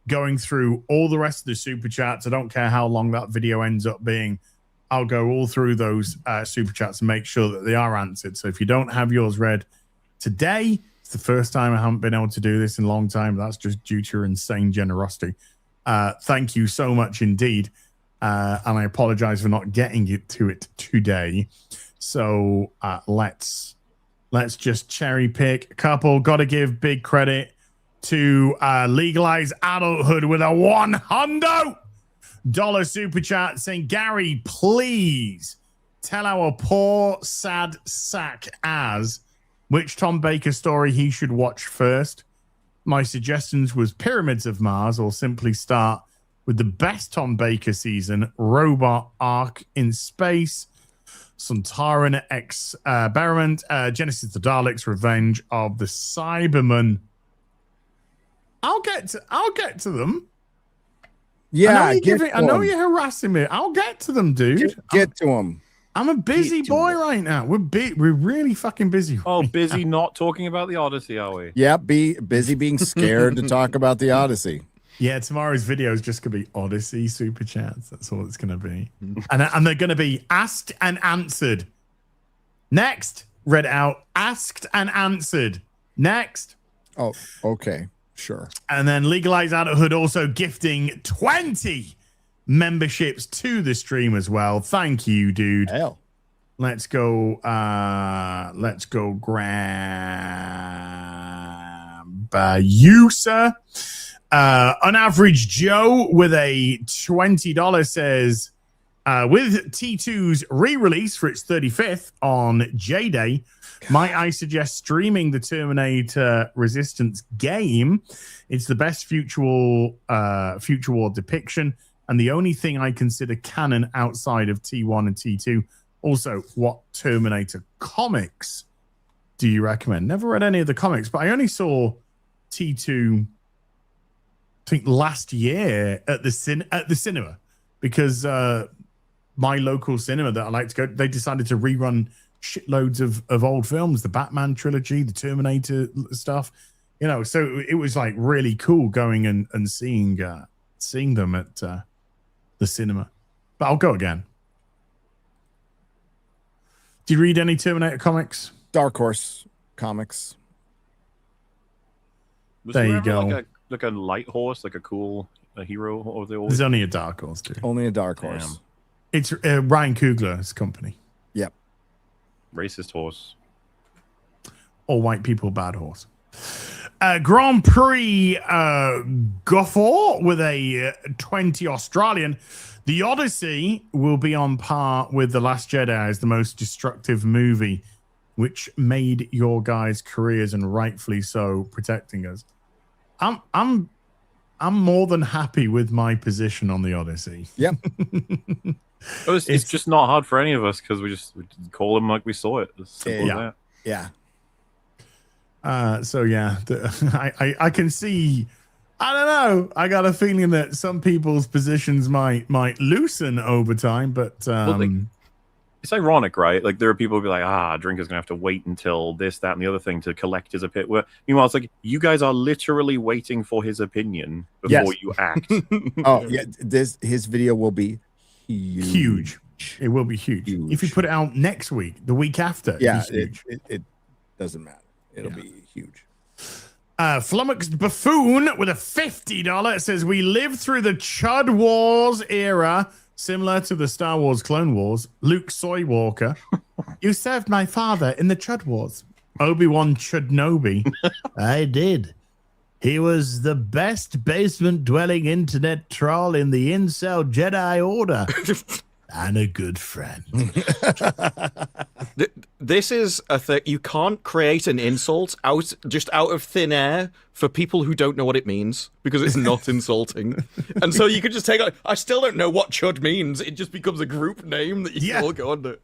going through all the rest of the super chats. I don't care how long that video ends up being. I'll go all through those super chats and make sure that they are answered. So if you don't have yours read today, it's the first time I haven't been able to do this in a long time. That's just due to your insane generosity. Thank you so much indeed. And I apologize for not getting to it today. So let's just cherry pick a couple. Got to give big credit to Legalize Adulthood with a $100 super chat saying, Gary, please tell our poor sad sack which Tom Baker story he should watch first. My suggestions was Pyramids of Mars, or simply start with the best Tom Baker season, Robot Ark in Space, Sontaran Experiment, Genesis of the Daleks, Revenge of the Cybermen. I'll get to them. Yeah, I know you're harassing me. I'll get to them, dude. Get to them. I'm a busy boy right now. We're really fucking busy. Busy not talking about the Odyssey, are we? Yeah, be busy being scared to talk about the Odyssey. Yeah, tomorrow's video is just going to be Odyssey super chats. That's all it's going to be. And they're going to be asked and answered. Next, read out, asked and answered. Next. Oh, okay. Sure. And then Legalize Adulthood also gifting 20 memberships to the stream as well. Thank you, dude. Hell. Let's go grab you, sir. On average, Joe with a $20 says, with T2's re-release for its 35th on J-Day, might I suggest streaming the Terminator Resistance game? It's the best future war depiction and the only thing I consider canon outside of T1 and T2. Also, what Terminator comics do you recommend? Never read any of the comics, but I only saw T2 I think last year at the cinema, because my local cinema that I like to go, they decided to rerun shitloads of old films, the Batman trilogy, the Terminator stuff, so it was like really cool going and seeing them at the cinema. But I'll go again. Do you read any Terminator comics? Dark Horse comics. There you go. Like a light horse, like a cool hero of the old. There's only a Dark Horse, dude. Only a Dark Horse. Damn. It's Ryan Coogler's company. Yep. Racist horse. All white people, bad horse. Grand Prix Guffaw with a 20 Australian. The Odyssey will be on par with The Last Jedi as the most destructive movie, which made your guys' careers, and rightfully so, protecting us. I'm more than happy with my position on the Odyssey. Yep. It's just not hard for any of us because we call him like we saw it. As simple as that. Yeah. So yeah, I can see. I don't know. I got a feeling that some people's positions might loosen over time, but it's ironic, right? Like there are people who be like, Drinker's gonna have to wait until this, that, and the other thing to collect his opinion. Meanwhile, it's like you guys are literally waiting for his opinion before you act. Oh yeah, his video will be huge. It will be huge. If you put it out next week, the week after. Yeah, it doesn't matter. It'll be huge. Flummoxed Buffoon with a $50. It says, we lived through the Chud Wars era, similar to the Star Wars Clone Wars. Luke Skywalker. You served my father in the Chud Wars. Obi-Wan Chudnobi. I did. He was the best basement-dwelling internet troll in the Incel Jedi Order. And a good friend. This is a thing. You can't create an insult out of thin air for people who don't know what it means because it's not insulting. And so you could just take. I still don't know what chud means. It just becomes a group name that you can all go under.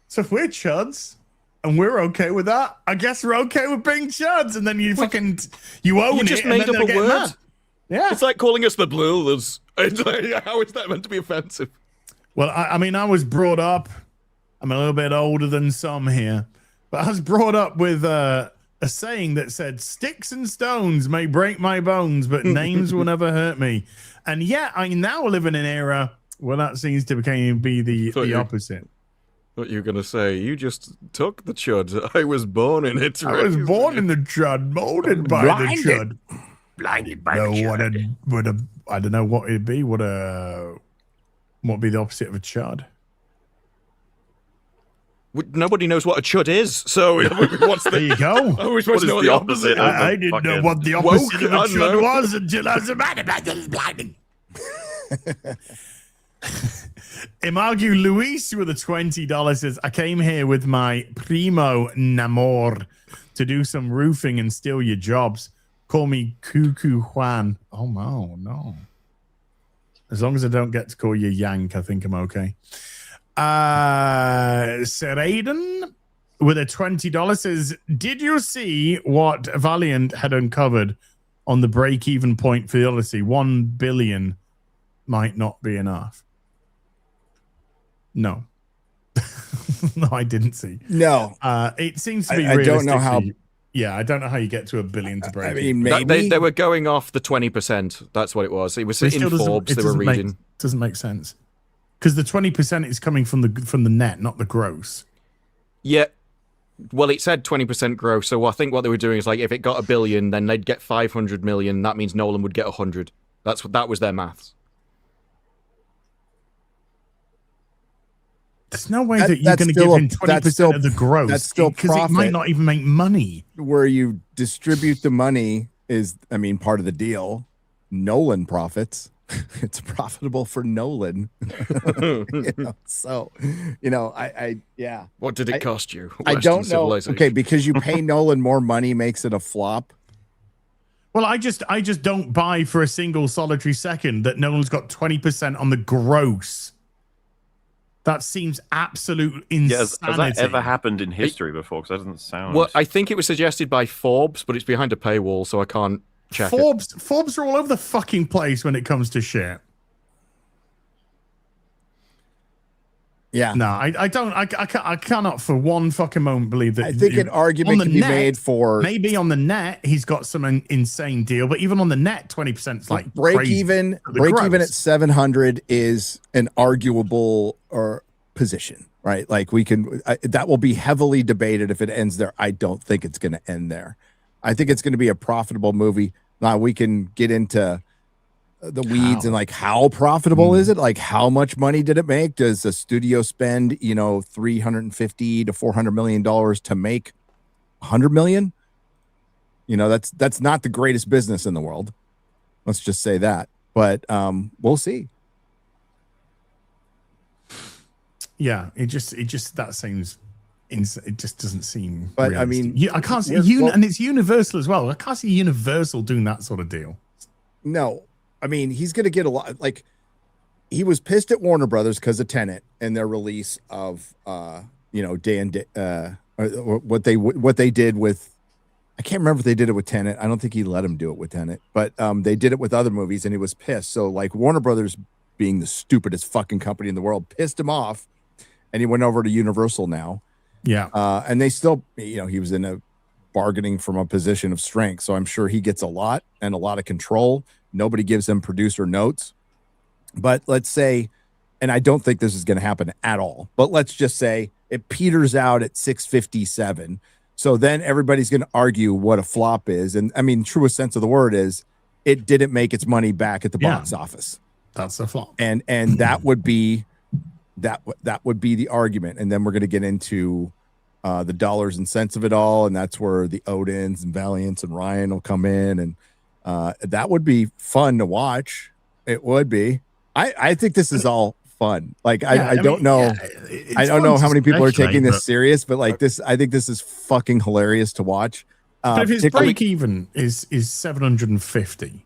So if we're chuds and we're okay with that, I guess we're okay with being chuds. And then you own you it. Just made up a word. Mad. Yeah, it's like calling us the Blues. How is that meant to be offensive? Well, I mean, I was brought up, I'm a little bit older than some here, but I was brought up with a saying that said, sticks and stones may break my bones, but names will never hurt me. And yet, I now live in an era where that seems to be the opposite. What you were going to say, you just took the chud. I was born in it. I was born in the chud, molded by the chud. Blinded by the chud. I don't know what it'd be. What would be the opposite of a chud? Nobody knows what a chud is, so there you go. Are we supposed to know what the opposite? I didn't know what the opposite of a chud was until I was about blinding. Imagu Luis with a $20 says, I came here with my primo namor to do some roofing and steal your jobs. Call me Cuckoo Juan. Oh no. As long as I don't get to call you Yank, I think I'm okay. Seraden with a $20 says, did you see what Valiant had uncovered on the break-even point for the Odyssey? 1 billion might not be enough. No. No, I didn't see. No. It seems to be I don't know how. Yeah, I don't know how you get to 1 billion to break. I mean, maybe they were going off the 20%. That's what it was. It was in Forbes. They were reading. Doesn't make sense because the 20% is coming from the net, not the gross. Yeah. Well, it said 20% gross. So I think what they were doing is like if it got 1 billion, then they'd get 500 million. That means Nolan would get 100. That was their maths. There's no way that you're going to give him 20% of the gross. That's still because profit. it might not even make money. Where you distribute the money is, part of the deal. Nolan profits. It's profitable for Nolan. Yeah. What did it cost you? I don't know. Okay, because you pay Nolan more money makes it a flop. Well, I just don't buy for a single solitary second that Nolan's got 20% on the gross. That seems absolute insanity. Has that ever happened in history before? Because that doesn't sound... Well, I think it was suggested by Forbes, but it's behind a paywall, so I can't check it. Forbes are all over the fucking place when it comes to shit. Yeah. No, I cannot for one fucking moment believe that. I think an argument can be made for... Maybe on the net, he's got some insane deal, but even on the net, 20% is like break even at 700 is an arguable position, right? Like that will be heavily debated if it ends there. I don't think it's going to end there. I think it's going to be a profitable movie. Now we can get into the weeds and like how profitable is it? Like how much money did it make? Does a studio spend, $350 to $400 million to make 100 million? That's not the greatest business in the world. Let's just say that. But we'll see. Yeah, it just that seems it just doesn't seem. But realistic. I mean, I can't see and it's Universal as well. I can't see Universal doing that sort of deal. No, I mean he's going to get a lot. Like he was pissed at Warner Brothers because of Tenet and their release of what they did with. I can't remember if they did it with Tenet. I don't think he let him do it with Tenet, but they did it with other movies, and he was pissed. So like Warner Brothers, being the stupidest fucking company in the world, pissed him off, and he went over to Universal now. Yeah, and they still, he was in a bargaining from a position of strength. So I'm sure he gets a lot of control. Nobody gives him producer notes. But let's say, and I don't think this is going to happen at all, but let's just say it peters out at 657. So then everybody's going to argue what a flop is. And I mean, truest sense of the word is it didn't make its money back at the box office. That's a flop. And that would be that would be the argument. And then we're going to get into the dollars and cents of it all. And that's where the Odins and Valiants and Ryan will come in. And that would be fun to watch. It would be. I think this is all fun. Like I don't know. I don't know how many people are taking this serious, but like this, I think this is fucking hilarious to watch. But if his break even is 750,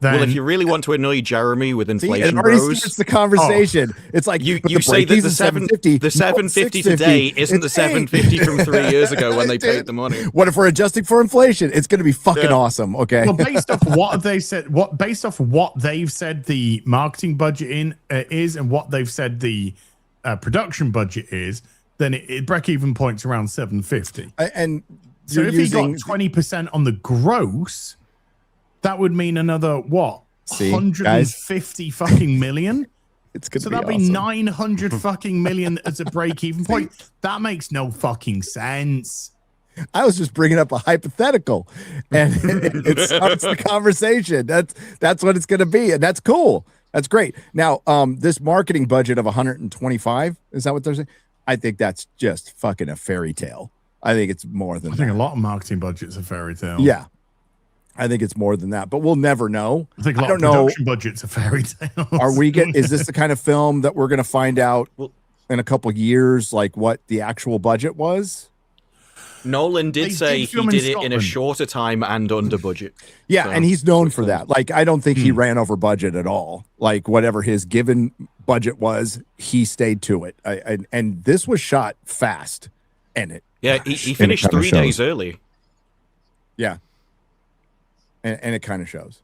then well, if you really want to annoy Jeremy with inflation, it already starts the conversation. It's like you say that the 750 today isn't the 750 from 3 years ago when they paid the money. What if we're adjusting for inflation? It's going to be fucking awesome. Okay. Well, based off what they said, based off what they've said the marketing budget is, and what they've said the production budget is, then it break even points around 750. And so if he got 20% on the gross, that would mean another what? 150 fucking million. It's gonna so be that'd be awesome. 900 fucking million as a break-even point. That makes no fucking sense. I was just bringing up a hypothetical, and it starts the conversation. That's what it's going to be, and that's cool. That's great. Now, this marketing budget of 125, is that what they're saying? I think that's just fucking a fairy tale. I think it's more than. I think a lot of marketing budgets are fairy tale. Yeah. I think it's more than that, but we'll never know. I think a lot of production budgets are fairy tales. Is this the kind of film that we're going to find out in a couple years, like what the actual budget was? Nolan did say he did it in a shorter time and under budget. Yeah, and he's known for that. Like, I don't think he ran over budget at all. Like, whatever his given budget was, he stayed to it. And this was shot fast, and he finished 3 days early. Yeah. And it kind of shows.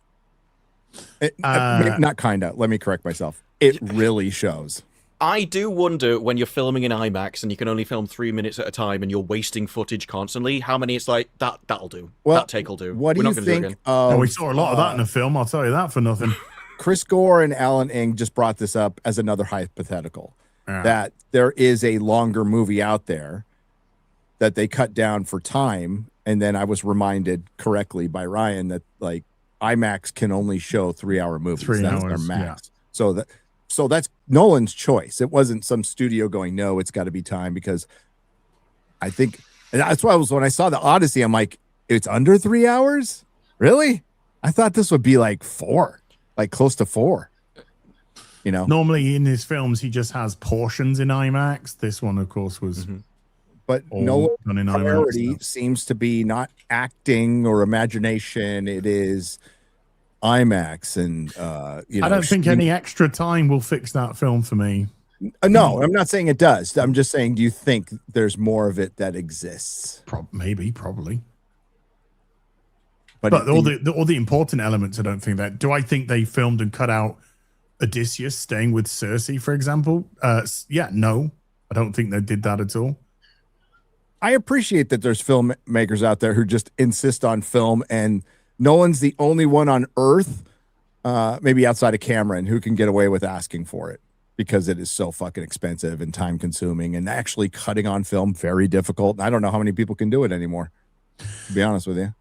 Not kind of. Let me correct myself. It really shows. I do wonder when you're filming in IMAX and you can only film 3 minutes at a time and you're wasting footage constantly, how many it's like, that'll do. Well, that take will do. What do you think? We saw a lot of that in the film. I'll tell you that for nothing. Chris Gore and Alan Ng just brought this up as another hypothetical. That there is a longer movie out there that they cut down for time. And then I was reminded correctly by Ryan that like IMAX can only show 3-hour movies. 3 that's hours, their max. Yeah. So that's Nolan's choice. It wasn't some studio going, no, it's got to be time, because I think, and that's why when I saw the Odyssey, I'm like, it's under 3 hours? Really? I thought this would be like 4, like close to 4. Normally in his films, he just has portions in IMAX. This one, of course, was. But Nolan's priority seems to be not acting or imagination. It is IMAX, and I don't think any extra time will fix that film for me. No, I'm not saying it does. I'm just saying, do you think there's more of it that exists? Probably. But all the important elements, I don't think that. Do I think they filmed and cut out Odysseus staying with Cersei, for example? No, I don't think they did that at all. I appreciate that there's filmmakers out there who just insist on film, and Nolan's the only one on earth, maybe outside of Cameron, who can get away with asking for it, because it is so fucking expensive and time consuming, and actually cutting on film, very difficult. I don't know how many people can do it anymore, to be honest with you.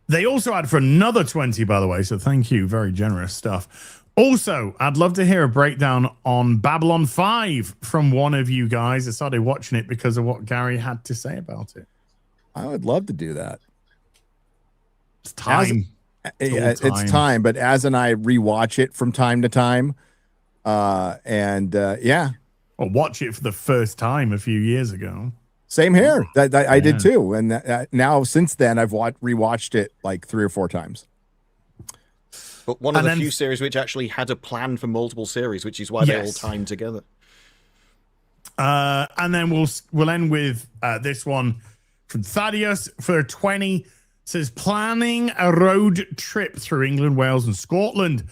They also had for another 20, by the way, so thank you. Very generous stuff. Also, I'd love to hear a breakdown on Babylon 5 from one of you guys. I started watching it because of what Gary had to say about it. I would love to do that. It's time. It's time, but Az and I rewatch it from time to time. Or watch it for the first time a few years ago. Same here. That I did too. And now since then, I've rewatched it like 3 or 4 times. But one of the few series which actually had a plan for multiple series, which is why they all timed together. And then we'll end with this one from Thaddeus for 20. Says, planning a road trip through England, Wales, and Scotland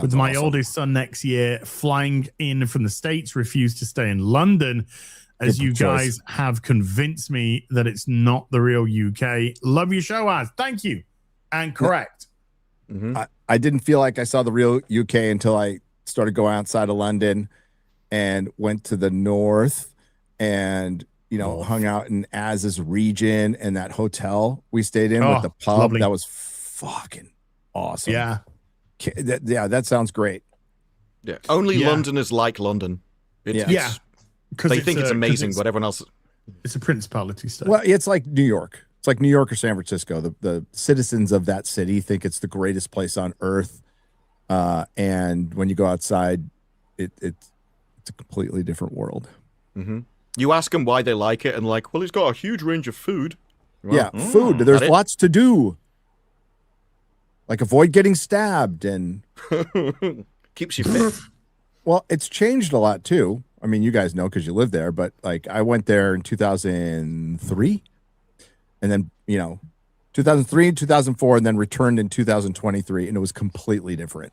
with my oldest son next year, flying in from the States, refused to stay in London, as you guys have convinced me that it's not the real UK. Love your show, Az. Thank you. And correct. I didn't feel like I saw the real UK until I started going outside of London and went to the north and hung out in Az's region and that hotel we stayed in with the pub. Lovely. That was fucking awesome. Yeah. That sounds great. Yeah. Only Londoners like London. Because they think it's amazing, but everyone else. It's a principality state. Well, it's like New York. It's like New York or San Francisco. The citizens of that city think it's the greatest place on earth. And when you go outside, it's a completely different world. Mm-hmm. You ask them why they like it, and like, well, it's got a huge range of food. Well, food. There's lots to do. Like avoid getting stabbed and keeps you fit. Well, it's changed a lot too. I mean, you guys know because you live there, but like I went there in 2003, and then 2003, 2004, and then returned in 2023, and it was completely different.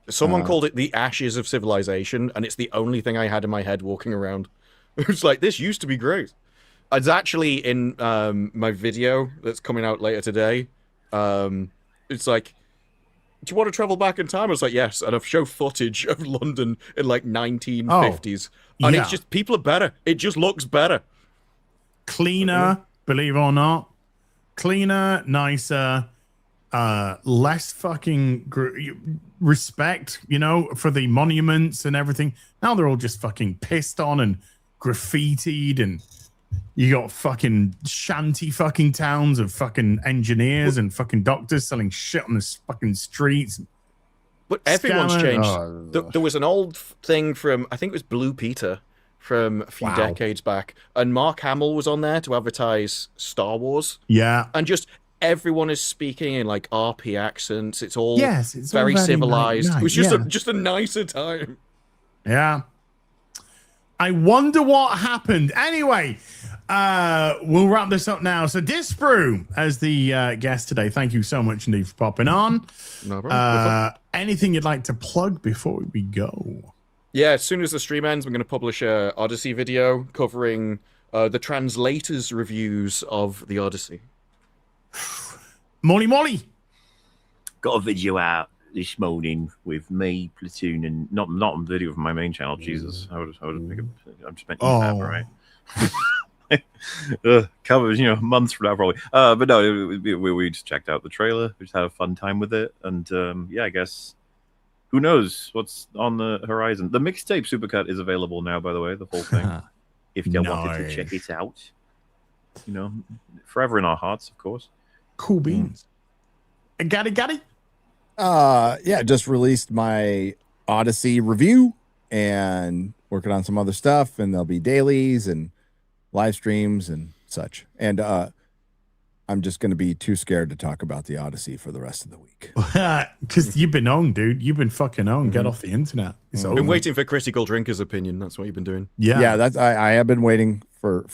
Someone called it the ashes of civilization, and it's the only thing I had in my head walking around. It was like, this used to be great. It's actually in my video that's coming out later today. It's like, do you want to travel back in time? I was like, yes. And I've shown footage of London in like 1950s. And it's just, people are better. It just looks better. Cleaner, believe it or not. Cleaner, nicer, less fucking respect, for the monuments and everything. Now they're all just fucking pissed on and graffitied, and you got fucking shanty fucking towns of fucking engineers and fucking doctors selling shit on the fucking streets. But everyone's changed. There was an old thing from, I think it was Blue Peter from a few decades back, and Mark Hamill was on there to advertise Star Wars. Yeah. And just everyone is speaking in like RP accents. It's all it's very civilized. Nice. It was just a nicer time. Yeah. I wonder what happened. Anyway, we'll wrap this up now. So Disparu as the guest today. Thank you so much indeed for popping on. No problem. Anything you'd like to plug before we go? Yeah, as soon as the stream ends, we're going to publish a Odyssey video covering the translators' reviews of the Odyssey. Molly. Got a video out this morning with me, Platoon, and not on video from my main channel. Jesus, I would make I'm just meant to use that, right? Cover, months from now probably. But no, we just checked out the trailer. We just had a fun time with it, and I guess who knows what's on the horizon. The mixtape supercut is available now, by the way, the whole thing. If you wanted to check it out, forever in our hearts, of course. Cool beans. Got it. Just released my Odyssey review and working on some other stuff, and there'll be dailies and live streams and such. And I'm just going to be too scared to talk about the Odyssey for the rest of the week. Because you've been on, dude. You've been fucking on. Get off the internet. I've been waiting for Critical Drinker's opinion. That's what you've been doing. Yeah. That's I have been waiting for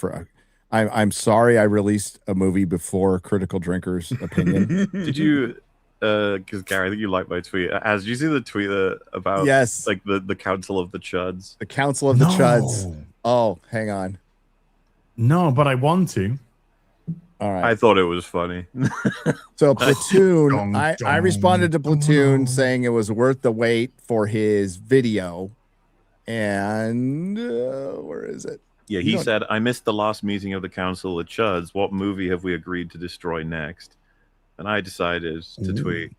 I'm sorry I released a movie before Critical Drinker's opinion. Did you because Gary, I think you liked my tweet. Did you see the tweet about like the Council of the Chuds? The Council of the Chuds. Oh, hang on. No, but I want to. All right. I thought it was funny. So Platoon, I responded to Platoon saying it was worth the wait for his video. And where is it? Yeah, he said, I missed the last meeting of the Council of Chuds. What movie have we agreed to destroy next? And I decided to tweet,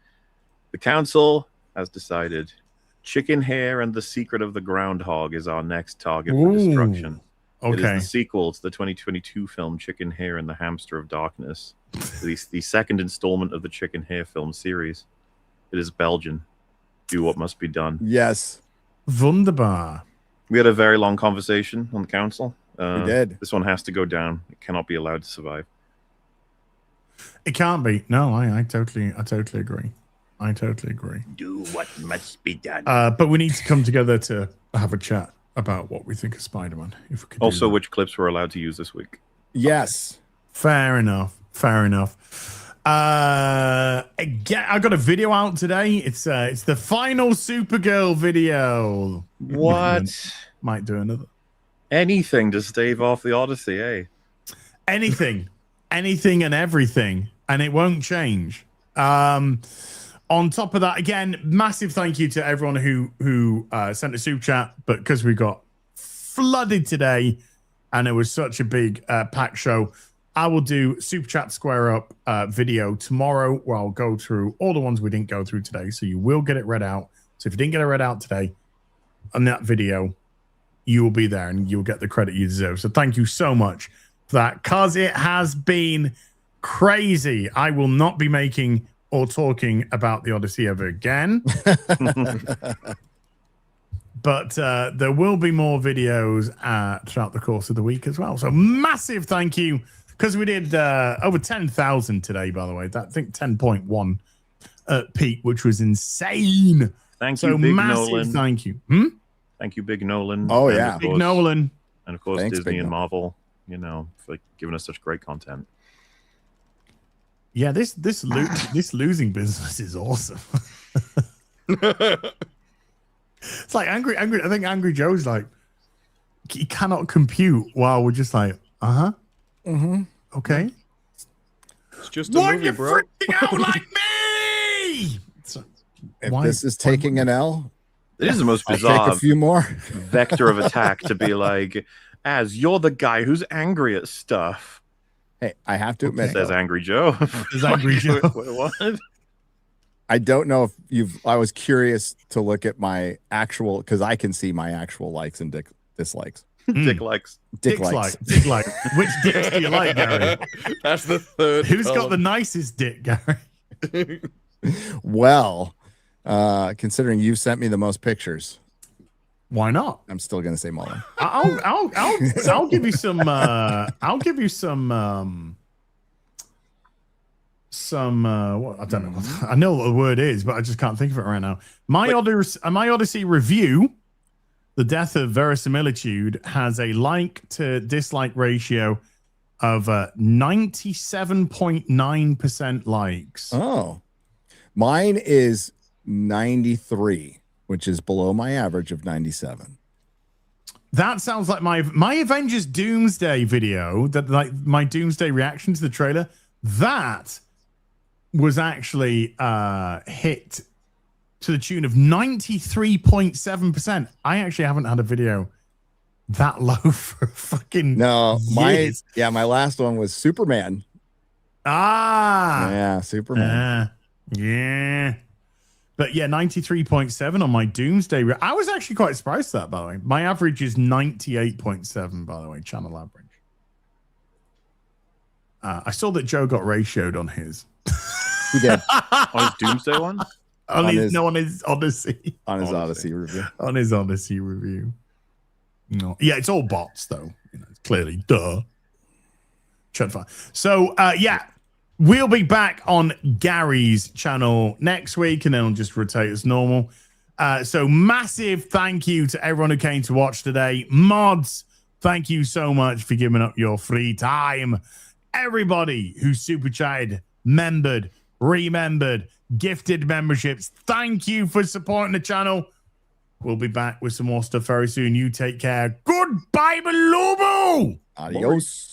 the Council has decided Chicken Hair and the Secret of the Groundhog is our next target for destruction. Okay. It is the sequel to the 2022 film Chicken Hair and the Hamster of Darkness, the second installment of the Chicken Hair film series. It is Belgian. Do what must be done. Yes. Wunderbar. We had a very long conversation on the council. We did. This one has to go down. It cannot be allowed to survive. It can't be. No, I totally agree. I totally agree. Do what must be done. But we need to come together to have a chat about what we think of Spider-Man. If we could. Also, which clips we're allowed to use this week. Yes. Fair enough. Again, I got a video out today. It's the final Supergirl video. What? Might do another. Anything to stave off the Odyssey, eh? Anything and everything, and it won't change. On top of that, again, massive thank you to everyone who sent a super chat, but because we got flooded today and it was such a big packed show, I will do super chat square up video tomorrow where I'll go through all the ones we didn't go through today, so you will get it read out. So if you didn't get it read out today on that video, you will be there and you'll get the credit you deserve. So thank you so much for that, because it has been crazy. I will not be making or talking about the Odyssey ever again. But there will be more videos throughout the course of the week as well. So massive thank you, because we did over 10,000 today, by the way. I think 10.1 at peak, which was insane. Thank you, Big massive Nolan. Thank you. Thank you, Big Nolan. Oh, And yeah. of Big course- Nolan. And of course, Thanks, Disney Big and Nolan. Marvel, for giving us such great content. Yeah, this losing business is awesome. It's like angry. I think Angry Joe's like, he cannot compute while we're just like, Mm-hmm. okay. It's just a Why movie, you bro. freaking out like me? If Why- this is taking an L, It is the most I'll take bizarre a few more. vector of attack to be like, as you're the guy who's angry at stuff. Hey, I have to admit, Says though, Angry Joe. Says Angry Joe. Wait, what? I don't know if I was curious to look at my actual, because I can see my actual likes and dislikes. Dick likes. Dick Dicks likes. Dick like. Which dicks do you like, Gary? That's the third. Who's got the column. nicest dick, Gary? Well, considering you sent me the most pictures, Why not? I'm still gonna say Mullen. I'll give you some. I'll give you some. What I don't know. I know what the word is, but I just can't think of it right now. My Odyssey review, The Death of Verisimilitude, has a like to dislike ratio of 97.9% likes. Oh, mine is 93, which is below my average of 97. That sounds like my Avengers Doomsday video, that like my Doomsday reaction to the trailer, that was actually hit to the tune of 93.7%. I actually haven't had a video that low for fucking years. My last one was Superman. Yeah, Superman. Yeah. But yeah, 93.7 on my Doomsday. I was actually quite surprised at that, by the way. My average is 98.7, by the way, channel average. I saw that Joe got ratioed on his. He did. On his Doomsday one? on his Odyssey. On his Odyssey review. On his Odyssey review. No. Yeah, it's all bots, though. Clearly. Duh. Shut fire. So, yeah. We'll be back on Gary's channel next week, and then it'll just rotate as normal. So massive thank you to everyone who came to watch today. Mods, thank you so much for giving up your free time. Everybody who super chatted, membered, remembered, gifted memberships, thank you for supporting the channel. We'll be back with some more stuff very soon. You take care. Goodbye, Belobo. Adios.